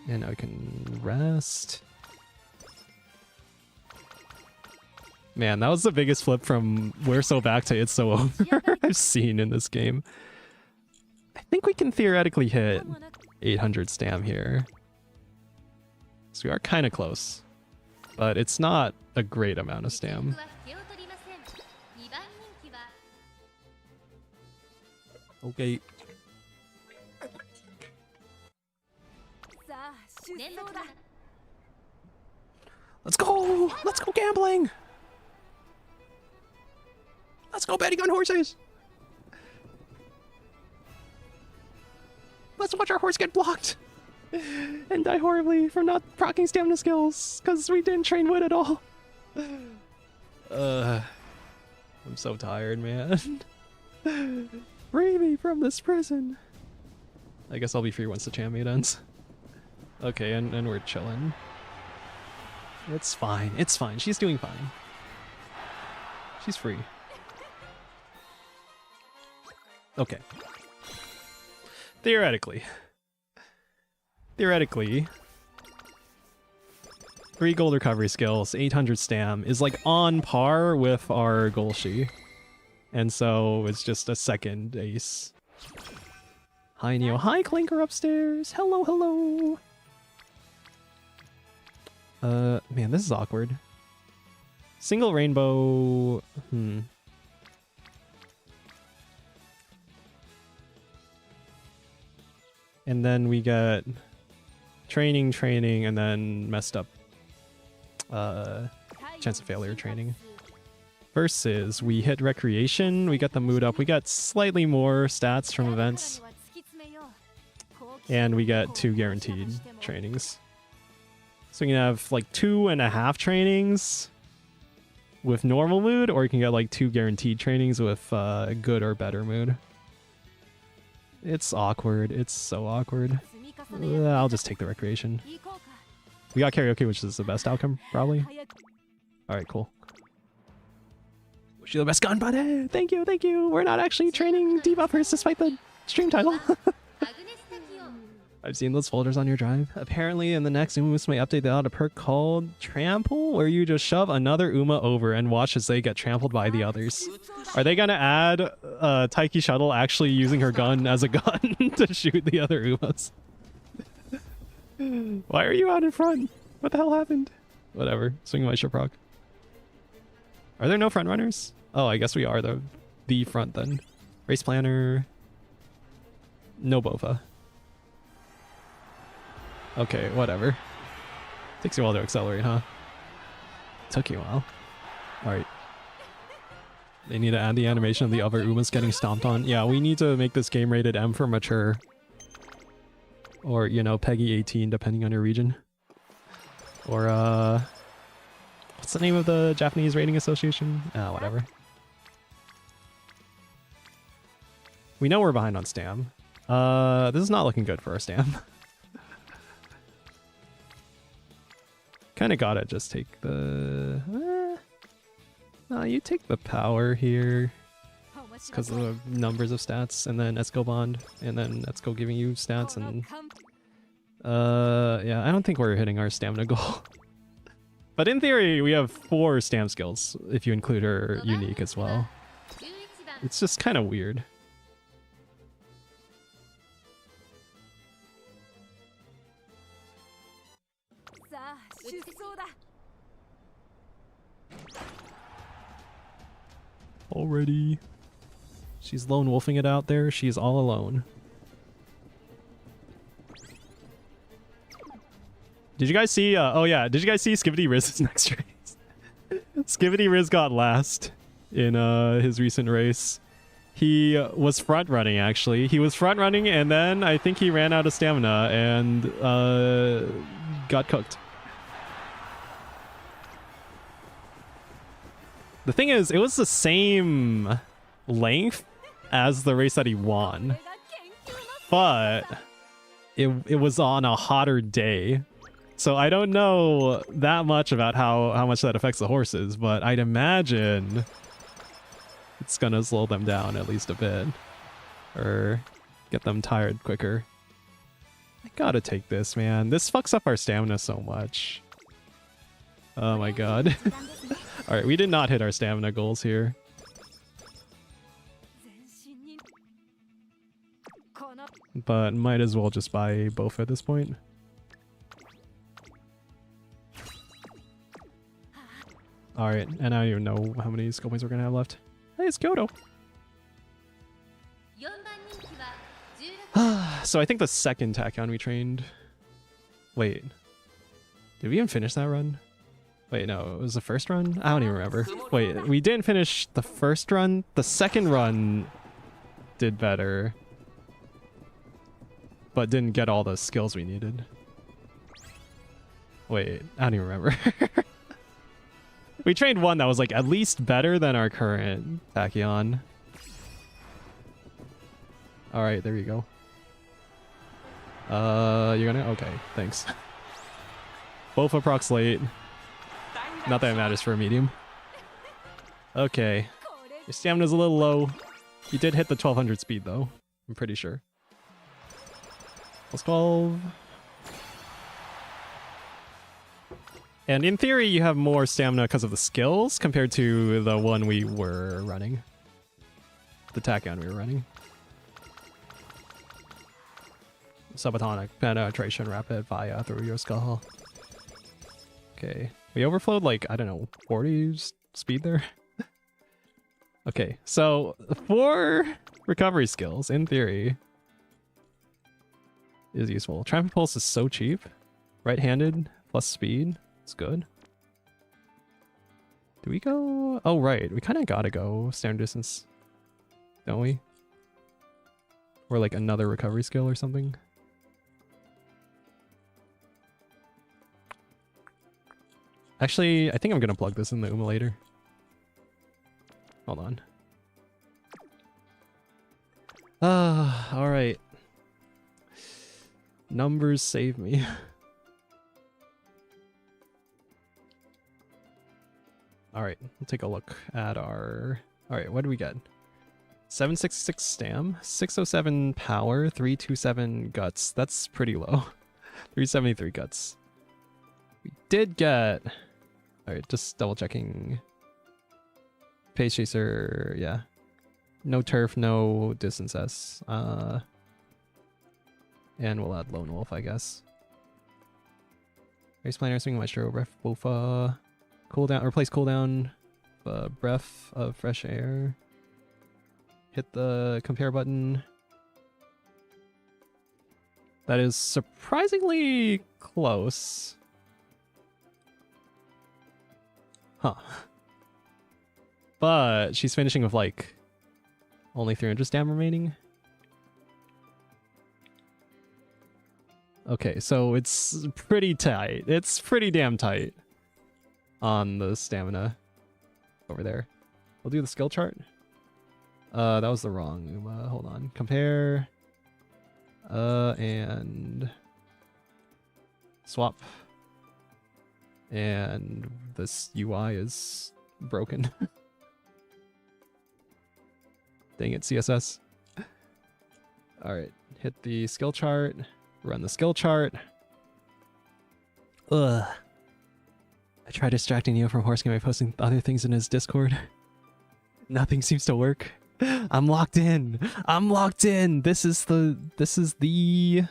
And now we can rest. Man, that was the biggest flip from we're so back to it's so over I've seen in this game. I think we can theoretically hit 800 stam here. So we are kind of close. But it's not a great amount of stam. Okay. Let's go! Let's go gambling! Let's go betting on horses! Let's watch our horse get blocked! And die horribly from not proccing stamina skills, because we didn't train wood at all. I'm so tired, man. Free me from this prison. I guess I'll be free once the champion ends. Okay, and we're chilling. It's fine. It's fine. She's doing fine. She's free. Okay. Theoretically. 3 gold recovery skills, 800 stam is like on par with our Golshi. And so it's just a second ace. Hi Neo. Hi Clinker upstairs. Hello, hello. Man, this is awkward. Single rainbow. And then we get training, and then messed up chance of failure training. Versus we hit recreation, we got the mood up, we got slightly more stats from events, and we get 2 guaranteed trainings. So you can have like 2.5 trainings with normal mood, or you can get like 2 guaranteed trainings with good or better mood. It's awkward. It's so awkward. I'll just take the recreation. We got karaoke, which is the best outcome, probably. Alright, cool. Wish you the best gun, buddy! Thank you, thank you! We're not actually training debuffers despite the stream title. I've seen those folders on your drive. Apparently, in the next Musume update, they added a perk called Trample, where you just shove another Uma over and watch as they get trampled by the others. Are they gonna add Taiki Shuttle actually using her gun as a gun to shoot the other Umas? Why are you out in front? What the hell happened? Whatever. Swing my Shiproc. Are there no front runners? Oh, I guess we are the front then. Race planner. No Bofa. Okay, whatever. Takes you a while to accelerate, huh? Took you a while. Alright. They need to add the animation of the other Umas getting stomped on. Yeah, we need to make this game rated M for mature. Or, you know, Peggy 18, depending on your region. Or, what's the name of the Japanese rating association? Whatever. We know we're behind on Stam. This is not looking good for our Stam. Kind of gotta just take the... no, you take the power here. Because of the numbers of stats, and then Esco Bond, and then Esco giving you stats, and... yeah, I don't think we're hitting our stamina goal. But in theory, we have 4 stam skills, if you include her unique as well. It's just kind of weird. Already. She's lone wolfing it out there. She's all alone. Did you guys see? Oh yeah, did you guys see Skibidi Riz's next race? Skibidi Riz got last in his recent race. He was front running actually. He was front running and then I think he ran out of stamina and got cooked. The thing is, it was the same length as the race that he won, but it was on a hotter day. So I don't know that much about how much that affects the horses, but I'd imagine it's gonna slow them down at least a bit, or get them tired quicker. I gotta take this, man. This fucks up our stamina so much. Oh my god. Alright, we did not hit our stamina goals here. But might as well just buy both at this point. Alright, and I don't even know how many skill points we're gonna have left. Hey, it's Kyoto! So I think the second Tachyon we trained... Wait. Did we even finish that run? Wait, no, it was the first run? I don't even remember. Wait, we didn't finish the first run? The second run did better. But didn't get all the skills we needed. Wait, I don't even remember. We trained one that was like at least better than our current Tachyon. Alright, there you go. You're gonna? Okay, thanks. Both approx late. Not that it matters for a medium. Okay. Your stamina's a little low. You did hit the 1200 speed though, I'm pretty sure. Plus 12. And in theory, you have more stamina because of the skills compared to the one we were running. The Tachyon we were running. Subatomic penetration rapid fire through your skull. Okay. We overflowed like, I don't know, 40 speed there? Okay, so 4 recovery skills, in theory, is useful. Triumph Pulse is so cheap. Right-handed plus speed. It's good. Do we go? Oh, right. We kind of gotta go standard distance, don't we? Or like another recovery skill or something. Actually, I think I'm gonna plug this in the Uma later. Hold on. Alright. Numbers save me. Alright, we'll take a look at our... Alright, what do we get? 766 stam, 607 power, 327 guts. That's pretty low. 373 guts. We did get... Alright, just double checking. Pace Chaser, yeah. No turf, no distance S. And we'll add Lone Wolf, I guess. Race Planner, Swing Maestro, Ref Wolfa. Cooldown, replace cooldown, breath of fresh air. Hit the compare button. That is surprisingly close. Huh. But she's finishing with like only 300 stam remaining. Okay, so it's pretty tight. It's pretty damn tight on the stamina over there. We'll do the skill chart. That was the wrong Uma. Hold on. Compare. And swap. And this UI is broken. Dang it, CSS. Alright, hit the skill chart. Run the skill chart. Ugh. I tried distracting Neo from Horse Game by posting other things in his Discord. Nothing seems to work. I'm locked in. I'm locked in. This is the...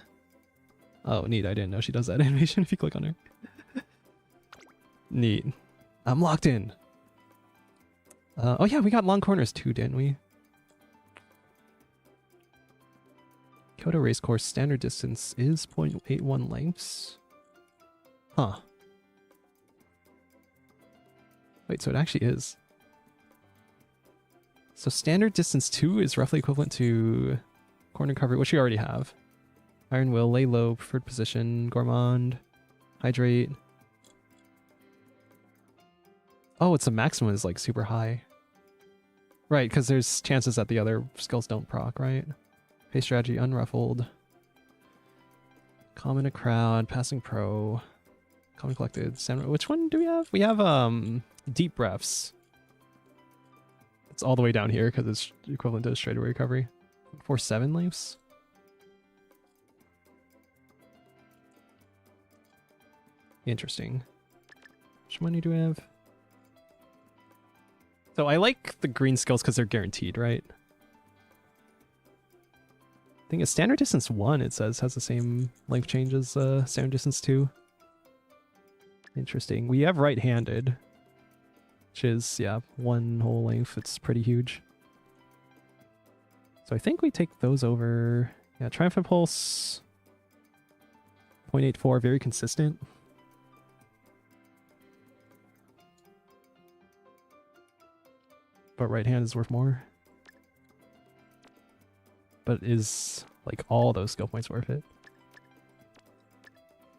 Oh, neat. I didn't know she does that animation if you click on her. Neat. I'm locked in. Oh yeah, we got long corners too, didn't we? Kyoto Racecourse standard distance is 0.81 lengths. Huh. Wait, so it actually is. So standard distance 2 is roughly equivalent to corner cover, which we already have. Iron Will, lay low, preferred position, gourmand, hydrate. Oh, it's a maximum is like super high. Right, because there's chances that the other skills don't proc, right? Pace strategy, unruffled. Calm in a crowd, passing pro. Calm and collected. Which one do we have? We have deep breaths. It's all the way down here because it's equivalent to straightaway recovery. 4-7 leaves. Interesting. Which money do we have? So I like the green skills because they're guaranteed, right? I think a standard distance 1, it says, has the same length change as standard distance 2. Interesting. We have right-handed, which is, yeah, 1 whole length. It's pretty huge. So I think we take those over. Yeah, Triumphant Pulse, 0.84, very consistent. But right hand is worth more. But is, like, all those skill points worth it?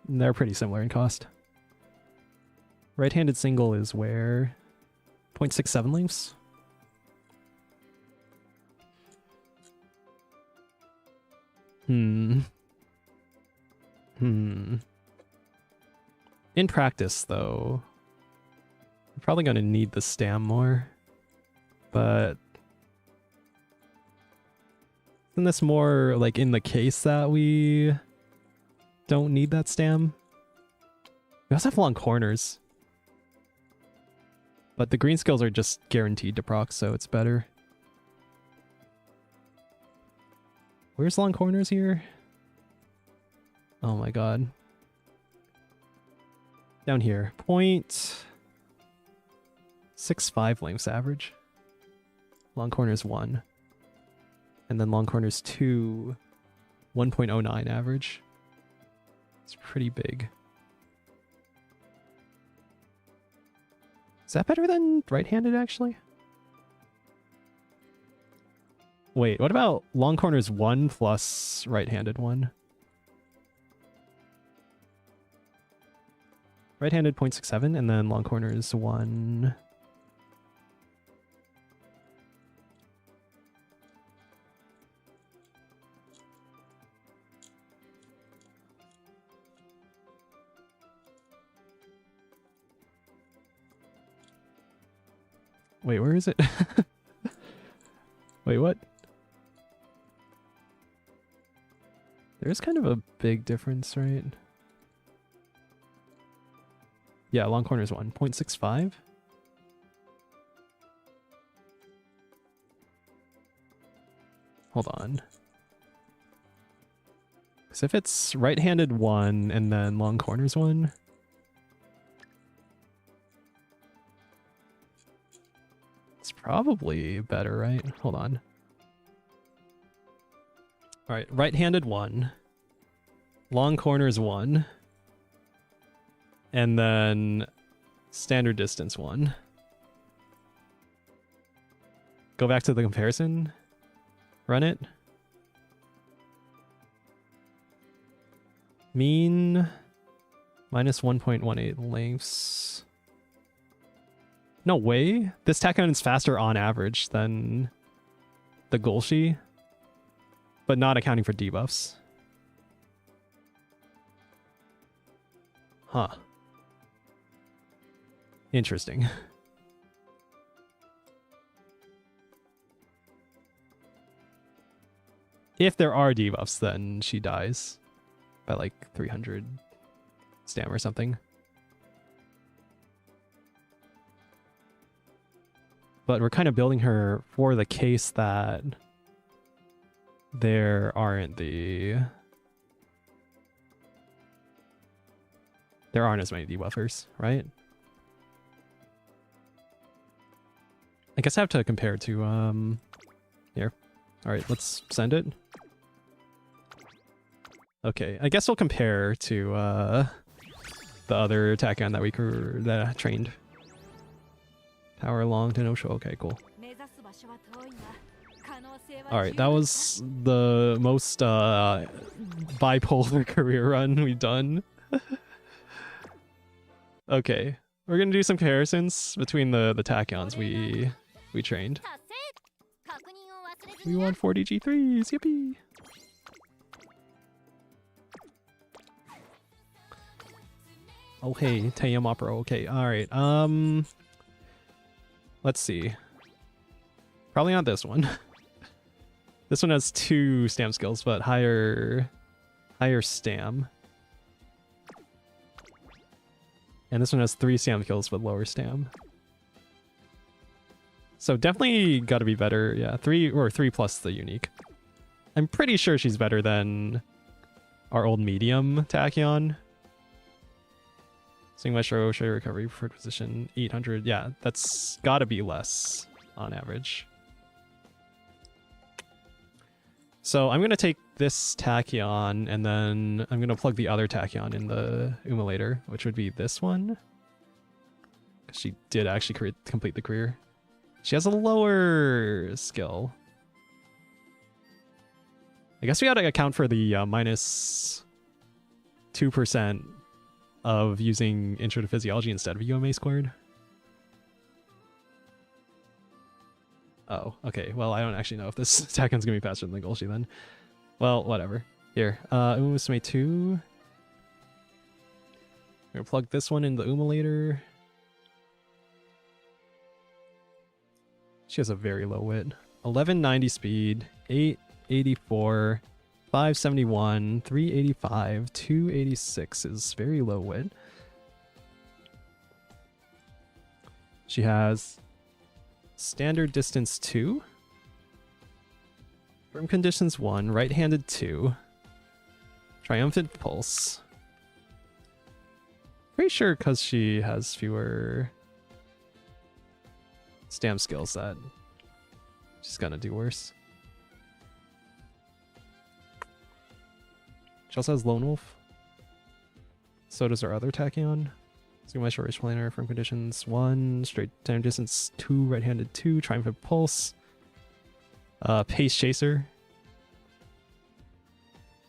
And they're pretty similar in cost. Right-handed single is where? 0.67 lengths? In practice, though, I'm probably going to need the stam more. But isn't this more like in the case that we don't need that stam? We also have long corners. But the green skills are just guaranteed to proc, so it's better. Where's long corners here? Oh my god. Down here. 0.65 lengths average. Long corners 1. And then long corners 2, 1.09 average. It's pretty big. Is that better than right-handed, actually? Wait, what about long corners 1 plus right-handed 1? Right-handed 0.67, and then long corners 1... Wait, where is it? Wait, what? There's kind of a big difference, right? Yeah, long corners 1. 0.65? Hold on. Because if it's right-handed 1 and then long corners 1... It's probably better, right? Hold on. Alright, right-handed 1. Long corners 1. And then standard distance 1. go back to the comparison. Run it. Mean minus 1.18 lengths. No way. This tachyon is faster on average than the Golshi, but not accounting for debuffs. Huh. Interesting. If there are debuffs, then she dies by like 300 stam or something. But we're kind of building her for the case that there aren't as many debuffers, right? I guess I have to compare to here. All right, let's send it. Okay, I guess we'll compare to the other tachyon that we trained. Power long to no show. Okay, cool. All right, that was the most bipolar career run we've done. Okay, we're gonna do some comparisons between the tachyons we trained. We won 40 G3s, yippee! Oh hey, Teyamapro. Okay, all right. Let's see. Probably not this one. This one has 2 stam skills, but higher stam. And this one has 3 stam skills, but lower stam. So definitely got to be better. Yeah, 3 plus the unique. I'm pretty sure she's better than our old medium tachyon. Swing Maestro, show recovery, preferred position, 800. Yeah, that's got to be less on average. So I'm going to take this tachyon, and then I'm going to plug the other tachyon in the Umulator, which would be this one. She did actually complete the career. She has a lower skill. I guess we got to account for the minus 2% of using Intro to Physiology instead of UMA squared. Oh, okay. Well, I don't actually know if this Taken's gonna be faster than the Golshi then. Well, whatever. Here, Musume 2. We're gonna plug this one in the Umulator. She has a very low wit. 1190 speed, 884, 571, 385, 286 is very low wit. She has standard distance 2, firm conditions 1, right-handed 2, triumphant pulse. Pretty sure because she has fewer stam skills that she's gonna do worse. She also has Lone Wolf. So does our other tachyon. So my short range planar from conditions 1, straight time distance 2, right-handed 2, triumphant pulse. Pace chaser.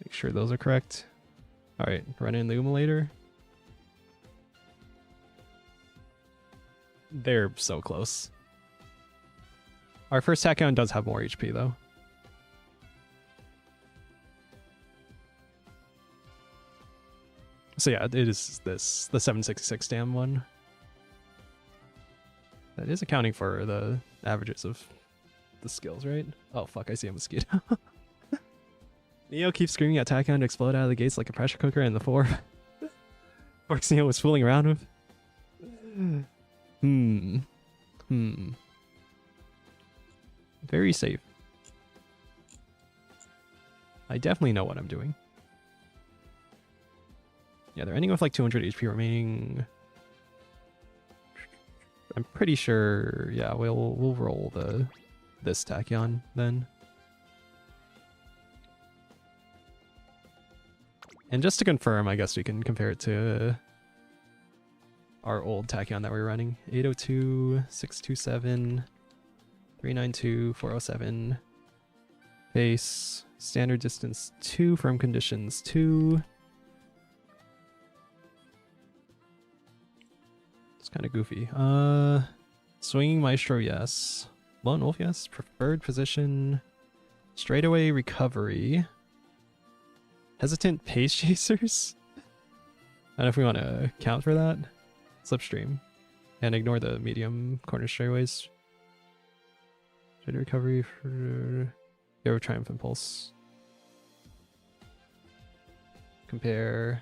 Make sure those are correct. Alright, run in the Umulator. They're so close. Our first tachyon does have more HP though. So yeah, it is this, the 766 stam one. That is accounting for the averages of the skills, right? Oh fuck, I see a mosquito. Neo keeps screaming at Tachyon to explode out of the gates like a pressure cooker in the 4. Forks Neo was fooling around with. Very safe. I definitely know what I'm doing. Yeah, they're ending with like 200 HP remaining. I'm pretty sure, yeah, we'll roll this tachyon then. And just to confirm, I guess we can compare it to our old tachyon that we were running. 802, 627, 392, 407. Pace. Standard distance 2. Firm conditions 2. It's kind of goofy. Swinging Maestro, yes. Lone Wolf, yes. Preferred position. Straightaway recovery. Hesitant pace chasers. I don't know if we want to account for that. Slipstream. And ignore the medium corner straightaways. Straight recovery for Go Triumph Impulse. Compare.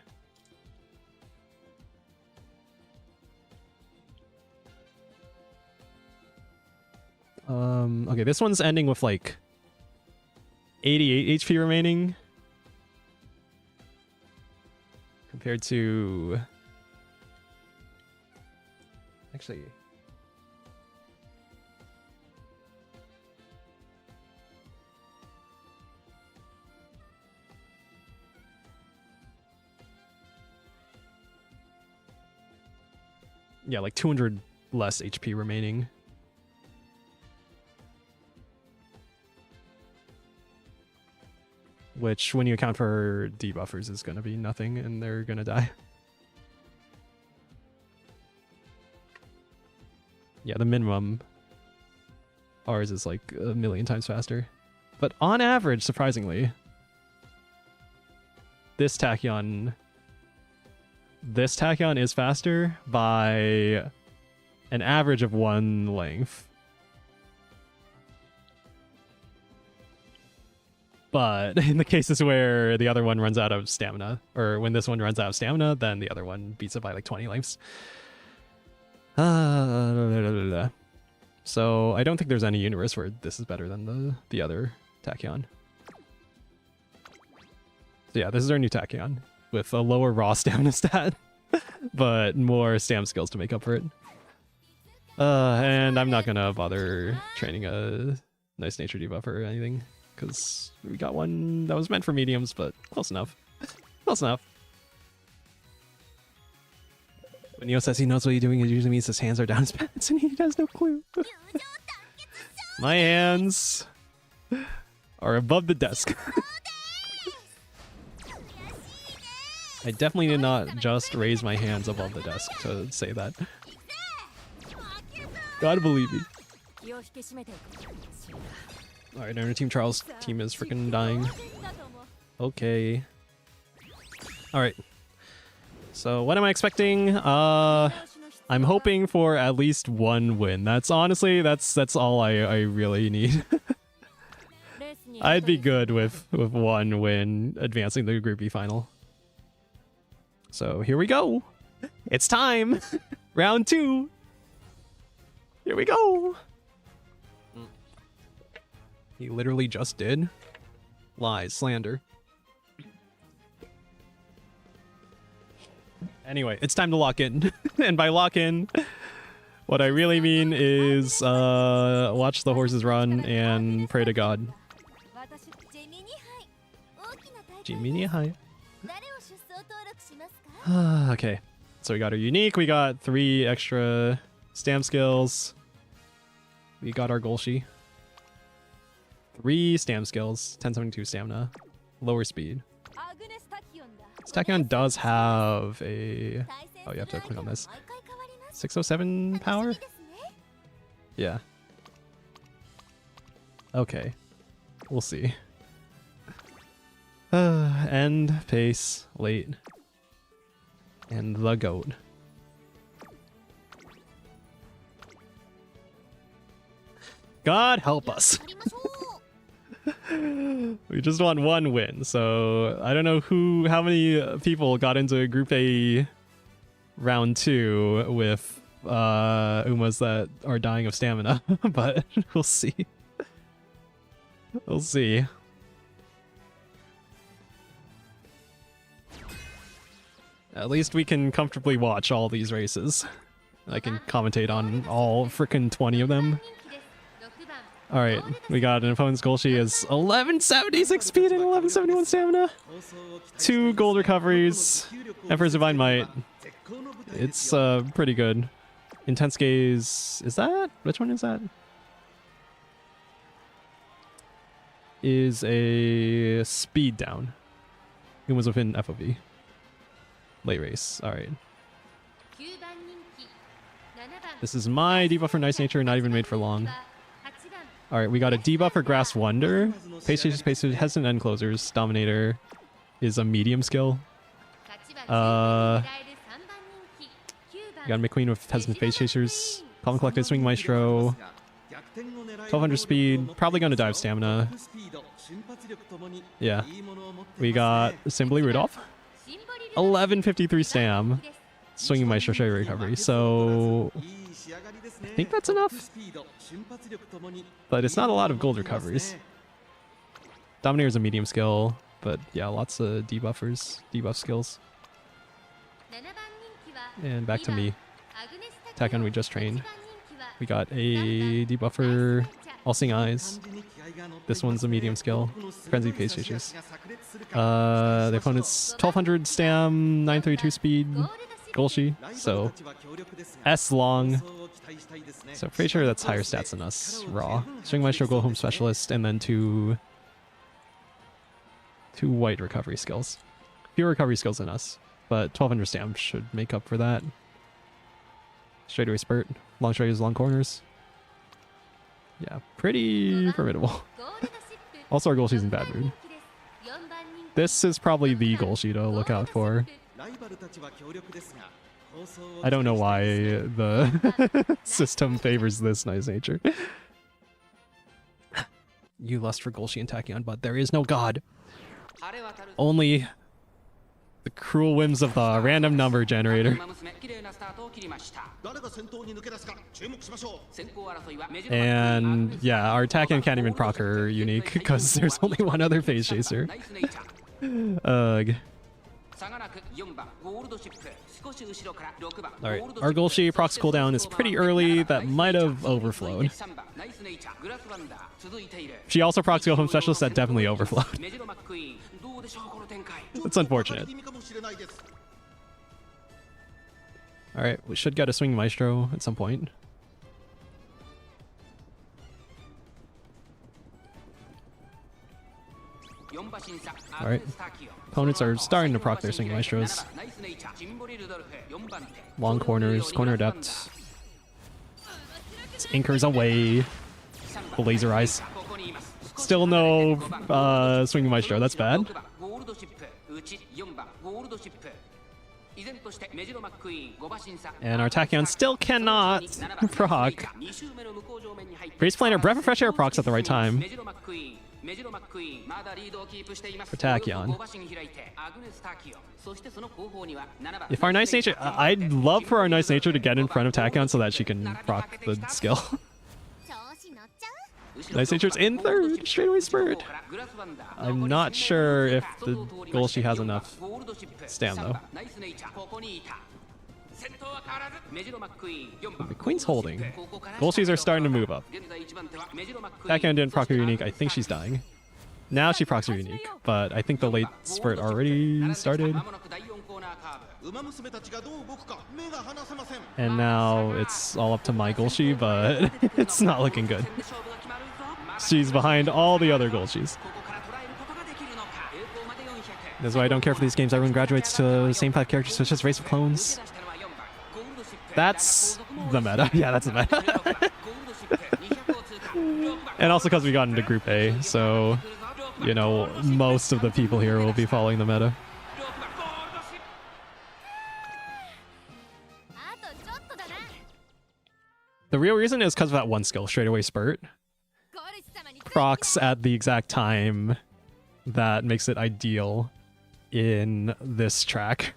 Okay, this one's ending with like 88 HP remaining. Compared to... Actually... Yeah, like 200 less HP remaining. Which, when you account for debuffers, is going to be nothing, and they're going to die. Yeah, the minimum ours is like a million times faster. But on average, surprisingly, this tachyon is faster by an average of 1 length. But in the cases where the other one runs out of stamina, or when this one runs out of stamina, then the other one beats it by like 20 lengths. So I don't think there's any universe where this is better than the other tachyon. So yeah, this is our new tachyon with a lower raw stamina stat, but more stam skills to make up for it. And I'm not gonna bother training a nice nature debuffer or anything, because we got one that was meant for mediums, but close enough. Close enough. When Neo says he knows what he's doing, it usually means his hands are down his pants and he has no clue. My hands are above the desk. I definitely did not just raise my hands above the desk to say that. Gotta believe me. Alright, our team Charles team is freaking dying. Okay. Alright. So what am I expecting? I'm hoping for at least 1 win. That's honestly, that's all I really need. I'd be good with 1 win advancing the Group B final. So here we go. It's time. Round 2. Here we go. He literally just did. Lies, slander. Anyway, it's time to lock in. And by lock in, what I really mean is watch the horses run and pray to God. Gemini high. Okay, so we got our unique, we got 3 extra stam skills. We got our Golshi. 3 stam skills, 1072 stamina, lower speed. This tachyon does have a... Oh, you have to click on this. 607 power? Yeah. Okay. We'll see. End, pace, late. And the goat. God help us. We just want 1 win, so I don't know how many people got into Group A round 2 with Umas that are dying of stamina, but we'll see. We'll see. At least we can comfortably watch all these races. I can commentate on all frickin' 20 of them. Alright, we got an opponent's Golshi is 1176 speed and 1171 stamina. 2 gold recoveries. Emperor's Divine Might. It's pretty good. Intense Gaze. Is that? Which one is that? is a speed down. It was within FOV. Late race. Alright. This is my debuff for Nice Nature, not even made for long. Alright, we got a debuff for Grass Wonder. Pace Hesitant End Closers. Dominator is a medium skill. We got McQueen with Hesitant Face Chasers. Palm Collected, Swing Maestro. 1200 speed. Probably gonna die of stamina. Yeah. We got Simply Rudolph. 1153 stam. Swinging Maestro, Sherry Recovery. So I think that's enough. But it's not a lot of gold recoveries. Dominator is a medium skill. But yeah, lots of debuffers, debuff skills. And back to me. Tachyon we just trained. We got a debuffer, All Seeing Eyes. This one's a medium skill. Frenzy Pace Chasers. The opponent's 1200 stam, 932 speed, Golshi. So S long. So pretty sure that's higher stats than us. Raw. Swing Maestro, Go Home Specialist, and then two white recovery skills. Fewer recovery skills than us, but 1200 stam should make up for that. Straightaway spurt. Long straighters, long corners. Yeah, pretty formidable. Also, our Golshi's in bad mood. This is probably the Golshi to look out for. I don't know why the system favors this Nice Nature. You lust for Golshi and Tachyon, but there is no god. Only the cruel whims of the random number generator. And yeah, our Tachyon can't even proc her unique because there's only one other Phase Chaser. Ugh. Alright, our Golshi procs cooldown is pretty early. That might have overflowed. She also procs Go Home Specialist. That definitely overflowed. That's unfortunate. Alright, we should get a Swing Maestro at some point. Alright. Opponents are starting to proc their Swing Maestros. Long corners, corner adept. It's Anchors away. The laser eyes. Still no Swing Maestro, that's bad. And our Tachyon still cannot proc. Race Planner, Breath of Fresh Air procs at the right time. For Tachyon. If our Nice Nature... I'd love for our Nice Nature to get in front of Tachyon so that she can proc the skill. Nice Nature's in third, straightaway spurt. I'm not sure if the Golshi has enough stam though. McQueen's holding. Golshis are starting to move up. Tachyon didn't proc her unique. I think she's dying. Now she procs her unique, but I think the late spurt already started. And now it's all up to my Golshi, but it's not looking good. She's behind all the other Golshis. That's why I don't care for these games. Everyone graduates to the same 5 characters, so it's just Race of Clones. That's the meta. Yeah, that's the meta. And also because we got into Group A, so, you know, most of the people here will be following the meta. The real reason is because of that one skill, straightaway spurt. Procs at the exact time that makes it ideal in this track.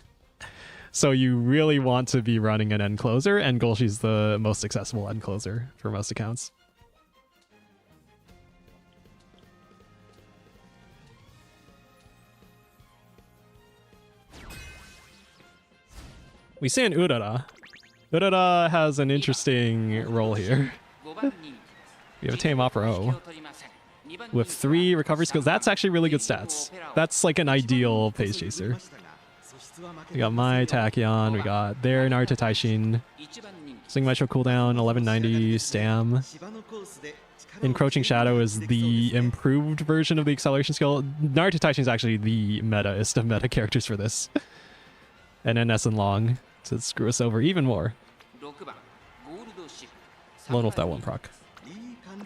So you really want to be running an end closer, and Golshi's the most accessible end closer for most accounts. We see an Urara. Urara has an interesting role here. We have a Tame Opera O with 3 recovery skills. That's actually really good stats. That's like an ideal Phase Chaser. We got my Tachyon, we got their Naruto Taishin. Swing Maestro cooldown, 1190 stam. Encroaching Shadow is the improved version of the acceleration skill. Naruto Taishin is actually the metaist of meta characters for this. And then S and Long to screw us over even more. Lone Wolf that one proc.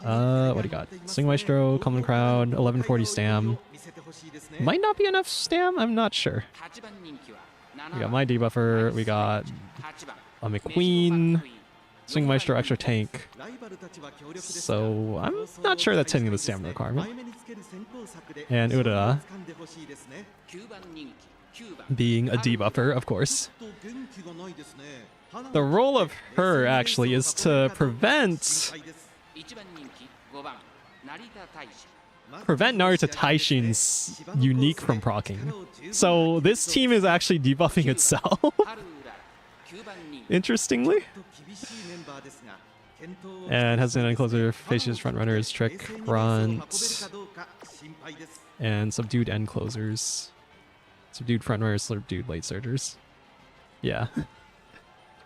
What do you got? Swing Maestro, Common Crowd, 1140 Stam. Might not be enough Stam, I'm not sure. We got my debuffer, we got a McQueen, Swing Maestro, extra tank. So I'm not sure that's hitting the stamina requirement. And Urara being a debuffer, of course. The role of her actually is to prevent Naruto Taishin's unique from proccing. So this team is actually debuffing itself. Interestingly. And has an encloser, faces front runners, trick, front, and subdued end closers. Subdued front runners, subdued late surgers. Yeah.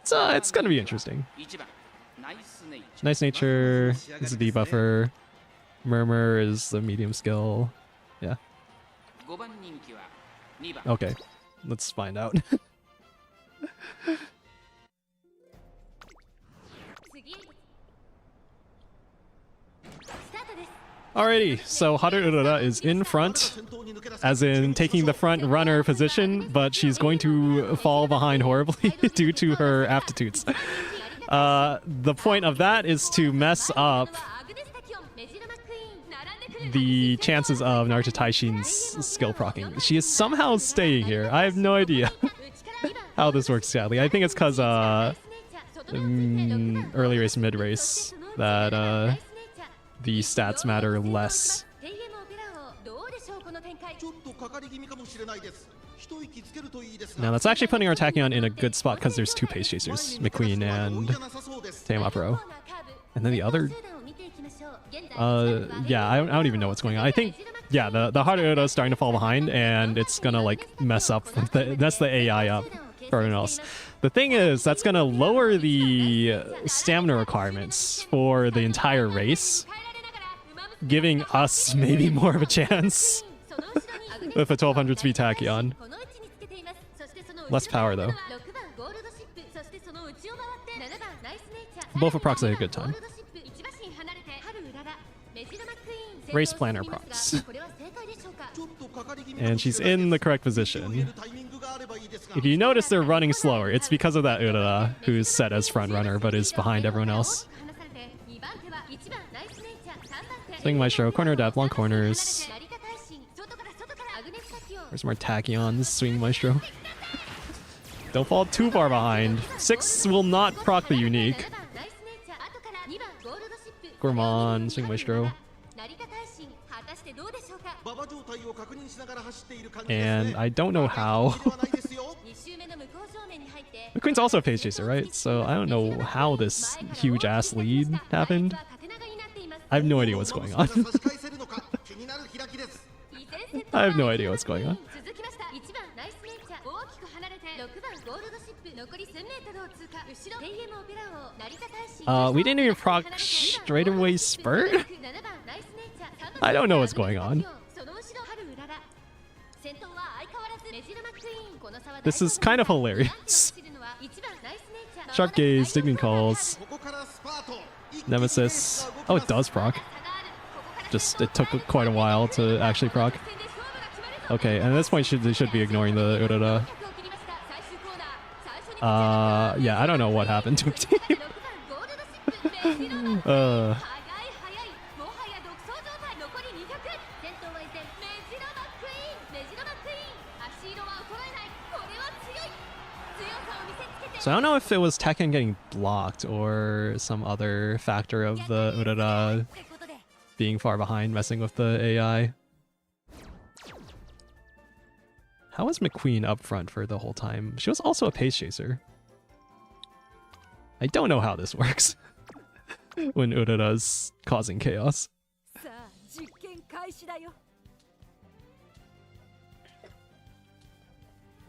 So it's gonna be interesting. Nice Nature is a debuffer. Murmur is the medium skill. Yeah. Okay, let's find out. Alrighty, so Haru Urara is in front, as in taking the front runner position, but she's going to fall behind horribly due to her aptitudes. The point of that is to mess up the chances of Naruto Taishin's skill proccing. She is somehow staying here. I have no idea how this works, sadly. I think it's because early race, mid race, that the stats matter less. Now that's actually putting our Tachyon in a good spot because there's two pace chasers, McQueen and Teamapro. And then the other... yeah, I don't even know what's going on. I think, yeah, the Haru Urara is starting to fall behind, and it's gonna, like, mess up. That's the AI up for everyone else. The thing is, that's gonna lower the stamina requirements for the entire race, giving us maybe more of a chance with a 1200 speed Tachyon. Less power, though. Both approximate a good time. Race planner procs. And she's in the correct position. If you notice they're running slower, it's because of that Urara, who's set as front runner but is behind everyone else. Swing Maestro, corner depth, long corners. Where's more Tachyons? Swing Maestro. Don't fall too far behind. 6 will not proc the unique. Gourmand, Swing Maestro. And I don't know how. McQueen's also a pace chaser, right? So I don't know how this huge ass lead happened. I have no idea what's going on. I have no idea what's going on. We didn't even proc straightaway spurt? I don't know what's going on. This is kind of hilarious. Sharp Gaze, Digging Calls, Nemesis. Oh, it does proc. Just, it took quite a while to actually proc. Okay, and at this point they should be ignoring the Urara. Yeah, I don't know what happened to him. So I don't know if it was Tekken getting blocked or some other factor of the Urara being far behind messing with the AI. How was McQueen up front for the whole time? She was also a pace chaser. I don't know how this works when Urara's causing chaos.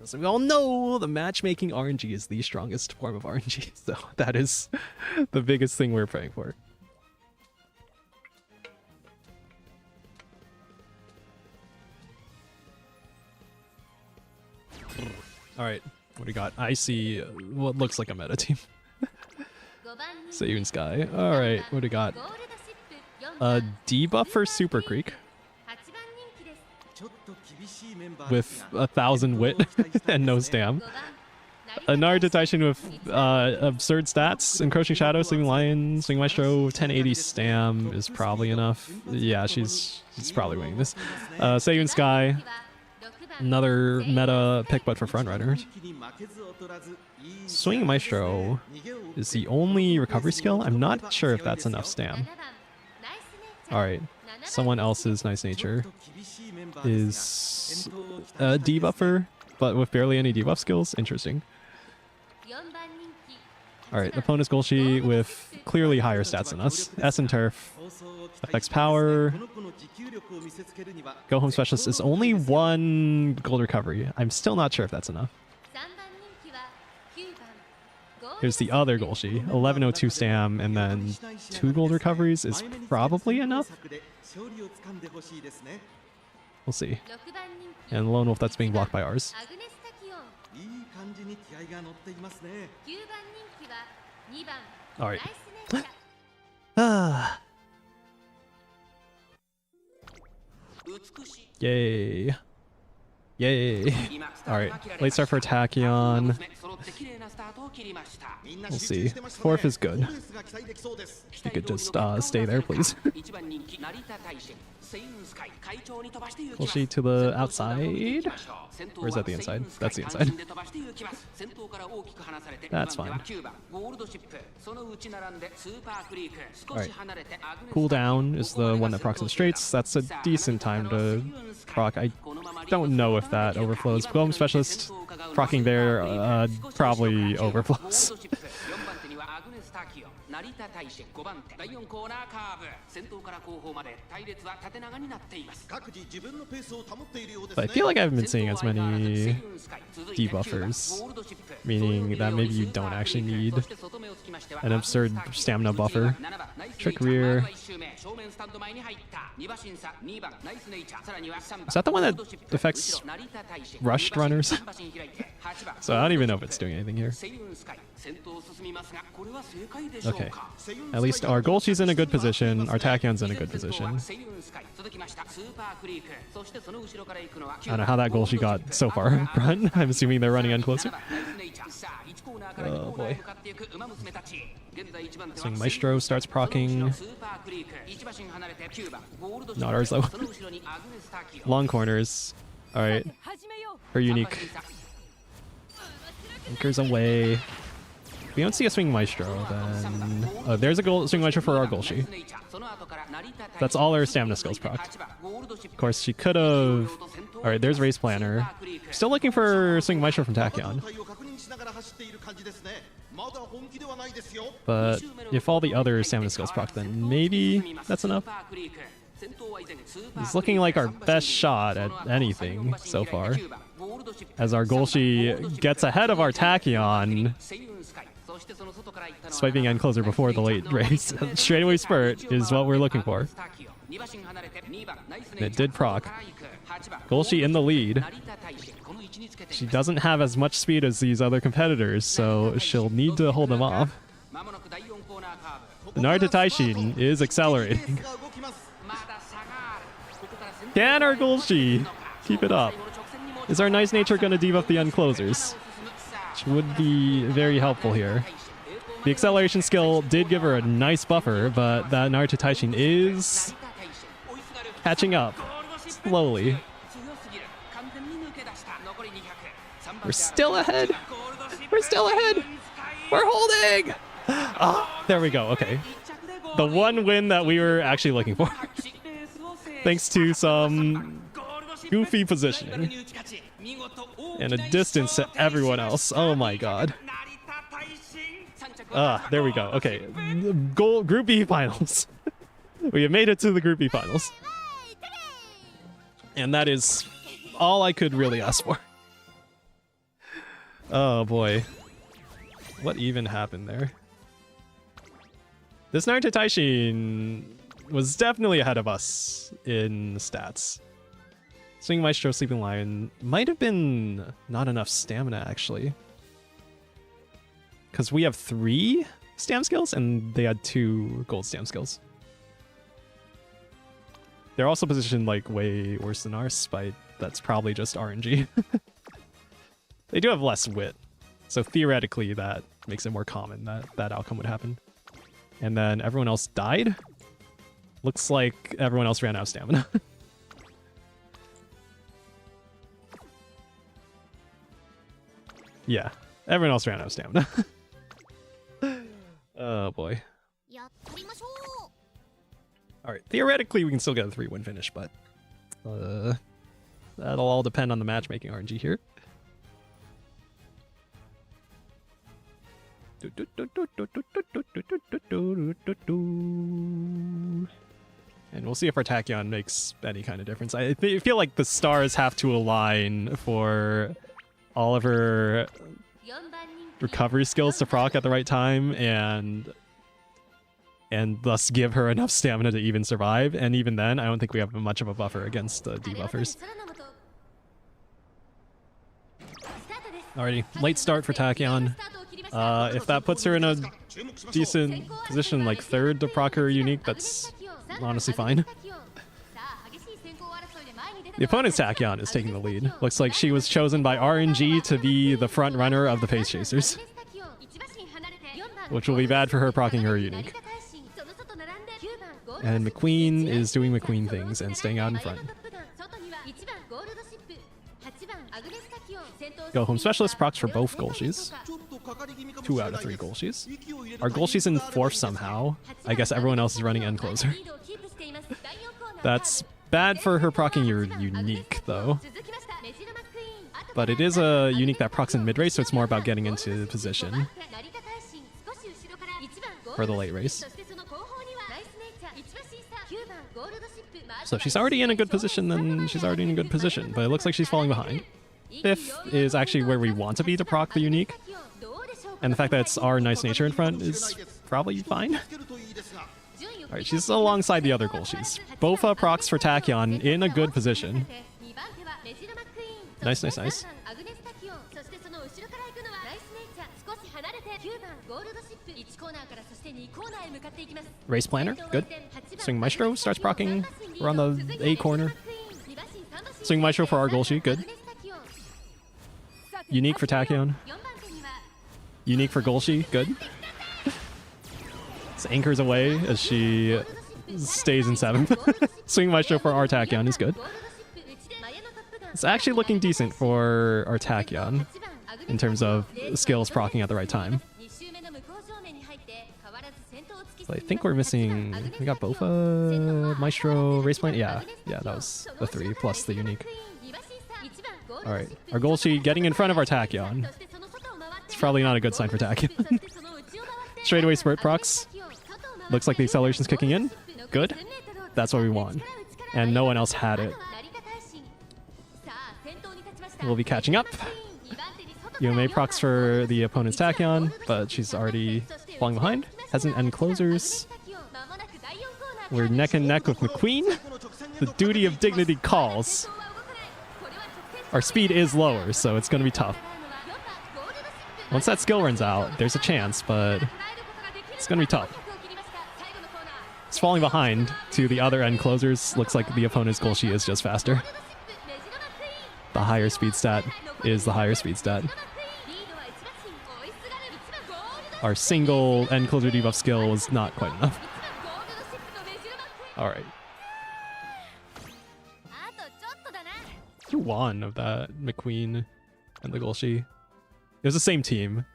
So we all know the matchmaking RNG is the strongest form of RNG, so that is the biggest thing we're praying for. Alright, what do we got? I see what looks like a meta team. Sayun Sky. Alright, what do we got? Debuffer Super Creek. With 1,000 wit and no stam. A Naruto Taishin with absurd stats, Encroaching Shadow, Sleeping Lion, Swing Maestro, 1080 stam is probably enough. Yeah, she's probably winning this. Sayun Sky, another meta pick but for frontrunners. Swing Maestro is the only recovery skill. I'm not sure if that's enough stam. Alright, someone else's Nice Nature is a debuffer, but with barely any debuff skills. Interesting. Alright, opponent's Golshi with clearly higher stats than us. S and Turf. Affects power. Go Home Specialist is only 1 gold recovery. I'm still not sure if that's enough. Here's the other Golshi. 1102 stam and then 2 gold recoveries is probably enough. We'll see. And Lone Wolf, that's being blocked by ours. Alright. Yay. Yay. Alright, late start for Tachyon. We'll see. Fourth is good. You could just stay there, please. Golshi to the outside? Or is that the inside? That's the inside. That's fine. Alright. Cooldown is the one that procs in straights. That's a decent time to proc. I don't know if that overflows. Home Specialist procking there probably overflows. But I feel like I haven't been seeing as many debuffers, meaning that maybe you don't actually need an absurd stamina buffer. Trick Rear. Is that the one that affects rushed runners? So I don't even know if it's doing anything here. Okay. At least our Golshi's in a good position, our Tachyon's in a good position. I don't know how that Golshi got so far in front. I'm assuming they're running on closer. Oh boy. Swing Maestro starts procking. Not ours though. Long corners. Alright. Her unique. Anchors away. If we don't see a Swing Maestro, then... Oh, there's a Swing Maestro for our Golshi. That's all her stamina skills proc. Of course, she could have... Alright, there's Race Planner. Still looking for Swing Maestro from Tachyon. But if all the other stamina skills proc, then maybe that's enough. It's looking like our best shot at anything so far. As our Golshi gets ahead of our Tachyon, swiping end closer before the late race. Straightaway spurt is what we're looking for. And it did proc. Golshi in the lead. She doesn't have as much speed as these other competitors, so she'll need to hold them off. The Naruto Taishin is accelerating. Can our Golshi keep it up? Is our Nice Nature going to debuff the unclosers? Which would be very helpful here. The acceleration skill did give her a nice buffer, but that Naruto Taishin is catching up slowly. We're still ahead. We're still ahead. We're holding. Ah, there we go. Okay. The one win that we were actually looking for. Thanks to some goofy positioning and a distance to everyone else. Oh my god. Ah, there we go. Okay. Group B finals. We have made it to the Group B finals. And that is all I could really ask for. Oh boy. What even happened there? This Naruto Taishin was definitely ahead of us in stats. Swing Maestro, Sleeping Lion might have been not enough stamina, actually. Because we have 3 stam skills, and they had 2 gold stam skills. They're also positioned, like, way worse than ours, but that's probably just RNG. They do have less wit, so theoretically that makes it more common that that outcome would happen. And then everyone else died? Looks like everyone else ran out of stamina. Yeah, everyone else ran out of stamina. Oh boy. Alright, theoretically we can still get a 3-win finish, but that'll all depend on the matchmaking RNG here. And we'll see if our Tachyon makes any kind of difference. I feel like the stars have to align for all of her recovery skills to proc at the right time, and thus give her enough stamina to even survive. And even then, I don't think we have much of a buffer against debuffers. Alrighty, late start for Tachyon. If that puts her in a decent position, like 3rd to proc her unique, that's honestly fine. The opponent's Tachyon is taking the lead. Looks like she was chosen by RNG to be the front runner of the Pace Chasers, which will be bad for her proccing her unique. And McQueen is doing McQueen things and staying out in front. Go Home Specialist procs for both Golshis. 2 out of 3 Golshis. Our Golshi's in 4th somehow. I guess everyone else is running End Closer. That's bad for her proccing your unique, though. But it is a unique that procs in mid-race, so it's more about getting into position for the late race. So if she's already in a good position, then she's already in a good position. But it looks like she's falling behind. 5th is actually where we want to be to proc the unique. And the fact that it's our nice nature in front is probably fine. Alright, she's alongside the other Golshis. Both procs for Tachyon in a good position. Nice, nice, nice. Race Planner, good. Swing Maestro starts proccing. We're on the A corner. Swing Maestro for our Golshi, good. Unique for Tachyon. Unique for Golshi, good. This anchors away as she stays in 7th. Swing Maestro for our Tachyon is good. It's actually looking decent for our Tachyon in terms of skills proccing at the right time. So I think we're missing... We got both Maestro, Race Plan? Yeah, that was the 3 plus the unique. Alright, our Golshi getting in front of our Tachyon. It's probably not a good sign for Tachyon. Straightaway Spurt procs. Looks like the acceleration's kicking in. Good. That's what we want. And no one else had it. We'll be catching up. Yume procs for the opponent's Tachyon, but she's already falling behind. Hasn't end closers. We're neck and neck with McQueen. The duty of dignity calls. Our speed is lower, so it's going to be tough. Once that skill runs out, there's a chance, but it's going to be tough. It's falling behind to the other end closers. Looks like the opponent's Golshi is just faster. The higher speed stat is the higher speed stat. Our single end closer debuff skill was not quite enough. Alright. Who won of that? McQueen and the Golshi? It was the same team.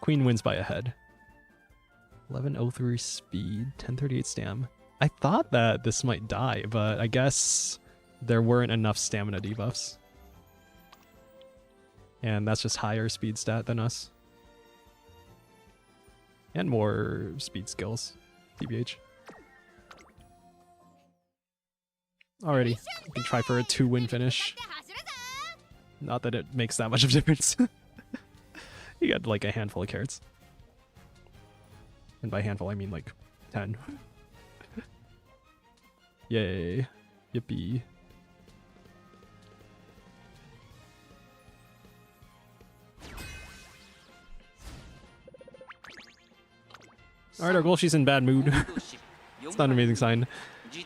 Queen wins by a head. 1103 speed, 1038 stam. I thought that this might die, but I guess there weren't enough stamina debuffs. And that's just higher speed stat than us. And more speed skills, TBH. Alrighty, we can try for a 2-win finish. Not that it makes that much of a difference. You got like a handful of carrots. And by handful, I mean like 10. Yay. Yippee. Alright, our Golshi's in bad mood. It's not an amazing sign.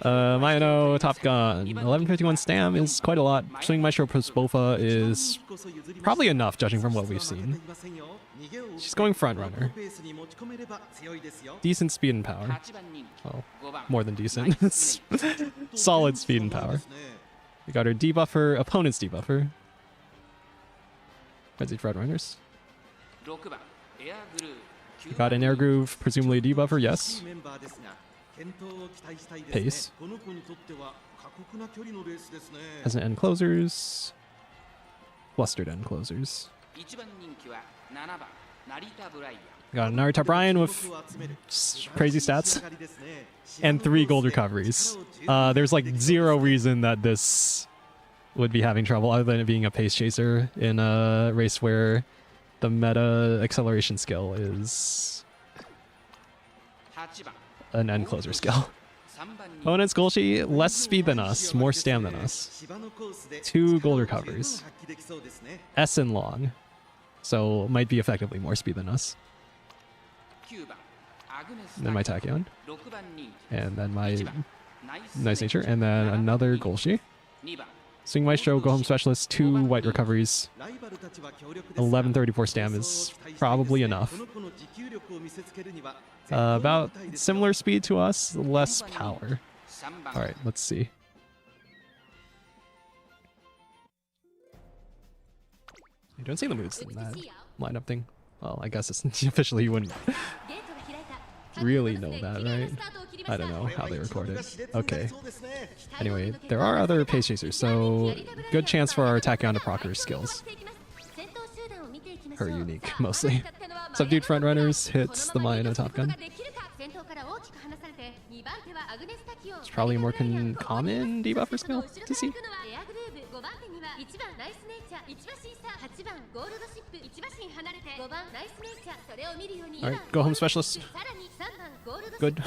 Mayano, Top Gun. 1151 stam is quite a lot. Swing Maestro plus Bofa is probably enough, judging from what we've seen. She's going front runner. Decent speed and power. Well, more than decent. Solid speed and power. We got her debuffer, opponent's debuffer. Frenzied front runners. We got an air groove, presumably a debuffer, yes. Pace. Has an end closers. Flustered end closers. Got an Narita Brian with crazy stats. And 3 gold recoveries. There's like 0 reason that this would be having trouble other than it being a pace chaser in a race where the meta acceleration skill is an end closer skill. Opponent's Golshi, less speed than us, more stam than us. 2 gold recoveries. S and long. So might be effectively more speed than us. And then my Tachyon. And then my Nice Nature. And then another Golshi. Swing Maestro, Go Home Specialist, 2 white recoveries. 1134 stam is probably enough. About similar speed to us, less power. Alright, let's see. You don't see the moves in that lineup thing. Well, I guess it's officially you wouldn't really know that, right? I don't know how they record it. Okay. Anyway, there are other pace chasers, so good chance for our Tachyon to proc her skills. Her unique, mostly. Subdued front runners hits the Mayano Top Gun. It's probably a more common debuffer skill to see. Alright, Go Home Specialist. Good.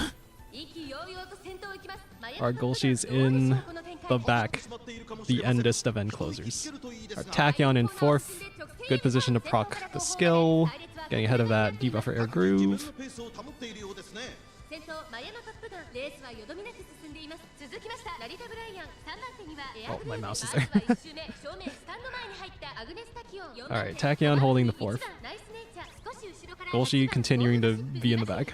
Our Golshi's in the back, the endest of end closers. Our Tachyon in 4th. Good position to proc the skill. Getting ahead of that debuffer air groove. Oh, my mouse is there. Alright, Tachyon holding the 4th. Golshi continuing to be in the back.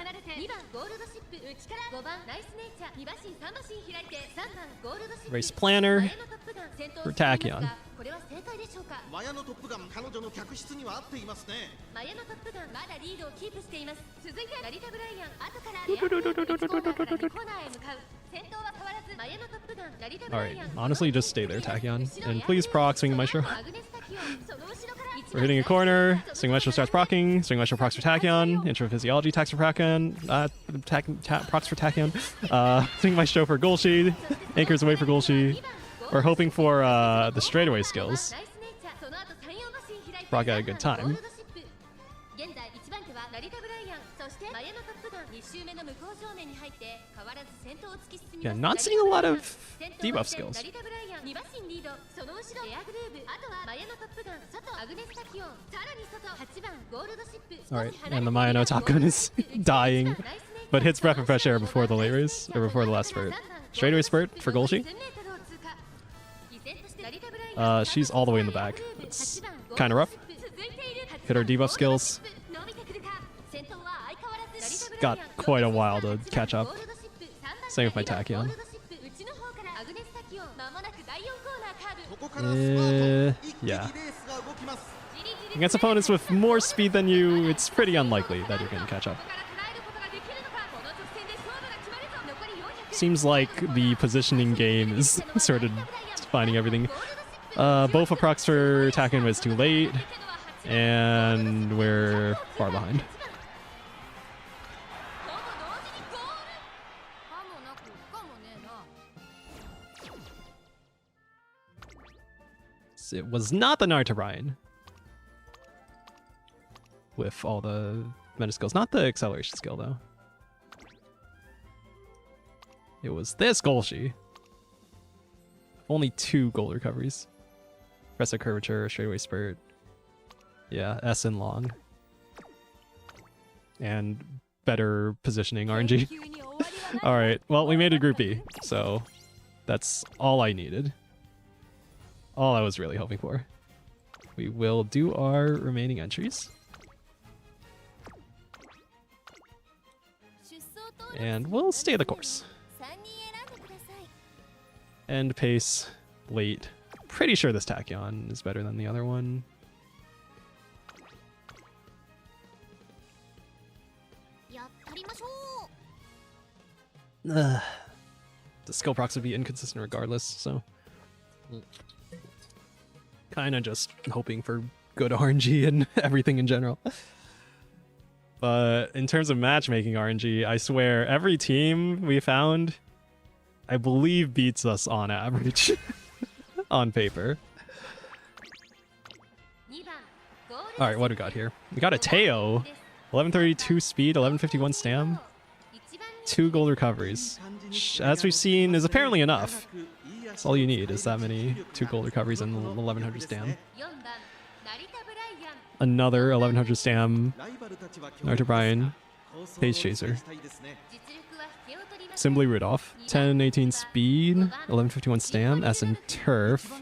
Race planner for Tachyon. Alright, honestly just stay there, Tachyon. And please proc Swing Maestro. We're hitting a corner. Swing Maestro starts procking. Swing Maestro procs for Tachyon. Intro Physiology tax for Tachyon. Procs for Tachyon. Swing Maestro for Golshi. Anchors away for Golshi. We're hoping for the straightaway skills. Proc at a good time. Yeah, not seeing a lot of debuff skills. Alright, and the Mayano Top Gun is dying, but hits Breath of Fresh Air before the late race, or before the last spurt. Straightaway spurt for Golshi. She's all the way in the back. It's kind of rough. Hit her debuff skills. It's got quite a while to catch up. Same with my Tachyon. Yeah. Against opponents with more speed than you, it's pretty unlikely that you're going to catch up. Seems like the positioning game is sort of defining everything. Bofa procs for Tachyon was too late, and we're far behind. It was not the Narita Brian with all the meta skills, not the acceleration skill though. It was this Golshi. Only 2 gold recoveries. Aggressive curvature, straightaway spurt. Yeah, S and long. And better positioning RNG. Alright, well, we made a Group E, so that's all I needed. All I was really hoping for. We will do our remaining entries. And we'll stay the course. End pace, late. Pretty sure this Tachyon is better than the other one. The skill procs would be inconsistent regardless, so kind of just hoping for good RNG and everything in general. But in terms of matchmaking RNG, I swear every team we found, I believe, beats us on average on paper. All right, what do we got here? We got a Teo, 1132 speed, 1151 stam. 2 gold recoveries, which, as we've seen, is apparently enough. That's all you need, is that many 2 gold recoveries and 1100 stam. Another 1100 stam ReddRobin, Page Chaser. Simply Rudolph, 1018 speed, 1151 stam, S and Turf.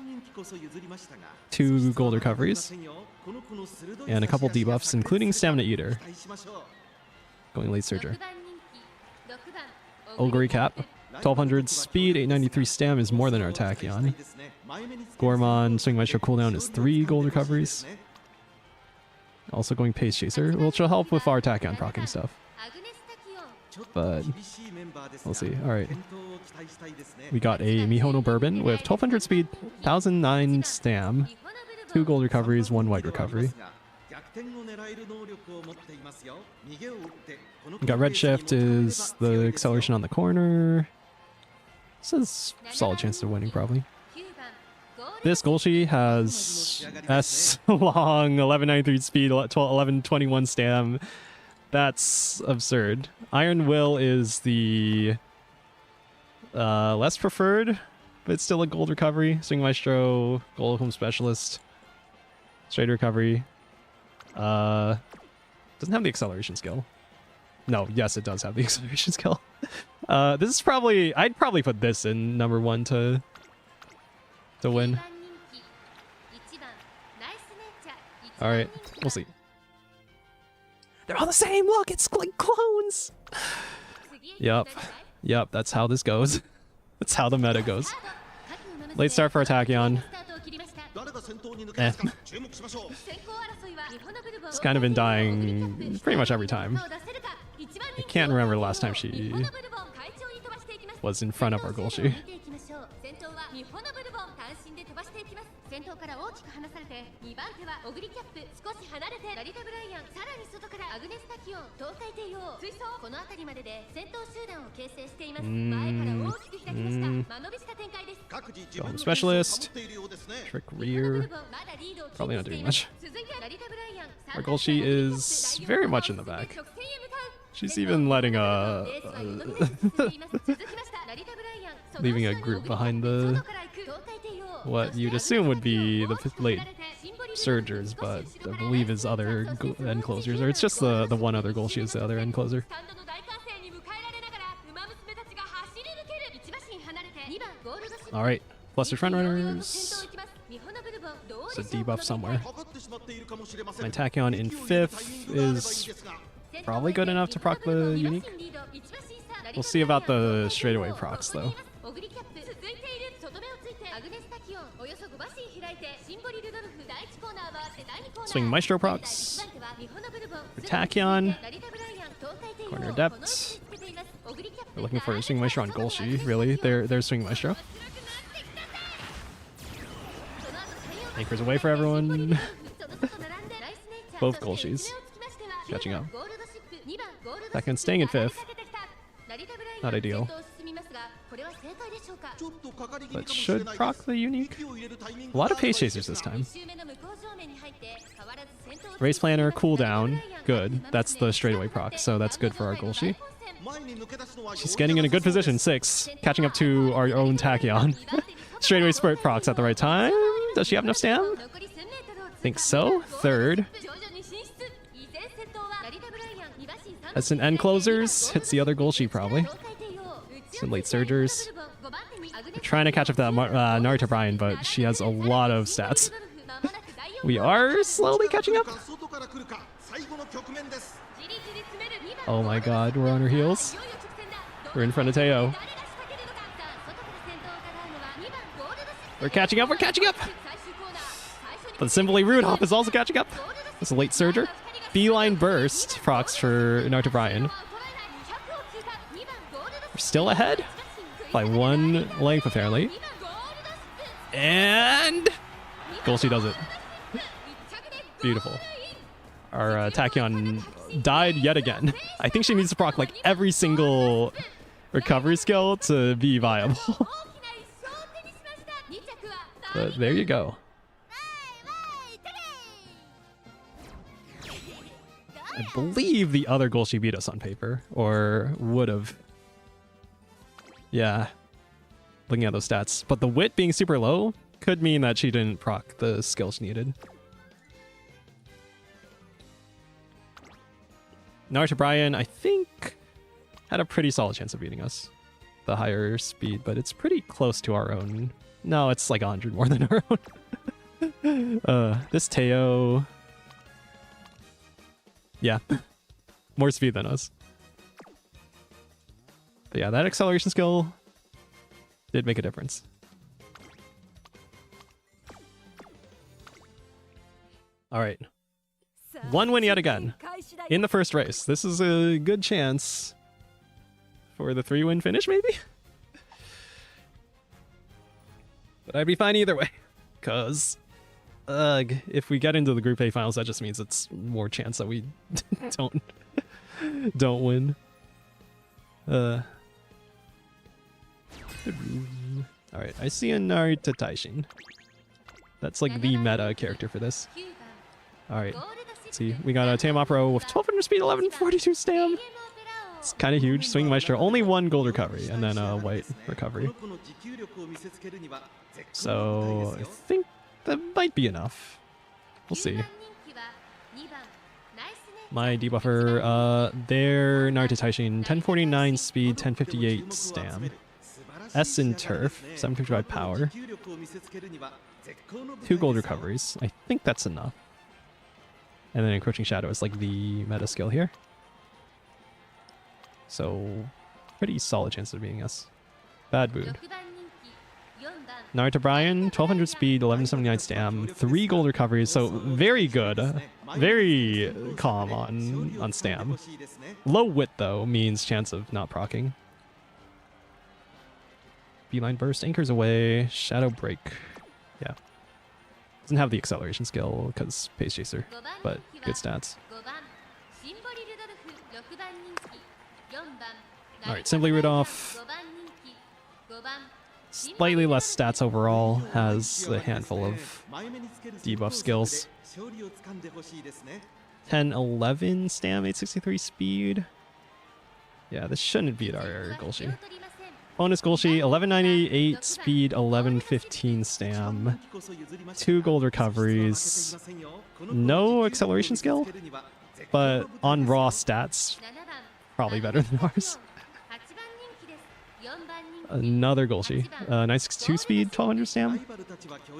2 gold recoveries. And a couple debuffs, including Stamina Eater. Going late Surger. Ogre Cap, 1200 speed, 893 stam is more than our Tachyon. Gormon, Swing Maestro cooldown is 3 gold recoveries. Also going Pace Chaser, which will help with our Tachyon proccing stuff. But we'll see. Alright. We got a Mihono Bourbon with 1200 speed, 1009 stam, 2 gold recoveries, 1 white recovery. We got Redshift is the acceleration on the corner. This is a solid chance of winning, probably. This Golshi has S long, 1193 speed, 1121 stam. That's absurd. Iron Will is the less preferred, but still a gold recovery. Swing Maestro, Gold Home Specialist, straight recovery. Doesn't have the acceleration skill. No, yes, it does have the acceleration skill. This is probably, I'd probably put this in number 1 to win. All right, we'll see. They're all the same. Look, it's like clones. Yep, that's how this goes. That's how the meta goes. Late start for Tachyon. It's kind of been dying pretty much every time. I can't remember the last time she was in front of our Golshi. Home Specialist, Trick Rear, probably not doing much. Our Golshi is very much in the back. She's even letting leaving a group behind the what you'd assume would be the late Surgers, but I believe is other end closers, or it's just the one other Golshi is the other end closer. All right, Flustered Frontrunners. It's a debuff somewhere. My Tachyon in 5th is probably good enough to proc the unique. We'll see about the straightaway procs though. Swing Maestro procs. Tachyon. Corner Adept. We're looking for a Swing Maestro on Golshi, really. There's Swing Maestro. Anchors away for everyone. Both Golshis. Catching up. Tachyon staying in 5th. Not ideal. But should proc the unique. A lot of Pace Chasers this time. Race Planner, cooldown, good. That's the straightaway proc, so that's good for our Golshi. She's getting in a good position, 6, catching up to our own Tachyon. Straightaway spurt procs at the right time. Does she have enough stam? Think so. Third. That's an end closers. Hits the other Golshi probably. Some late surgers. We're trying to catch up to that Naruto Brian, but she has a lot of stats. We are slowly catching up. Oh my god, we're on her heels. We're in front of Teo. We're catching up, we're catching up! But Simply Rude Hop is also catching up. It's a late surger. Beeline burst procs for Naruto Brian. We're still ahead by 1 length apparently. And Golshi does it. Beautiful. Our Tachyon died yet again. I think she needs to proc like every single recovery skill to be viable. But there you go. I believe the other Golshi beat us on paper, or would have. Yeah. Looking at those stats. But the wit being super low could mean that she didn't proc the skills needed. Naruto Brian, I think, had a pretty solid chance of beating us. The higher speed, but it's pretty close to our own. No, it's like 100 more than our own. This Teo... Yeah. More speed than us. But yeah, that acceleration skill did make a difference. Alright. 1 win yet again. In the first race. This is a good chance for the 3-win finish, maybe? But I'd be fine either way. Because, if we get into the Group A finals, that just means it's more chance that we don't win. Alright, I see a Naruto Taishin. That's like the meta character for this. Alright, let's see. We got a Tam Pro with 1200 speed, 1142 stam. It's kind of huge. Swing Maestro, only 1 gold recovery, and then a white recovery. So, I think that might be enough. We'll see. My debuffer, their Naruto Taishin, 1049 speed, 1058 stam. S in turf, 755 power. 2 gold recoveries. I think that's enough. And then Encroaching Shadow is like the meta skill here. So, pretty solid chance of beating us. Bad mood. Naruto Brian, 1200 speed, 1179 stam, 3 gold recoveries, so very good. Very calm on stam. Low wit though means chance of not proccing. Beeline burst, anchors away, shadow break. Yeah. Doesn't have the acceleration skill because pace chaser, but good stats. Alright, Simply Rudolph. Slightly less stats overall, has a handful of debuff skills. 1011 stam, 863 speed. Yeah, this shouldn't beat our Golshi. Bonus Golshi, 1198 speed, 1115 stam. 2 gold recoveries. No acceleration skill, but on raw stats, probably better than ours. Another Golshi. 962 speed, 1200 stam.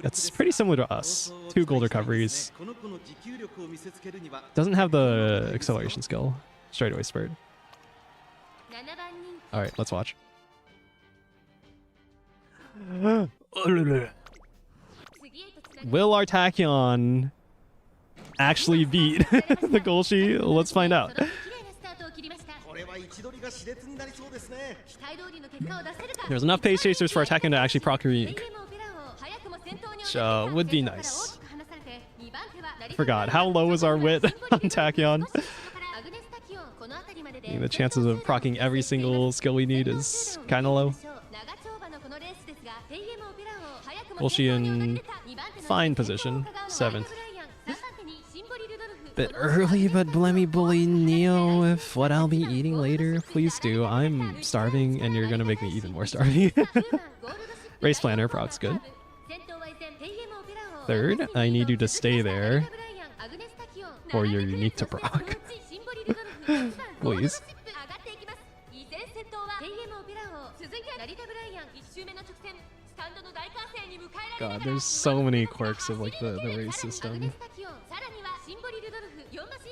That's pretty similar to us. 2 gold recoveries. Doesn't have the acceleration skill. Straightaway spurt. Alright, let's watch. Will our Tachyon actually beat the Golshi? Let's find out. There's enough pace chasers for our Tachyon to actually proc Reunique, which would be nice. I forgot. How low is our wit on Tachyon? I mean, the chances of proccing every single skill we need is kind of low. Golshi in fine position, 7th. Bit early, but let me bully Neo if what I'll be eating later. Please do. I'm starving, and you're gonna make me even more starving. Race planner proc's good. Third, I need you to stay there, or you're unique to proc. Please. God, there's so many quirks of like the race system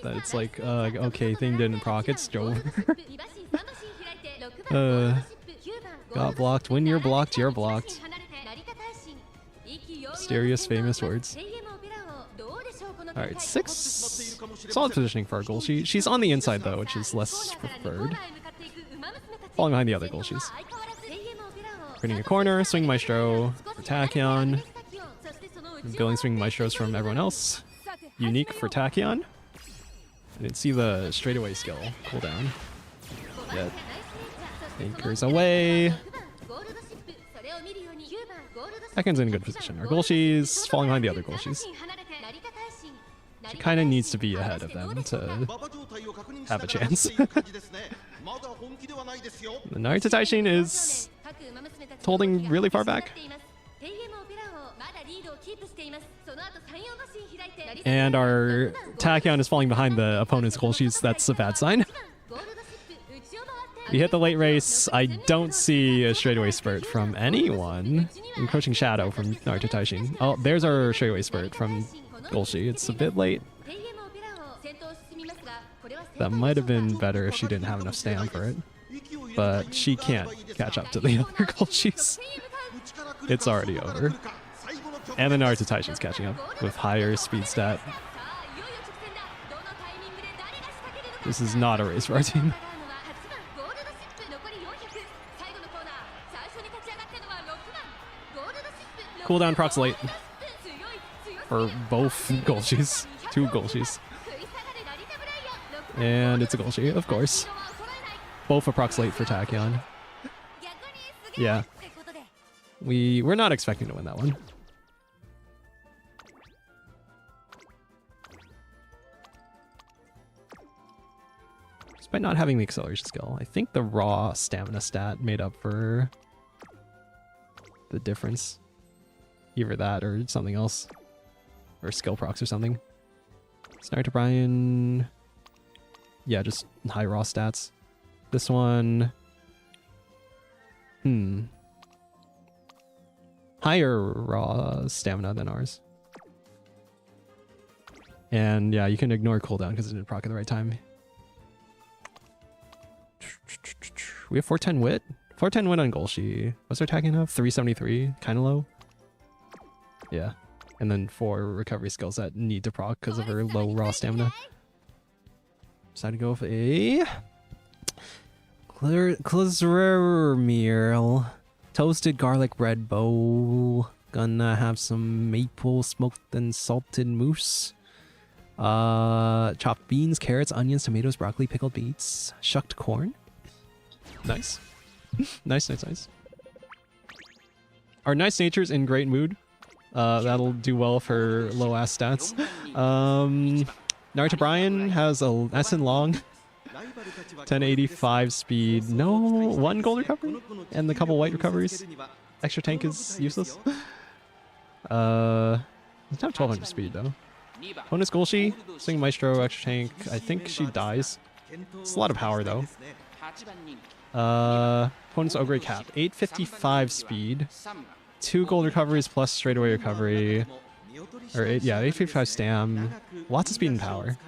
that it's like, okay, thing didn't proc, it's over. Got blocked. When you're blocked, you're blocked. Mysterious famous words. Alright, 6. Solid positioning for our goal. She's on the inside though, which is less preferred. Falling behind the other goal. She's creating a corner, swing maestro for Tachyon. Billing swing maestros from everyone else. Unique for Tachyon. I didn't see the straightaway skill cooldown yet. Anchors away. Takyon's in a good position. Our Golshi's falling behind the other Golshi's. She kind of needs to be ahead of them to have a chance. The Naruto Taishin is holding really far back. And our Tachyon is falling behind the opponent's Golshi's. That's a bad sign. We hit the late race. I don't see a straightaway spurt from anyone. Encroaching Shadow from Naruto Taishin. Oh, there's our straightaway spurt from Golshi. It's a bit late. That might have been better if she didn't have enough stam for it. But she can't catch up to the other Golshis. It's already over. And the Naruto Taishin's catching up with higher speed stat. This is not a race for our team. Cooldown procs late for both Golshis. 2 Golshis. And it's a Golshi, of course. Both procs late for Tachyon. Yeah. We're not expecting to win that one. Despite not having the acceleration skill, I think the raw stamina stat made up for the difference. Either that or something else. Or skill procs or something. Naruto Brian. Yeah, just high raw stats. This one. Higher raw stamina than ours. And yeah, you can ignore cooldown because it didn't proc at the right time. We have 410 wit. 410 wit on Golshi. What's our attacking up? 373. Kind of low. Yeah. And then 4 recovery skills that need to proc because of her low raw stamina. Decided to go with a Klazermeal toasted garlic bread bowl. Gonna have some maple smoked and salted mousse. Chopped beans, carrots, onions, tomatoes, broccoli, pickled beets, shucked corn. Nice. Nice. Our nice nature's in great mood. That'll do well for low ass stats. Naruto Brian has a S in long. 1085 speed. No 1 gold recovery and the couple white recoveries. Extra tank is useless. It's not 1200 speed though. Opponent's Golshi, swing maestro, extra tank. I think she dies. It's a lot of power though. Opponent's Ogre Cap, 855 speed, 2 gold recoveries plus straightaway recovery. Or 855 stam. Lots of speed and power.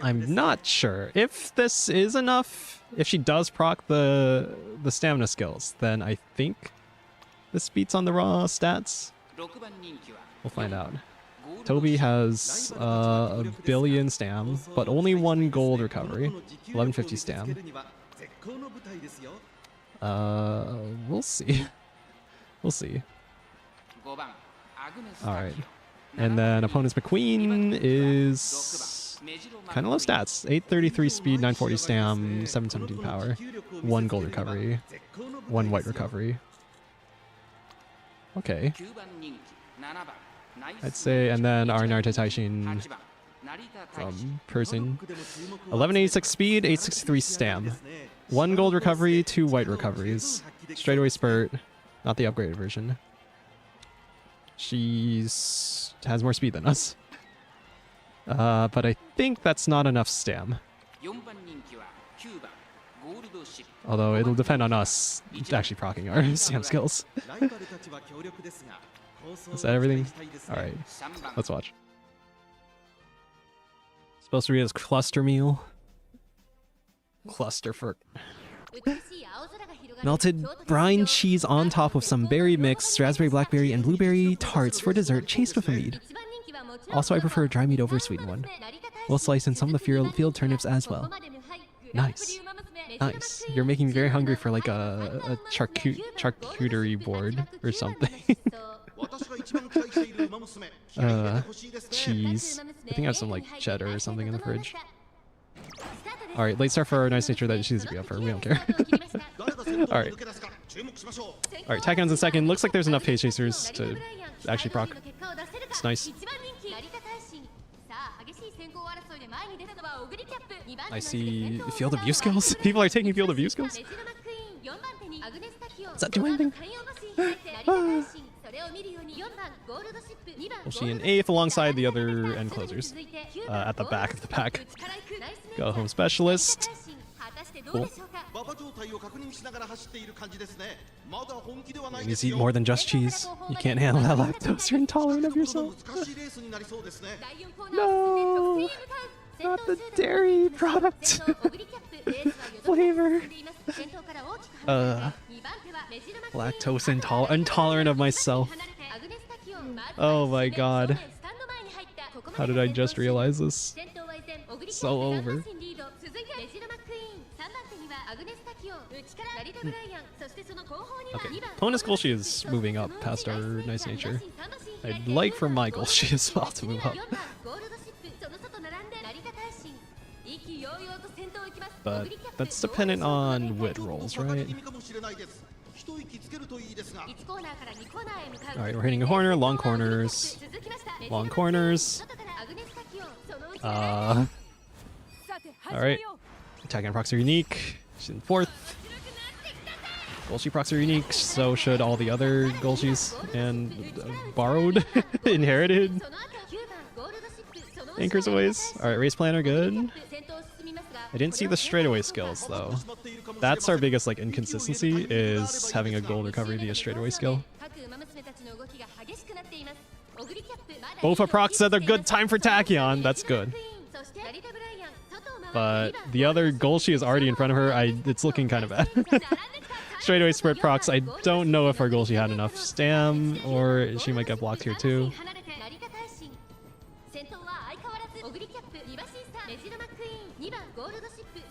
I'm not sure if this is enough. If she does proc the stamina skills, then I think this beats on the raw stats. We'll find out. Toby has a billion stam, but only 1 gold recovery. 1150 stam. We'll see. We'll see. Alright. And then opponent's McQueen is kind of low stats. 833 speed, 940 stam, 717 power. 1 gold recovery. 1 white recovery. Okay. I'd say, and then our Naruto Taishin person. 1186 speed, 863 stam. 1 gold recovery, 2 white recoveries. Straightaway spurt, not the upgraded version. Has more speed than us. But I think that's not enough stam. Although it'll depend on us actually proccing our stam skills. Is that everything? Alright, let's watch. Supposed to be his cluster meal. Cluster for melted brine cheese on top of some berry mix, raspberry, blackberry, and blueberry tarts for dessert, chased with a mead. Also, I prefer dry meat over a sweetened one. We'll slice in some of the field turnips as well. Nice. Nice. You're making me very hungry for like a charcuterie board or something. Cheese. I think I have some like cheddar or something in the fridge. Alright, late start for our nice nature that she needs to be up for. We don't care. Alright. Alright, Tachyon's in second. Looks like there's enough pace chasers to actually proc. It's nice. I see field of view skills. People are taking field of view skills. Does that do anything? Well, she in 8th alongside the other end closers at the back of the pack. Go home specialist. Cool. You need to eat more than just cheese. You can't handle that lactose. You're intolerant of yourself. No, not the dairy product flavor. Lactose intolerant of myself. Oh my god. How did I just realize this? So over. Okay, opponent's Golshi is moving up past our nice nature. I'd like for my Golshi as well to move up. But that's dependent on wit rolls, right? Alright, we're hitting a corner, long corners. Long corners. Alright. Attack and procs are unique. She's in 4th. Golshi procs are unique, so should all the other Golshis. And borrowed, inherited. Anchors aways. Alright, race planner, good. I didn't see the straightaway skills though. That's our biggest like inconsistency, is having a gold recovery via straightaway skill. Both our procs said they're good time for Tachyon. That's good. But the other Golshi is already in front of her. It's looking kind of bad. Straightaway spurt procs. I don't know if our Golshi had enough stam, or she might get blocked here too.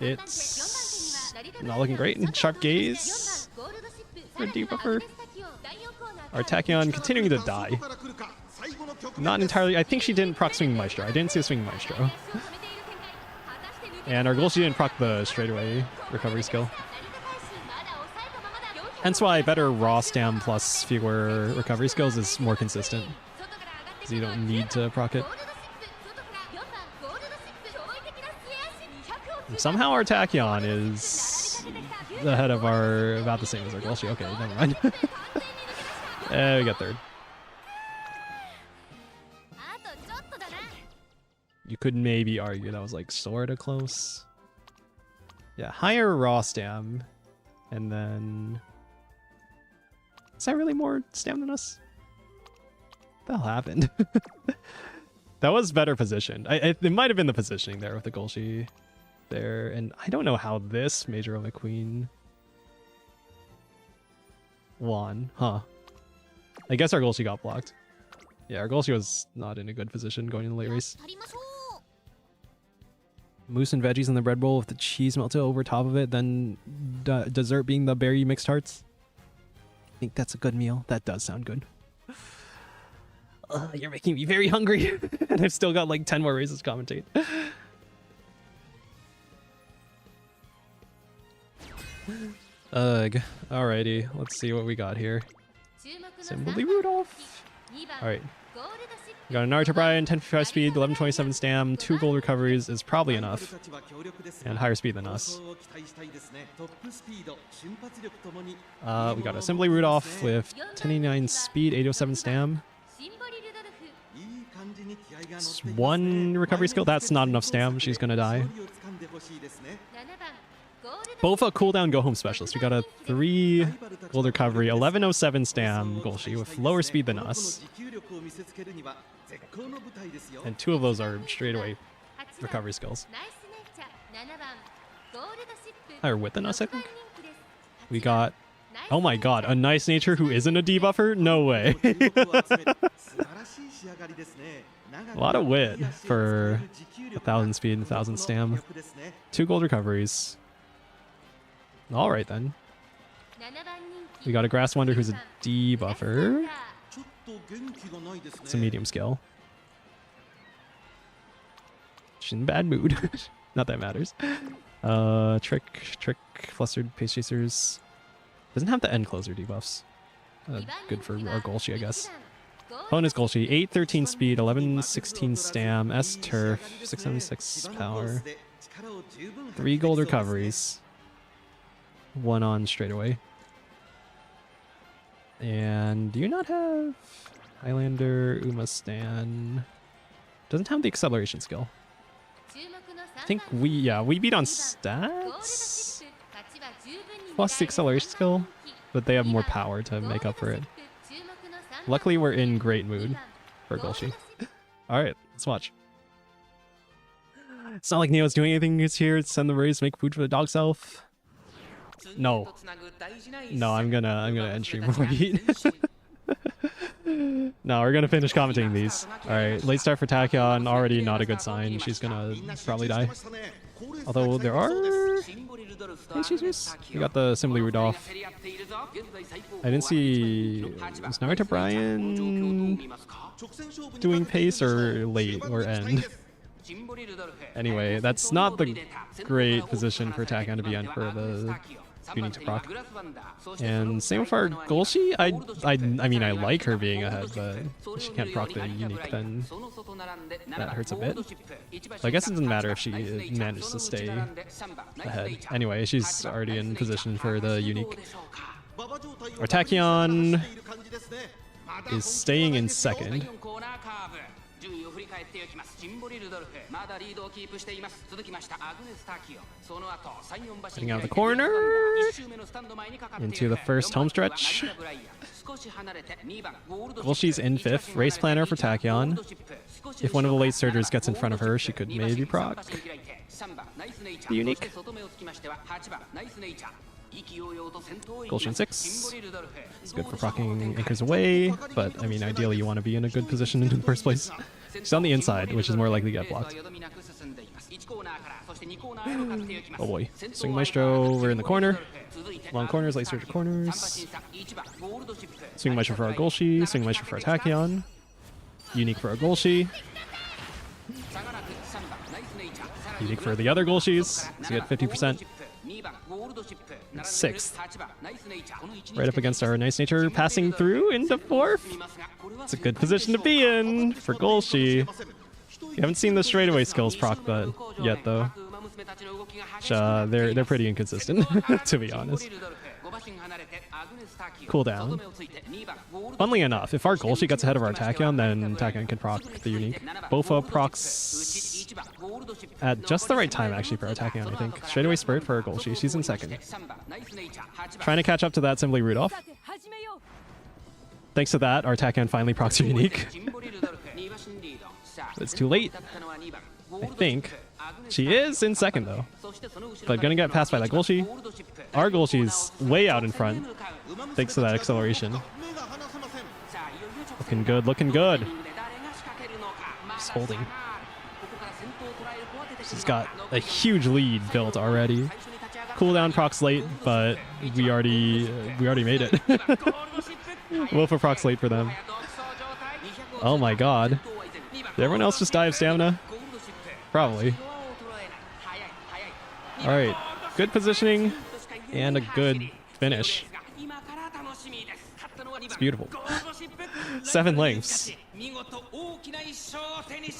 It's not looking great. Sharp gaze for debuffer. Our Tachyon continuing to die. Not entirely. I think she didn't proc Swing Maestro. I didn't see a Swing Maestro. And our Golshi didn't proc the straightaway recovery skill. Hence why better raw stam plus fewer recovery skills is more consistent. Because you don't need to proc it. Somehow our Tachyon is ahead of about the same as our Golshi. Okay, never mind. We got 3rd. You could maybe argue that was like sorta close. Yeah, higher raw stam. And then... Is that really more stam than us? What the hell happened? That was better positioned. It might have been the positioning there with the Golshi there. And I don't know how this Major of a Queen won. Huh. I guess our Golshi got blocked. Yeah, our Golshi was not in a good position going in the late race. Moose and veggies in the bread bowl with the cheese melted over top of it, then dessert being the berry mixed tarts. I think that's a good meal. That does sound good. You're making me very hungry. And I've still got like 10 more races to commentate. Ugh. Alrighty, let's see what we got here. Symbol Rudolph. Alright. We got a Naruto Brian, 1055 speed, 1127 stam, 2 gold recoveries is probably enough. And higher speed than us. We got Assembly Rudolph with 1089 speed, 807 stam. 1 recovery skill, that's not enough stam, she's gonna die. Bofa cooldown go home specialist. We got a 3 gold recovery, 1107 stam Golshi with lower speed than us. And 2 of those are straight away recovery skills. Higher wit than us, I think. We got, oh my god, a nice nature who isn't a debuffer? No way. A lot of wit for 1000 speed and 1000 stam. 2 gold recoveries. Alright then. We got a Grass Wonder who's a debuffer. It's a medium skill. She's in a bad mood. Not that matters. Trick, Flustered, Pace Chasers. Doesn't have the end closer debuffs. Good for our Golshi, I guess. Bonus Golshi, 813 speed, 1116 stam, S turf, 676 power. 3 gold recoveries. 1 on straight away. And do you not have Highlander, Uma Stan? Doesn't have the acceleration skill. I think we beat on stats plus the acceleration skill, but they have more power to make up for it. Luckily, we're in great mood for Golshi. Alright, let's watch. It's not like Neo's doing anything new here. Send the race, make food for the dog self. No. No, I'm gonna end stream before we eat. No, we're gonna finish commenting these. Alright, late start for Tachyon, already not a good sign. She's gonna probably die. Although there are issues. We got the Assembly Rudolph. I didn't see, was Naruto Brian doing pace or late or end? Anyway, that's not the great position for Tachyon to be in for the unique to proc. And same with our Golshi. I mean, I like her being ahead, but if she can't proc the unique, then that hurts a bit. So I guess it doesn't matter if she manages to stay ahead. Anyway, she's already in position for the unique. Our Tachyon is staying in second. Heading out of the corner into the first home stretch. Golshi's in 5th. Race planner for Tachyon. If one of the late surgers gets in front of her, she could maybe proc. The unique. Golshi in 6. It's good for proccing anchors away, but I mean, ideally you want to be in a good position in the first place. She's on the inside, which is more likely to get blocked. Oh boy. Swing Maestro, we're in the corner. Long corners, late surge corners. Swing Maestro for our Golshi, Swing Maestro for our Tachyon. Unique for our Golshi. Unique for the other Golshis, so you get 50%. 6th. Right up against our Nice Nature, passing through into 4th. It's a good position to be in for Golshi. We haven't seen the straightaway skills proc yet though. They're pretty inconsistent, to be honest. Cooldown. Funnily enough, if our Golshi gets ahead of our Tachyon, then Tachyon can proc the unique. Bofa procs at just the right time actually for our Tachyon, I think. Straightaway spurt for our Golshi. She's in 2nd. Trying to catch up to that Assembly Rudolph. Thanks to that, our Tachyon finally procs her unique. It's too late. I think. She is in 2nd though. But gonna get passed by that Golshi. Our Golshi's way out in front. Thanks to that acceleration. Looking good, looking good. Just holding. She's got a huge lead built already. Cooldown procs late, but we already made it. Wolf of procs late for them. Oh my god. Did everyone else just die of stamina? Probably. Alright, good positioning and a good finish. It's beautiful. 7 lengths.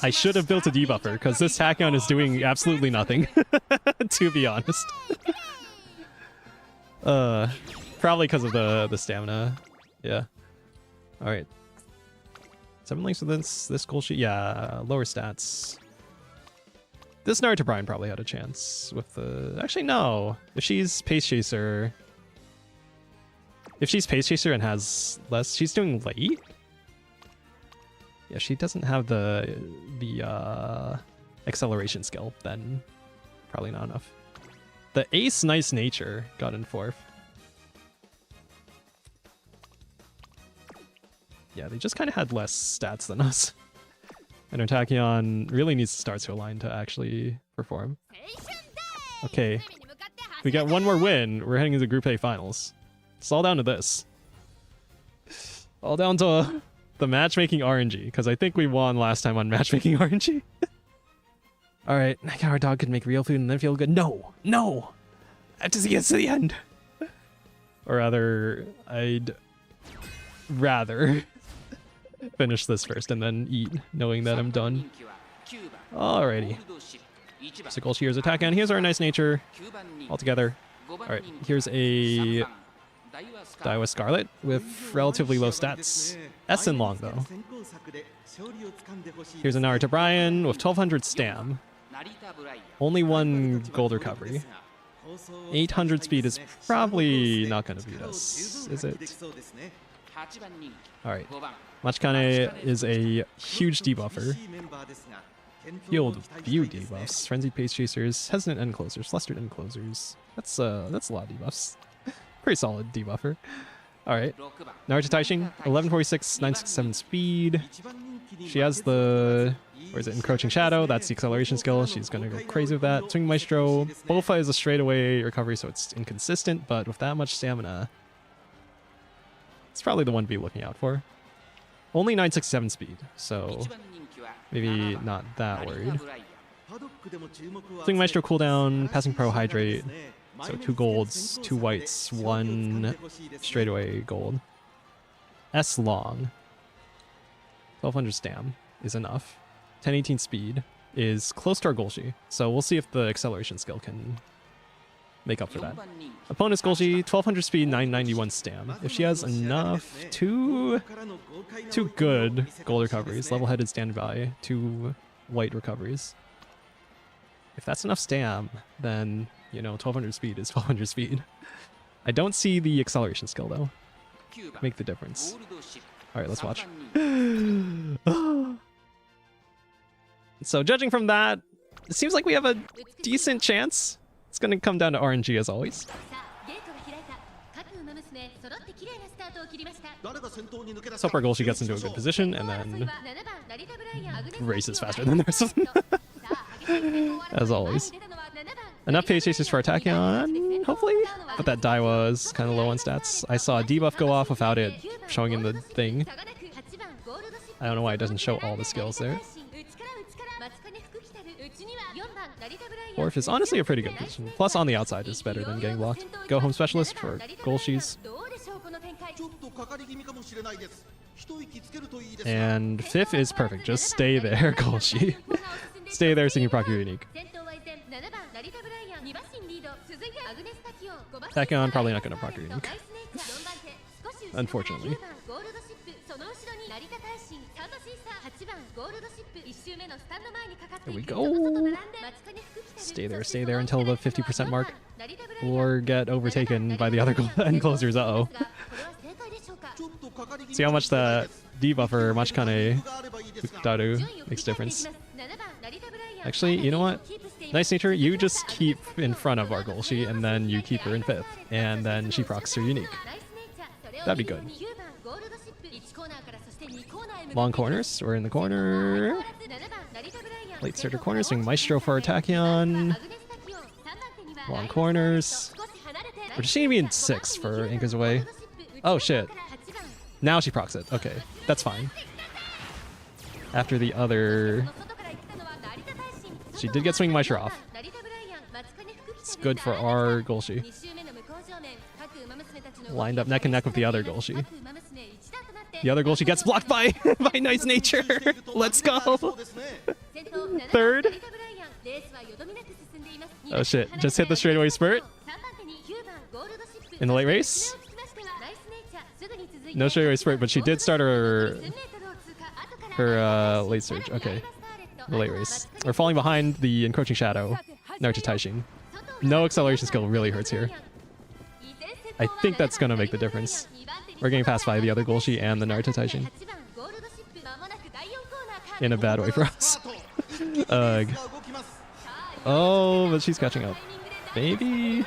I should have built a debuffer, because this Tachyon is doing absolutely nothing, to be honest. Probably because of the stamina. Yeah. Alright. 7 links with this goal sheet? Yeah, lower stats. This Naruto Brian probably had a chance with the... Actually, no. If she's Pace Chaser... If she's Pace Chaser and has less... She's doing late? Yeah, she doesn't have the acceleration skill, then probably not enough. The Ace Nice Nature got in 4th. Yeah, they just kind of had less stats than us. And our Tachyon really needs to start to align to actually perform. Okay, we got one more win. We're heading into Group A finals. It's all down to this. All down to the matchmaking RNG, because I think we won last time on matchmaking RNG. Alright, our dog could make real food and then feel good. No! No! I have to see us to the end! Or rather, I'd rather finish this first and then eat, knowing that I'm done. Alrighty. So goal here's attack on. Here's our nice nature. All together. Alright, here's a Daiwa Scarlet with relatively low stats. S in long though. Here's a Naruto Brian with 1200 stam. Only 1 gold recovery. 800 speed is probably not going to beat us, is it? Alright. Machikane is a huge debuffer. Field view debuffs. Frenzied Pace Chasers. Hesitant End Closers. Flustered End Closers. That's a lot of debuffs. Pretty solid debuffer. Alright. Naruto Taishin. 1146, 967 speed. She has the... Where is it? Encroaching Shadow. That's the acceleration skill. She's going to go crazy with that. Swing Maestro. Bofa is a straightaway recovery, so it's inconsistent, but with that much stamina, it's probably the one to be looking out for. Only 967 speed, so maybe not that worried. Swing Maestro cooldown, Passing Pro Hydrate. So 2 golds, 2 whites, 1 straightaway gold. S long. 1200 stam is enough. 1018 speed is close to our Golshi, so we'll see if the acceleration skill can make up for that. Opponent's Golshi, 1200 speed, 991 stam. If she has enough, two good gold recoveries, level-headed standby, 2 white recoveries. If that's enough stam, then, you know, 1200 speed is 1200 speed. I don't see the acceleration skill, though. Make the difference. Alright, let's watch. So judging from that, it seems like we have a decent chance. It's going to come down to RNG as always. So far, Golshi gets into a good position and then races faster than the rest of them. As always. Enough Pace Chasers for our Tachyon, hopefully. But that Daiwa is kind of low on stats. I saw a debuff go off without it showing in the thing. I don't know why it doesn't show all the skills there. 4th is honestly a pretty good position. Plus on the outside is better than getting blocked. Go home specialist for Golshis. And 5th is perfect. Just stay there, Golshi. Stay there so you can proc your unique. Tachyon probably not going to proc your unique. Unfortunately. There we go. Stay there until the 50% mark. Or get overtaken by the other end closers. Uh-oh. See how much the debuffer Machikane Daru makes difference. Actually, you know what? Nice Nature, you just keep in front of our Golshi, and then you keep her in 5th. And then she procs her unique. That'd be good. Long corners. We're in the corner. Late starter corner. Swing Maestro for our Tachyon. Long corners. We're just going to be in 6 for Inka's away. Oh shit. Now she procs it. Okay. That's fine. After the other... She did get Swing Maestro off. It's good for our Golshi. Lined up neck and neck with the other Golshi. The other goal she gets blocked by by Nice Nature. Let's go. Third. Oh shit, just hit the straightaway spurt. In the late race. No straightaway spurt, but she did start her late surge. Okay. The late race. We're falling behind the encroaching shadow. Naruto Taishin. No acceleration skill really hurts here. I think that's gonna make the difference. We're getting passed by the other Golshi and the Naruto Taishin. In a bad way for us. Ugh. Oh, but she's catching up. Maybe.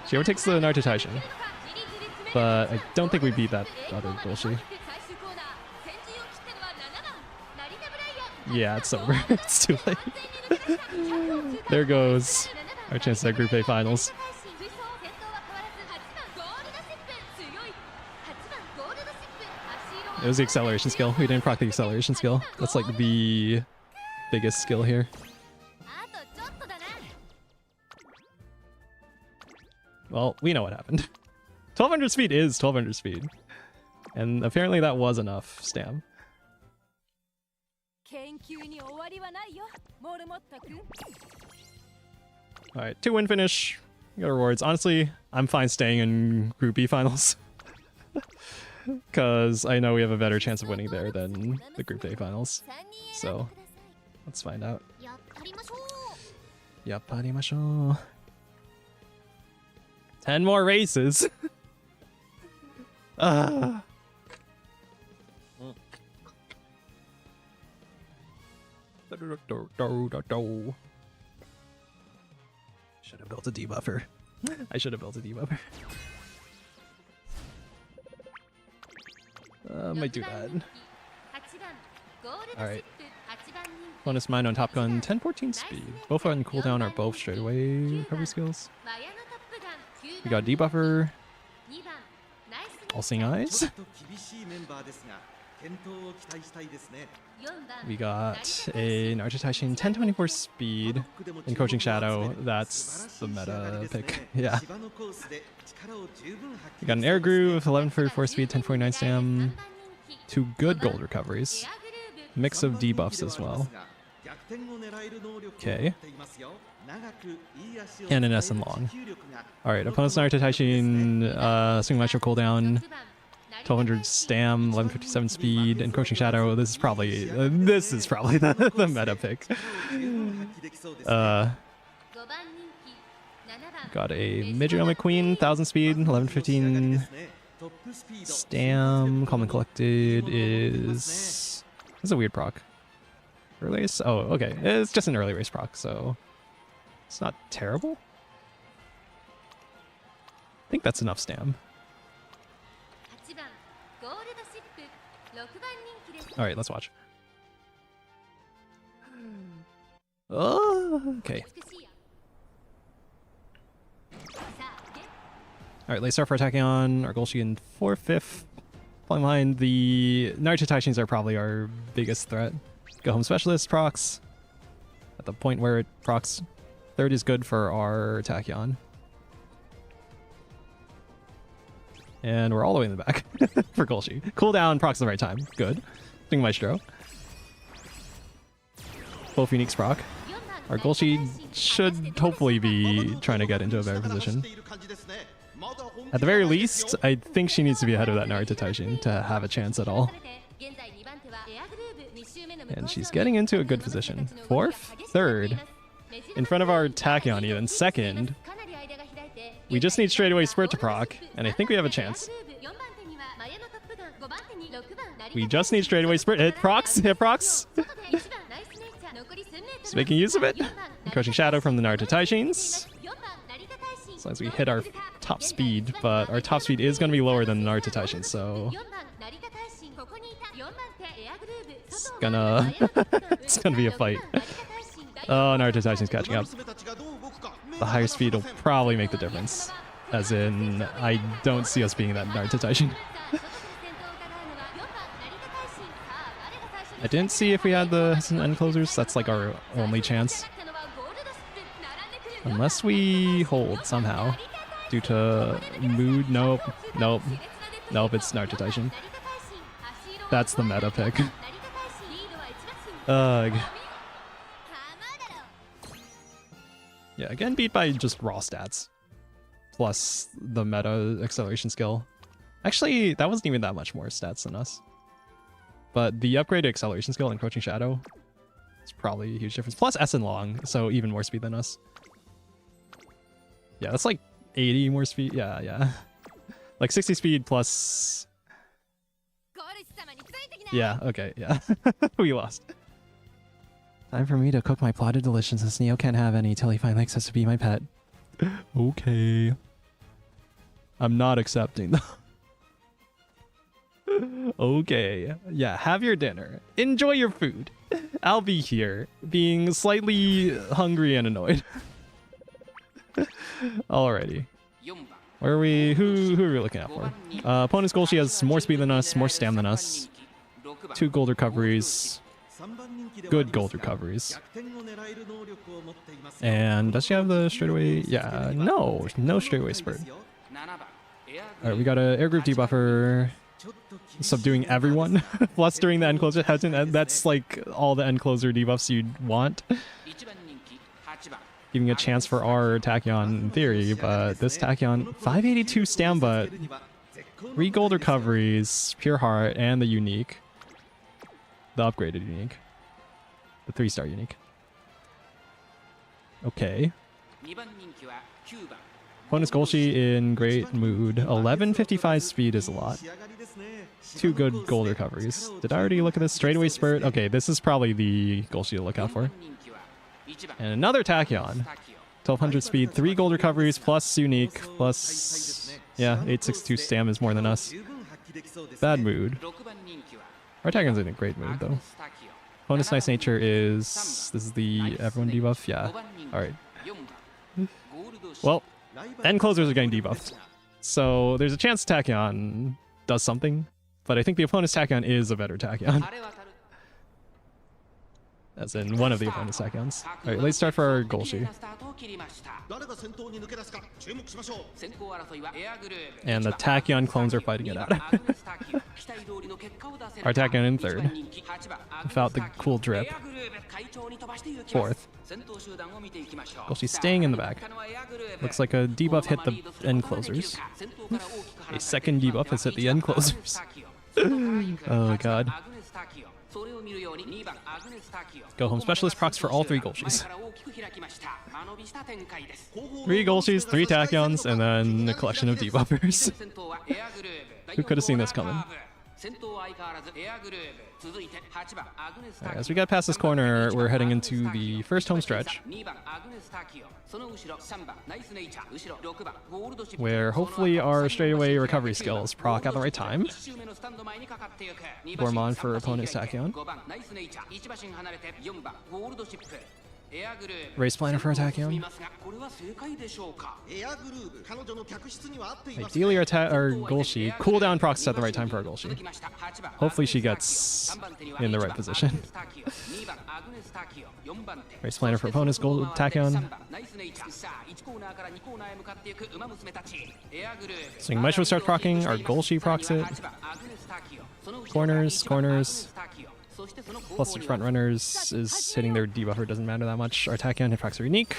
She overtakes the Naruto Taishin. But I don't think we beat that other Golshi. Yeah, it's over. It's too late. There goes our chance at Group A finals. It was the acceleration skill. We didn't proc the acceleration skill. That's like the biggest skill here. Well, we know what happened. 1200 speed is 1200 speed. And apparently that was enough stam. Alright, 2-win finish. We got rewards. Honestly, I'm fine staying in Group B finals. Because I know we have a better chance of winning there than the Group A finals. So, let's find out. Yapparimashou. 10 more races! Should have built a debuffer. I should have built a debuffer. Might do that. Alright. Bonus mine on Top Gun, 1014 speed. Both on cooldown are both straightaway recovery skills. We got debuffer. All seeing eyes. We got a Naruto Taishin 1024 speed and Coaching Shadow. That's the meta pick. Yeah. We got an Air Groove, 1144 speed, 1049 stam. 2 good gold recoveries. Mix of debuffs as well. Okay. And an S and long. Alright, opponent's Naruto Taishin, swing maestro cooldown. 1200 stam, 1157 speed, and Coaching Shadow. This is probably the meta pick. Got a Midget McQueen, 1000 speed, 1115 stam. Calm and Collected is... This is a weird proc. Early race? Oh, okay. It's just an early race proc, so it's not terrible. I think that's enough stam. Alright, let's watch. Oh, okay. Alright, late start for attacking on our Golshi in 4/5. Falling behind, the Naruto Taishins are probably our biggest threat. Go Home Specialist procs. At the point where it procs. Third is good for our Tachyon. And we're all the way in the back for Golshi. Cooldown procs at the right time. Good. Swing Maestro. Both Uniques proc. Our Golshi should hopefully be trying to get into a better position. At the very least, I think she needs to be ahead of that Naruto Taishin to have a chance at all. And she's getting into a good position. 4th? 3rd? In front of our Tachyon even. 2nd? We just need straightaway Spurt to proc, and I think we have a chance. We just need straightaway Spurt. It procs! It procs! Just making use of it. Crushing Shadow from the Naruto Taishins. As long as we hit our top speed, but our top speed is going to be lower than the Naruto Taishin, so... It's gonna be a fight. Oh, Naruto Taishin's catching up. The higher speed will probably make the difference. As in, I don't see us being that Naruto Taishin. I didn't see if we had the end closers. That's like our only chance. Unless we hold somehow. Due to mood. Nope. Nope. Nope, it's Naruto Taishin. That's the meta pick. Ugh. Yeah, again beat by just raw stats. Plus the meta acceleration skill. Actually, that wasn't even that much more stats than us. But the upgraded acceleration skill, Encroaching Shadow, is probably a huge difference. Plus S and Long, so even more speed than us. Yeah, that's like 80 more speed. Yeah. Like 60 speed plus... Yeah, okay, yeah. We lost. Time for me to cook my plotted delicious since Neo can't have any till he finally accepts to be my pet. Okay. I'm not accepting though. Okay. Yeah, have your dinner. Enjoy your food. I'll be here, being slightly hungry and annoyed. Alrighty. Where are we? Who are we looking at for? Opponent's goal, she has more speed than us, more stam than us. 2 gold recoveries. Good gold recoveries. And does she have the straightaway? Yeah, no straightaway spurt. Alright, we got a air group debuffer. Subduing everyone. Plus during the end closer, that's like all the end closer debuffs you'd want. Giving a chance for our Tachyon in theory, but this Tachyon, 582 stam, but 3 gold recoveries, pure heart, and the unique. The upgraded unique. The 3-star unique. Okay. Opponent's Golshi in great mood. 1155 speed is a lot. 2 good gold recoveries. Did I already look at this? Straightaway spurt? Okay, this is probably the Golshi to look out for. And another Tachyon. 1200 speed, 3 gold recoveries, plus unique, plus... Yeah, 862 stam is more than us. Bad mood. Our Tachyon's in a great mood, though. Opponent's nice nature is... This is the everyone debuff? Yeah. Alright. Well, end closers are getting debuffed. So there's a chance Tachyon does something, but I think the opponent's Tachyon is a better Tachyon. As in one of the opponent's Tachyons. Alright, let's start for our Golshi. And the Tachyon clones are fighting it out. Our Tachyon in 3rd. Without the cool drip. 4th. Golshi's staying in the back. Looks like a debuff hit the end closers. A 2nd debuff has hit the end closers. Oh god. Go home specialist procs for all 3 Golshis. 3 Golshis, 3 Tachyons, and then a collection of debuffers. Who could have seen this coming? Right, as we get past this corner, we're heading into the first home stretch, where hopefully our straightaway recovery skills proc at the right time. Gormon for opponent's Tachyon. Race planner for Tachyon. Ideally our Golshi. Cooldown procs at the right time for our Golshi. Hopefully she gets in the right position. Race planner for opponent's Tachyon. So Maestro starts procking, our Golshi procs it. Corners. Plus the front runners is hitting their debuffer, doesn't matter that much. Our Tachyon hit procs are unique.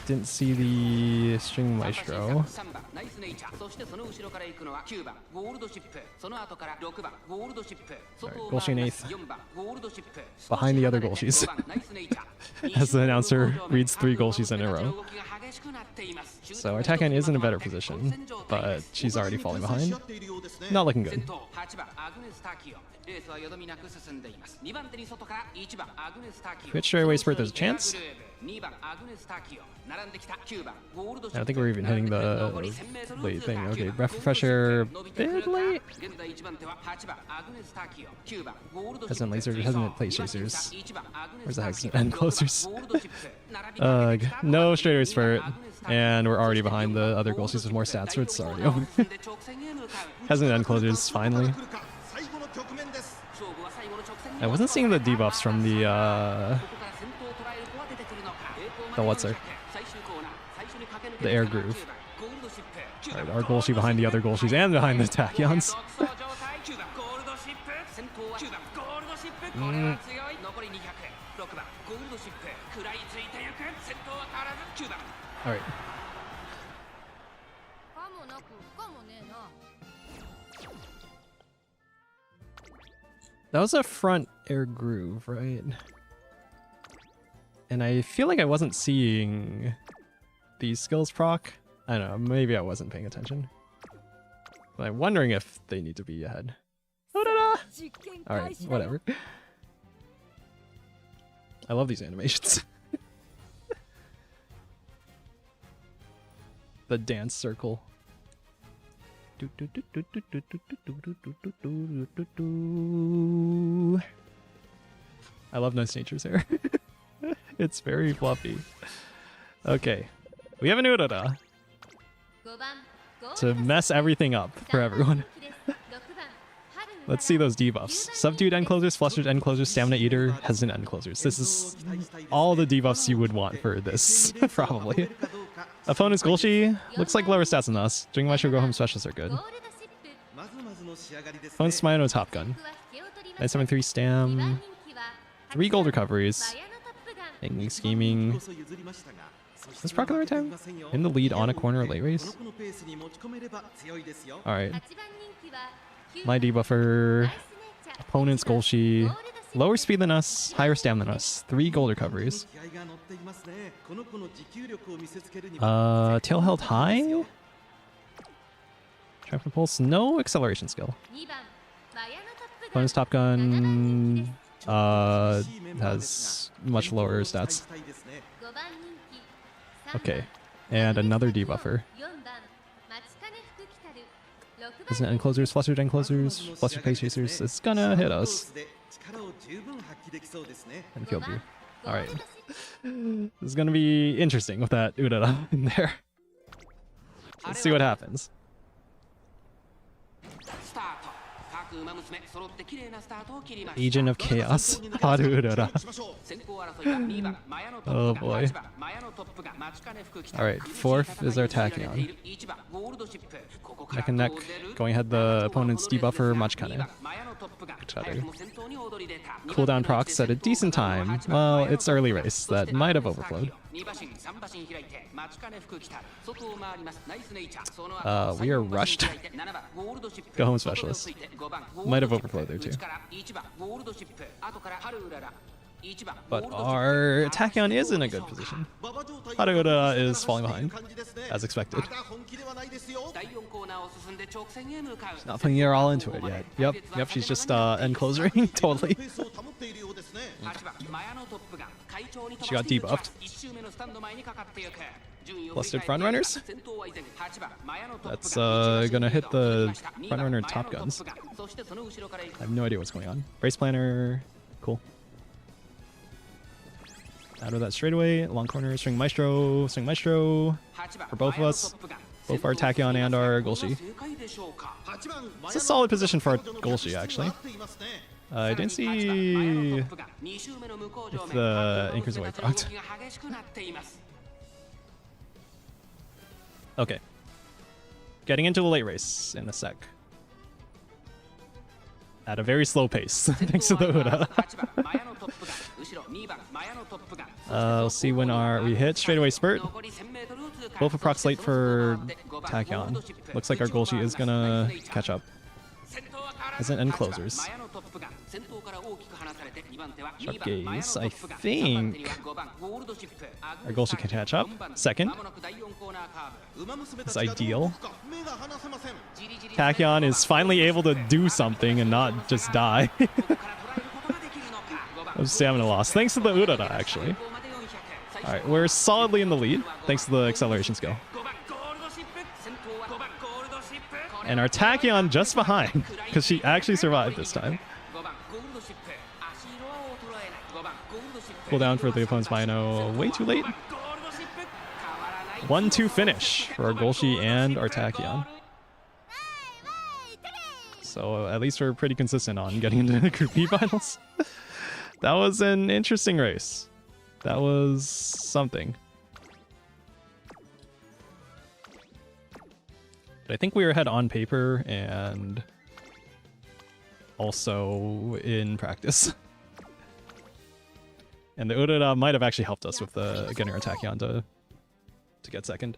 Didn't see the string Maestro. Right, Golshi in 8th. Behind the other Golshis. As the announcer reads 3 Golshis in a row. So our Tachyon is in a better position, but she's already falling behind. Not looking good. Twitch straightaway spurt, there's a chance. I don't think we're even hitting the late thing. Okay, breath refresher, bit late. Hasn't laser, hasn't plate chasers. Where's the hex end closers? Ugh, no straightaway spurt. And we're already behind the other Golshis with more stats, so it's already over. Hasn't end closers, finally. I wasn't seeing the debuffs from the The what's there? The air groove. Alright, our Golshi behind the other Golshis and behind the Tachyons. Alright. That was a front air groove, right? And I feel like I wasn't seeing these skills proc. I don't know, maybe I wasn't paying attention. But I'm wondering if they need to be ahead. Alright, whatever. I love these animations. The dance circle. I love Nice Nature's hair. It's very fluffy. Okay. We have an Urara to mess everything up for everyone. Let's see those debuffs. Subdued end closers, flustered end closers, stamina eater, hesitant end closers. This is all the debuffs you would want for this, probably. Opponent's Golshi looks like lower stats than us. During Maestro Go Home specials are good. Opponent's Smiano Top Gun. 973 stam. 3 gold recoveries. Thinking, scheming. Is proc the right time? In the lead on a corner late race? Alright. My debuffer. Opponent's Golshi. Lower speed than us, higher stam than us. 3 gold recoveries. Tail held high? Trap pulse, no acceleration skill. Opponent's Top Gun has much lower stats. Okay, and another debuffer. Isn't it end closers, flustered end closers, flustered pace chasers? It's gonna hit us. And field view. Alright. This is gonna be interesting with that Urara in there. Let's see what happens. Agent of Chaos. Haru Urara. Oh boy. Alright, 4th is our Tachyon. Neck and neck, going ahead the opponent's debuffer Machikane. Cooldown procs at a decent time. Well, it's early race, that might have overflowed. We are rushed. Go home specialist. Might have overflowed there too. But our Tachyon is in a good position. Haruura is falling behind, as expected. She's not putting her all into it yet. Yep, she's just end closering, totally. She got debuffed. Flustered frontrunners? That's gonna hit the frontrunner Top Guns. I have no idea what's going on. Brace planner, cool. Out of that straightaway, long corner, swing maestro for both of us. Both our Tachyon and our Golshi. It's a solid position for our Golshi, actually. I didn't see if the Anchor's Away procced. Okay. Getting into the late race in a sec. At a very slow pace, thanks to the Ura. We'll see when we hit straightaway spurt. Both of procs late for Tachyon. Looks like our Golshi is gonna catch up. Isn't end closers. Sharp gaze. I think our Golshi can catch up. Second. It's ideal. Tachyon is finally able to do something and not just die. Of stamina loss. Thanks to the Urara, actually. Alright, we're solidly in the lead, thanks to the acceleration skill. And our Tachyon just behind, because she actually survived this time. Cool down for the opponent's Mino. Way too late. 1-2 finish for our Golshi and our Tachyon. So at least we're pretty consistent on getting into the Group B finals. That was an interesting race. That was something. But I think we were ahead on paper and also in practice. And the Urara might have actually helped us with the getting our Tachyon to get second.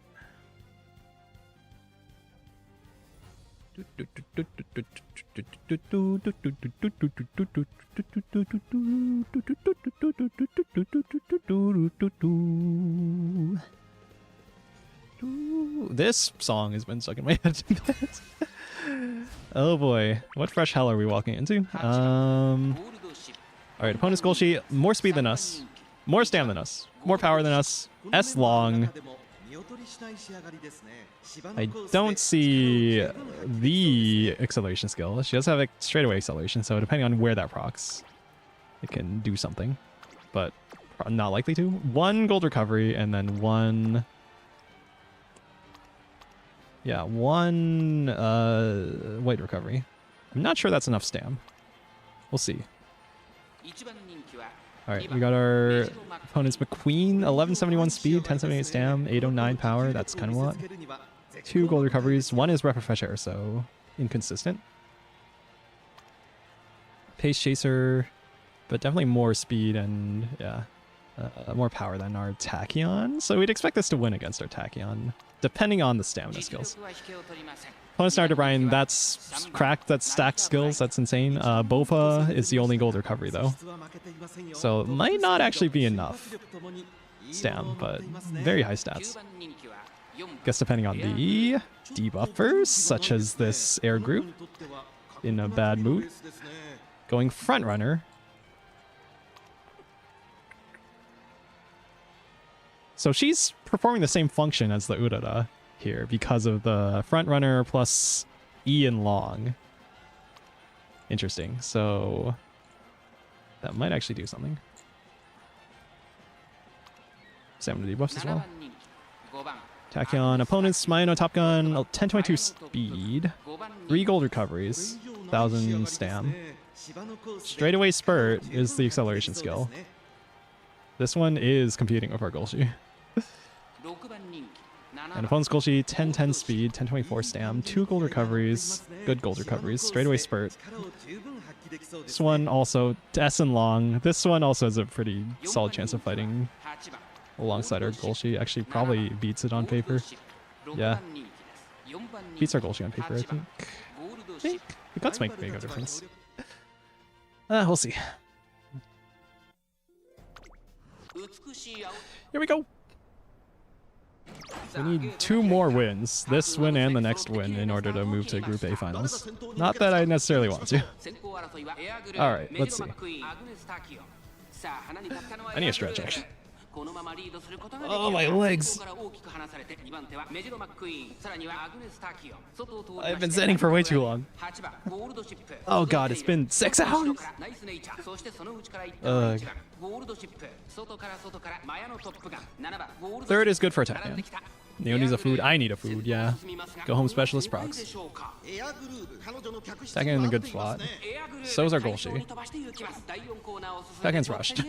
This song has been stuck in my head. Oh boy, what fresh hell are we walking into? Alright, opponent's Golshi, more speed than us, more stam than us, more power than us, S long. I don't see the acceleration skill. She does have a straightaway acceleration, so depending on where that procs, it can do something, but not likely to. One gold recovery and then one... Yeah, one white recovery. I'm not sure that's enough stam. We'll see. Alright, we got our opponent's McQueen, 1171 speed, 1078 stam, 809 power. That's kind of a lot. 2 gold recoveries. One is Breath of Fresh Air, so inconsistent. Pace Chaser, but definitely more speed and, yeah, more power than our Tachyon. So we'd expect this to win against our Tachyon, depending on the stamina skills. Opponent's Brian, that's cracked, that's stacked skills, that's insane. Bofa is the only gold recovery though. So it might not actually be enough stam, but very high stats. Guess depending on the debuffers, such as this air group, in a bad mood. Going front runner. So she's performing the same function as the Urara here because of the front runner plus E and long. Interesting. So that might actually do something. Stamina debuffs as well. Tachyon, opponent's Mayano Top Gun, 1022 speed, 3 gold recoveries, 1000 stam. Straightaway spurt is the acceleration skill. This one is competing with our Golshi. And opponent's Golshi, 1010 speed, 1024 stam, 2 gold recoveries, good gold recoveries, straightaway spurt. This one also, S and long, this one also has a pretty solid chance of fighting alongside our Golshi. Actually probably beats it on paper. Yeah. Beats our Golshi on paper, I think. The guts make a difference. We'll see. Here we go. We need 2 more wins, this win and the next win, in order to move to Group A finals. Not that I necessarily want to. Alright, let's see. I need a stretch, actually. Oh, my legs! I've been sitting for way too long. Oh god, it's been 6 hours! Third is good for attack. Neo needs a food. I need a food, yeah. Go home specialist procs. Second in a good spot. So is our Golshi. Second's rushed.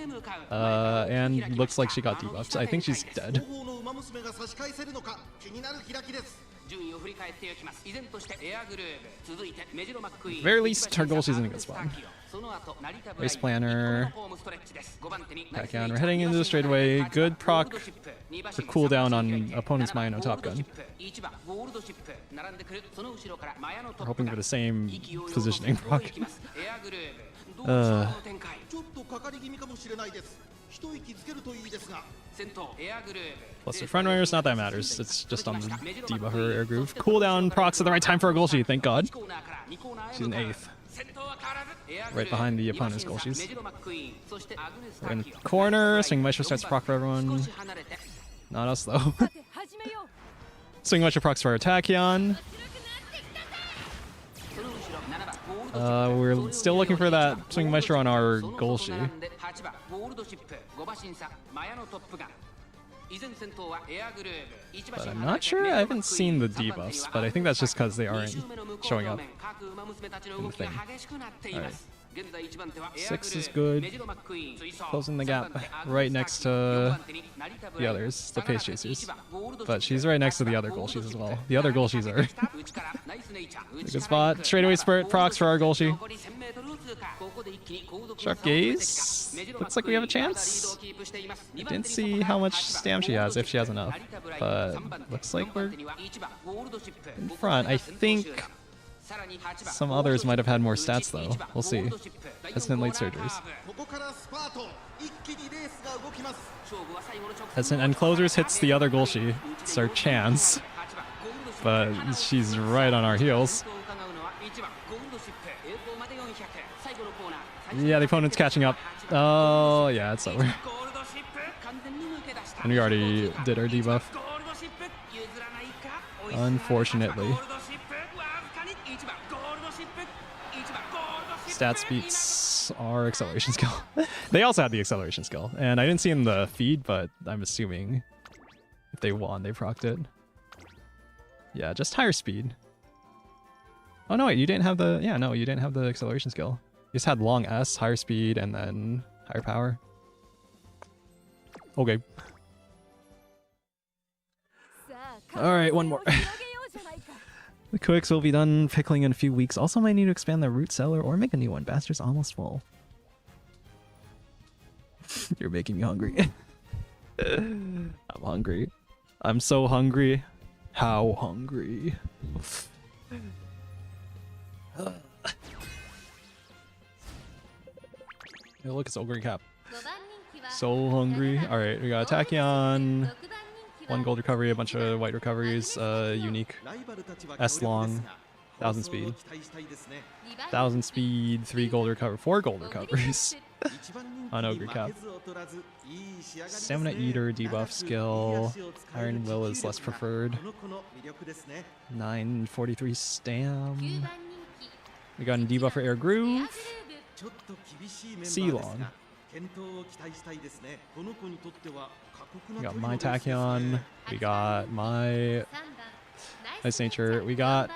And looks like she got debuffed. I think she's dead. Very least, her Golshi's in a good spot. Race planner. Tachyon, we're heading into the straightaway. Good proc for cooldown on opponent's Mayano Top Gun. We're hoping for the same positioning proc. Plus the front runners, not that matters. It's just on the debuffer air groove. Cooldown procs at the right time for a Golshi, thank god. She's an 8th. Right behind the opponent's Golshis. We're in the corner. Swing Maestro starts proc for everyone. Not us though. Swing Maestro procs for our Tachyon. We're still looking for that Swing Maestro on our Golshi. But I'm not sure. I haven't seen the debuffs, but I think that's just because they aren't showing up in the thing. Alright. 6 is good. Closing the gap right next to the others, the Pace Chasers. But she's right next to the other Golshis as well. The other Golshis are a good spot. Straightaway spurt procs for our Golshi. Sharp Gaze. Looks like we have a chance. I didn't see how much stam she has, if she has enough. But looks like we're in front. I think some others might have had more stats though. We'll see. Hesitant late surgers. Hesitant end closers hits the other Golshi. It's our chance. But she's right on our heels. Yeah, the opponent's catching up. Oh, yeah, it's over. And we already did our debuff. Unfortunately. Stats beats our acceleration skill. They also had the acceleration skill. And I didn't see in the feed, but I'm assuming if they won, they procced it. Yeah, just higher speed. Oh, no, wait, you didn't have the... Yeah, no, you didn't have the acceleration skill. You just had long S, higher speed, and then higher power. Okay. Alright, one more. The Quicks will be done pickling in a few weeks. Also might need to expand the root cellar or make a new one. Bastard's almost full. You're making me hungry. I'm hungry. I'm so hungry. How hungry? Hey, look, it's Ogre Cap. So hungry. Alright, we got Tachyon. 1 gold recovery, a bunch of white recoveries, unique S long, 1000 speed. 1000 speed, 3 gold recovery, 4 gold recoveries on Ogre Cap. Stamina Eater, debuff skill. Iron Will is less preferred. 943 stam. We got a debuff for Air Groove. C long. We got my Tachyon. We got my Nice Nature. We got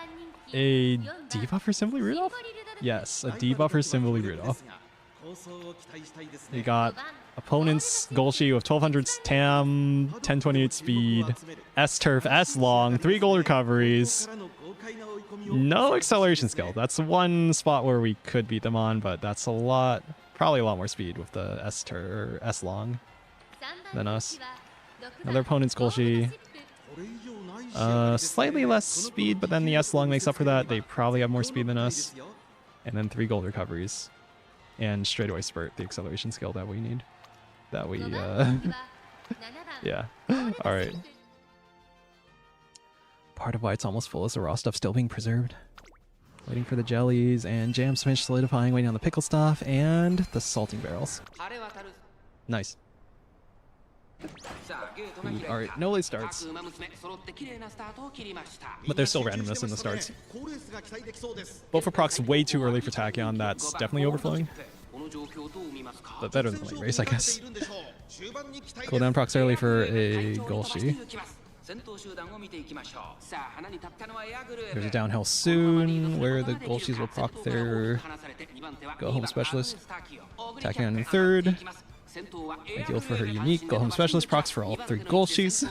a debuff for Simply Rudolph? Yes, a debuff for Simply Rudolph. We got opponent's Golshi with 1200 TAM, 1028 speed, S-Turf, S-Long, 3 gold recoveries. No acceleration skill. That's one spot where we could beat them on, but that's a lot, probably a lot more speed with the S-Turf, S-Long than us. Another opponent's Golshi. Slightly less speed, but then the S-Long makes up for that. They probably have more speed than us. And then 3 gold recoveries. And straightaway spurt, the acceleration skill that we need. That we, yeah. Alright. Part of why it's almost full is the raw stuff still being preserved. Waiting for the jellies and jam smash solidifying, waiting on the pickle stuff and the salting barrels. Nice. Alright, no late starts. But there's still randomness in the starts. Both for procs way too early for Tachyon, that's definitely overflowing. But better than the late race, I guess. Cooldown procs early for a Golshi. There's a downhill soon, where the Golshis will proc their Go Home Specialist. Tachyon in third. Ideal for her unique. Go Home Specialist procs for all 3 Golshis.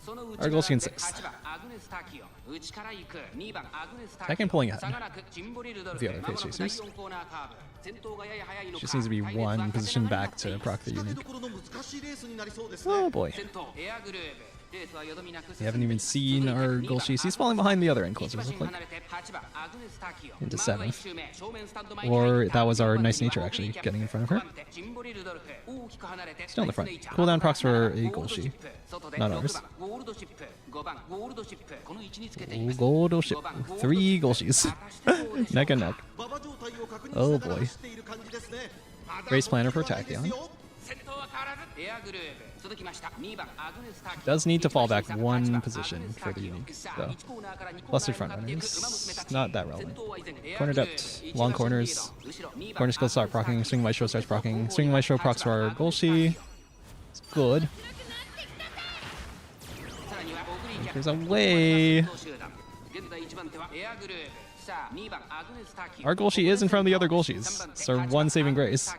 Our Golshi in 6th. Tachyon pulling ahead of the other Pace Chasers. Just needs to be 1 position back to proc the unique. Oh boy. We haven't even seen our Golshis. He's falling behind the other end closers, look like. Into 7th. Or that was our Nice Nature actually getting in front of her. Still in the front. Cooldown procs for a Golshi. Not ours. Ooh, gold ship. 3 Golshis. Neck and neck. Oh boy. Race planner for Tachyon. Does need to fall back 1 position for the unique, though. Plus their front runners. Not that relevant. Corner depth, long corners. Corner skills start proccing. Swing Maestro starts proccing. Swing Maestro procs for our Golshi. It's good. There's a way. Our Golshi is in front of the other Golshis. It's our one saving grace.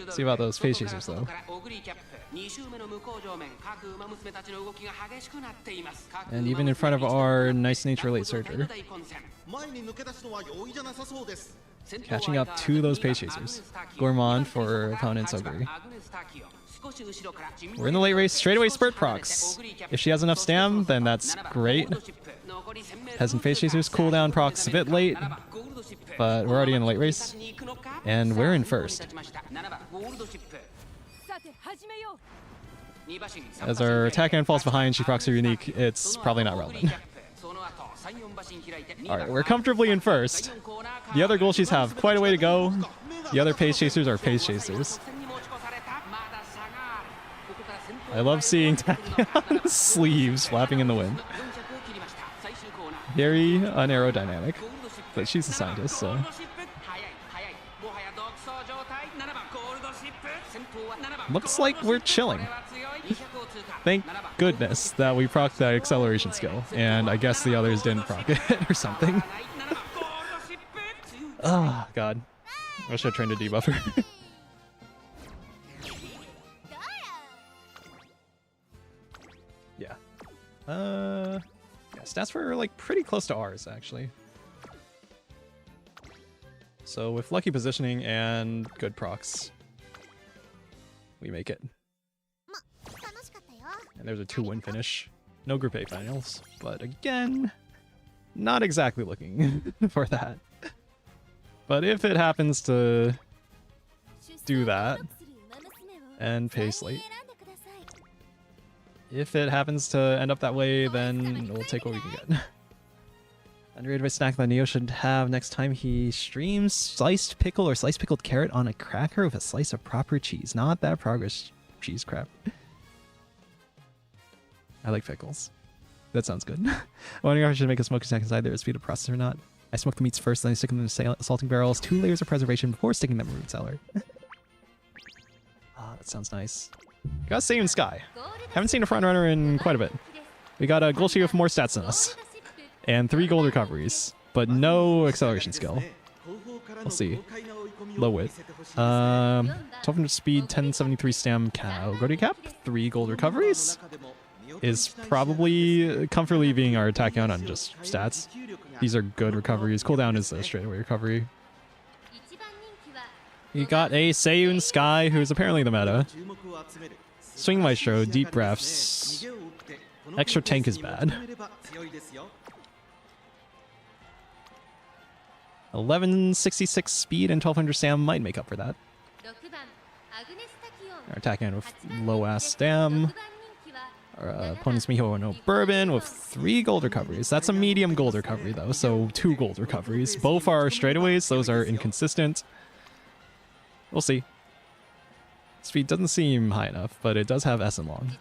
See about those face chasers though. And even in front of our nice nature late surger. Catching up to those pace chasers. Gourmand for opponent's Ogre. We're in the late race, straight away spurt procs. If she has enough stam, then that's great. Peasant face chasers cooldown procs a bit late, but we're already in the late race. And we're in first. As our attack hand falls behind, she procs her unique, it's probably not relevant. Alright, we're comfortably in first. The other Golshis have quite a way to go. The other pace chasers are pace chasers. I love seeing Tachyon's sleeves flapping in the wind. Very unaerodynamic, but she's a scientist, so... Looks like we're chilling. Thank goodness that we procced that acceleration skill, and I guess the others didn't proc it or something. Oh, God. I should have trained a debuffer. Yeah. Yeah, stats were like pretty close to ours, actually. So with lucky positioning and good procs, we make it. And there's a 2-win finish. No Group A finals, but again, not exactly looking for that. But if it happens to do that and pace late, if it happens to end up that way, then we'll take what we can get. Underrated by snack that Neo should have next time he streams: sliced pickle or sliced pickled carrot on a cracker with a slice of proper cheese. Not that progress cheese crap. I like pickles. That sounds good. I'm wondering if I should make a smoker snack inside there, speed of process or not. I smoke the meats first, then I stick them in the salting barrels. 2 layers of preservation before sticking them in root cellar. Ah, that sounds nice. Got Seiun Sky. Haven't seen a front runner in quite a bit. We got a Golshi with more stats than us. And 3 gold recoveries, but no acceleration skill. We'll see. Low wit. 1200 speed, 1073 stam Goody cap, 3 gold recoveries. Is probably comfortably being our Tachyon on just stats. These are good recoveries. Cooldown is a straightaway recovery. You got a Seiun Sky, who's apparently the meta. Swing Maestro, deep breaths. Extra tank is bad. 1166 speed and 1200 stam might make up for that. Our attack with low ass stam. Our opponent's Miho no Bourbon with 3 gold recoveries. That's a medium gold recovery though, so 2 gold recoveries. Both are straightaways, those are inconsistent. We'll see. Speed doesn't seem high enough, but it does have S and long.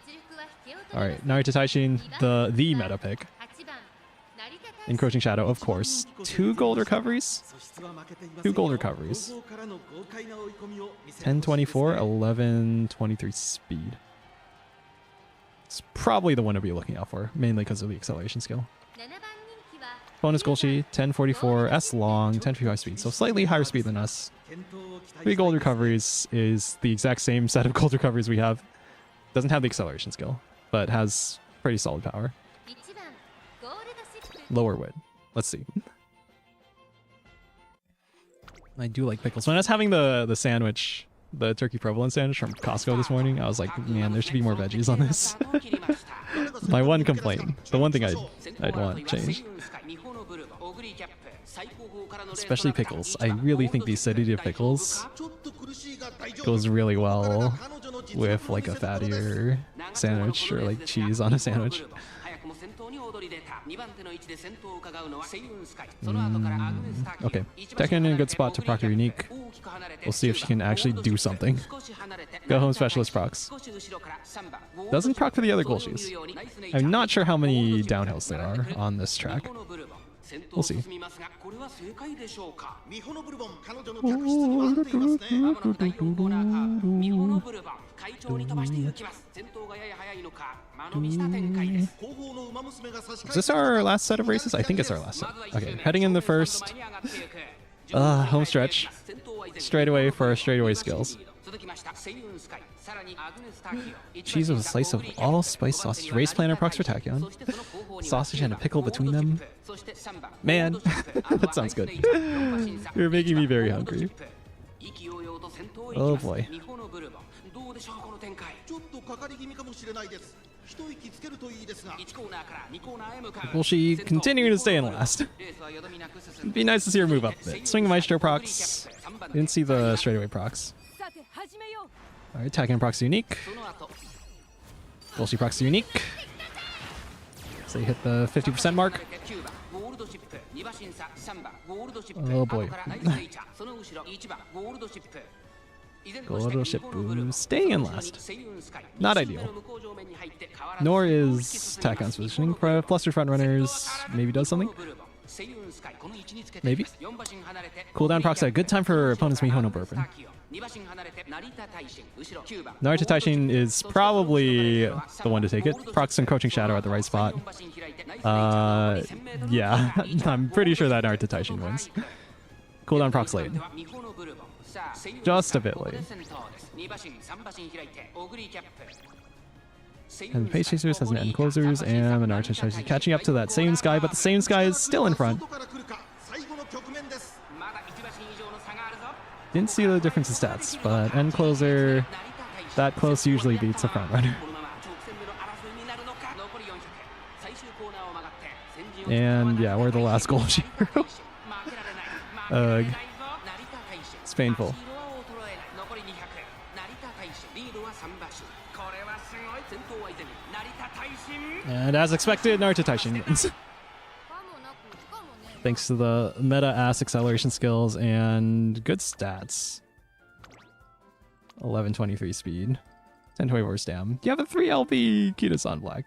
Alright, Narita Taishin, the meta pick. Encroaching Shadow, of course. 2 gold recoveries? 2 gold recoveries. 1024, 1123 speed. It's probably the one to be looking out for, mainly because of the acceleration skill. Bonus Golshi, 1044, S long, 1055 speed, so slightly higher speed than us. 3 gold recoveries is the exact same set of gold recoveries we have. Doesn't have the acceleration skill, but has pretty solid power. Lower wit. Let's see. I do like pickles. When I was having the sandwich, the turkey provolone sandwich from Costco this morning, I was like, man, there should be more veggies on this. My one complaint. The one thing I'd want changed. Especially pickles. I really think the acidity of pickles goes really well with like a fattier sandwich or like cheese on a sandwich. Okay, Tekken in a good spot to proc her unique. We'll see if she can actually do something. Go home specialist procs. Doesn't proc for the other Golshis. I'm not sure how many downhills there are on this track. We'll see. Is this our last set of races? I think it's our last set. Okay, heading in the first home stretch. Straight away for our straightaway skills. Cheese with a slice of all-spice sausage. Race planner procs for Tachyon. Sausage and a pickle between them. Man, that sounds good. You're making me very hungry. Oh boy. Will she continue to stay in last? It'd be nice to see her move up a bit. Swing Maestro procs. Didn't see the straightaway procs. Alright, Tachyon procs unique. Bolshi procs unique. So you hit the 50% mark. Oh boy. Gold ship staying in last. Not ideal. Nor is Tachyon's positioning. Flustered front runners maybe does something. Maybe. Cooldown procs at a good time for opponent's Mihono Bourbon. Naruto Taishin is probably the one to take it. Procs Encroaching Shadow at the right spot. Yeah, I'm pretty sure that Naruto Taishin wins. Cooldown procs late. Just a bit late. And the Pace Chasers has an end closers, and the Naruto Taishin catching up to that same Sky, but the same Sky is still in front. Didn't see the difference in stats, but end closer, that close usually beats a front runner. And yeah, we're the last goal hero. Ugh. It's painful. And as expected, Naruto Taishin wins. Thanks to the meta-ass acceleration skills and good stats. 1123 speed. 1024 stam. You have a 3 LP Kitasan Black.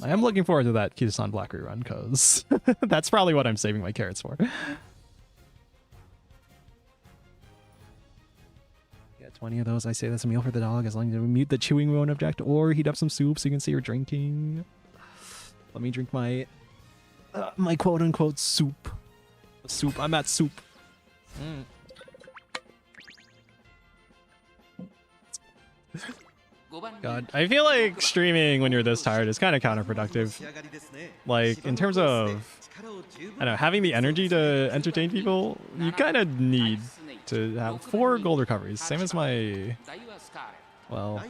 I am looking forward to that Kitasan Black rerun, because that's probably what I'm saving my carrots for. Yeah, 20 of those. I say that's a meal for the dog, as long as you mute the chewing we won't object, or heat up some soup so you can see you're drinking. Let me drink my my quote-unquote soup. Soup. I'm at soup. God, I feel like streaming when you're this tired is kind of counterproductive. Like, in terms of, I don't know, having the energy to entertain people, you kind of need to have 4 gold recoveries. Same as my, well,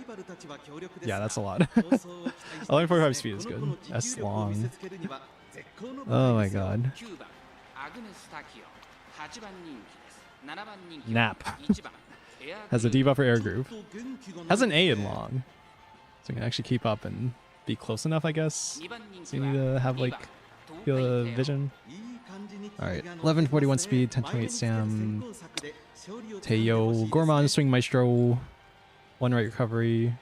yeah, that's a lot. 1145 speed is good. That's long. Oh my god. Nap. Has a debuffer air groove. Has an A in long. So you can actually keep up and be close enough, I guess. So you need to have, like, feel the vision. Alright, 1141 speed, 1028 stam. Teo, Gorman, Swing Maestro. 1 right recovery.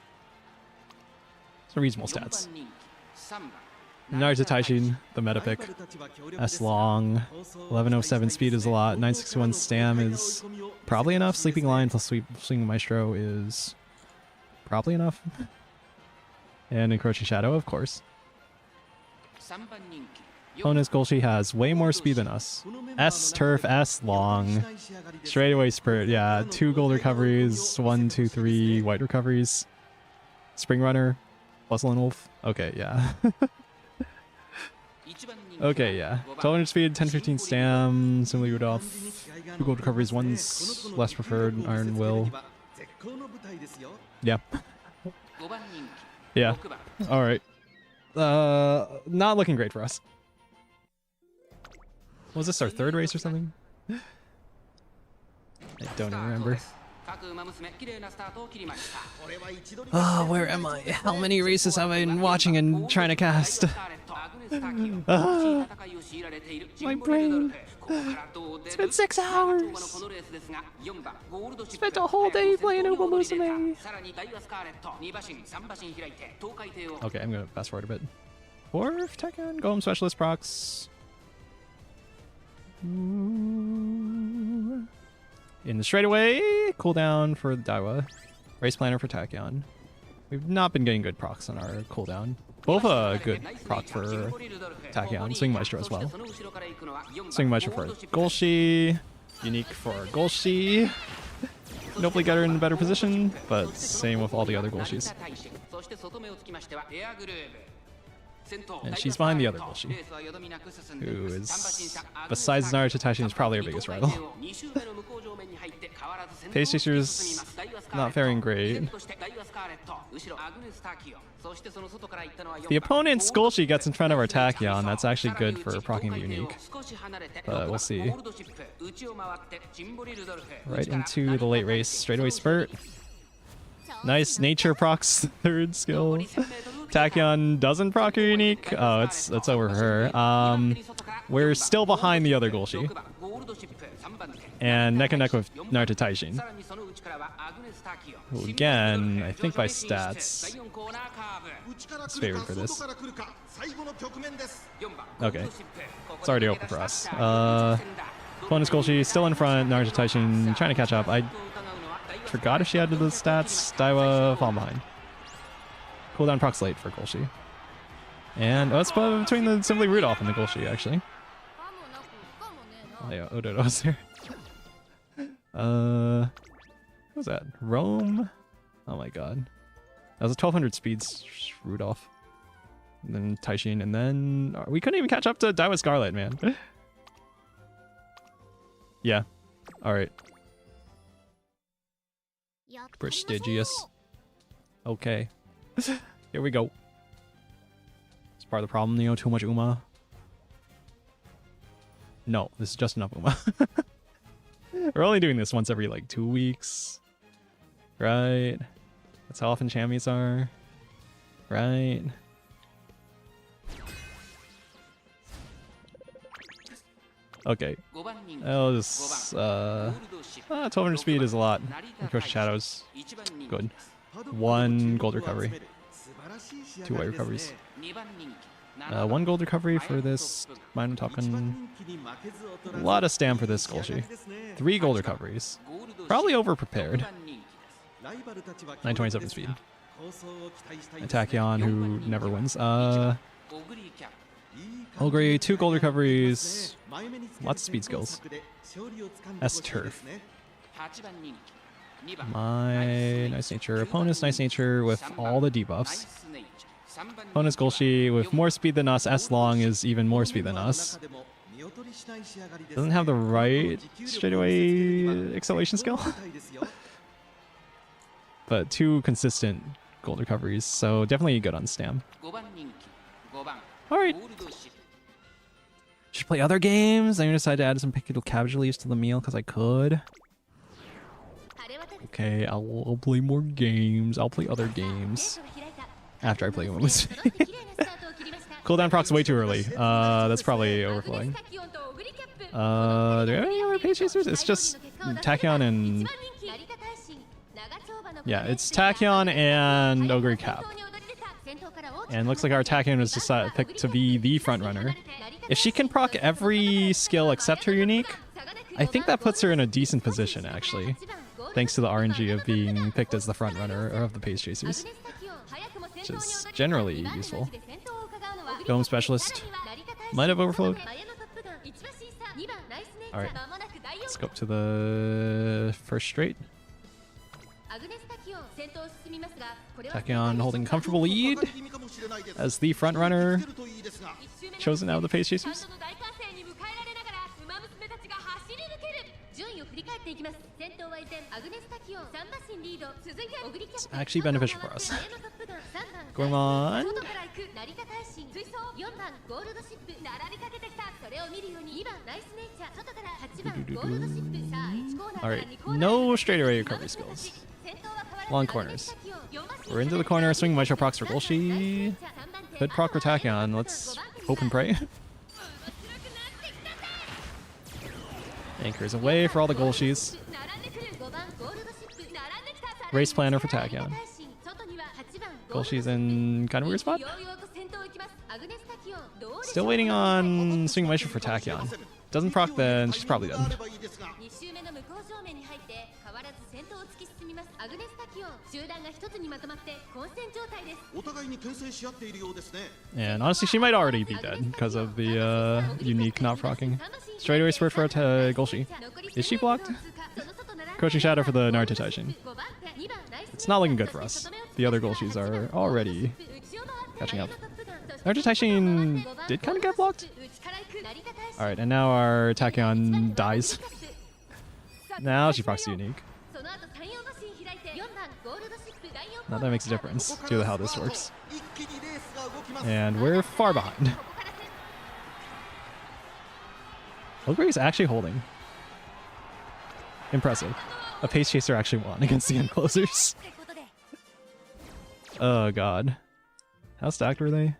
Some reasonable stats. Naruto Taishin, the meta pick. S long. 1107 speed is a lot. 961 stam is probably enough. Sleeping Lion plus Swing Maestro is probably enough. And Encroaching Shadow, of course. Opponent's Golshi has way more speed than us. S turf, S long. Straightaway Spirit, yeah. 2 gold recoveries, 1, 2, 3 white recoveries. Spring Runner, Bustle and Wolf. Okay, yeah. Okay, yeah. 1200 speed, 1015 stam, Simply Rudolph. 2 gold recoveries, 1's less preferred, Iron Will. Yeah. Yeah. Alright. Not looking great for us. Was this our 3rd race or something? I don't even remember. Oh, where am I? How many races have I been watching and trying to cast? My brain. It's been 6 hours. Spent a whole day playing Uber Musume. Okay, I'm gonna fast forward a bit. Dwarf, Tekken, Golem Specialist procs. In the straightaway, cooldown for the Daiwa. Race planner for Tachyon. We've not been getting good procs on our cooldown. Both a good proc for Tachyon. Swing Maestro as well. Swing Maestro for Golshi. Unique for Golshi. Nobly got her in a better position, but same with all the other Golshis. And she's behind the other Golshi, who is, besides Naruto Taishin, is probably our biggest rival. Pace Chasers not faring great. The opponent's Golshi gets in front of our Tachyon. That's actually good for proccing the unique. But we'll see. Right into the late race, straightaway spurt. Nice nature procs third skill. Tachyon doesn't proc your unique. Oh, it's over for her. We're still behind the other Golshi. And neck and neck with Naruto Taishin. Who again, I think by stats, is favored for this. Okay. It's already open for us. Opponent's Golshi still in front, Naruto Taishin trying to catch up. I forgot if she had the stats. Daiwa falling behind. Cooldown procs late for Golshi. And it's between the Simply Rudolph and the Golshi, actually. Oh yeah, Ododo's here. What was that? Rome? Oh my god. That was a 1200 speeds Rudolph. And then Taishin, and then... we couldn't even catch up to Daiwa Scarlet, man. Yeah. Alright. Prestigious. Okay. Here we go. It's part of the problem, you know, too much Uma. No, this is just enough Uma. We're only doing this once every like 2 weeks. Right? That's how often chamois are. Right? Okay. Oh, this 1200 speed is a lot. Approach Shadows. Good. 1 gold recovery. 2 white recoveries. 1 gold recovery for this minor token. A lot of stam for this Golshi. 3 gold recoveries. Probably over prepared. 927 speed. Tachyon, who never wins. Ogre, 2 gold recoveries. Lots of speed skills. S-Turf. My nice nature. Opponent's nice nature with all the debuffs. Opponent's Golshi with more speed than us. S-Long is even more speed than us. Doesn't have the right straightaway acceleration skill. But 2 consistent gold recoveries, so definitely good on stam. Alright. Should play other games. I'm gonna decide to add some pickled cabbage leaves to the meal because I could. Okay, I'll play more games. I'll play other games after I play one. Cooldown proc's way too early. That's probably overflowing. Do we have any other page chasers? It's just Tachyon and... yeah, it's Tachyon and Ogre Cap. And looks like our Tachyon was just picked to be the front runner. If she can proc every skill except her unique, I think that puts her in a decent position, actually. Thanks to the RNG of being picked as the front runner of the Pace Chasers. Which is generally useful. Golem Specialist might have overflowed. Alright, let's go up to the first straight. Tachyon holding comfortable lead as the front runner chosen out of the Pace Chasers. It's actually beneficial for us. Gourmand. Alright, no straightaway recovery skills. Long corners. We're into the corner, swing Maestro procs for Golshi. Could proc for Tachyon. Let's hope and pray. Anchors away for all the Golshis. Race planner for Tachyon. Golshi's in kind of a weird spot. Still waiting on swing Maestro for Tachyon. Doesn't proc then, she's probably dead. And honestly, she might already be dead because of the unique not proccing. Straightaway spurt for Golshi. Is she blocked? Coaching Shadow for the Naruto Taishin. It's not looking good for us. The other Golshis are already catching up. Naruto Taishin did kind of get blocked. Alright, and now our Tachyon dies. Now she procs unique. Not that makes a difference to how this works. And we're far behind. Look where he's actually holding. Impressive. A pace chaser actually won against the end closers. Oh god. How stacked were they?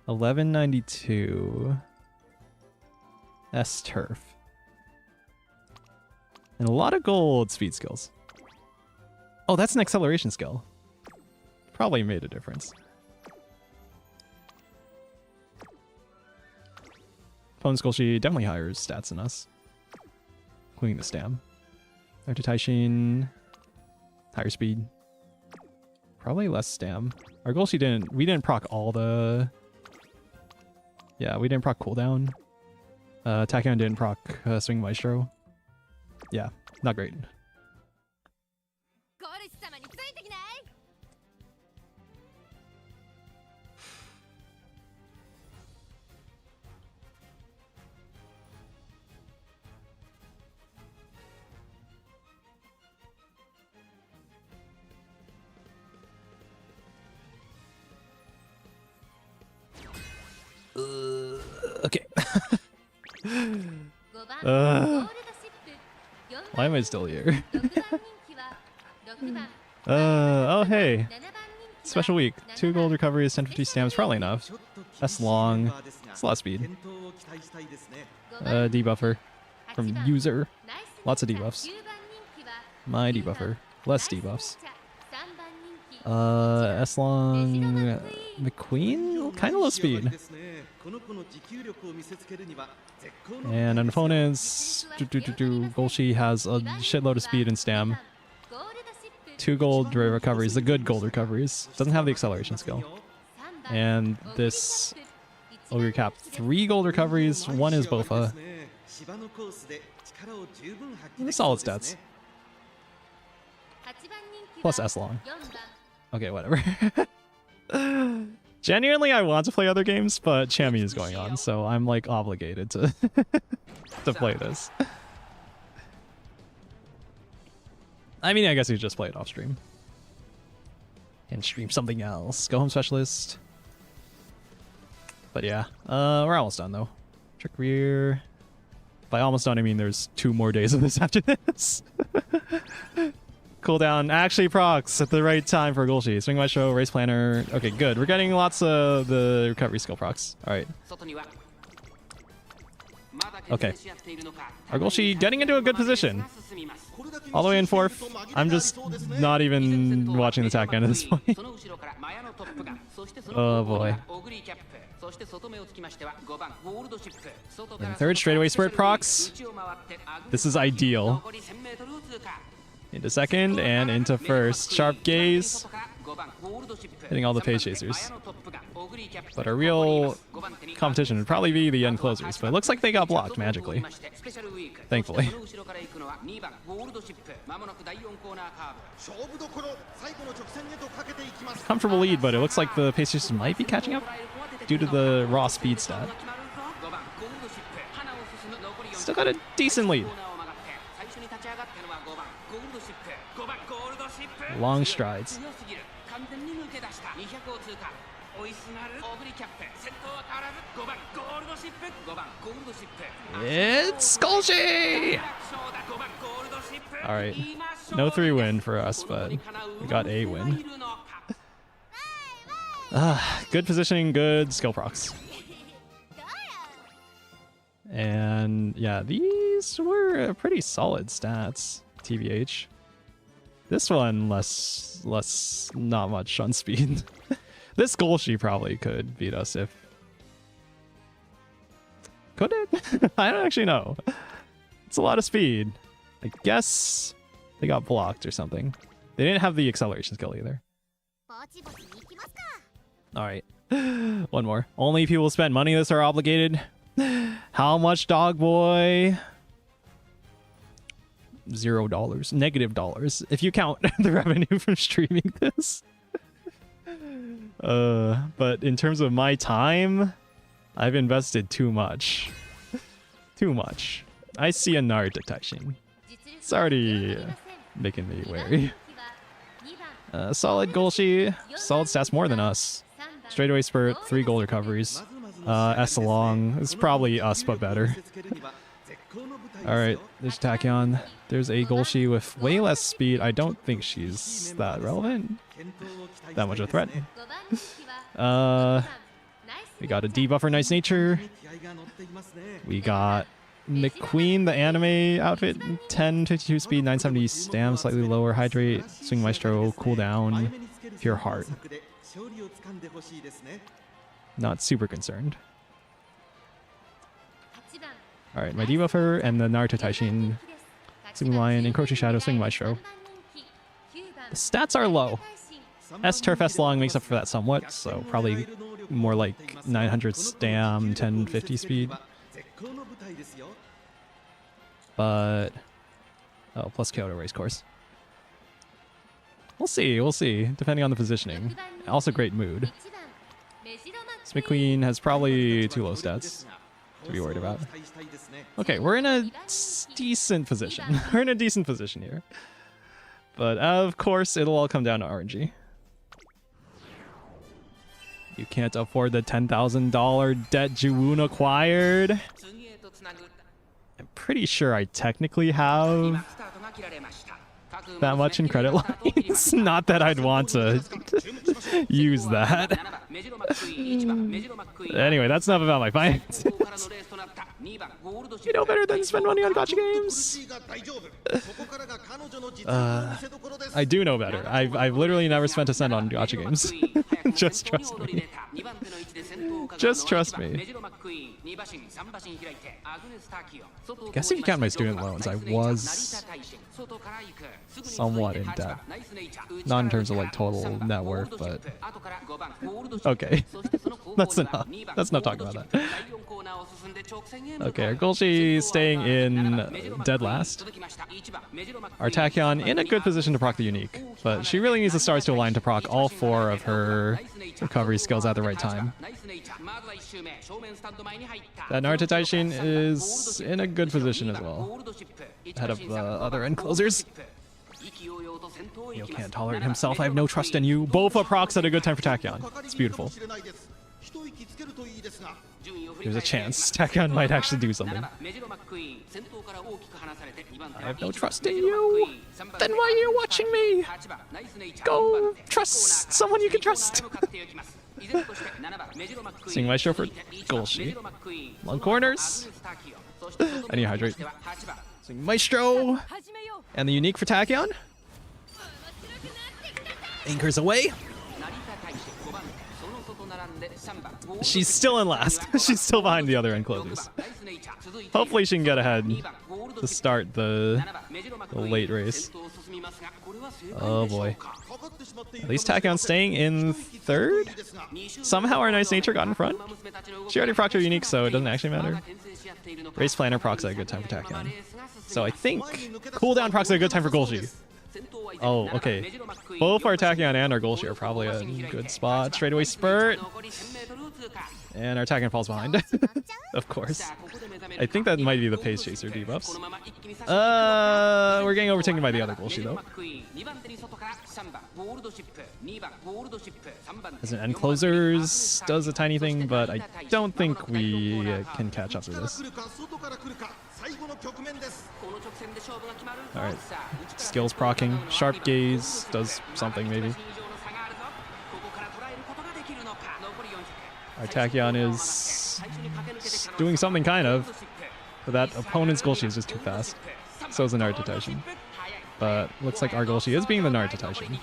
1192. S turf. And a lot of gold speed skills. Oh, that's an acceleration skill. Probably made a difference. Opponent's Golshi definitely higher stats than us. Including the stam. Naruto Taishin. Higher speed. Probably less stam. Our Golshi we didn't proc all the... Yeah, we didn't proc cooldown. Tachyon didn't proc swing Maestro. Yeah, not great. Okay. Why am I still here? Oh hey. Special week. 2 gold recoveries, 1050 stamps, probably enough. That's long. It's a lot of speed. Debuffer from user. Lots of debuffs. My debuffer. Less debuffs. S-Long McQueen? Kind of low speed. And an opponent's Golshi has a shitload of speed and stam. 2 gold recoveries, the good gold recoveries. Doesn't have the acceleration skill. And this Ogre Cap, 3 gold recoveries, 1 is Bofa. The solid stats. Plus S-Long. Okay, whatever. Genuinely, I want to play other games, but Chami is going on, so I'm like obligated to to play this. I mean, I guess you just play it off stream. And stream something else. Go home specialist. But yeah, we're almost done though. Trick rear. By almost done, I mean there's 2 more days of this after this. Cooldown actually procs at the right time for Golshi. Swing Maestro, Race Planner. Okay, good. We're getting lots of the recovery skill procs. Alright. Okay. Our Golshi getting into a good position. All the way in 4th. I'm just not even watching the attack end at this point. Oh boy. And 3rd straightaway spurt procs. This is ideal. Into 2nd and into 1st. Sharp gaze. Hitting all the page chasers. But our real competition would probably be the end closers, but it looks like they got blocked magically. Thankfully. Comfortable lead, but it looks like the page chasers might be catching up due to the raw speed stat. Still got a decent lead. Long strides. It's Golgi! Alright. No 3 win for us, but we got a win. Good positioning, good skill procs. And yeah, these were pretty solid stats, TBH. This one, not much on speed. This Golgi probably could beat us if... Could it? I don't actually know. It's a lot of speed. I guess they got blocked or something. They didn't have the acceleration skill either. Alright. One more. Only people who spend money this are obligated. How much, dog boy? $0. -$. If you count the revenue from streaming this. But in terms of my time, I've invested too much. Too much. I see a Naruto Taishin. It's already making me wary. Solid Golgi. Solid stats more than us. Straightaway spurt, 3 gold recoveries. S along. It's probably us, but better. Alright, there's Tachyon. There's a Golgi with way less speed. I don't think she's that relevant. That much of a threat. We got a debuffer, Nice Nature. We got McQueen, the anime outfit. 1052 speed, 970 stam, slightly lower. Hydrate, Swing Maestro, cooldown, Pure Heart. Not super concerned. Alright, my debuffer and the Naruto Taishin. Swing Lion, Encroaching Shadow, Swing Maestro. The stats are low. S Turf S Long makes up for that somewhat, so probably more like 900 stam, 1050 speed. But... oh, plus Kyoto Racecourse. We'll see, depending on the positioning. Also great mood. This McQueen has probably too low stats to be worried about. Okay, we're in a decent position. We're in a decent position here. But of course, it'll all come down to RNG. You can't afford the $10,000 debt Juwoon acquired. I'm pretty sure I technically have that much in credit lines. Not that I'd want to use that. Anyway, that's enough about my finances. You know better than spend money on gacha games. I do know better. I've literally never spent a cent on gacha games. Just trust me. Just trust me. I guess if you count my student loans, I was somewhat in debt. Not in terms of like total net worth, but okay. That's enough. That's enough talking about that. Okay, our Golgi staying in dead last. Our Tachyon in a good position to proc the unique, but she really needs the stars to align to proc all 4 of her recovery skills at the right time. That Naruto Taishin is in a good position as well, ahead of the other end closers. You can't tolerate himself. I have no trust in you. Both are procs at a good time for Tachyon. It's beautiful. There's a chance Tachyon might actually do something. I have no trust in you. Then why are you watching me? Go trust someone you can trust. Seeing Maestro for Golgi. Long corners. I need to hydrate. Seeing Maestro. And the unique for Tachyon. Anchors away. She's still in last. She's still behind the other end closers. Hopefully she can get ahead to start the late race. Oh boy. At least Tachyon staying in 3rd? Somehow our Nice Nature got in front? She already procced her unique, so it doesn't actually matter. Race Planner procs at a good time for Tachyon. So I think cooldown procs at a good time for Golgi. Oh, okay. Both our Tachyon and our Golshi are probably a good spot. Straightaway spurt. And our Tachyon falls behind. Of course. I think that might be the Pace Chaser debuffs. We're getting overtaken by the other Golshi though. As an end closers does a tiny thing, but I don't think we can catch up to this. Alright. Skills procking. Sharp gaze does something maybe. Our Tachyon is doing something kind of, but that opponent's Golshi is just too fast. So is the Nard Detection. But looks like our Golshi is being the Nard Detection.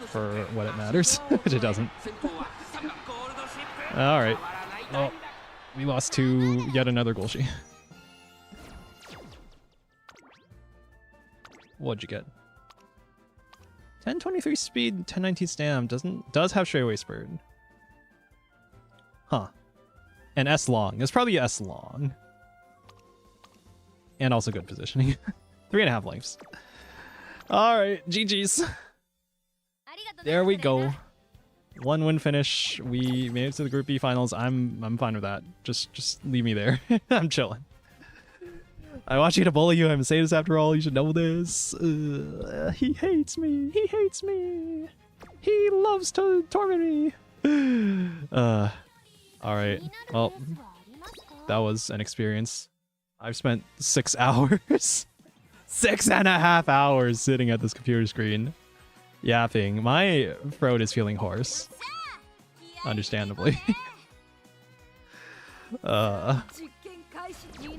For what it matters, which it doesn't. Alright. Well, we lost to yet another Golshi. What'd you get? 1023 speed, 1019 stam, does have straightaway spurt. Huh. And S long. It's probably S long. And also good positioning. 3.5 lives. Alright, GG's. There we go. 1 win finish. We made it to the Group B finals. I'm fine with that. Just leave me there. I'm chilling. I want you to bully you. I'm saying this after all. You should know this. He hates me. He hates me. He loves to torment me. Alright. Well, that was an experience. I've spent 6 hours. 6.5 hours sitting at this computer screen. Yapping. My throat is feeling hoarse. Understandably.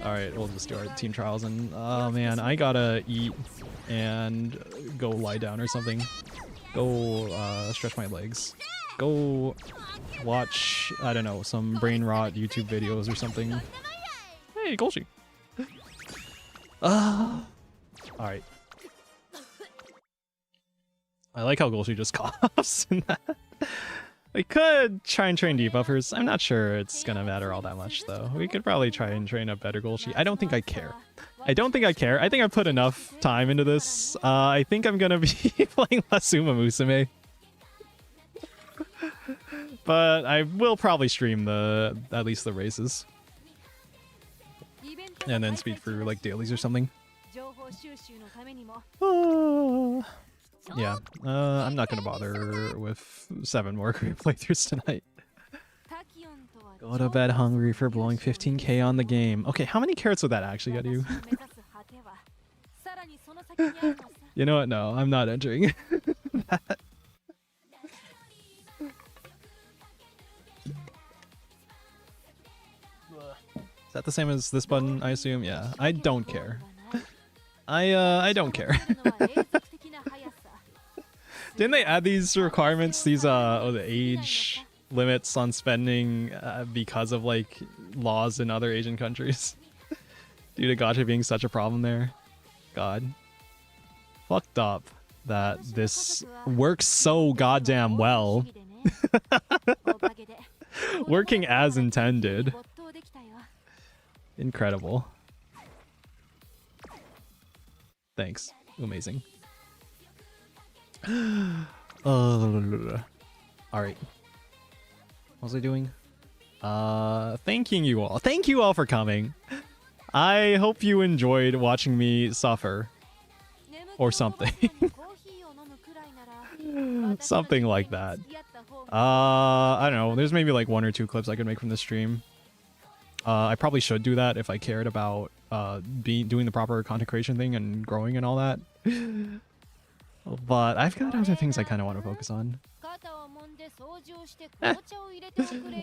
Alright, we'll just do our team trials and oh man, I gotta eat and go lie down or something. Go stretch my legs. Go watch, I don't know, some brain rot YouTube videos or something. Hey, Golshi. Alright. I like how Golshi just coughs in that. We could try and train debuffers. I'm not sure it's gonna matter all that much though. We could probably try and train a better Golshi. I don't think I care. I don't think I care. I think I put enough time into this. I think I'm gonna be playing Musume. But I will probably stream at least the races. And then speed through like dailies or something. Yeah, I'm not gonna bother with 7 more career playthroughs tonight. Go to bed hungry for blowing 15k on the game. Okay, how many carrots would that actually get you? You know what? No, I'm not entering that. Is that the same as this button, I assume? Yeah, I don't care. I don't care. Didn't they add these requirements, these the age limits on spending because of like laws in other Asian countries? Due to gacha being such a problem there. God. Fucked up that this works so goddamn well. Working as intended. Incredible. Thanks. Amazing. Alright. What was I doing? Thanking you all. Thank you all for coming. I hope you enjoyed watching me suffer. Or something. Something like that. I don't know. There's maybe like 1 or 2 clips I could make from this stream. I probably should do that if I cared about doing the proper content creation thing and growing and all that. But I've got other things I kind of want to focus on.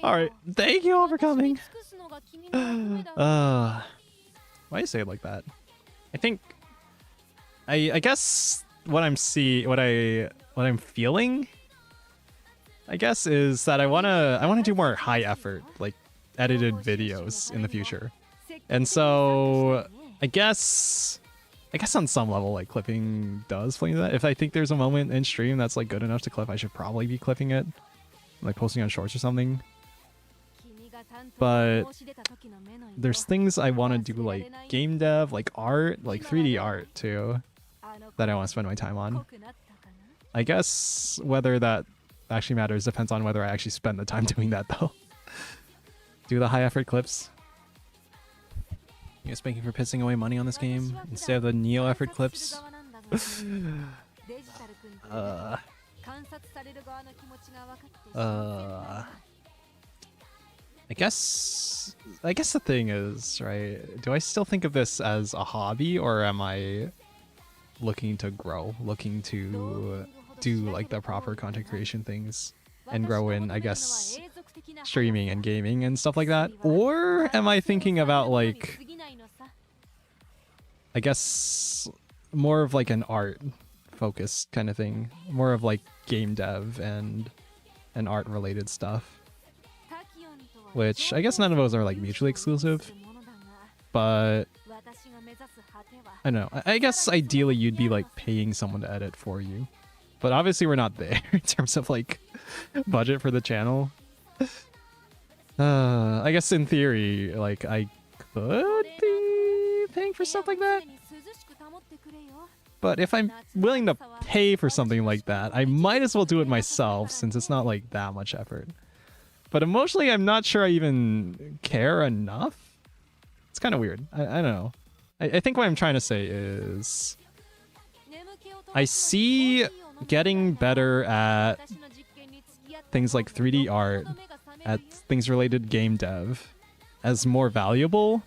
Alright, thank you all for coming. Why do you say it like that? I think I guess what I'm feeling, I guess, is that I wanna do more high effort, like edited videos in the future. And so I guess on some level like clipping does play into that. If I think there's a moment in stream that's like good enough to clip, I should probably be clipping it, like posting on shorts or something. But there's things I want to do, like game dev, like art, like 3D art too. that I want to spend my time on. I guess whether that actually matters depends on whether I actually spend the time doing that, though. Do the high effort clips. You guys thanking for pissing away money on this game instead of the Neo effort clips. I guess the thing is, right, do I still think of this as a hobby, or am I looking to grow, looking to do like the proper content creation things and grow in, I guess, streaming and gaming and stuff like that? Or am I thinking about, like, I guess more of like an art focused kind of thing, more of like game dev and art related stuff, which I guess none of those are like mutually exclusive, but I don't know. I guess ideally you'd be like paying someone to edit for you, but obviously we're not there in terms of like budget for the channel. I guess in theory, like, I could be paying for stuff like that, but if I'm willing to pay for something like that, I might as well do it myself, since it's not like that much effort. But emotionally, I'm not sure I even care enough. It's kind of weird. I don't know. I think what I'm trying to say is, I see getting better at things like 3D art, at things related to game dev, as more valuable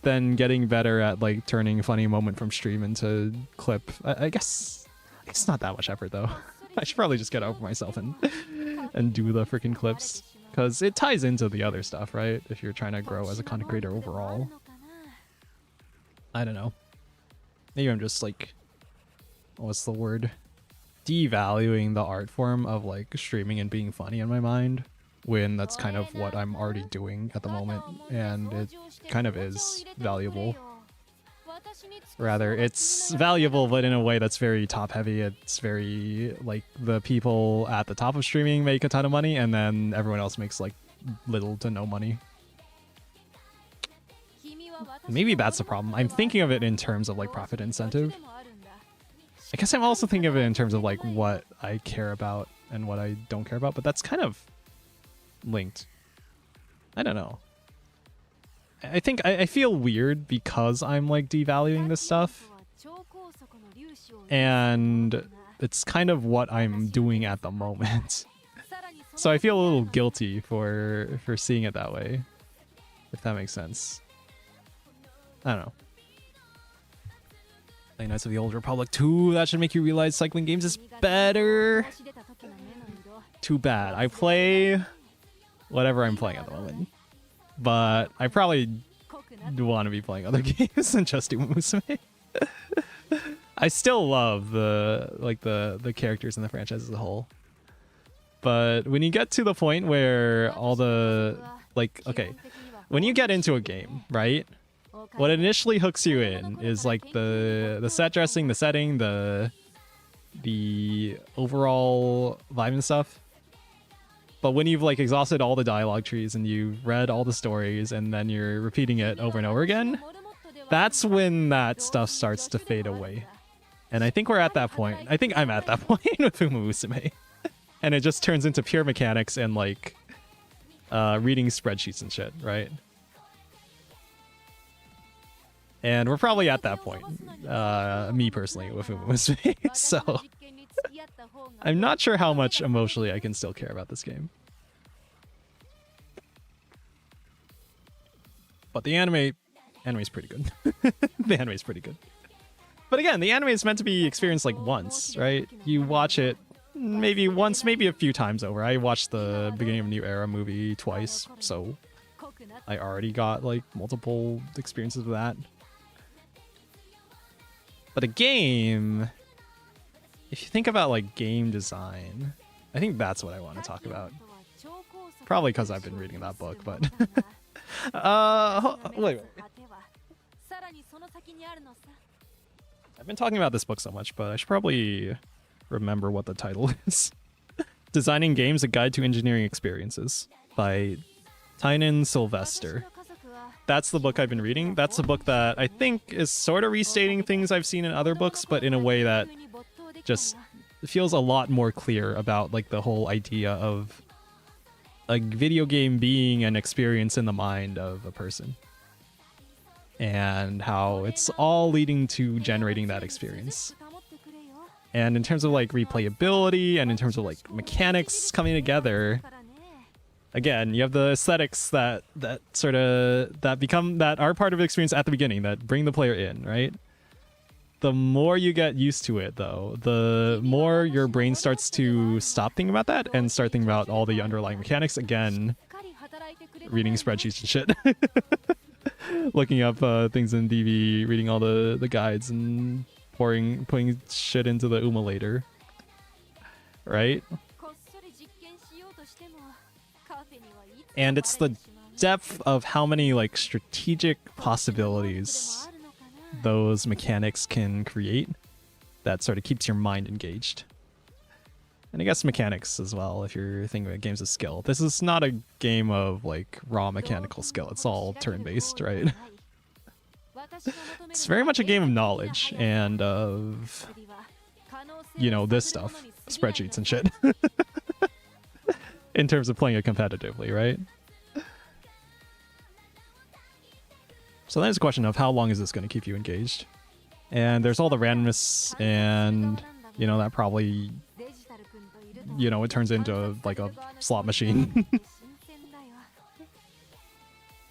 than getting better at like turning a funny moment from stream into clip. I guess it's not that much effort though. I should probably just get over myself and do the freaking clips, because it ties into the other stuff, right? If you're trying to grow as a content creator overall. I don't know. Maybe I'm just like, what's the word? Devaluing the art form of like streaming and being funny in my mind, when that's kind of what I'm already doing at the moment, and it kind of is valuable. Rather, it's valuable, but in a way that's very top heavy. It's very like the people at the top of streaming make a ton of money, and then everyone else makes like little to no money. Maybe that's the problem. I'm thinking of it in terms of like profit incentive. I guess I'm also thinking of it in terms of like what I care about and what I don't care about, but that's kind of linked. I don't know. I think I feel weird because I'm like devaluing this stuff, and it's kind of what I'm doing at the moment. So I feel a little guilty for seeing it that way, if that makes sense. I don't know. Play Knights of the Old Republic 2, that should make you realize cycling games is better. Too bad. I play whatever I'm playing at the moment, but I probably want to be playing other games than just do Musume. I still love the characters in the franchise as a whole, but when you get to the point where all the like, okay, when you get into a game, right, what initially hooks you in is like the set dressing, the setting, the overall vibe and stuff. But when you've like exhausted all the dialogue trees and you've read all the stories and then you're repeating it over and over again, that's when that stuff starts to fade away. And I think we're at that point. I think I'm at that point with Musume. And it just turns into pure mechanics and like reading spreadsheets and shit, right? And we're probably at that point, me personally, with Musume. So I'm not sure how much emotionally I can still care about this game. But the anime's pretty good. The anime's pretty good. But again, the anime is meant to be experienced like once, right? You watch it maybe once, maybe a few times over. I watched the beginning of New Era movie twice, so I already got like multiple experiences of that. But a game, if you think about like game design, I think that's what I want to talk about. Probably because I've been reading that book, but wait. I've been talking about this book so much, but I should probably remember what the title is. Designing Games: A Guide to Engineering Experiences by Tynan Sylvester. that's the book I've been reading. That's a book that I think is sort of restating things I've seen in other books, but in a way that just feels a lot more clear about like the whole idea of a video game being an experience in the mind of a person. And how it's all leading to generating that experience. And in terms of like replayability and in terms of like mechanics coming together, again, you have the aesthetics that are part of the experience at the beginning that bring the player in, right? The more you get used to it, though, the more your brain starts to stop thinking about that and start thinking about all the underlying mechanics. Again, reading spreadsheets and shit. Looking up things in DB, reading all the guides and putting shit into the umulator. Right? And it's the depth of how many like strategic possibilities those mechanics can create that sort of keeps your mind engaged. And I guess mechanics as well, if you're thinking about games of skill. This is not a game of like raw mechanical skill. It's all turn-based, right? It's very much a game of knowledge and of, you know, this stuff, spreadsheets and shit. In terms of playing it competitively, right? So then it's a question of how long is this going to keep you engaged? And there's all the randomness, and, you know, that probably, you know, it turns into like a slot machine.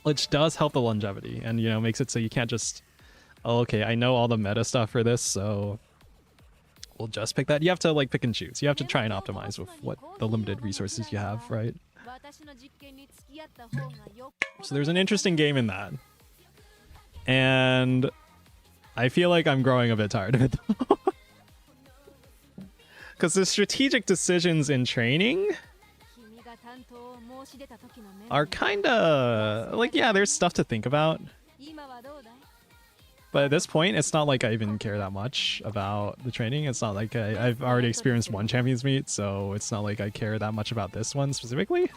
Which does help the longevity and, you know, makes it so you can't just, oh, okay, I know all the meta stuff for this, so we'll just pick that. You have to like pick and choose. You have to try and optimize with what the limited resources you have, right? So there's an interesting game in that. And I feel like I'm growing a bit tired of it, though. Because the strategic decisions in training are kind of like, yeah, there's stuff to think about. But at this point, it's not like I even care that much about the training. It's not like I've already experienced one Champions Meet, so it's not like I care that much about this one specifically.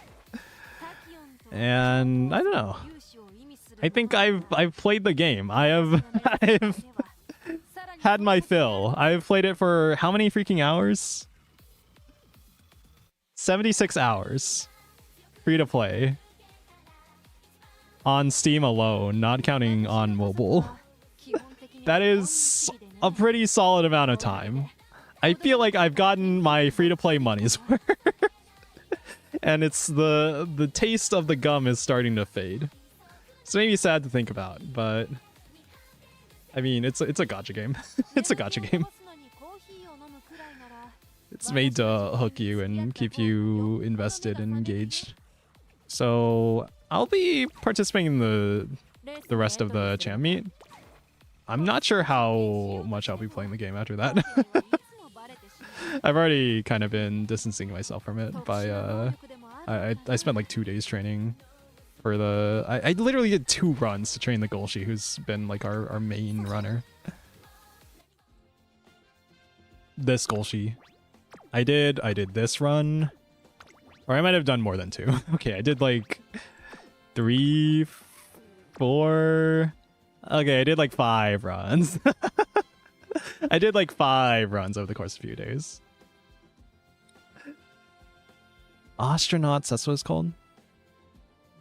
And I don't know. I think I've played the game. I've had my fill. I've played it for how many freaking hours? 76 hours. Free to play. On Steam alone, not counting on mobile. That is a pretty solid amount of time. I feel like I've gotten my free-to-play money's worth. And it's the taste of the gum is starting to fade. It's maybe sad to think about, but I mean, it's a gacha game. It's a gacha game. It's made to hook you and keep you invested and engaged. So I'll be participating in the rest of the champ meet. I'm not sure how much I'll be playing the game after that. I've already kind of been distancing myself from it by I spent like 2 days training for the I literally did 2 runs to train the Golshi, who's been like our main runner. This Golshi. I did this run. Or I might have done more than 2. Okay, I did like 3, 4. Okay, I did like 5 runs. I did like 5 runs over the course of a few days. Astronauts, that's what it's called.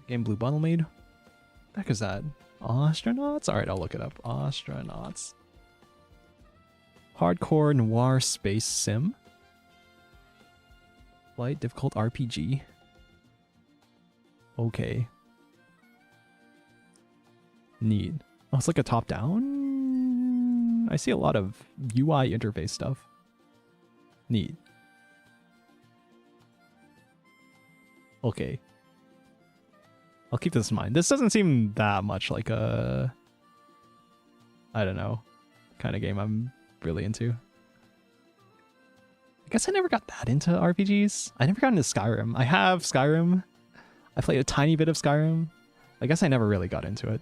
Game Blue Bundle made. What the heck is that? Astronauts? Alright, I'll look it up. Astronauts. Hardcore noir space sim. Light difficult RPG. Okay. Neat. Oh, it's like a top-down? I see a lot of UI interface stuff. Neat. Okay. I'll keep this in mind. This doesn't seem that much like a, I don't know, kind of game I'm really into. I guess I never got that into RPGs. I never got into Skyrim. I have Skyrim. I played a tiny bit of Skyrim. I guess I never really got into it.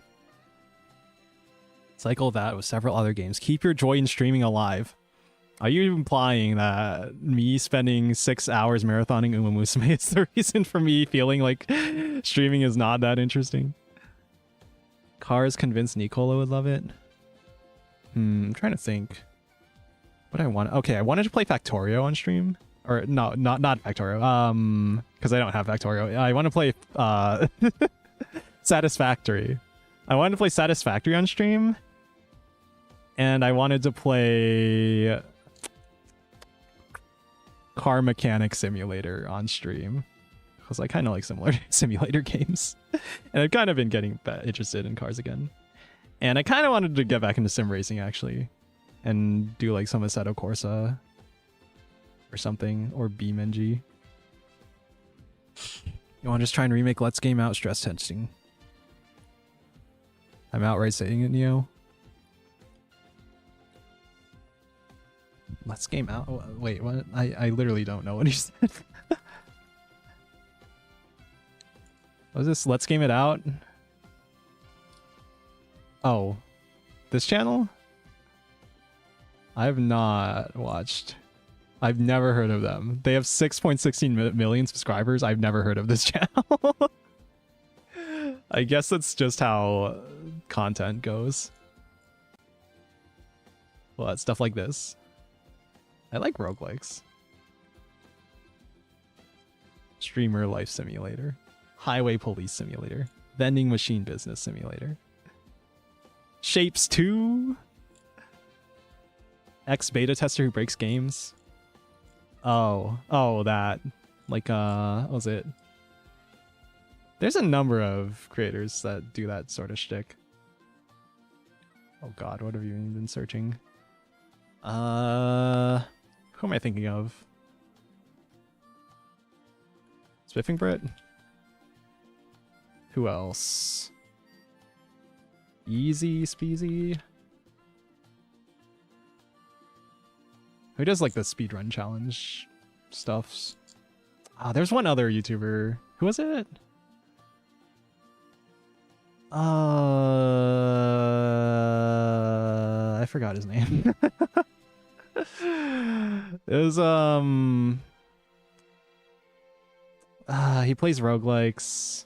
Cycle that with several other games. Keep your joy in streaming alive. Are you implying that me spending 6 hours marathoning Musume is the reason for me feeling like streaming is not that interesting? Cars convinced Nicola would love it. I'm trying to think. What I want. Okay, I wanted to play Factorio on stream. Or no, not Factorio. Because I don't have Factorio. I want to play Satisfactory. I wanted to play Satisfactory on stream. And I wanted to play Car Mechanic Simulator on stream. Because I kind of like similar simulator games. And I've kind of been getting interested in cars again. And I kind of wanted to get back into sim racing, actually. And do like some Assetto Corsa. Or something. Or BeamNG. You want to just try and remake Let's Game Out stress testing? I'm outright saying it, Neo. Let's Game Out? Wait, what? I literally don't know what he said. Was this Let's Game It Out? Oh. This channel? I've not watched. I've never heard of them. They have 6.16 million subscribers. I've never heard of this channel. I guess that's just how content goes. Well, stuff like this. I like roguelikes. Streamer Life Simulator. Highway Police Simulator. Vending Machine Business Simulator. Shapes 2. Ex-beta tester who breaks games. Oh, that. Like, what was it? There's a number of creators that do that sort of shtick. Oh god, what have you even been searching? Who am I thinking of? Spiffing Brit? Who else? Easy Speezy? Who does like the speedrun challenge stuffs? There's one other YouTuber. Who was it? I forgot his name. It was he plays roguelikes.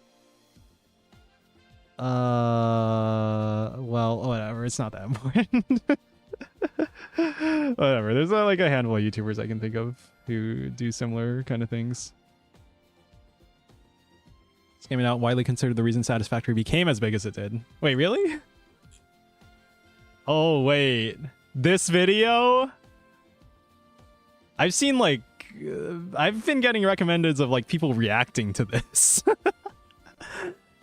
Well, whatever, it's not that important. Whatever, there's like a handful of YouTubers I can think of who do similar kind of things. Scamming Out widely considered the reason Satisfactory became as big as it did. Wait, really? Oh, wait. This video? I've seen like... I've been getting recommendeds of like people reacting to this.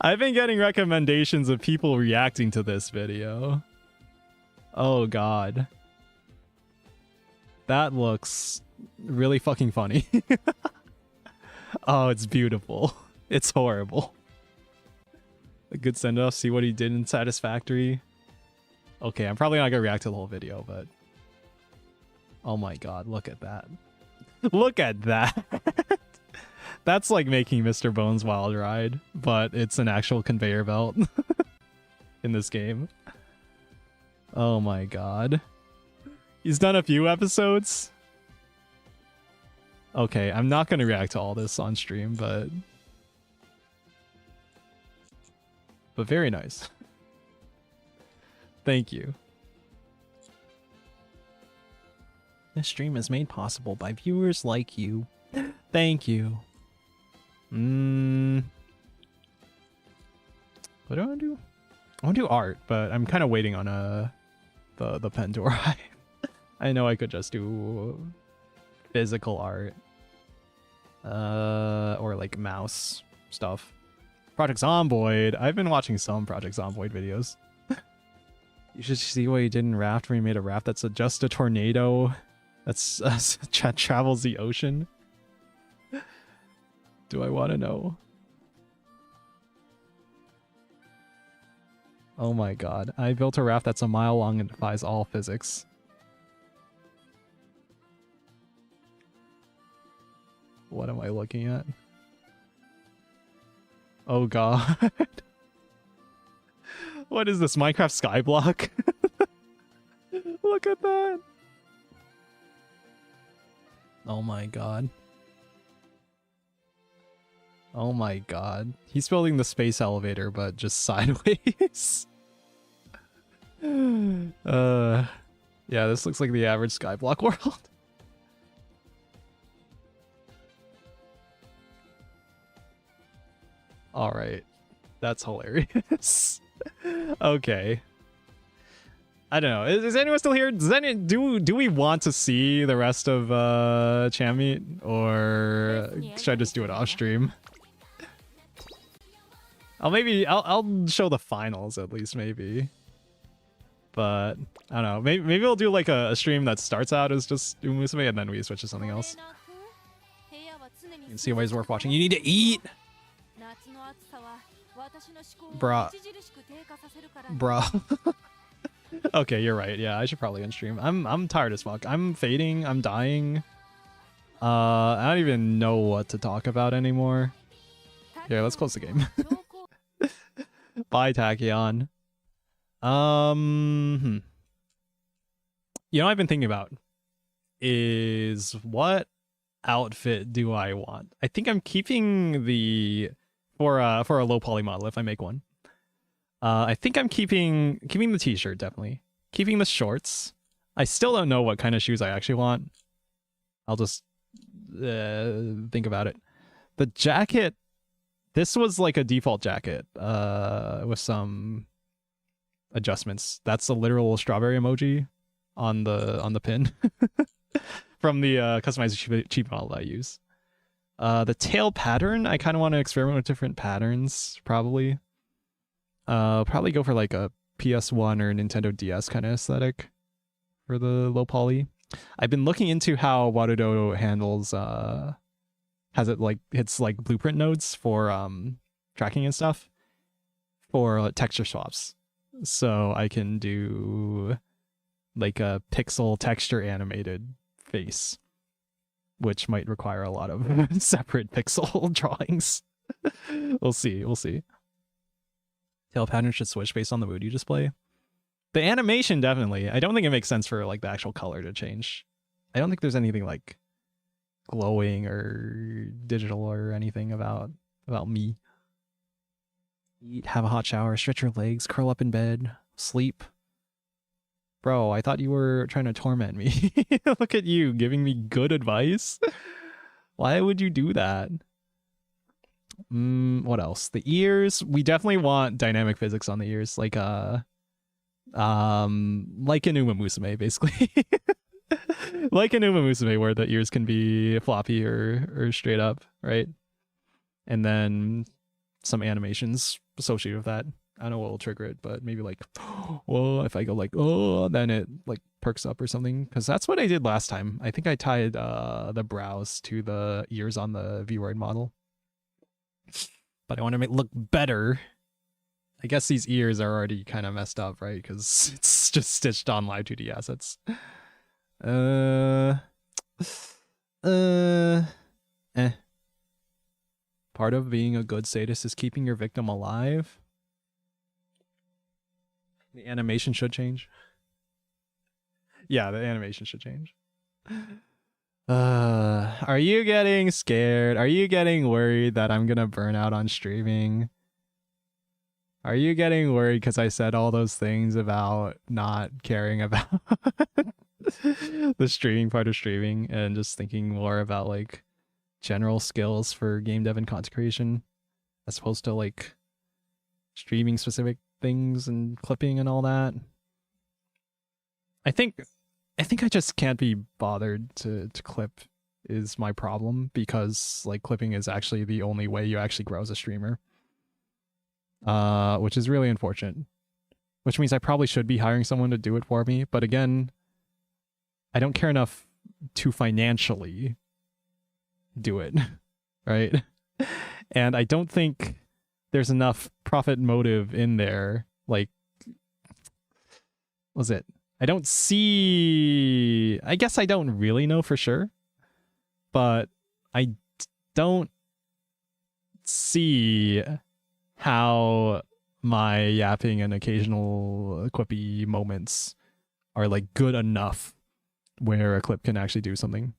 I've been getting recommendations of people reacting to this video. Oh god. That looks really fucking funny. Oh, it's beautiful. It's horrible. A good send-off, see what he did in Satisfactory. Okay, I'm probably not gonna react to the whole video, but... Oh my god, look at that. Look at that! That's like making Mr. Bones Wild Ride, but it's an actual conveyor belt in this game. Oh my god. He's done a few episodes. Okay, I'm not gonna react to all this on stream, but very nice. Thank you. This stream is made possible by viewers like you. Thank you. What do I want to do? I want to do art, but I'm kind of waiting on the pen to arrive. I know I could just do physical art. Or like mouse stuff. Project Zomboid. I've been watching some Project Zomboid videos. You should see what he did in Raft, where he made a raft that's just a tornado that's travels the ocean. Do I want to know? Oh my god. I built a raft that's a mile long and defies all physics. What am I looking at? Oh god. What is this, Minecraft Skyblock? Look at that. Oh my god. Oh my god. He's building the space elevator, but just sideways. Yeah, this looks like the average Skyblock world. All right, that's hilarious. Okay. I don't know. Is anyone still here? Do we want to see the rest of Champ Meet, or should I just do it off stream? I'll show the finals at least, maybe. But I don't know. Maybe we'll do like a stream that starts out as just Musume and then we switch to something else. You can see why it's worth watching. You need to eat, bruh. Okay, you're right. Yeah, I should probably end stream. I'm tired as fuck. I'm fading. I'm dying. I don't even know what to talk about anymore. Yeah, let's close the game. Bye, Tachyon. You know what I've been thinking about is what outfit do I want? I think I'm keeping the for a low poly model if I make one. I think I'm keeping the t-shirt, definitely. Keeping the shorts. I still don't know what kind of shoes I actually want. I'll just think about it. The jacket, this was like a default jacket with some adjustments. That's a literal strawberry emoji on the pin from the customized cheap model that I use. The tail pattern, I kind of want to experiment with different patterns, probably. Probably go for like a PS1 or Nintendo DS kind of aesthetic for the low poly. I've been looking into how Warudo handles has it like hits like blueprint nodes for tracking and stuff for texture swaps. So I can do like a pixel texture animated face, which might require a lot of separate pixel drawings. We'll see. Tail pattern should switch based on the mood you display. The animation, definitely. I don't think it makes sense for like the actual color to change. I don't think there's anything like glowing or digital or anything about me. Eat, have a hot shower, stretch your legs, curl up in bed, sleep. Bro, I thought you were trying to torment me. Look at you giving me good advice. Why would you do that? What else? The ears. We definitely want dynamic physics on the ears, like Inuma Musume, basically. Like Inuma Musume, where the ears can be floppy or straight up, right? And then some animations associated with that. I don't know what will trigger it, but maybe like, well, if I go like, oh, then it like perks up or something. Because that's what I did last time. I think I tied the brows to the ears on the VRoid model. But I want to make it look better. I guess these ears are already kind of messed up, right? Because it's just stitched on live 2D assets. Part of being a good sadist is keeping your victim alive. The animation should change. Yeah, the animation should change. Are you getting scared? Are you getting worried that I'm gonna burn out on streaming? Are you getting worried because I said all those things about not caring about the streaming part of streaming and just thinking more about like general skills for game dev and content creation as opposed to like streaming specific things and clipping and all that? I think I just can't be bothered to clip is my problem, because like clipping is actually the only way you actually grow as a streamer. Which is really unfortunate. Which means I probably should be hiring someone to do it for me, but again, I don't care enough to financially do it, right? And I don't think there's enough profit motive in there. Like, was it? I don't see... I guess I don't really know for sure, but I don't see how my yapping and occasional quippy moments are like good enough where a clip can actually do something.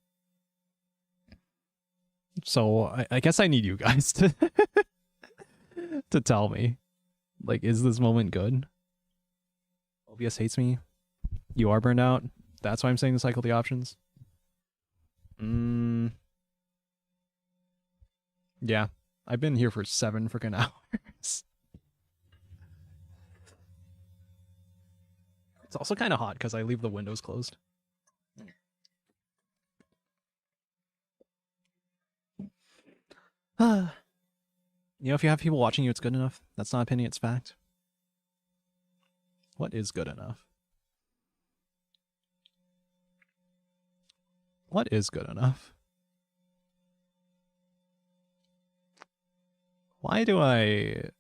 So I guess I need you guys to to tell me, like, is this moment good? OBS hates me. You are burned out. That's why I'm saying to cycle the options. Yeah, I've been here for 7 freaking hours. It's also kind of hot because I leave the windows closed. You know, if you have people watching you, it's good enough. That's not opinion, it's fact. What is good enough? What is good enough? Why do I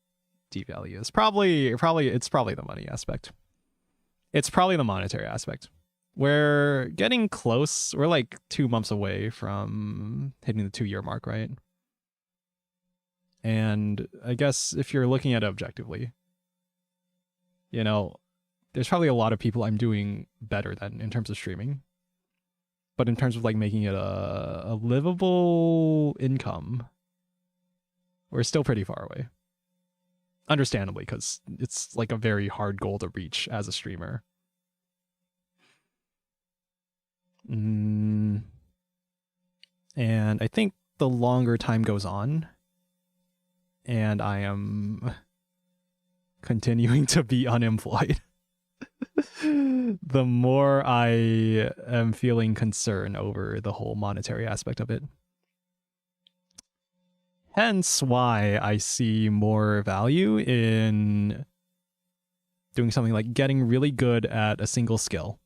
devalue this? It's probably the money aspect. It's probably the monetary aspect. We're getting close. We're like 2 months away from hitting the 2-year mark, right? And I guess if you're looking at it objectively, you know, there's probably a lot of people I'm doing better than in terms of streaming. But in terms of like making it a livable income, we're still pretty far away. Understandably, because it's like a very hard goal to reach as a streamer. And I think the longer time goes on, and I am continuing to be unemployed, the more I am feeling concern over the whole monetary aspect of it. Hence why I see more value in doing something like getting really good at a single skill,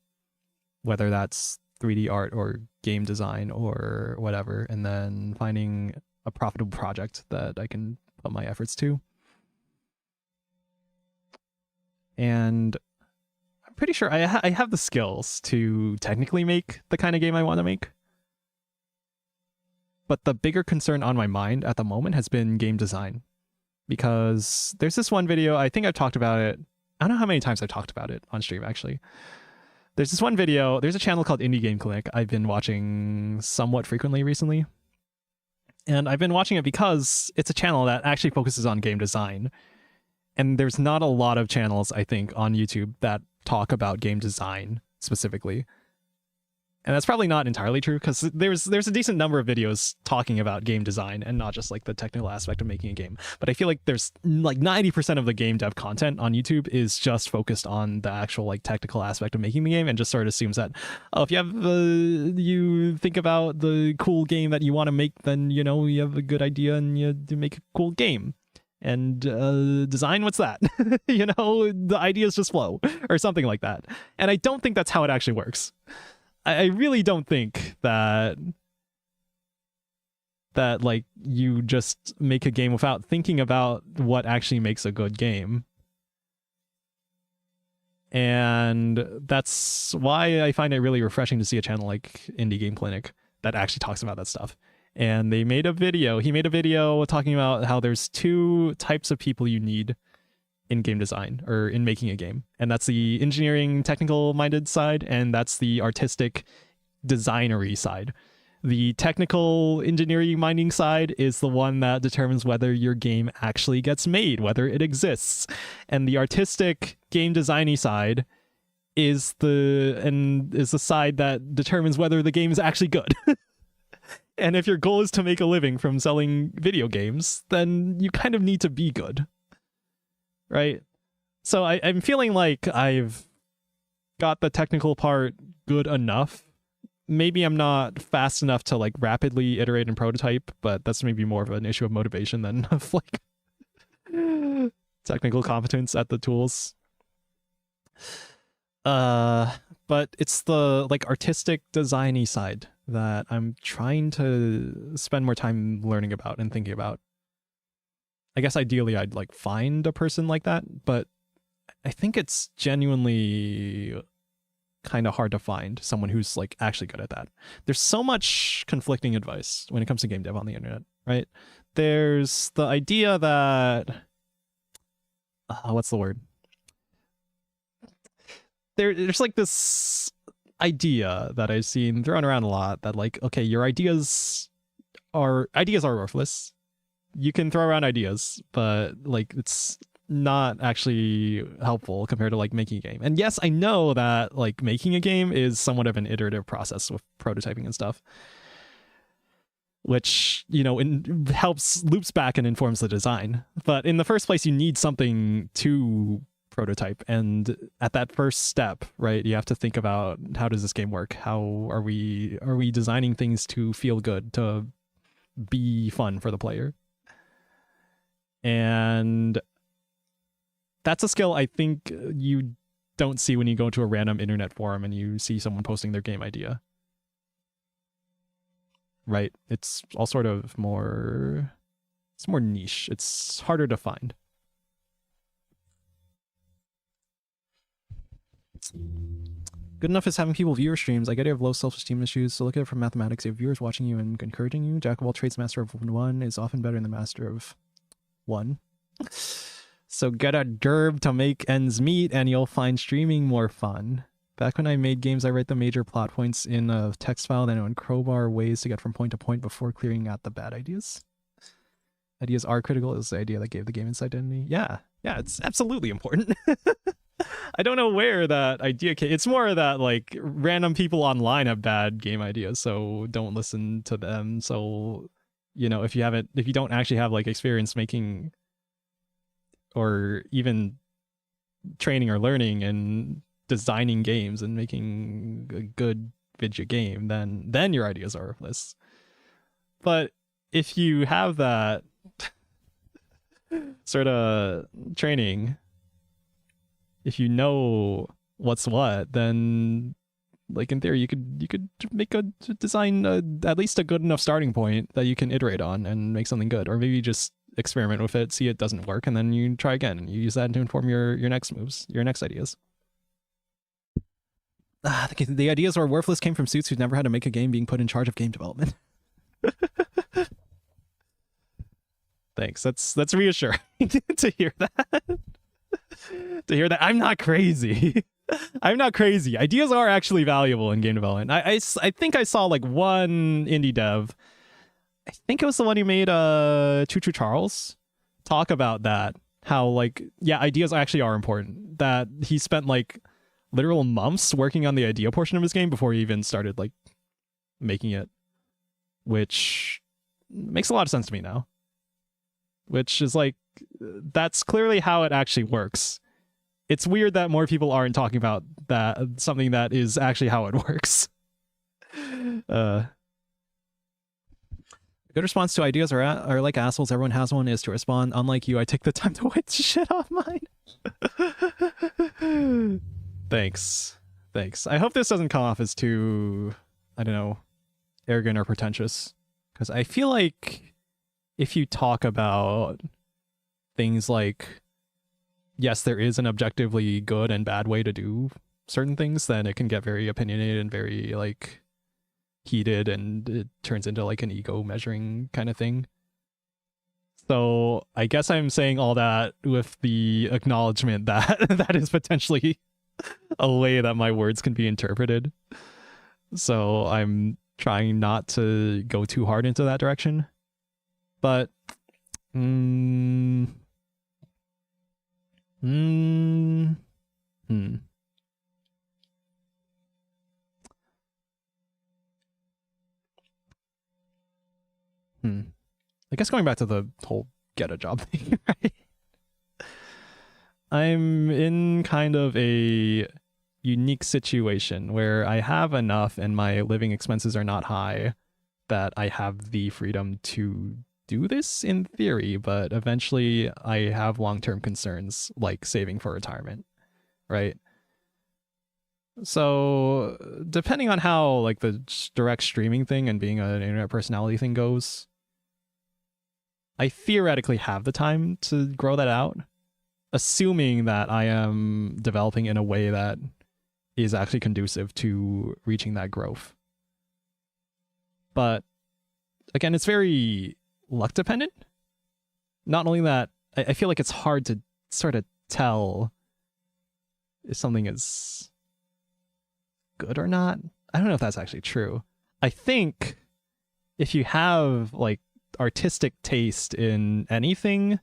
whether that's 3D art or game design or whatever, and then finding a profitable project that I can put my efforts to. And I'm pretty sure I have the skills to technically make the kind of game I want to make. But the bigger concern on my mind at the moment has been game design. Because there's this one video, I think I've talked about it. I don't know how many times I've talked about it on stream, actually. There's this one video, there's a channel called Indie Game Clinic I've been watching somewhat frequently recently. And I've been watching it because it's a channel that actually focuses on game design. And there's not a lot of channels, I think, on YouTube that talk about game design specifically. And that's probably not entirely true, because there's a decent number of videos talking about game design and not just like the technical aspect of making a game. But I feel like there's like 90% of the game dev content on YouTube is just focused on the actual like technical aspect of making the game, and just sort of assumes that, oh, if you have you think about the cool game that you want to make, then you know you have a good idea and you make a cool game. And design, what's that? You know, the ideas just flow or something like that. And I don't think that's how it actually works. I really don't think that like you just make a game without thinking about what actually makes a good game. And that's why I find it really refreshing to see a channel like Indie Game Clinic that actually talks about that stuff. And he made a video talking about how there's 2 types of people you need in game design or in making a game. And that's the engineering technical minded side, and that's the artistic designery side. The technical engineering minding side is the one that determines whether your game actually gets made, whether it exists. And the artistic game designy side is the side that determines whether the game is actually good. And if your goal is to make a living from selling video games, then you kind of need to be good. Right? So I'm feeling like I've got the technical part good enough. Maybe I'm not fast enough to like rapidly iterate and prototype, but that's maybe more of an issue of motivation than of like technical competence at the tools. But it's the like artistic designy side that I'm trying to spend more time learning about and thinking about. I guess ideally I'd like find a person like that, but I think it's genuinely kind of hard to find someone who's like actually good at that. There's so much conflicting advice when it comes to game dev on the internet, right? There's the idea that what's the word? There's like this idea that I've seen thrown around a lot that like, okay, your ideas are worthless. You can throw around ideas, but like it's not actually helpful compared to like making a game. And yes, I know that like making a game is somewhat of an iterative process with prototyping and stuff, which, you know, helps loops back and informs the design. But in the first place, you need something to prototype, and at that first step, right, you have to think about, how does this game work? How are we designing things to feel good, to be fun for the player? And that's a skill I think you don't see when you go to a random internet forum and you see someone posting their game idea. Right? It's all sort of more... It's more niche. It's harder to find. Good enough is having people view your streams. I get you have low self-esteem issues, so look at it from mathematics. You have viewers watching you and encouraging you. Jack of all trades, master of one is often better than the master of one. So get a derb to make ends meet and you'll find streaming more fun. Back when I made games, I write the major plot points in a text file, then I would crowbar ways to get from point to point before clearing out the bad ideas. Ideas are critical is the idea that gave the game its identity. Yeah, it's absolutely important. I don't know where that idea came. It's more that like random people online have bad game ideas, so don't listen to them. So, you know, if you don't actually have like experience making or even training or learning and designing games and making a good video game, then your ideas are worthless. But if you have that sort of training, if you know what's what, then like in theory you could make a design at least a good enough starting point that you can iterate on and make something good, or maybe just experiment with it, see it doesn't work, and then you try again and you use that to inform your next moves, your next ideas. The ideas are worthless came from suits who've never had to make a game being put in charge of game development. Thanks. That's reassuring to hear that. To hear that I'm not crazy. I'm not crazy. Ideas are actually valuable in game development. I think I saw like one indie dev, I think it was the one who made Choo Choo Charles, talk about that. How like, yeah, ideas actually are important. That he spent like literal months working on the idea portion of his game before he even started like making it, which makes a lot of sense to me now. Which is like, that's clearly how it actually works. It's weird that more people aren't talking about that, something that is actually how it works. A good response to ideas are like assholes. Everyone has one, is to respond. Unlike you, I take the time to wipe the shit off mine. Thanks. I hope this doesn't come off as too, I don't know, arrogant or pretentious. Because I feel like if you talk about things like, yes, there is an objectively good and bad way to do certain things, then it can get very opinionated and very like heated, and it turns into like an ego measuring kind of thing. So I guess I'm saying all that with the acknowledgement that that is potentially a way that my words can be interpreted. So I'm trying not to go too hard into that direction. But I guess going back to the whole get a job thing, right? I'm in kind of a unique situation where I have enough and my living expenses are not high that I have the freedom to do this in theory, but eventually I have long-term concerns like saving for retirement, right? So depending on how like the direct streaming thing and being an internet personality thing goes, I theoretically have the time to grow that out, assuming that I am developing in a way that is actually conducive to reaching that growth. But again, it's very luck dependent. Not only that, I feel like it's hard to sort of tell if something is good or not. I don't know if that's actually true. I think if you have like artistic taste in anything,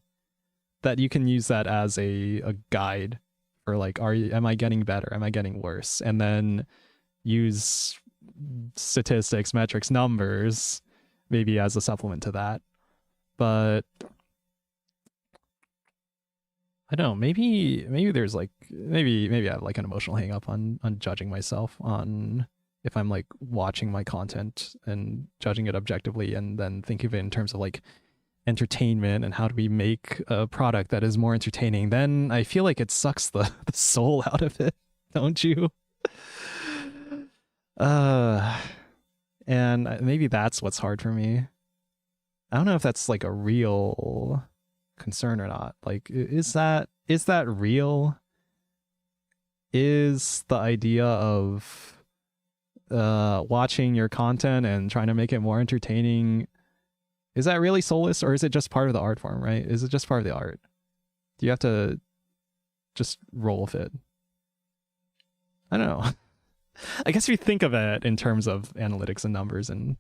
that you can use that as a guide for like, am I getting better? Am I getting worse? And then use statistics, metrics, numbers, maybe as a supplement to that. But I don't know, maybe there's like, maybe I have like an emotional hang up on judging myself on if I'm like watching my content and judging it objectively and then think of it in terms of like entertainment and how do we make a product that is more entertaining, then I feel like it sucks the soul out of it, don't you? And maybe that's what's hard for me. I don't know if that's like a real concern or not. Like, is that real? Is the idea of watching your content and trying to make it more entertaining, is that really soulless, or is it just part of the art form, right? Is it just part of the art? Do you have to just roll with it? I don't know. I guess if you think of it in terms of analytics and numbers and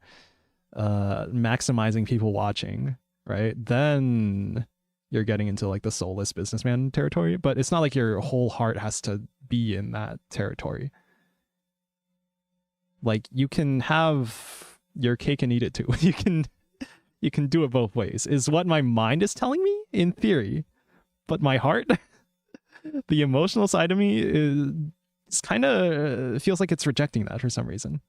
maximizing people watching, right? Then you're getting into like the soulless businessman territory, but it's not like your whole heart has to be in that territory. Like, you can have your cake and eat it too. You can do it both ways, is what my mind is telling me in theory. But my heart, the emotional side of me is kind of feels like it's rejecting that for some reason.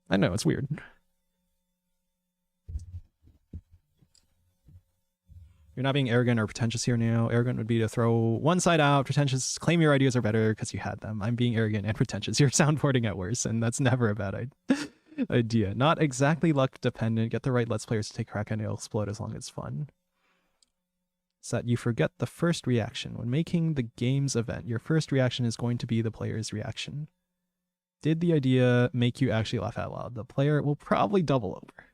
I know, it's weird. You're not being arrogant or pretentious here now. Arrogant would be to throw one side out. Pretentious, claim your ideas are better because you had them. I'm being arrogant and pretentious. You're soundboarding at worst, and that's never a bad idea. Not exactly luck dependent. Get the right Let's Players to take crack and it'll explode as long as it's fun. It's that you forget the first reaction. When making the game's event, your first reaction is going to be the player's reaction. Did the idea make you actually laugh out loud? The player will probably double over.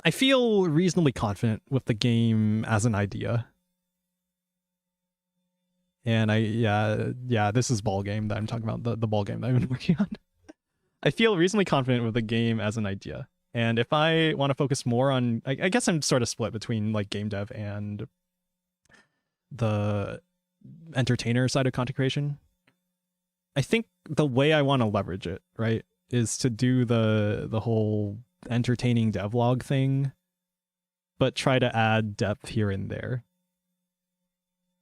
I feel reasonably confident with the game as an idea. And this is ball game that I'm talking about, the ball game that I've been working on. I feel reasonably confident with the game as an idea. And if I want to focus more on, I guess I'm sort of split between like game dev and the entertainer side of content creation. I think the way I want to leverage it, right, is to do the whole entertaining devlog thing, but try to add depth here and there.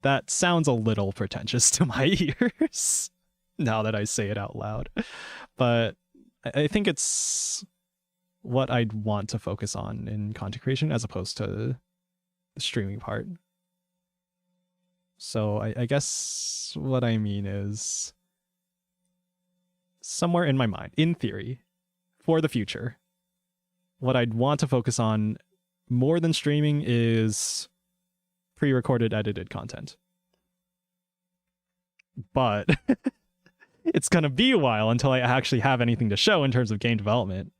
That sounds a little pretentious to my ears now that I say it out loud, but I think it's what I'd want to focus on in content creation as opposed to the streaming part. So I guess what I mean is, somewhere in my mind, in theory, for the future, what I'd want to focus on more than streaming is pre-recorded, edited content. But it's going to be a while until I actually have anything to show in terms of game development.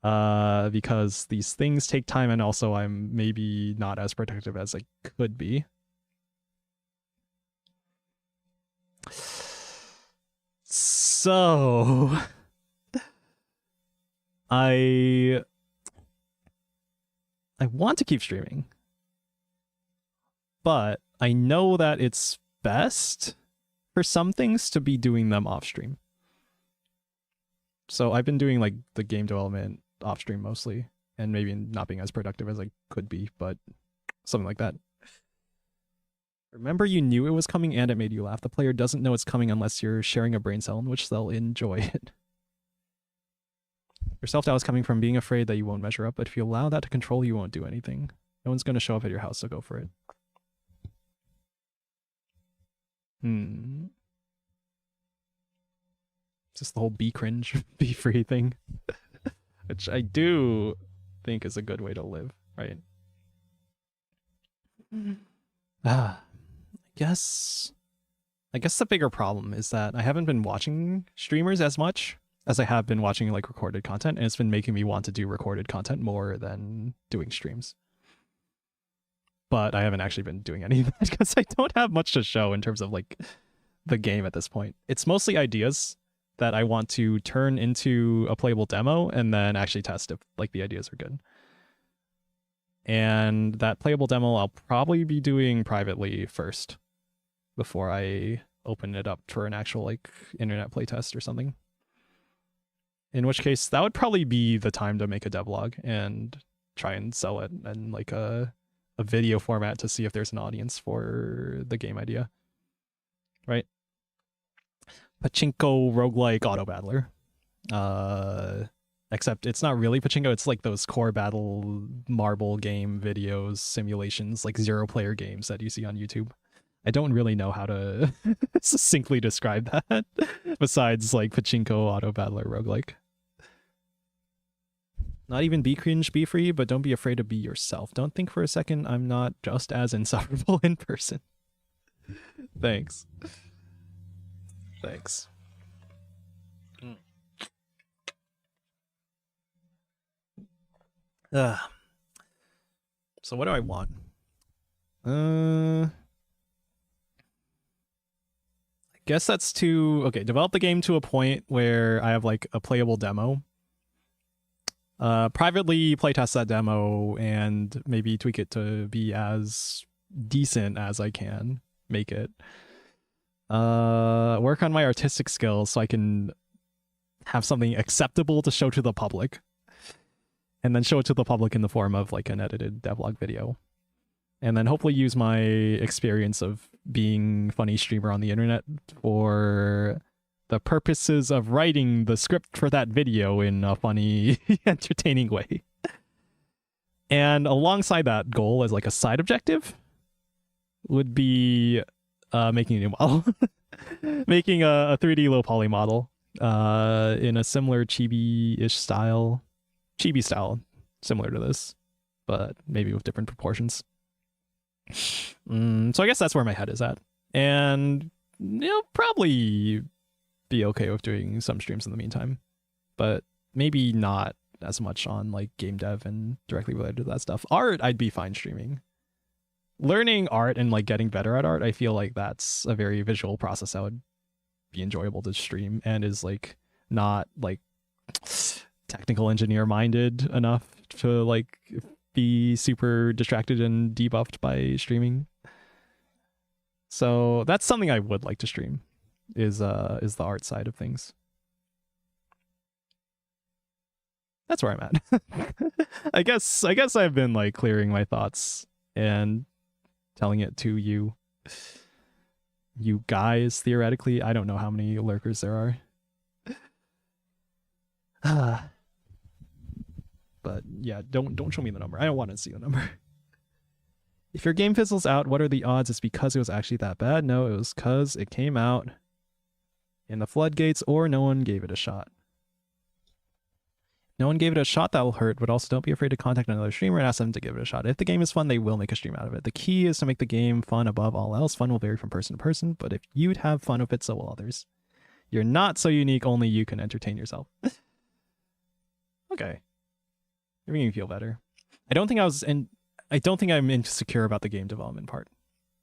Because these things take time, and also I'm maybe not as productive as I could be. So I want to keep streaming, but I know that it's best for some things to be doing them off stream. So I've been doing like the game development off stream mostly, and maybe not being as productive as I could be, but something like that. Remember, you knew it was coming and it made you laugh. The player doesn't know it's coming unless you're sharing a brain cell in which they'll enjoy it. Your self-doubt is coming from being afraid that you won't measure up, but if you allow that to control you, won't do anything. No one's going to show up at your house, so go for it. Just the whole be cringe, be free thing. Which I do think is a good way to live, right? I guess the bigger problem is that I haven't been watching streamers as much as I have been watching like recorded content, and it's been making me want to do recorded content more than doing streams. But I haven't actually been doing any of that because I don't have much to show in terms of like the game at this point. It's mostly ideas that I want to turn into a playable demo and then actually test if like the ideas are good. And that playable demo I'll probably be doing privately first before I open it up for an actual like internet playtest or something. In which case that would probably be the time to make a devlog and try and sell it in like a video format to see if there's an audience for the game idea. Right? Pachinko roguelike auto battler. Except it's not really pachinko, it's like those core battle marble game videos, simulations, like 0-player games that you see on YouTube. I don't really know how to succinctly describe that besides like pachinko auto battler roguelike. Not even be cringe, be free, but don't be afraid to be yourself. Don't think for a second I'm not just as insufferable in person. Thanks. Thanks. So what do I want? I guess that's to develop the game to a point where I have like a playable demo. Privately playtest that demo and maybe tweak it to be as decent as I can make it. Work on my artistic skills so I can have something acceptable to show to the public. And then show it to the public in the form of like an edited devlog video. And then hopefully use my experience of being funny streamer on the internet for the purposes of writing the script for that video in a funny, entertaining way. And alongside that goal as like a side objective would be making a new model. Making a 3D low poly model in a similar chibi-ish style. Chibi style, similar to this, but maybe with different proportions. So I guess that's where my head is at. And probably be okay with doing some streams in the meantime, but maybe not as much on like game dev and directly related to that stuff. Art, I'd be fine streaming. Learning art and like getting better at art, I feel like that's a very visual process that would be enjoyable to stream and is like not like technical engineer minded enough to like be super distracted and debuffed by streaming. So that's something I would like to stream is the art side of things. That's where I'm at. I guess I've been like clearing my thoughts and telling it to you guys theoretically. I don't know how many lurkers there are. But yeah, don't show me the number. I don't want to see the number. If your game fizzles out, what are the odds it's because it was actually that bad? No, it was because it came out in the floodgates or no one gave it a shot. No one gave it a shot, that will hurt, but also don't be afraid to contact another streamer and ask them to give it a shot. If the game is fun, they will make a stream out of it. The key is to make the game fun above all else. Fun will vary from person to person, but if you'd have fun with it, so will others. You're not so unique, only you can entertain yourself. Okay. You're making me feel better. I don't think I'm insecure about the game development part.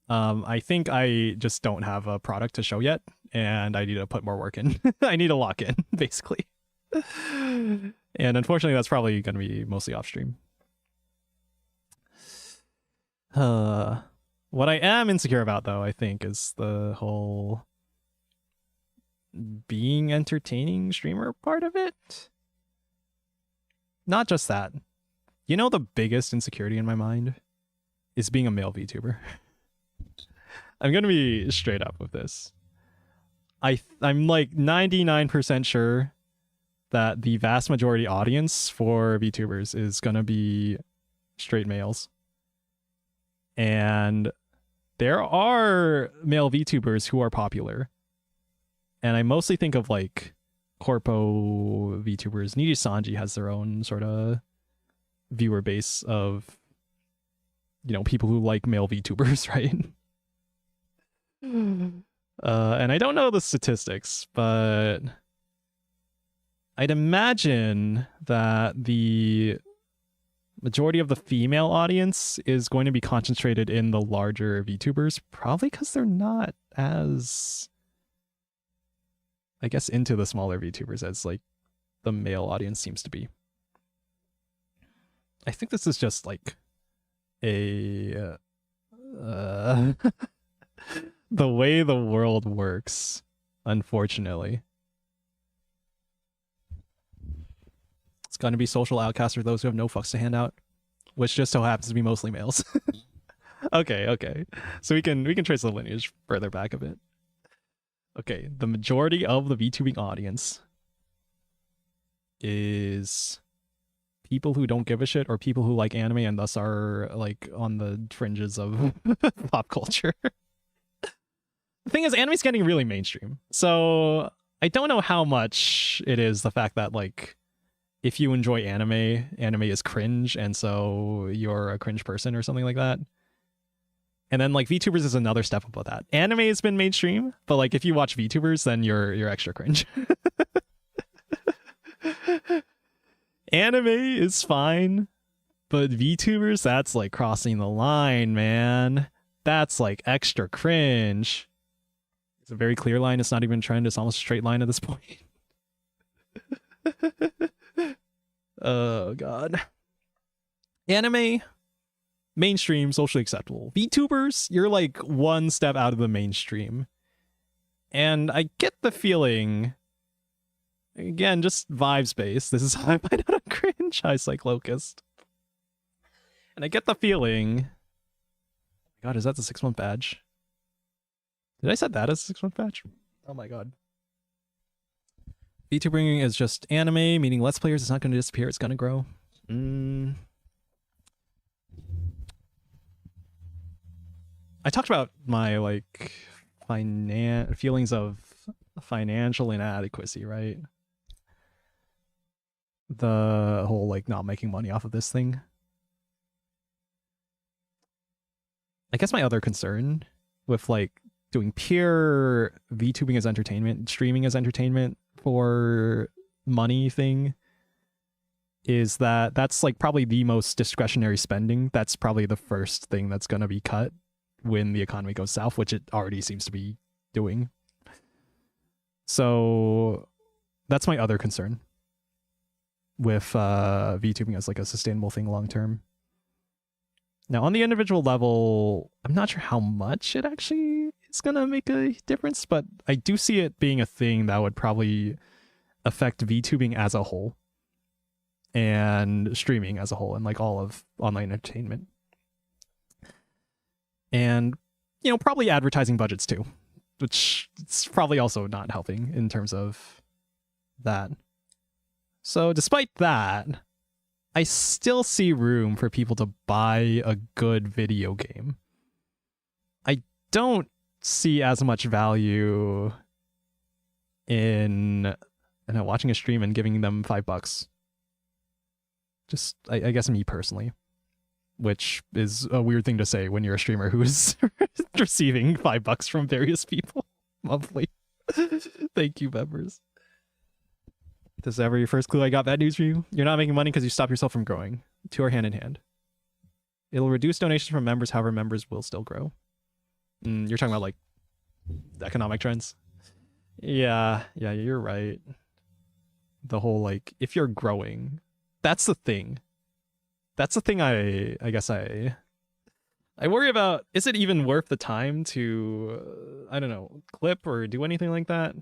I think I just don't have a product to show yet, and I need to put more work in. I need to lock in, basically. And unfortunately, that's probably going to be mostly off stream. What I am insecure about, though, I think, is the whole being entertaining streamer part of it. Not just that. You know, the biggest insecurity in my mind is being a male VTuber. I'm going to be straight up with this. I'm like 99% sure that the vast majority audience for VTubers is going to be straight males. And there are male VTubers who are popular. And I mostly think of like corpo VTubers. Niji Sanji has their own sort of viewer base of, people who like male VTubers, right? And I don't know the statistics, but I'd imagine that the majority of the female audience is going to be concentrated in the larger VTubers, probably because they're not as I guess, into the smaller VTubers as like the male audience seems to be. I think this is just like a the way the world works, unfortunately. It's going to be social outcasts for those who have no fucks to hand out, which just so happens to be mostly males. Okay. So we can trace the lineage further back a bit. Okay, the majority of the VTubing audience is people who don't give a shit or people who like anime and thus are like on the fringes of pop culture. The thing is, anime's getting really mainstream. So I don't know how much it is the fact that like if you enjoy anime, anime is cringe and so you're a cringe person or something like that. And then like VTubers is another step above that. Anime has been mainstream, but like if you watch VTubers, then you're extra cringe. Anime is fine, but VTubers, that's like crossing the line, man. That's like extra cringe. It's a very clear line. It's not even a trend. It's almost a straight line at this point. Oh, God. Anime, mainstream, socially acceptable. VTubers, you're like one step out of the mainstream. And I get the feeling, again, just vibes based. This is how I find out on cringe. Hi, Cyclocust. And I get the feeling, God, is that the 6-month badge? Did I set that as a 6-month badge? Oh my God. VTubing is just anime, meaning Let's Players. It's not going to disappear. It's going to grow. I talked about my like feelings of financial inadequacy, right? The whole like not making money off of this thing. I guess my other concern with like doing pure VTubing as entertainment, streaming as entertainment for money thing is that that's like probably the most discretionary spending. That's probably the first thing that's going to be cut when the economy goes south, which it already seems to be doing. So that's my other concern with VTubing as like a sustainable thing long term. Now on the individual level, I'm not sure how much it actually is gonna make a difference, but I do see it being a thing that would probably affect VTubing as a whole and streaming as a whole and like all of online entertainment. And, you know, probably advertising budgets too, which it's probably also not helping in terms of that. So despite that, I still see room for people to buy a good video game. I don't see as much value in watching a stream and giving them $5. Just, I guess me personally. Which is a weird thing to say when you're a streamer who's receiving $5 from various people monthly. Thank you, members. This is ever your first clue. I got bad news for you. You're not making money because you stop yourself from growing. Two are hand in hand. It'll reduce donations from members, however, members will still grow. You're talking about like economic trends. Yeah, you're right. The whole like if you're growing, that's the thing. That's the thing I guess I worry about. Is it even worth the time to, I don't know, clip or do anything like that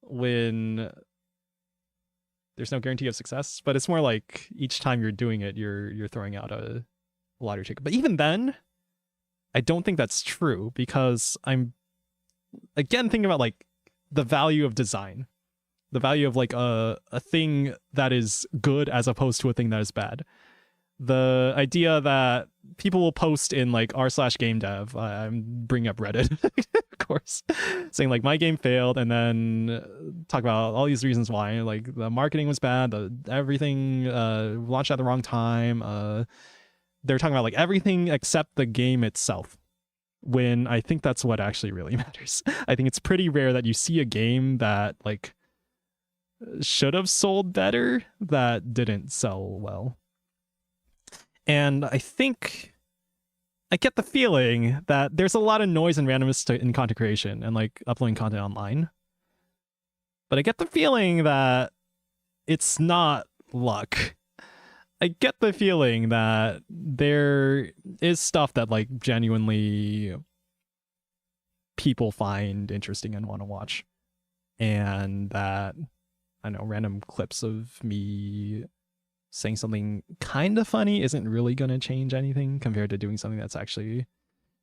when there's no guarantee of success? But it's more like each time you're doing it, you're throwing out a lottery ticket. But even then, I don't think that's true because I'm, again, thinking about like the value of design. The value of like a thing that is good as opposed to a thing that is bad. The idea that people will post in like r/game-dev, I'm bringing up Reddit, of course, saying like my game failed, and then talk about all these reasons why, like the marketing was bad, everything launched at the wrong time. They're talking about like everything except the game itself. When I think that's what actually really matters. I think it's pretty rare that you see a game that like should have sold better that didn't sell well. And I think I get the feeling that there's a lot of noise and randomness in content creation and like uploading content online. But I get the feeling that it's not luck. I get the feeling that there is stuff that like genuinely people find interesting and want to watch. And that, I don't know, random clips of me saying something kind of funny isn't really going to change anything compared to doing something that's actually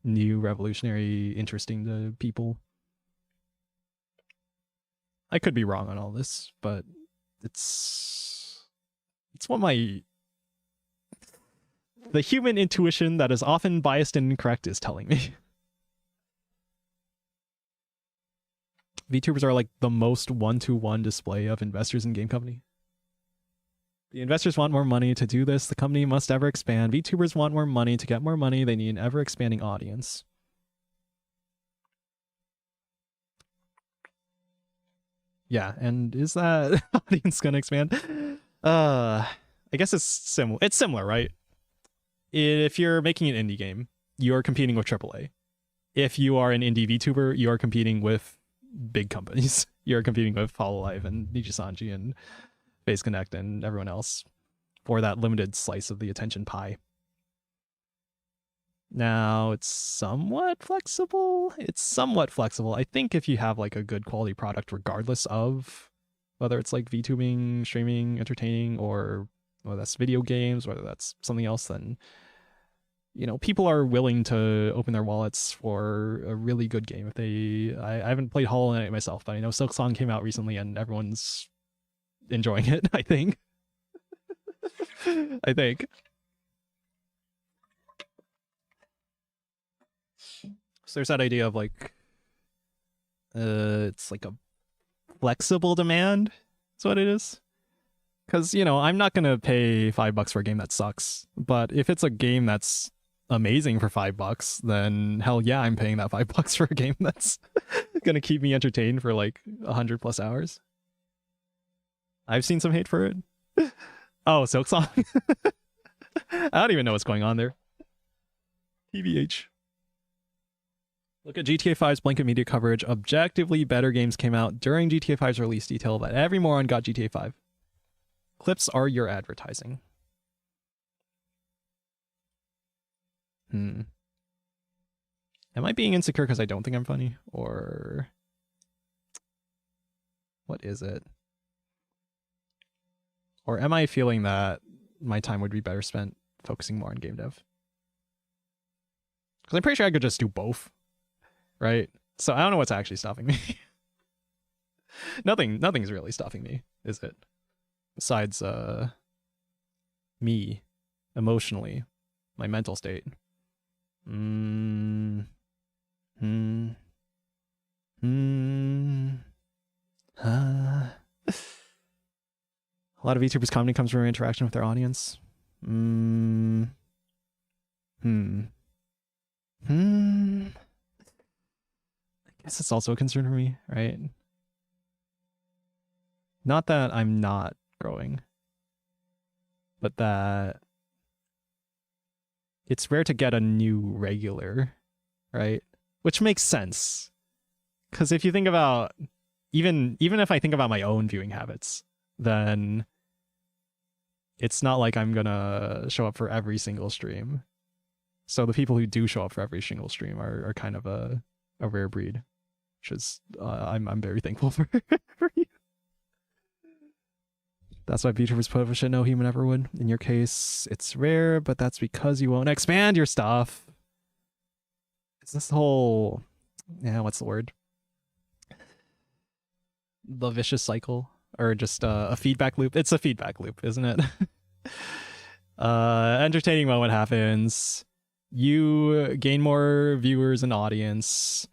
new, revolutionary, interesting to people. I could be wrong on all this, but it's what the human intuition that is often biased and incorrect is telling me. VTubers are like the most one-to-one display of investors in game company. The investors want more money to do this. The company must ever expand. VTubers want more money. To get more money, they need an ever-expanding audience. Yeah, and is that audience gonna expand? I guess it's similar. It's similar, right? If you're making an indie game, you're competing with AAA. If you are an indie VTuber, you are competing with big companies. You're competing with Hololive and Nijisanji and Face Connect and everyone else for that limited slice of the attention pie. Now, it's somewhat flexible. I think if you have like a good quality product, regardless of whether it's like VTubing, streaming, entertaining, or whether that's video games, whether that's something else, then, you know, people are willing to open their wallets for a really good game. If I haven't played Hollow Knight myself, but I know Silksong came out recently and everyone's enjoying it, I think. I think. So there's that idea of like, it's like a flexible demand. That's what it is. Because, you know, I'm not going to pay $5 for a game that sucks. But if it's a game that's amazing for $5, then hell yeah, I'm paying that $5 for a game that's going to keep me entertained for like 100+ hours. I've seen some hate for it. Oh, Silksong. I don't even know what's going on there. TBH. Look at GTA 5's blanket media coverage. Objectively better games came out during GTA 5's release detail, but every moron got GTA 5. Clips are your advertising. Am I being insecure because I don't think I'm funny? Or what is it? Or am I feeling that my time would be better spent focusing more on game dev? Because I'm pretty sure I could just do both, right? So I don't know what's actually stopping me. Nothing's really stopping me, is it? Besides me emotionally, my mental state. A lot of VTubers' comedy comes from interaction with their audience. I guess it's also a concern for me, right? Not that I'm not growing, but that it's rare to get a new regular, right? Which makes sense. Because if you think about, even if I think about my own viewing habits, then it's not like I'm gonna show up for every single stream. So the people who do show up for every single stream are kind of a rare breed, which is I'm very thankful for you. That's why VTubers put up shit no human ever would. In your case, it's rare, but that's because you won't expand your stuff. It's this whole, what's the word? The vicious cycle, or just a feedback loop. It's a feedback loop, isn't it? Entertaining moment happens. You gain more viewers and audience.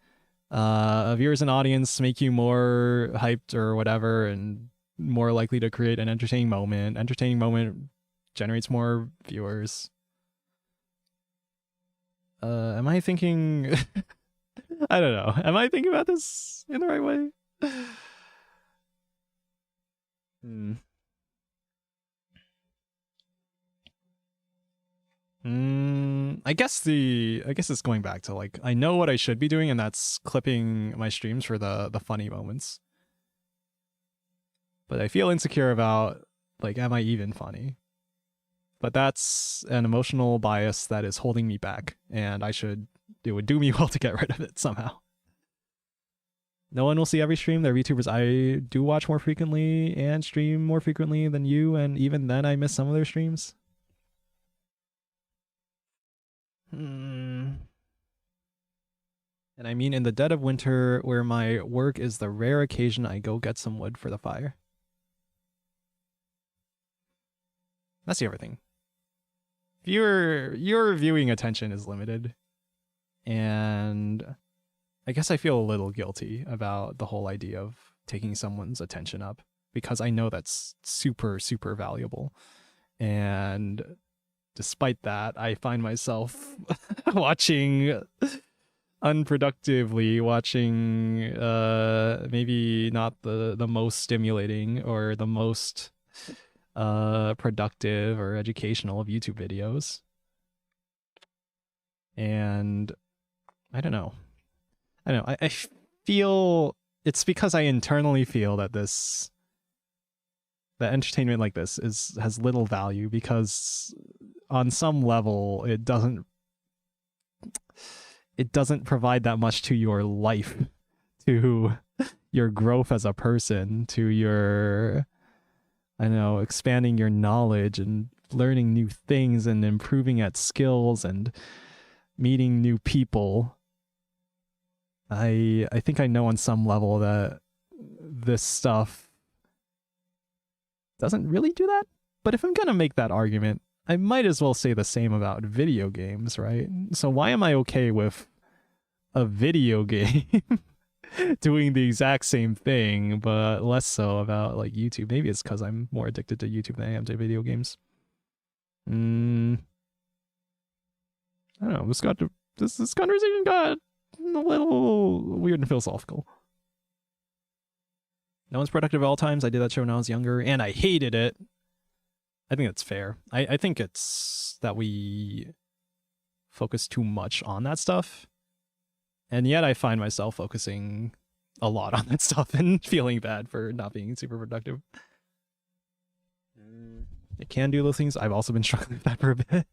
Viewers and audience make you more hyped or whatever, and more likely to create an entertaining moment. Entertaining moment generates more viewers. Am I thinking... I don't know. Am I thinking about this in the right way? I guess it's going back to like, I know what I should be doing, and that's clipping my streams for the funny moments. But I feel insecure about, like, am I even funny? But that's an emotional bias that is holding me back, and it would do me well to get rid of it somehow. No one will see every stream. There are VTubers I do watch more frequently and stream more frequently than you, and even then I miss some of their streams. And I mean in the dead of winter, where my work is the rare occasion I go get some wood for the fire. That's everything. Your viewing attention is limited, and I guess I feel a little guilty about the whole idea of taking someone's attention up, because I know that's super, super valuable. And despite that, I find myself watching unproductively, watching maybe not the most stimulating or the most productive or educational of YouTube videos. And I don't know. I feel it's because I internally feel that that entertainment like this has little value, because on some level it doesn't provide that much to your life, to your growth as a person, to your, I don't know, expanding your knowledge and learning new things and improving at skills and meeting new people. I think I know on some level that this stuff doesn't really do that. But if I'm gonna make that argument, I might as well say the same about video games, right? So why am I okay with a video game doing the exact same thing, but less so about like YouTube? Maybe it's because I'm more addicted to YouTube than I am to video games. I don't know. This conversation got a little weird and philosophical. No one's productive at all times. I did that show when I was younger, and I hated it. I think that's fair. I think it's that we focus too much on that stuff, and yet I find myself focusing a lot on that stuff and feeling bad for not being super productive. It can do those things. I've also been struggling with that for a bit.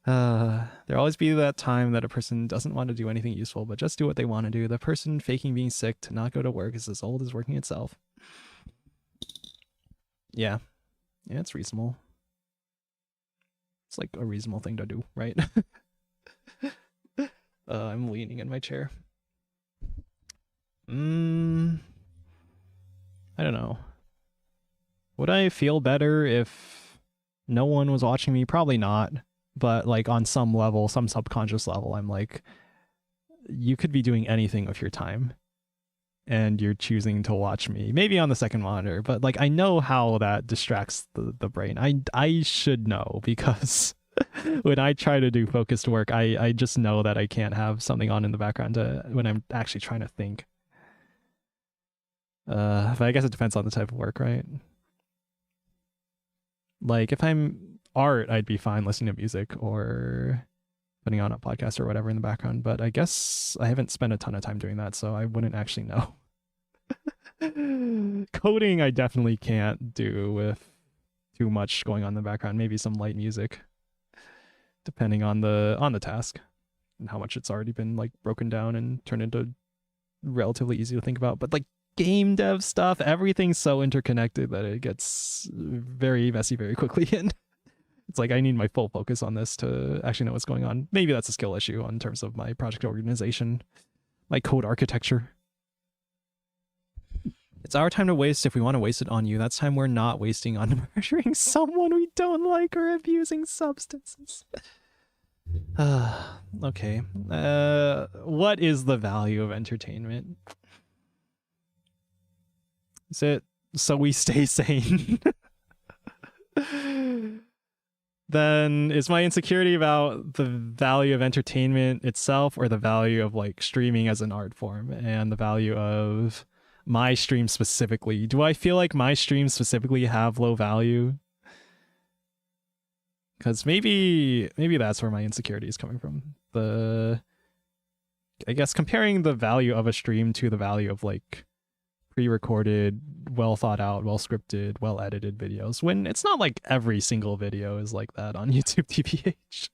There'll always be that time that a person doesn't want to do anything useful, but just do what they want to do. The person faking being sick to not go to work is as old as working itself. Yeah, it's reasonable. It's like a reasonable thing to do, right? I'm leaning in my chair. I don't know. Would I feel better if no one was watching me? Probably not. But like on some level, some subconscious level, I'm like, you could be doing anything with your time and you're choosing to watch me, maybe on the second monitor, but like I know how that distracts the brain. I should know, because when I try to do focused work, I just know that I can't have something on in the background when I'm actually trying to think. But I guess it depends on the type of work, right? Like if I'm art, I'd be fine listening to music or putting on a podcast or whatever in the background, but I guess I haven't spent a ton of time doing that, so I wouldn't actually know. Coding I definitely can't do with too much going on in the background. Maybe some light music, depending on the task and how much it's already been like broken down and turned into relatively easy to think about. But like game dev stuff, everything's so interconnected that it gets very messy very quickly, and it's like I need my full focus on this to actually know what's going on. Maybe that's a skill issue in terms of my project organization, my code architecture. It's our time to waste if we want to waste it on you. That's time we're not wasting on murdering someone we don't like or abusing substances. Okay. What is the value of entertainment? Is it so we stay sane? Then is my insecurity about the value of entertainment itself, or the value of like streaming as an art form and the value of my stream specifically? Do I feel like my streams specifically have low value? Because maybe that's where my insecurity is coming from. I guess comparing the value of a stream to the value of like pre-recorded, well thought out, well scripted, well edited videos, when it's not like every single video is like that on YouTube TBH.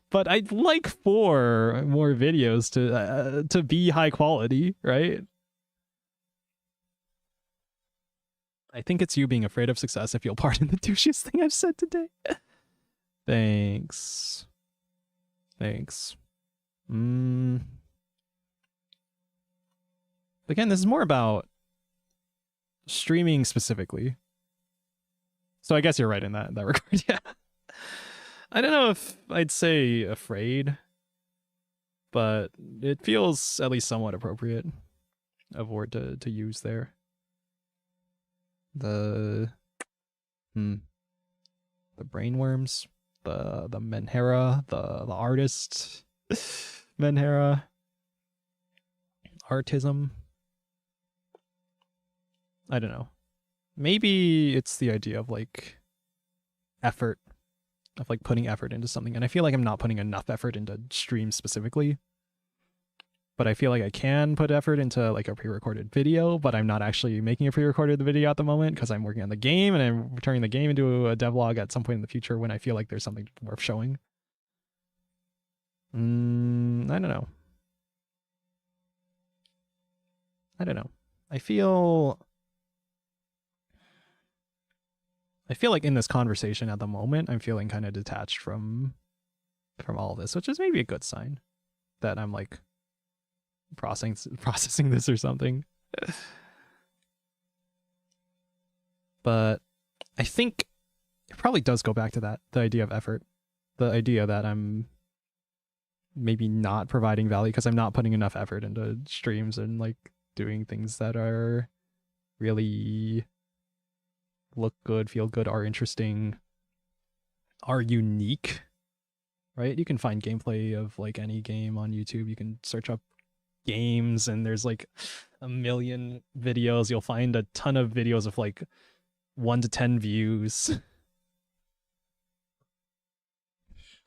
But I'd like for more videos to be high quality, right? I think it's you being afraid of success, if you'll pardon the douchiest thing I've said today. Thanks. Thanks. Again, this is more about streaming specifically. So I guess you're right in that regard, yeah. I don't know if I'd say afraid, but it feels at least somewhat appropriate of word to use there. The brainworms, the Menhera, the artist Menhera, artism. I don't know. Maybe it's the idea of like effort, of like putting effort into something, and I feel like I'm not putting enough effort into streams specifically. But I feel like I can put effort into like a pre-recorded video, but I'm not actually making a pre-recorded video at the moment because I'm working on the game and I'm turning the game into a devlog at some point in the future when I feel like there's something worth showing. I don't know. I don't know. I feel like in this conversation at the moment, I'm feeling kind of detached from all this, which is maybe a good sign that I'm like processing this or something. But I think it probably does go back to that, the idea of effort, the idea that I'm maybe not providing value because I'm not putting enough effort into streams and like doing things that are really look good, feel good, are interesting, are unique, right? You can find gameplay of like any game on YouTube. You can search up games and there's like a million videos. You'll find a ton of videos of like 1 to 10 views.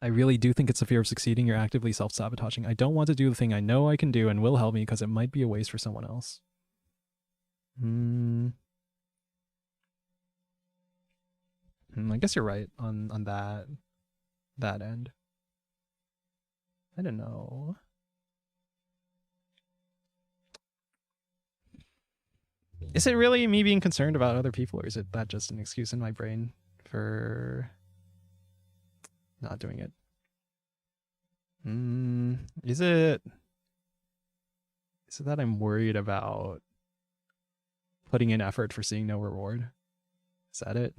I really do think it's a fear of succeeding. You're actively self-sabotaging. I don't want to do the thing I know I can do and will help me because it might be a waste for someone else. I guess you're right on that end. I don't know. Is it really me being concerned about other people, or is it that just an excuse in my brain for not doing it? Is it that I'm worried about putting in effort for seeing no reward? Is that it?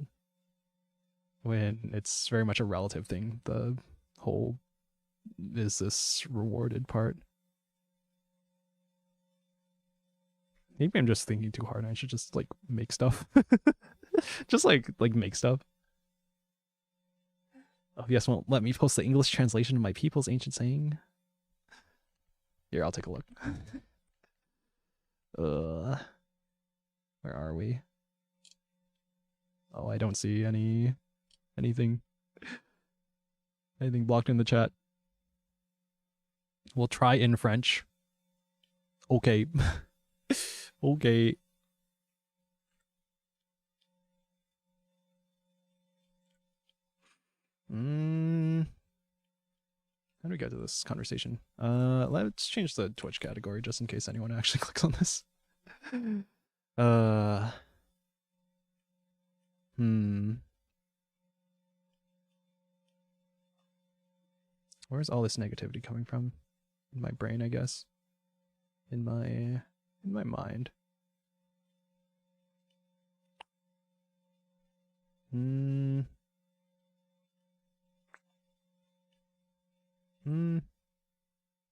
When it's very much a relative thing, the whole is this rewarded part. Maybe I'm just thinking too hard and I should just like make stuff. Just like make stuff. Oh, yes, won't let me post the English translation of my people's ancient saying. Here, I'll take a look. Where are we? Oh, I don't see anything blocked in the chat. We'll try in French. Okay. Okay. How do we get to this conversation? Let's change the Twitch category just in case anyone actually clicks on this. Where's all this negativity coming from? In my brain, I guess. In my mind.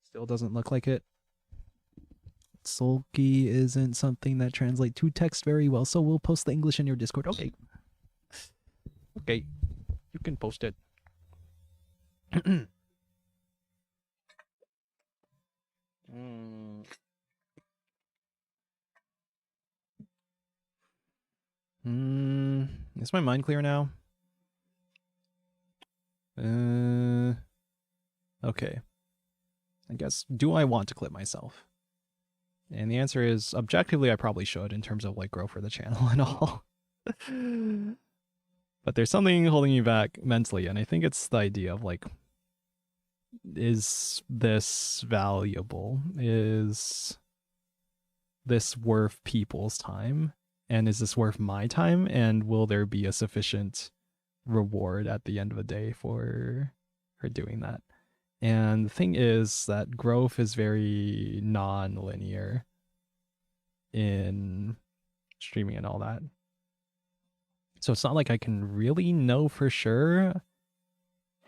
Still doesn't look like it. Sulky isn't something that translates to text very well, so we'll post the English in your Discord. Okay. Okay. You can post it. Is my mind clear now? Okay. I guess, do I want to clip myself? And the answer is, objectively, I probably should in terms of like growth for the channel and all. But there's something holding you back mentally, and I think it's the idea of like, is this valuable? Is this worth people's time? And is this worth my time? And will there be a sufficient reward at the end of the day for doing that? And the thing is that growth is very non-linear in streaming and all that. So it's not like I can really know for sure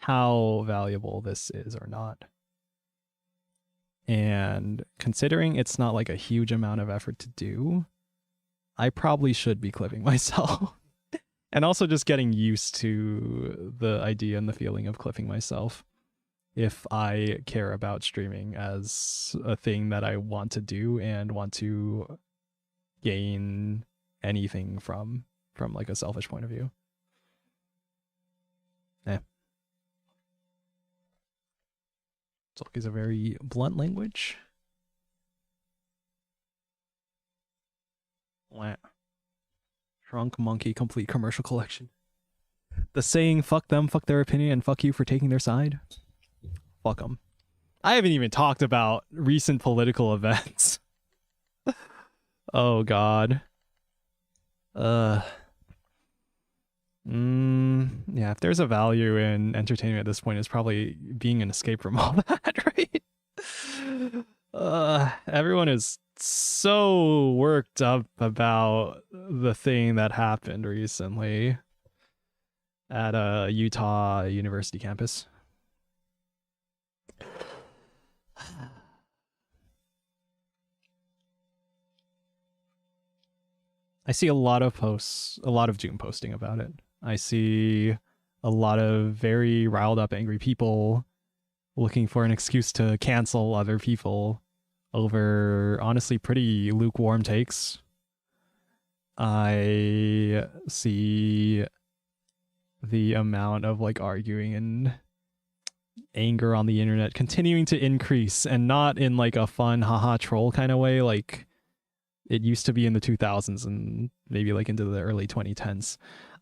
how valuable this is or not. And considering it's not like a huge amount of effort to do, I probably should be clipping myself. And also just getting used to the idea and the feeling of clipping myself if I care about streaming as a thing that I want to do and want to gain anything from like a selfish point of view. Talk is a very blunt language. Shrunk Monkey Complete Commercial Collection. The saying, fuck them, fuck their opinion, and fuck you for taking their side. Fuck them. I haven't even talked about recent political events. Oh god. Yeah, if there's a value in entertainment at this point, it's probably being an escape from all that, right? Everyone is so worked up about the thing that happened recently at a Utah University campus. I see a lot of posts, a lot of doom posting about it. I see a lot of very riled up, angry people looking for an excuse to cancel other people over honestly pretty lukewarm takes. I see the amount of like arguing and anger on the internet continuing to increase, and not in like a fun haha troll kind of way like it used to be in the 2000s and maybe like into the early 2010s.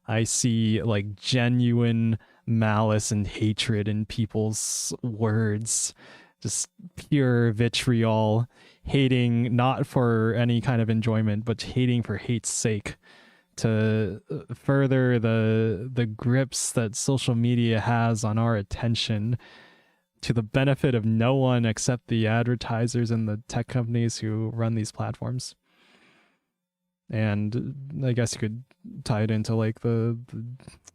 I see like genuine malice and hatred in people's words, just pure vitriol, hating not for any kind of enjoyment, but hating for hate's sake, to further the grips that social media has on our attention to the benefit of no one except the advertisers and the tech companies who run these platforms. And I guess you could tie it into like the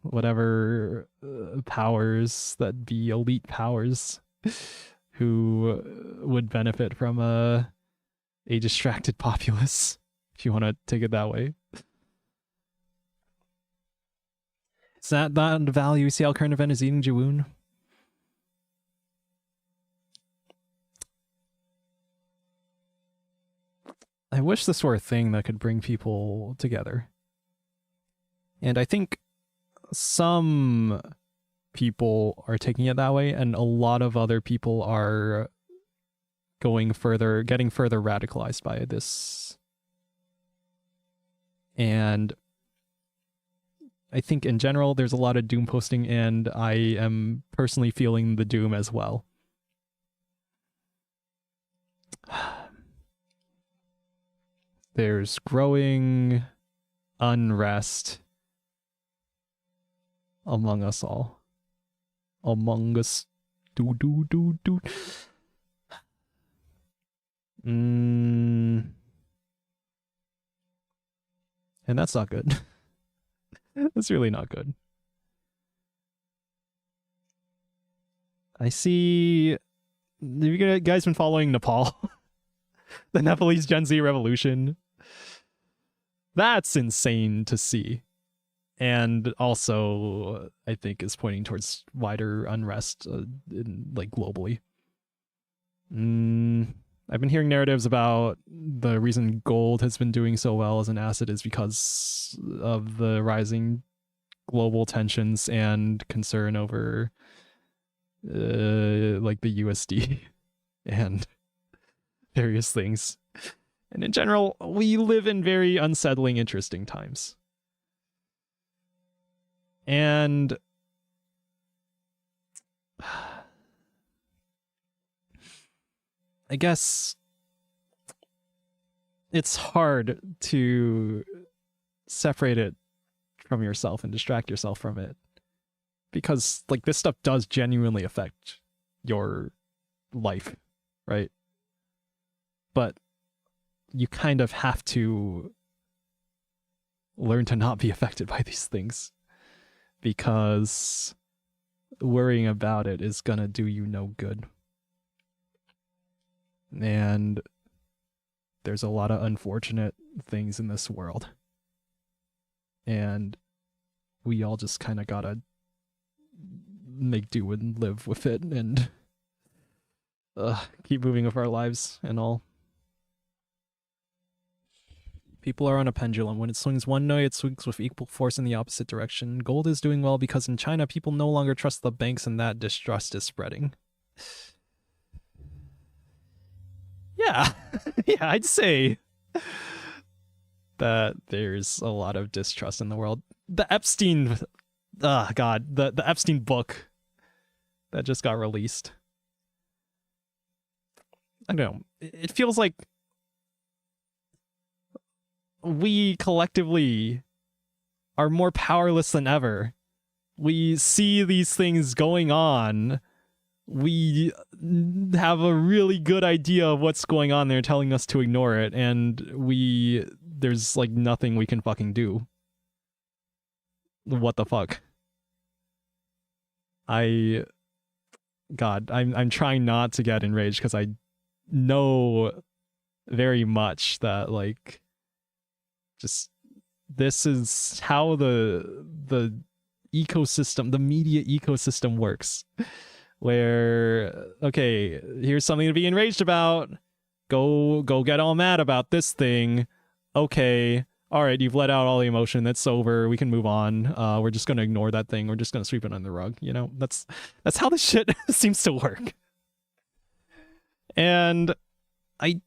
whatever powers that be elite powers who would benefit from a distracted populace, if you want to take it that way. Is that the value? You see how current event is eating Jawoon? I wish this were a thing that could bring people together. And I think some people are taking it that way, and a lot of other people are getting further radicalized by this. And I think in general, there's a lot of doom posting, and I am personally feeling the doom as well. There's growing unrest among us all. Among us. And that's not good. That's really not good. I see... Have you guys been following Nepal? The Nepalese Gen Z revolution? That's insane to see. And also, I think is pointing towards wider unrest like globally. I've been hearing narratives about the reason gold has been doing so well as an asset is because of the rising global tensions and concern over like the USD and various things. And in general, we live in very unsettling, interesting times. And I guess it's hard to separate it from yourself and distract yourself from it, because like this stuff does genuinely affect your life, right? But you kind of have to learn to not be affected by these things, because worrying about it is gonna do you no good. And there's a lot of unfortunate things in this world. And we all just kind of gotta make do and live with it and keep moving with our lives and all. People are on a pendulum. When it swings one way, it swings with equal force in the opposite direction. Gold is doing well because in China, people no longer trust the banks and that distrust is spreading. Yeah, yeah, I'd say that there's a lot of distrust in the world. The Epstein, the Epstein book that just got released. I don't know. It feels like we collectively are more powerless than ever. We see these things going on. We have a really good idea of what's going on. They're telling us to ignore it, and there's like nothing we can fucking do. What the fuck? I'm trying not to get enraged because I know very much that like just this is how the ecosystem, the media ecosystem works. Where, okay, here's something to be enraged about. Go get all mad about this thing. Okay, all right, you've let out all the emotion. That's over. We can move on. We're just gonna ignore that thing. We're just gonna sweep it under the rug. You know, that's how this shit seems to work. And I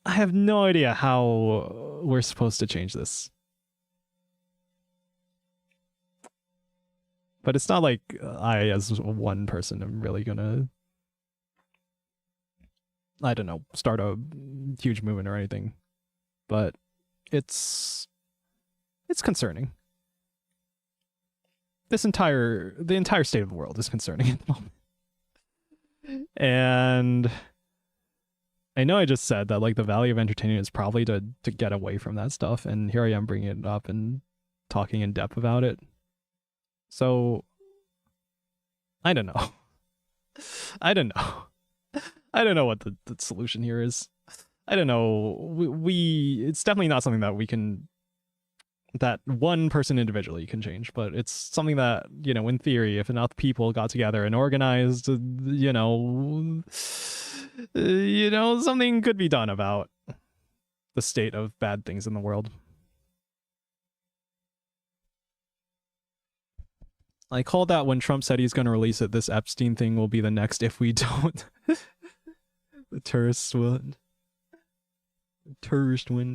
have no idea how we're supposed to change this. But it's not like I, as one person, am really gonna, I don't know, start a huge movement or anything. But it's concerning. The entire state of the world is concerning at the moment. And I know I just said that like the value of entertainment is probably to get away from that stuff, and here I am bringing it up and talking in depth about it. So, I don't know. I don't know what the solution here is. I don't know. It's definitely not something that one person individually can change, but it's something that, you know, in theory, if enough people got together and organized, you know, something could be done about the state of bad things in the world. I called that when Trump said he's going to release it. This Epstein thing will be the next if we don't. The tourists win.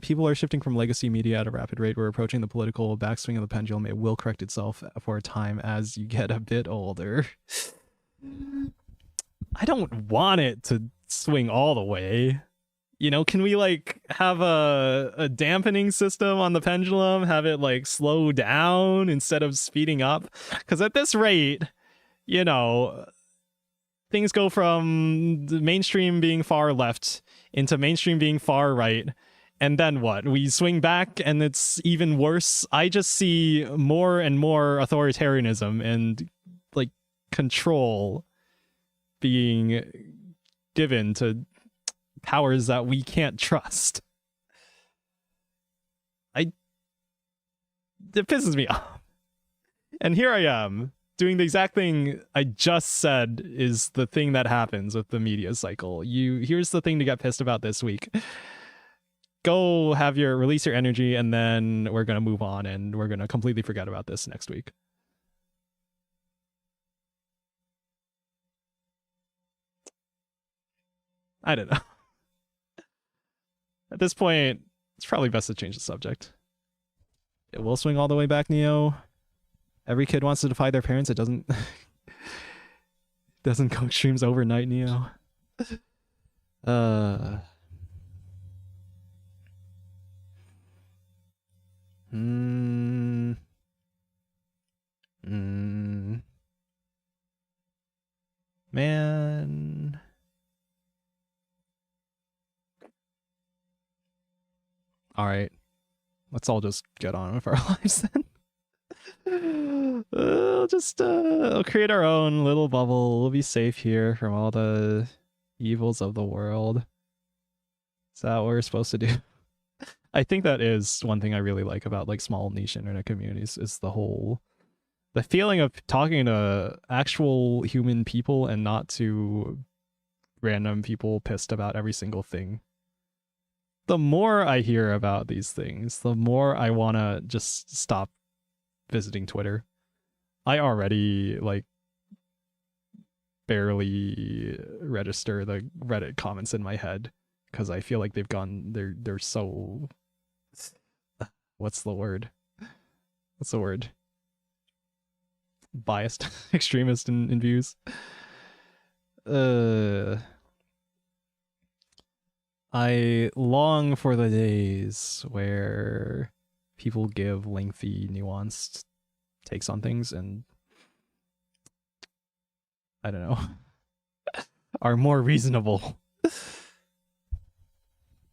People are shifting from legacy media at a rapid rate. We're approaching the political backswing of the pendulum. It will correct itself for a time as you get a bit older. I don't want it to swing all the way. You know, can we like have a dampening system on the pendulum, have it like slow down instead of speeding up? Because at this rate, you know, things go from the mainstream being far left into mainstream being far right. And then what? We swing back and it's even worse. I just see more and more authoritarianism and like control being given to powers that we can't trust. It pisses me off. And here I am doing the exact thing I just said is the thing that happens with the media cycle. Here's the thing to get pissed about this week. Go release your energy, and then we're gonna move on and we're gonna completely forget about this next week. I don't know. At this point, it's probably best to change the subject. It will swing all the way back, Neo. Every kid wants to defy their parents. It doesn't doesn't go extremes overnight, Neo. Man. All right. Let's all just get on with our lives then. We'll create our own little bubble. We'll be safe here from all the evils of the world. Is that what we're supposed to do? I think that is one thing I really like about like small niche internet communities is the feeling of talking to actual human people and not to random people pissed about every single thing. The more I hear about these things, the more I want to just stop visiting Twitter. I already like barely register the Reddit comments in my head because I feel like they're so what's the word biased extremist in views. I long for the days where people give lengthy, nuanced takes on things and I don't know are more reasonable.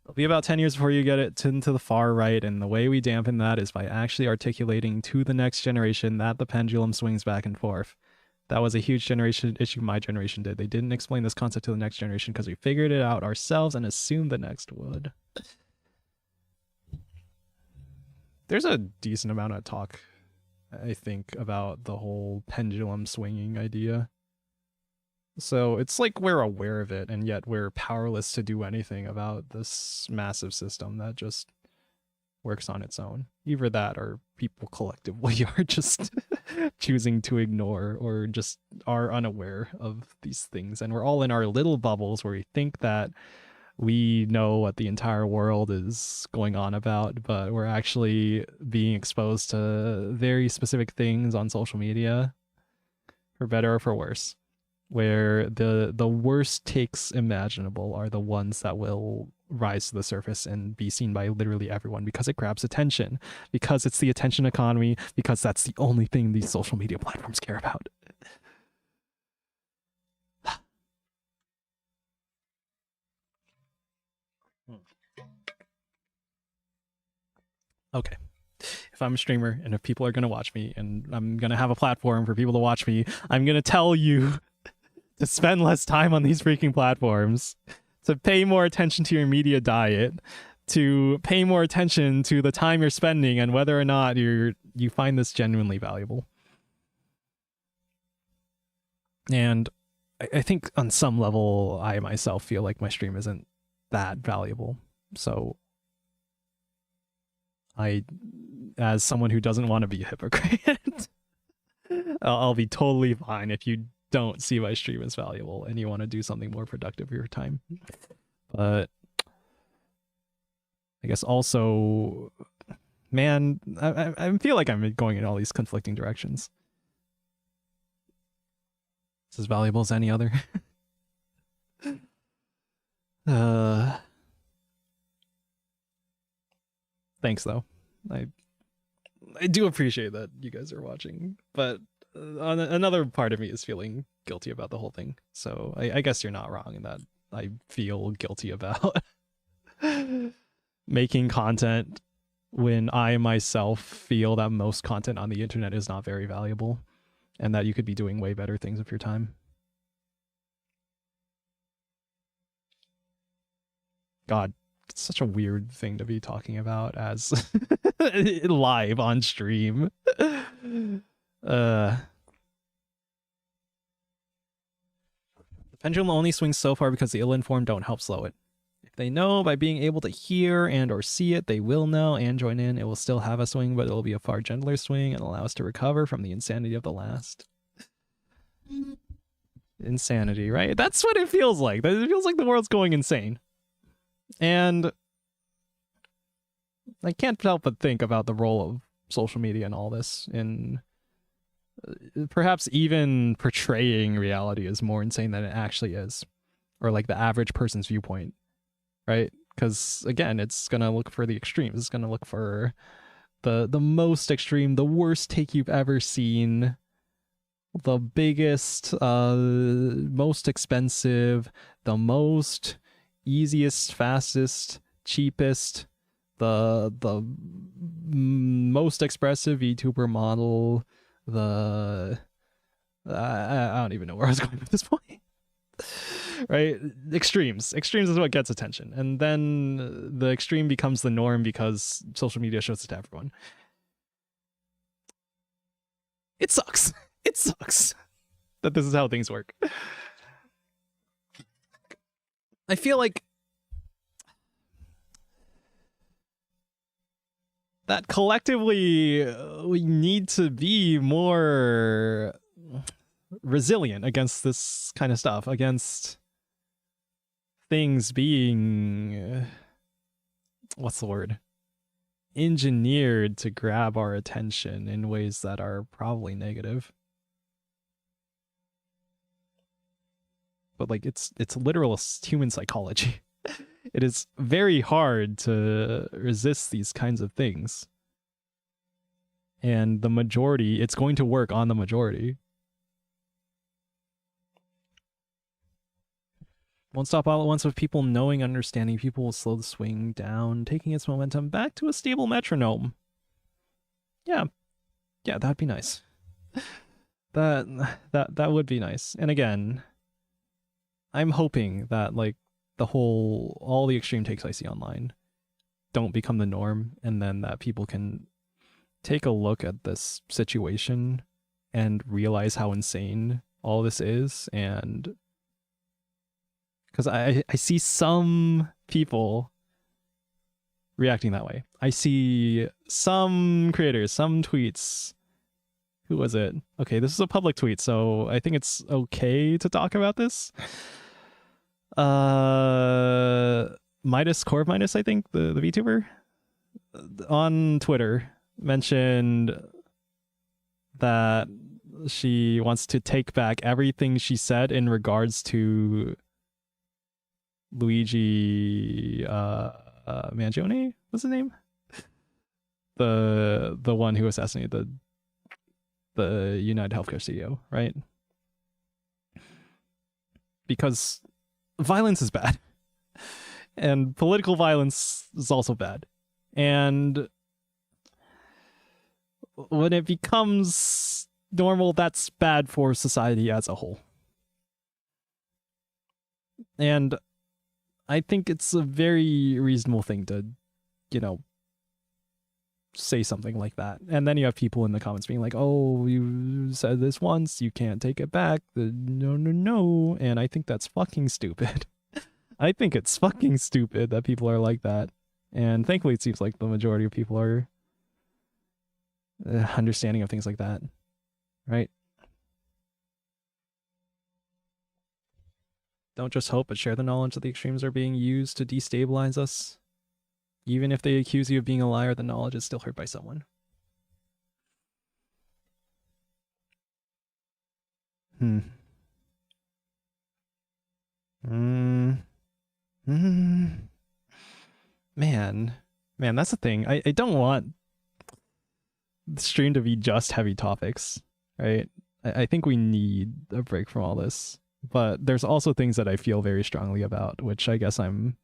It'll be about 10 years before you get it into the far right, and the way we dampen that is by actually articulating to the next generation that the pendulum swings back and forth. That was a huge generation issue my generation did. They didn't explain this concept to the next generation because we figured it out ourselves and assumed the next would. There's a decent amount of talk, I think, about the whole pendulum swinging idea. So it's like we're aware of it, and yet we're powerless to do anything about this massive system that just works on its own. Either that or people collectively are just choosing to ignore or just are unaware of these things. And we're all in our little bubbles where we think that we know what the entire world is going on about, but we're actually being exposed to very specific things on social media, for better or for worse, where the worst takes imaginable are the ones that will rise to the surface and be seen by literally everyone because it grabs attention, because it's the attention economy, because that's the only thing these social media platforms care about. Okay. If I'm a streamer and if people are going to watch me and I'm going to have a platform for people to watch me, I'm going to tell you to spend less time on these freaking platforms, to pay more attention to your media diet, to pay more attention to the time you're spending and whether or not you find this genuinely valuable. And I think on some level, I myself feel like my stream isn't that valuable. So as someone who doesn't want to be a hypocrite, I'll be totally fine if you don't see my stream as valuable and you want to do something more productive with your time. But I guess also, man, I feel like I'm going in all these conflicting directions. It's as valuable as any other. Thanks though. I do appreciate that you guys are watching, but another part of me is feeling guilty about the whole thing. So I guess you're not wrong in that I feel guilty about making content when I myself feel that most content on the internet is not very valuable and that you could be doing way better things with your time. God, it's such a weird thing to be talking about as live on stream. The pendulum only swings so far because the ill-informed don't help slow it. If they know by being able to hear and or see it, they will know and join in. It will still have a swing, but it will be a far gentler swing and allow us to recover from the insanity of the last. Insanity, right? That's what it feels like. It feels like the world's going insane. And I can't help but think about the role of social media and all this in perhaps even portraying reality is more insane than it actually is, or like the average person's viewpoint, right? Because again, it's gonna look for the extremes. It's gonna look for the most extreme, the worst take you've ever seen, the biggest, most expensive, the most easiest, fastest, cheapest, the most expressive VTuber model, I don't even know where I was going at this point. Right? Extremes is what gets attention, and then the extreme becomes the norm because social media shows it to everyone. It sucks. It sucks that this is how things work. I feel like that collectively we need to be more resilient against this kind of stuff, against things being, what's the word? Engineered to grab our attention in ways that are probably negative. But like it's literal human psychology. It is very hard to resist these kinds of things. And the majority, it's going to work on the majority. Won't stop all at once with people knowing, understanding. People will slow the swing down, taking its momentum back to a stable metronome. Yeah. Yeah, that'd be nice. That would be nice. And again, I'm hoping that like all the extreme takes I see online don't become the norm, and then that people can take a look at this situation and realize how insane all this is. And because I see some people reacting that way. I see some creators, some tweets. Who was it? Okay, this is a public tweet, so I think it's okay to talk about this. Midas, Core of Midas, I think, the VTuber, on Twitter mentioned that she wants to take back everything she said in regards to Luigi Mangione, what's his name? The one who assassinated the United Healthcare CEO, right? Because violence is bad. And political violence is also bad. And when it becomes normal, that's bad for society as a whole. And I think it's a very reasonable thing to, say something like that. And then you have people in the comments being like, oh, you said this once, you can't take it back. No. And I think that's fucking stupid. I think it's fucking stupid that people are like that. And thankfully it seems like the majority of people are understanding of things like that. Right? Don't just hope, but share the knowledge that the extremes are being used to destabilize us. Even if they accuse you of being a liar, the knowledge is still heard by someone. Man, that's the thing. I don't want the stream to be just heavy topics, right? I think we need a break from all this. But there's also things that I feel very strongly about, which I guess I'm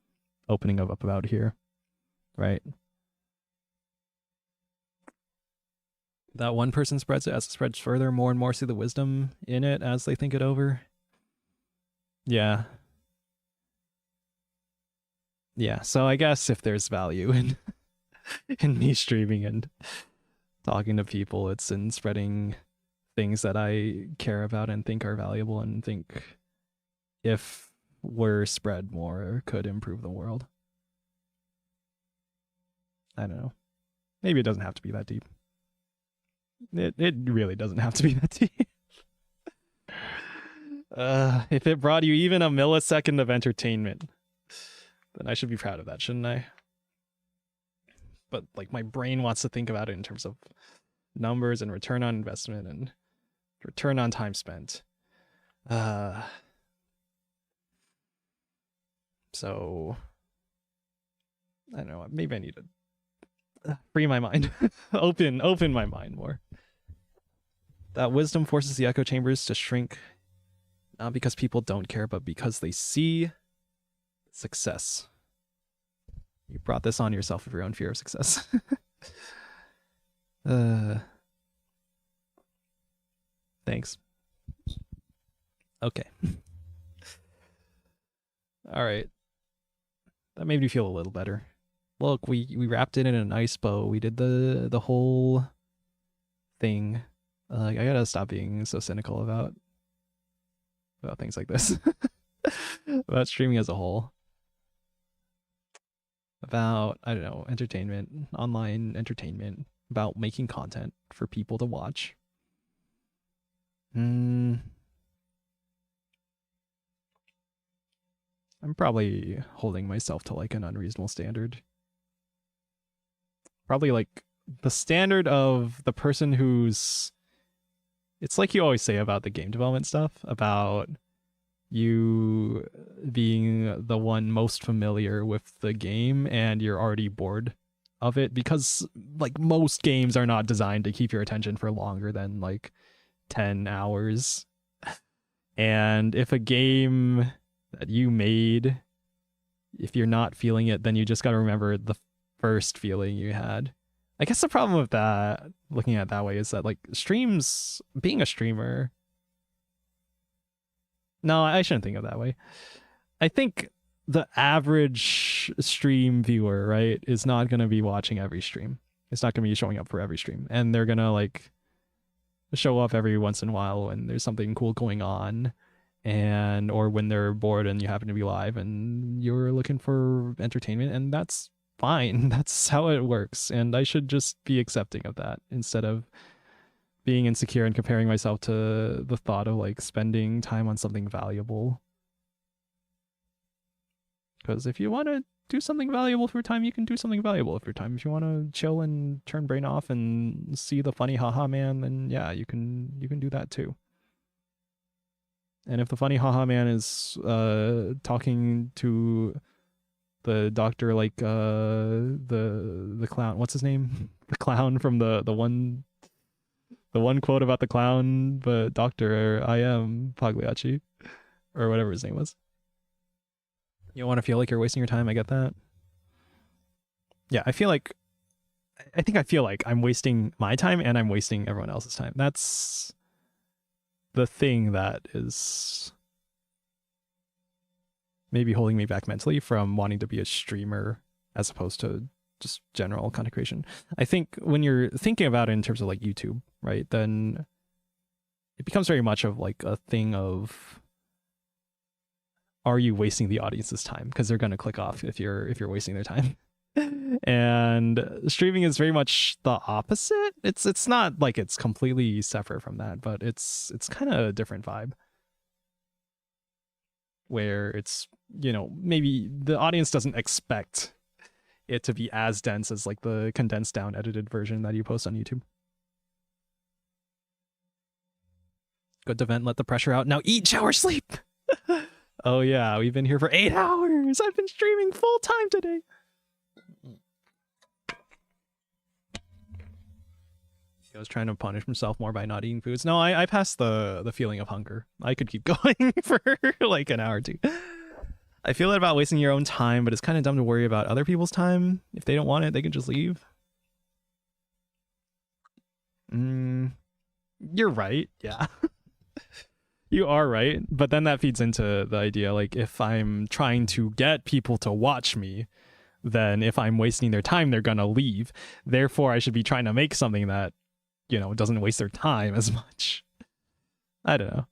opening up about here, right? That one person spreads it as it spreads further, more and more see the wisdom in it as they think it over. Yeah. Yeah, so I guess if there's value in in me streaming and talking to people, it's in spreading things that I care about and think are valuable, and think if were spread more could improve the world. I don't know. Maybe it doesn't have to be that deep. It really doesn't have to be that deep. If it brought you even a millisecond of entertainment, then I should be proud of that, shouldn't I? but like my brain wants to think about it in terms of numbers and return on investment and return on time spent. So I don't know, maybe I need to free my mind. open my mind more. That wisdom forces the echo chambers to shrink, not because people don't care, but because they see success. You brought this on yourself of your own fear of success. Thanks. Okay. All right. That made me feel a little better. Look, we wrapped it in a nice bow. We did the whole thing. I gotta stop being so cynical about things like this. About streaming as a whole. About, I don't know, entertainment, online entertainment, about making content for people to watch. I'm probably holding myself to like an unreasonable standard. Probably like the standard of the person who's... It's like you always say about the game development stuff, about you being the one most familiar with the game and you're already bored of it, because like most games are not designed to keep your attention for longer than like 10 hours. And if a game that you made, if you're not feeling it, then you just got to remember the first feeling you had. I guess the problem with that, looking at it that way, is that like streams, being a streamer... No, I shouldn't think of it that way. I think the average stream viewer, right, is not going to be watching every stream. It's not going to be showing up for every stream. And they're going to like show up every once in a while when there's something cool going on, and or when they're bored and you happen to be live and you're looking for entertainment, and that's fine. That's how it works. And I should just be accepting of that instead of being insecure and comparing myself to the thought of like spending time on something valuable. Because if you want to do something valuable for your time, you can do something valuable for your time. If you want to chill and turn brain off and see the funny haha man, then yeah, you can do that too. And if the funny haha man is talking to the doctor, like the clown, what's his name? The clown from the one quote about the clown, but Dr. I am Pagliacci, or whatever his name was. You don't want to feel like you're wasting your time, I get that. Yeah, I feel like I'm wasting my time and I'm wasting everyone else's time. That's the thing that is maybe holding me back mentally from wanting to be a streamer as opposed to just general content creation. I think when you're thinking about it in terms of like YouTube, right, then it becomes very much of like a thing of, are you wasting the audience's time? Because they're going to click off if you're wasting their time. And streaming is very much the opposite. It's not like it's completely separate from that, but it's kind of a different vibe. Where it's, you know, maybe the audience doesn't expect it to be as dense as like the condensed down edited version that you post on YouTube. Good to vent, let the pressure out. Now eat, shower, sleep. Oh yeah, we've been here for 8 hours. I've been streaming full time today. He was trying to punish himself more by not eating foods. No, I passed the feeling of hunger. I could keep going for like an hour or two. I feel it about wasting your own time, but it's kind of dumb to worry about other people's time. If they don't want it, they can just leave. You're right. Yeah. You are right. But then that feeds into the idea, like, if I'm trying to get people to watch me, then if I'm wasting their time, they're gonna leave. Therefore, I should be trying to make something that, you know, doesn't waste their time as much. I don't know.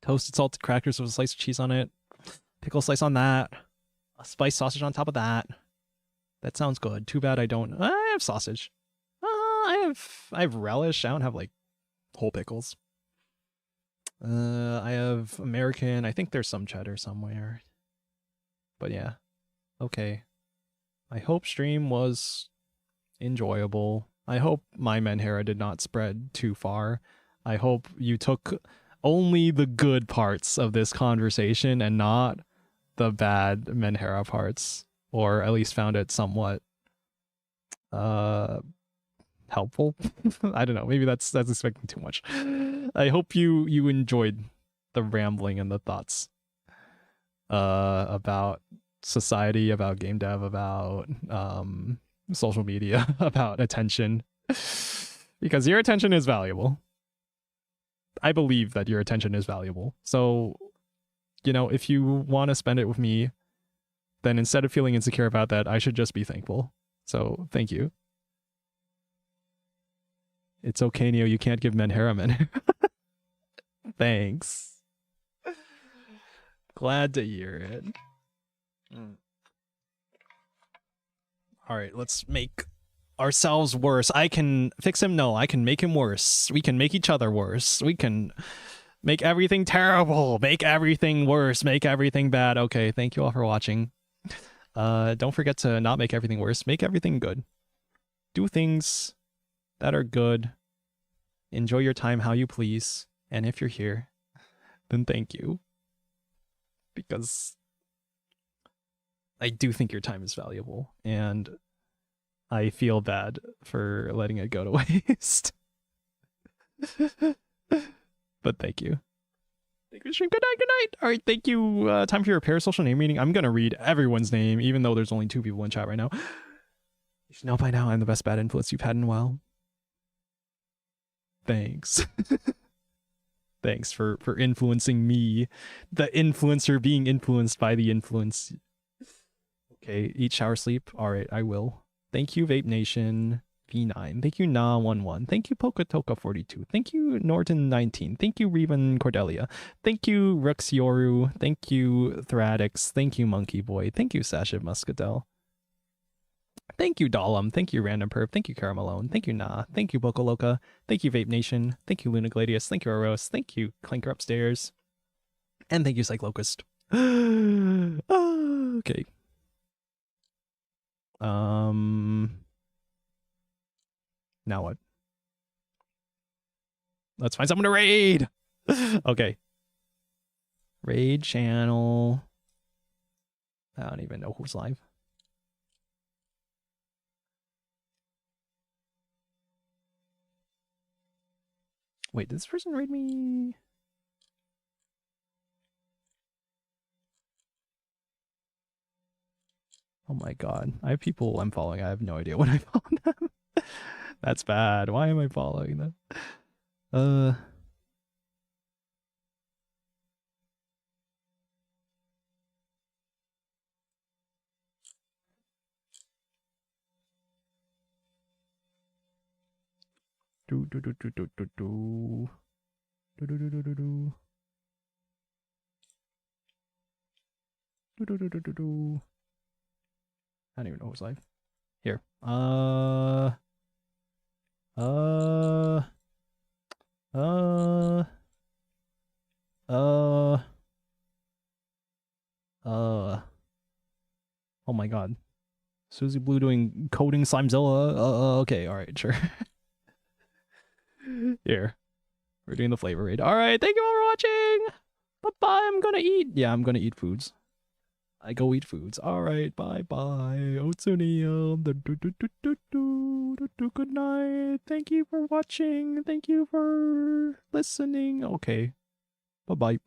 Toasted salted crackers with a slice of cheese on it. Pickle slice on that. A spiced sausage on top of that. That sounds good. Too bad I don't... I have sausage. I have relish. I don't have, like, whole pickles. I have American. I think there's some cheddar somewhere. But yeah. Okay. I hope stream was enjoyable. I hope my Menhera did not spread too far. I hope you took only the good parts of this conversation and not the bad Menhera parts, or at least found it somewhat helpful. I don't know, maybe that's expecting too much. I hope you enjoyed the rambling and the thoughts about society, about game dev, about social media, about attention, because your attention is valuable. I believe that your attention is valuable. So, you know, if you want to spend it with me, then instead of feeling insecure about that, I should just be thankful. So thank you. It's okay, Neo, you can't give Menhera Menhera. Thanks. Glad to hear it. All right, let's make ourselves worse. I can fix him. No, I can make him worse. We can make each other worse. We can make everything terrible. Make everything worse. Make everything bad. Okay, thank you all for watching. Don't forget to not make everything worse. Make everything good. Do things that are good. Enjoy your time how you please. And if you're here, then thank you. Because I do think your time is valuable, and I feel bad for letting it go to waste. But thank you. Thank you, stream. Good night, good night. All right, thank you. Time for your parasocial name reading. I'm gonna read everyone's name, even though there's only 2 people in chat right now. You should know by now I'm the best bad influence you've had in a while. Thanks. Thanks for influencing me, the influencer being influenced by the influence. Okay, eat, shower, sleep. All right, I will. Thank you, Vape Nation V9. Thank you, Na11. Thank you, Pokatoka42. Thank you, Norton19. Thank you, Revan Cordelia. Thank you, Ruxioru. Thank you, Thradix. Thank you, Monkey Boy. Thank you, Sasha Muscatel. Thank you, Dahlum. Thank you, Random Perp. Thank you, Caramelone. Thank you, Na. Thank you, Bocoloca. Thank you, Vape Nation. Thank you, Luna Gladius. Thank you, Aros. Thank you, Clinker Upstairs. And thank you, Cyclocust. Okay. Now what? Let's find someone to raid. Okay. Raid channel. I don't even know who's live. Wait, did this person raid me? Oh my god. I have people I'm following. I have no idea when I follow them. That's bad. Why am I following them? Do do do do do do do do do do do do do do do do do do do. I don't even know who's live. Here. Oh my god. Susie Blue doing coding Slimezilla. Okay, alright, sure. Here. We're doing the flavor raid. Alright, thank you all for watching! Bye-bye, I'm gonna eat. Yeah, I'm gonna eat foods. I go eat foods. Alright, bye-bye. Otsunia. Good night. Thank you for watching. Thank you for listening. Okay. Bye-bye.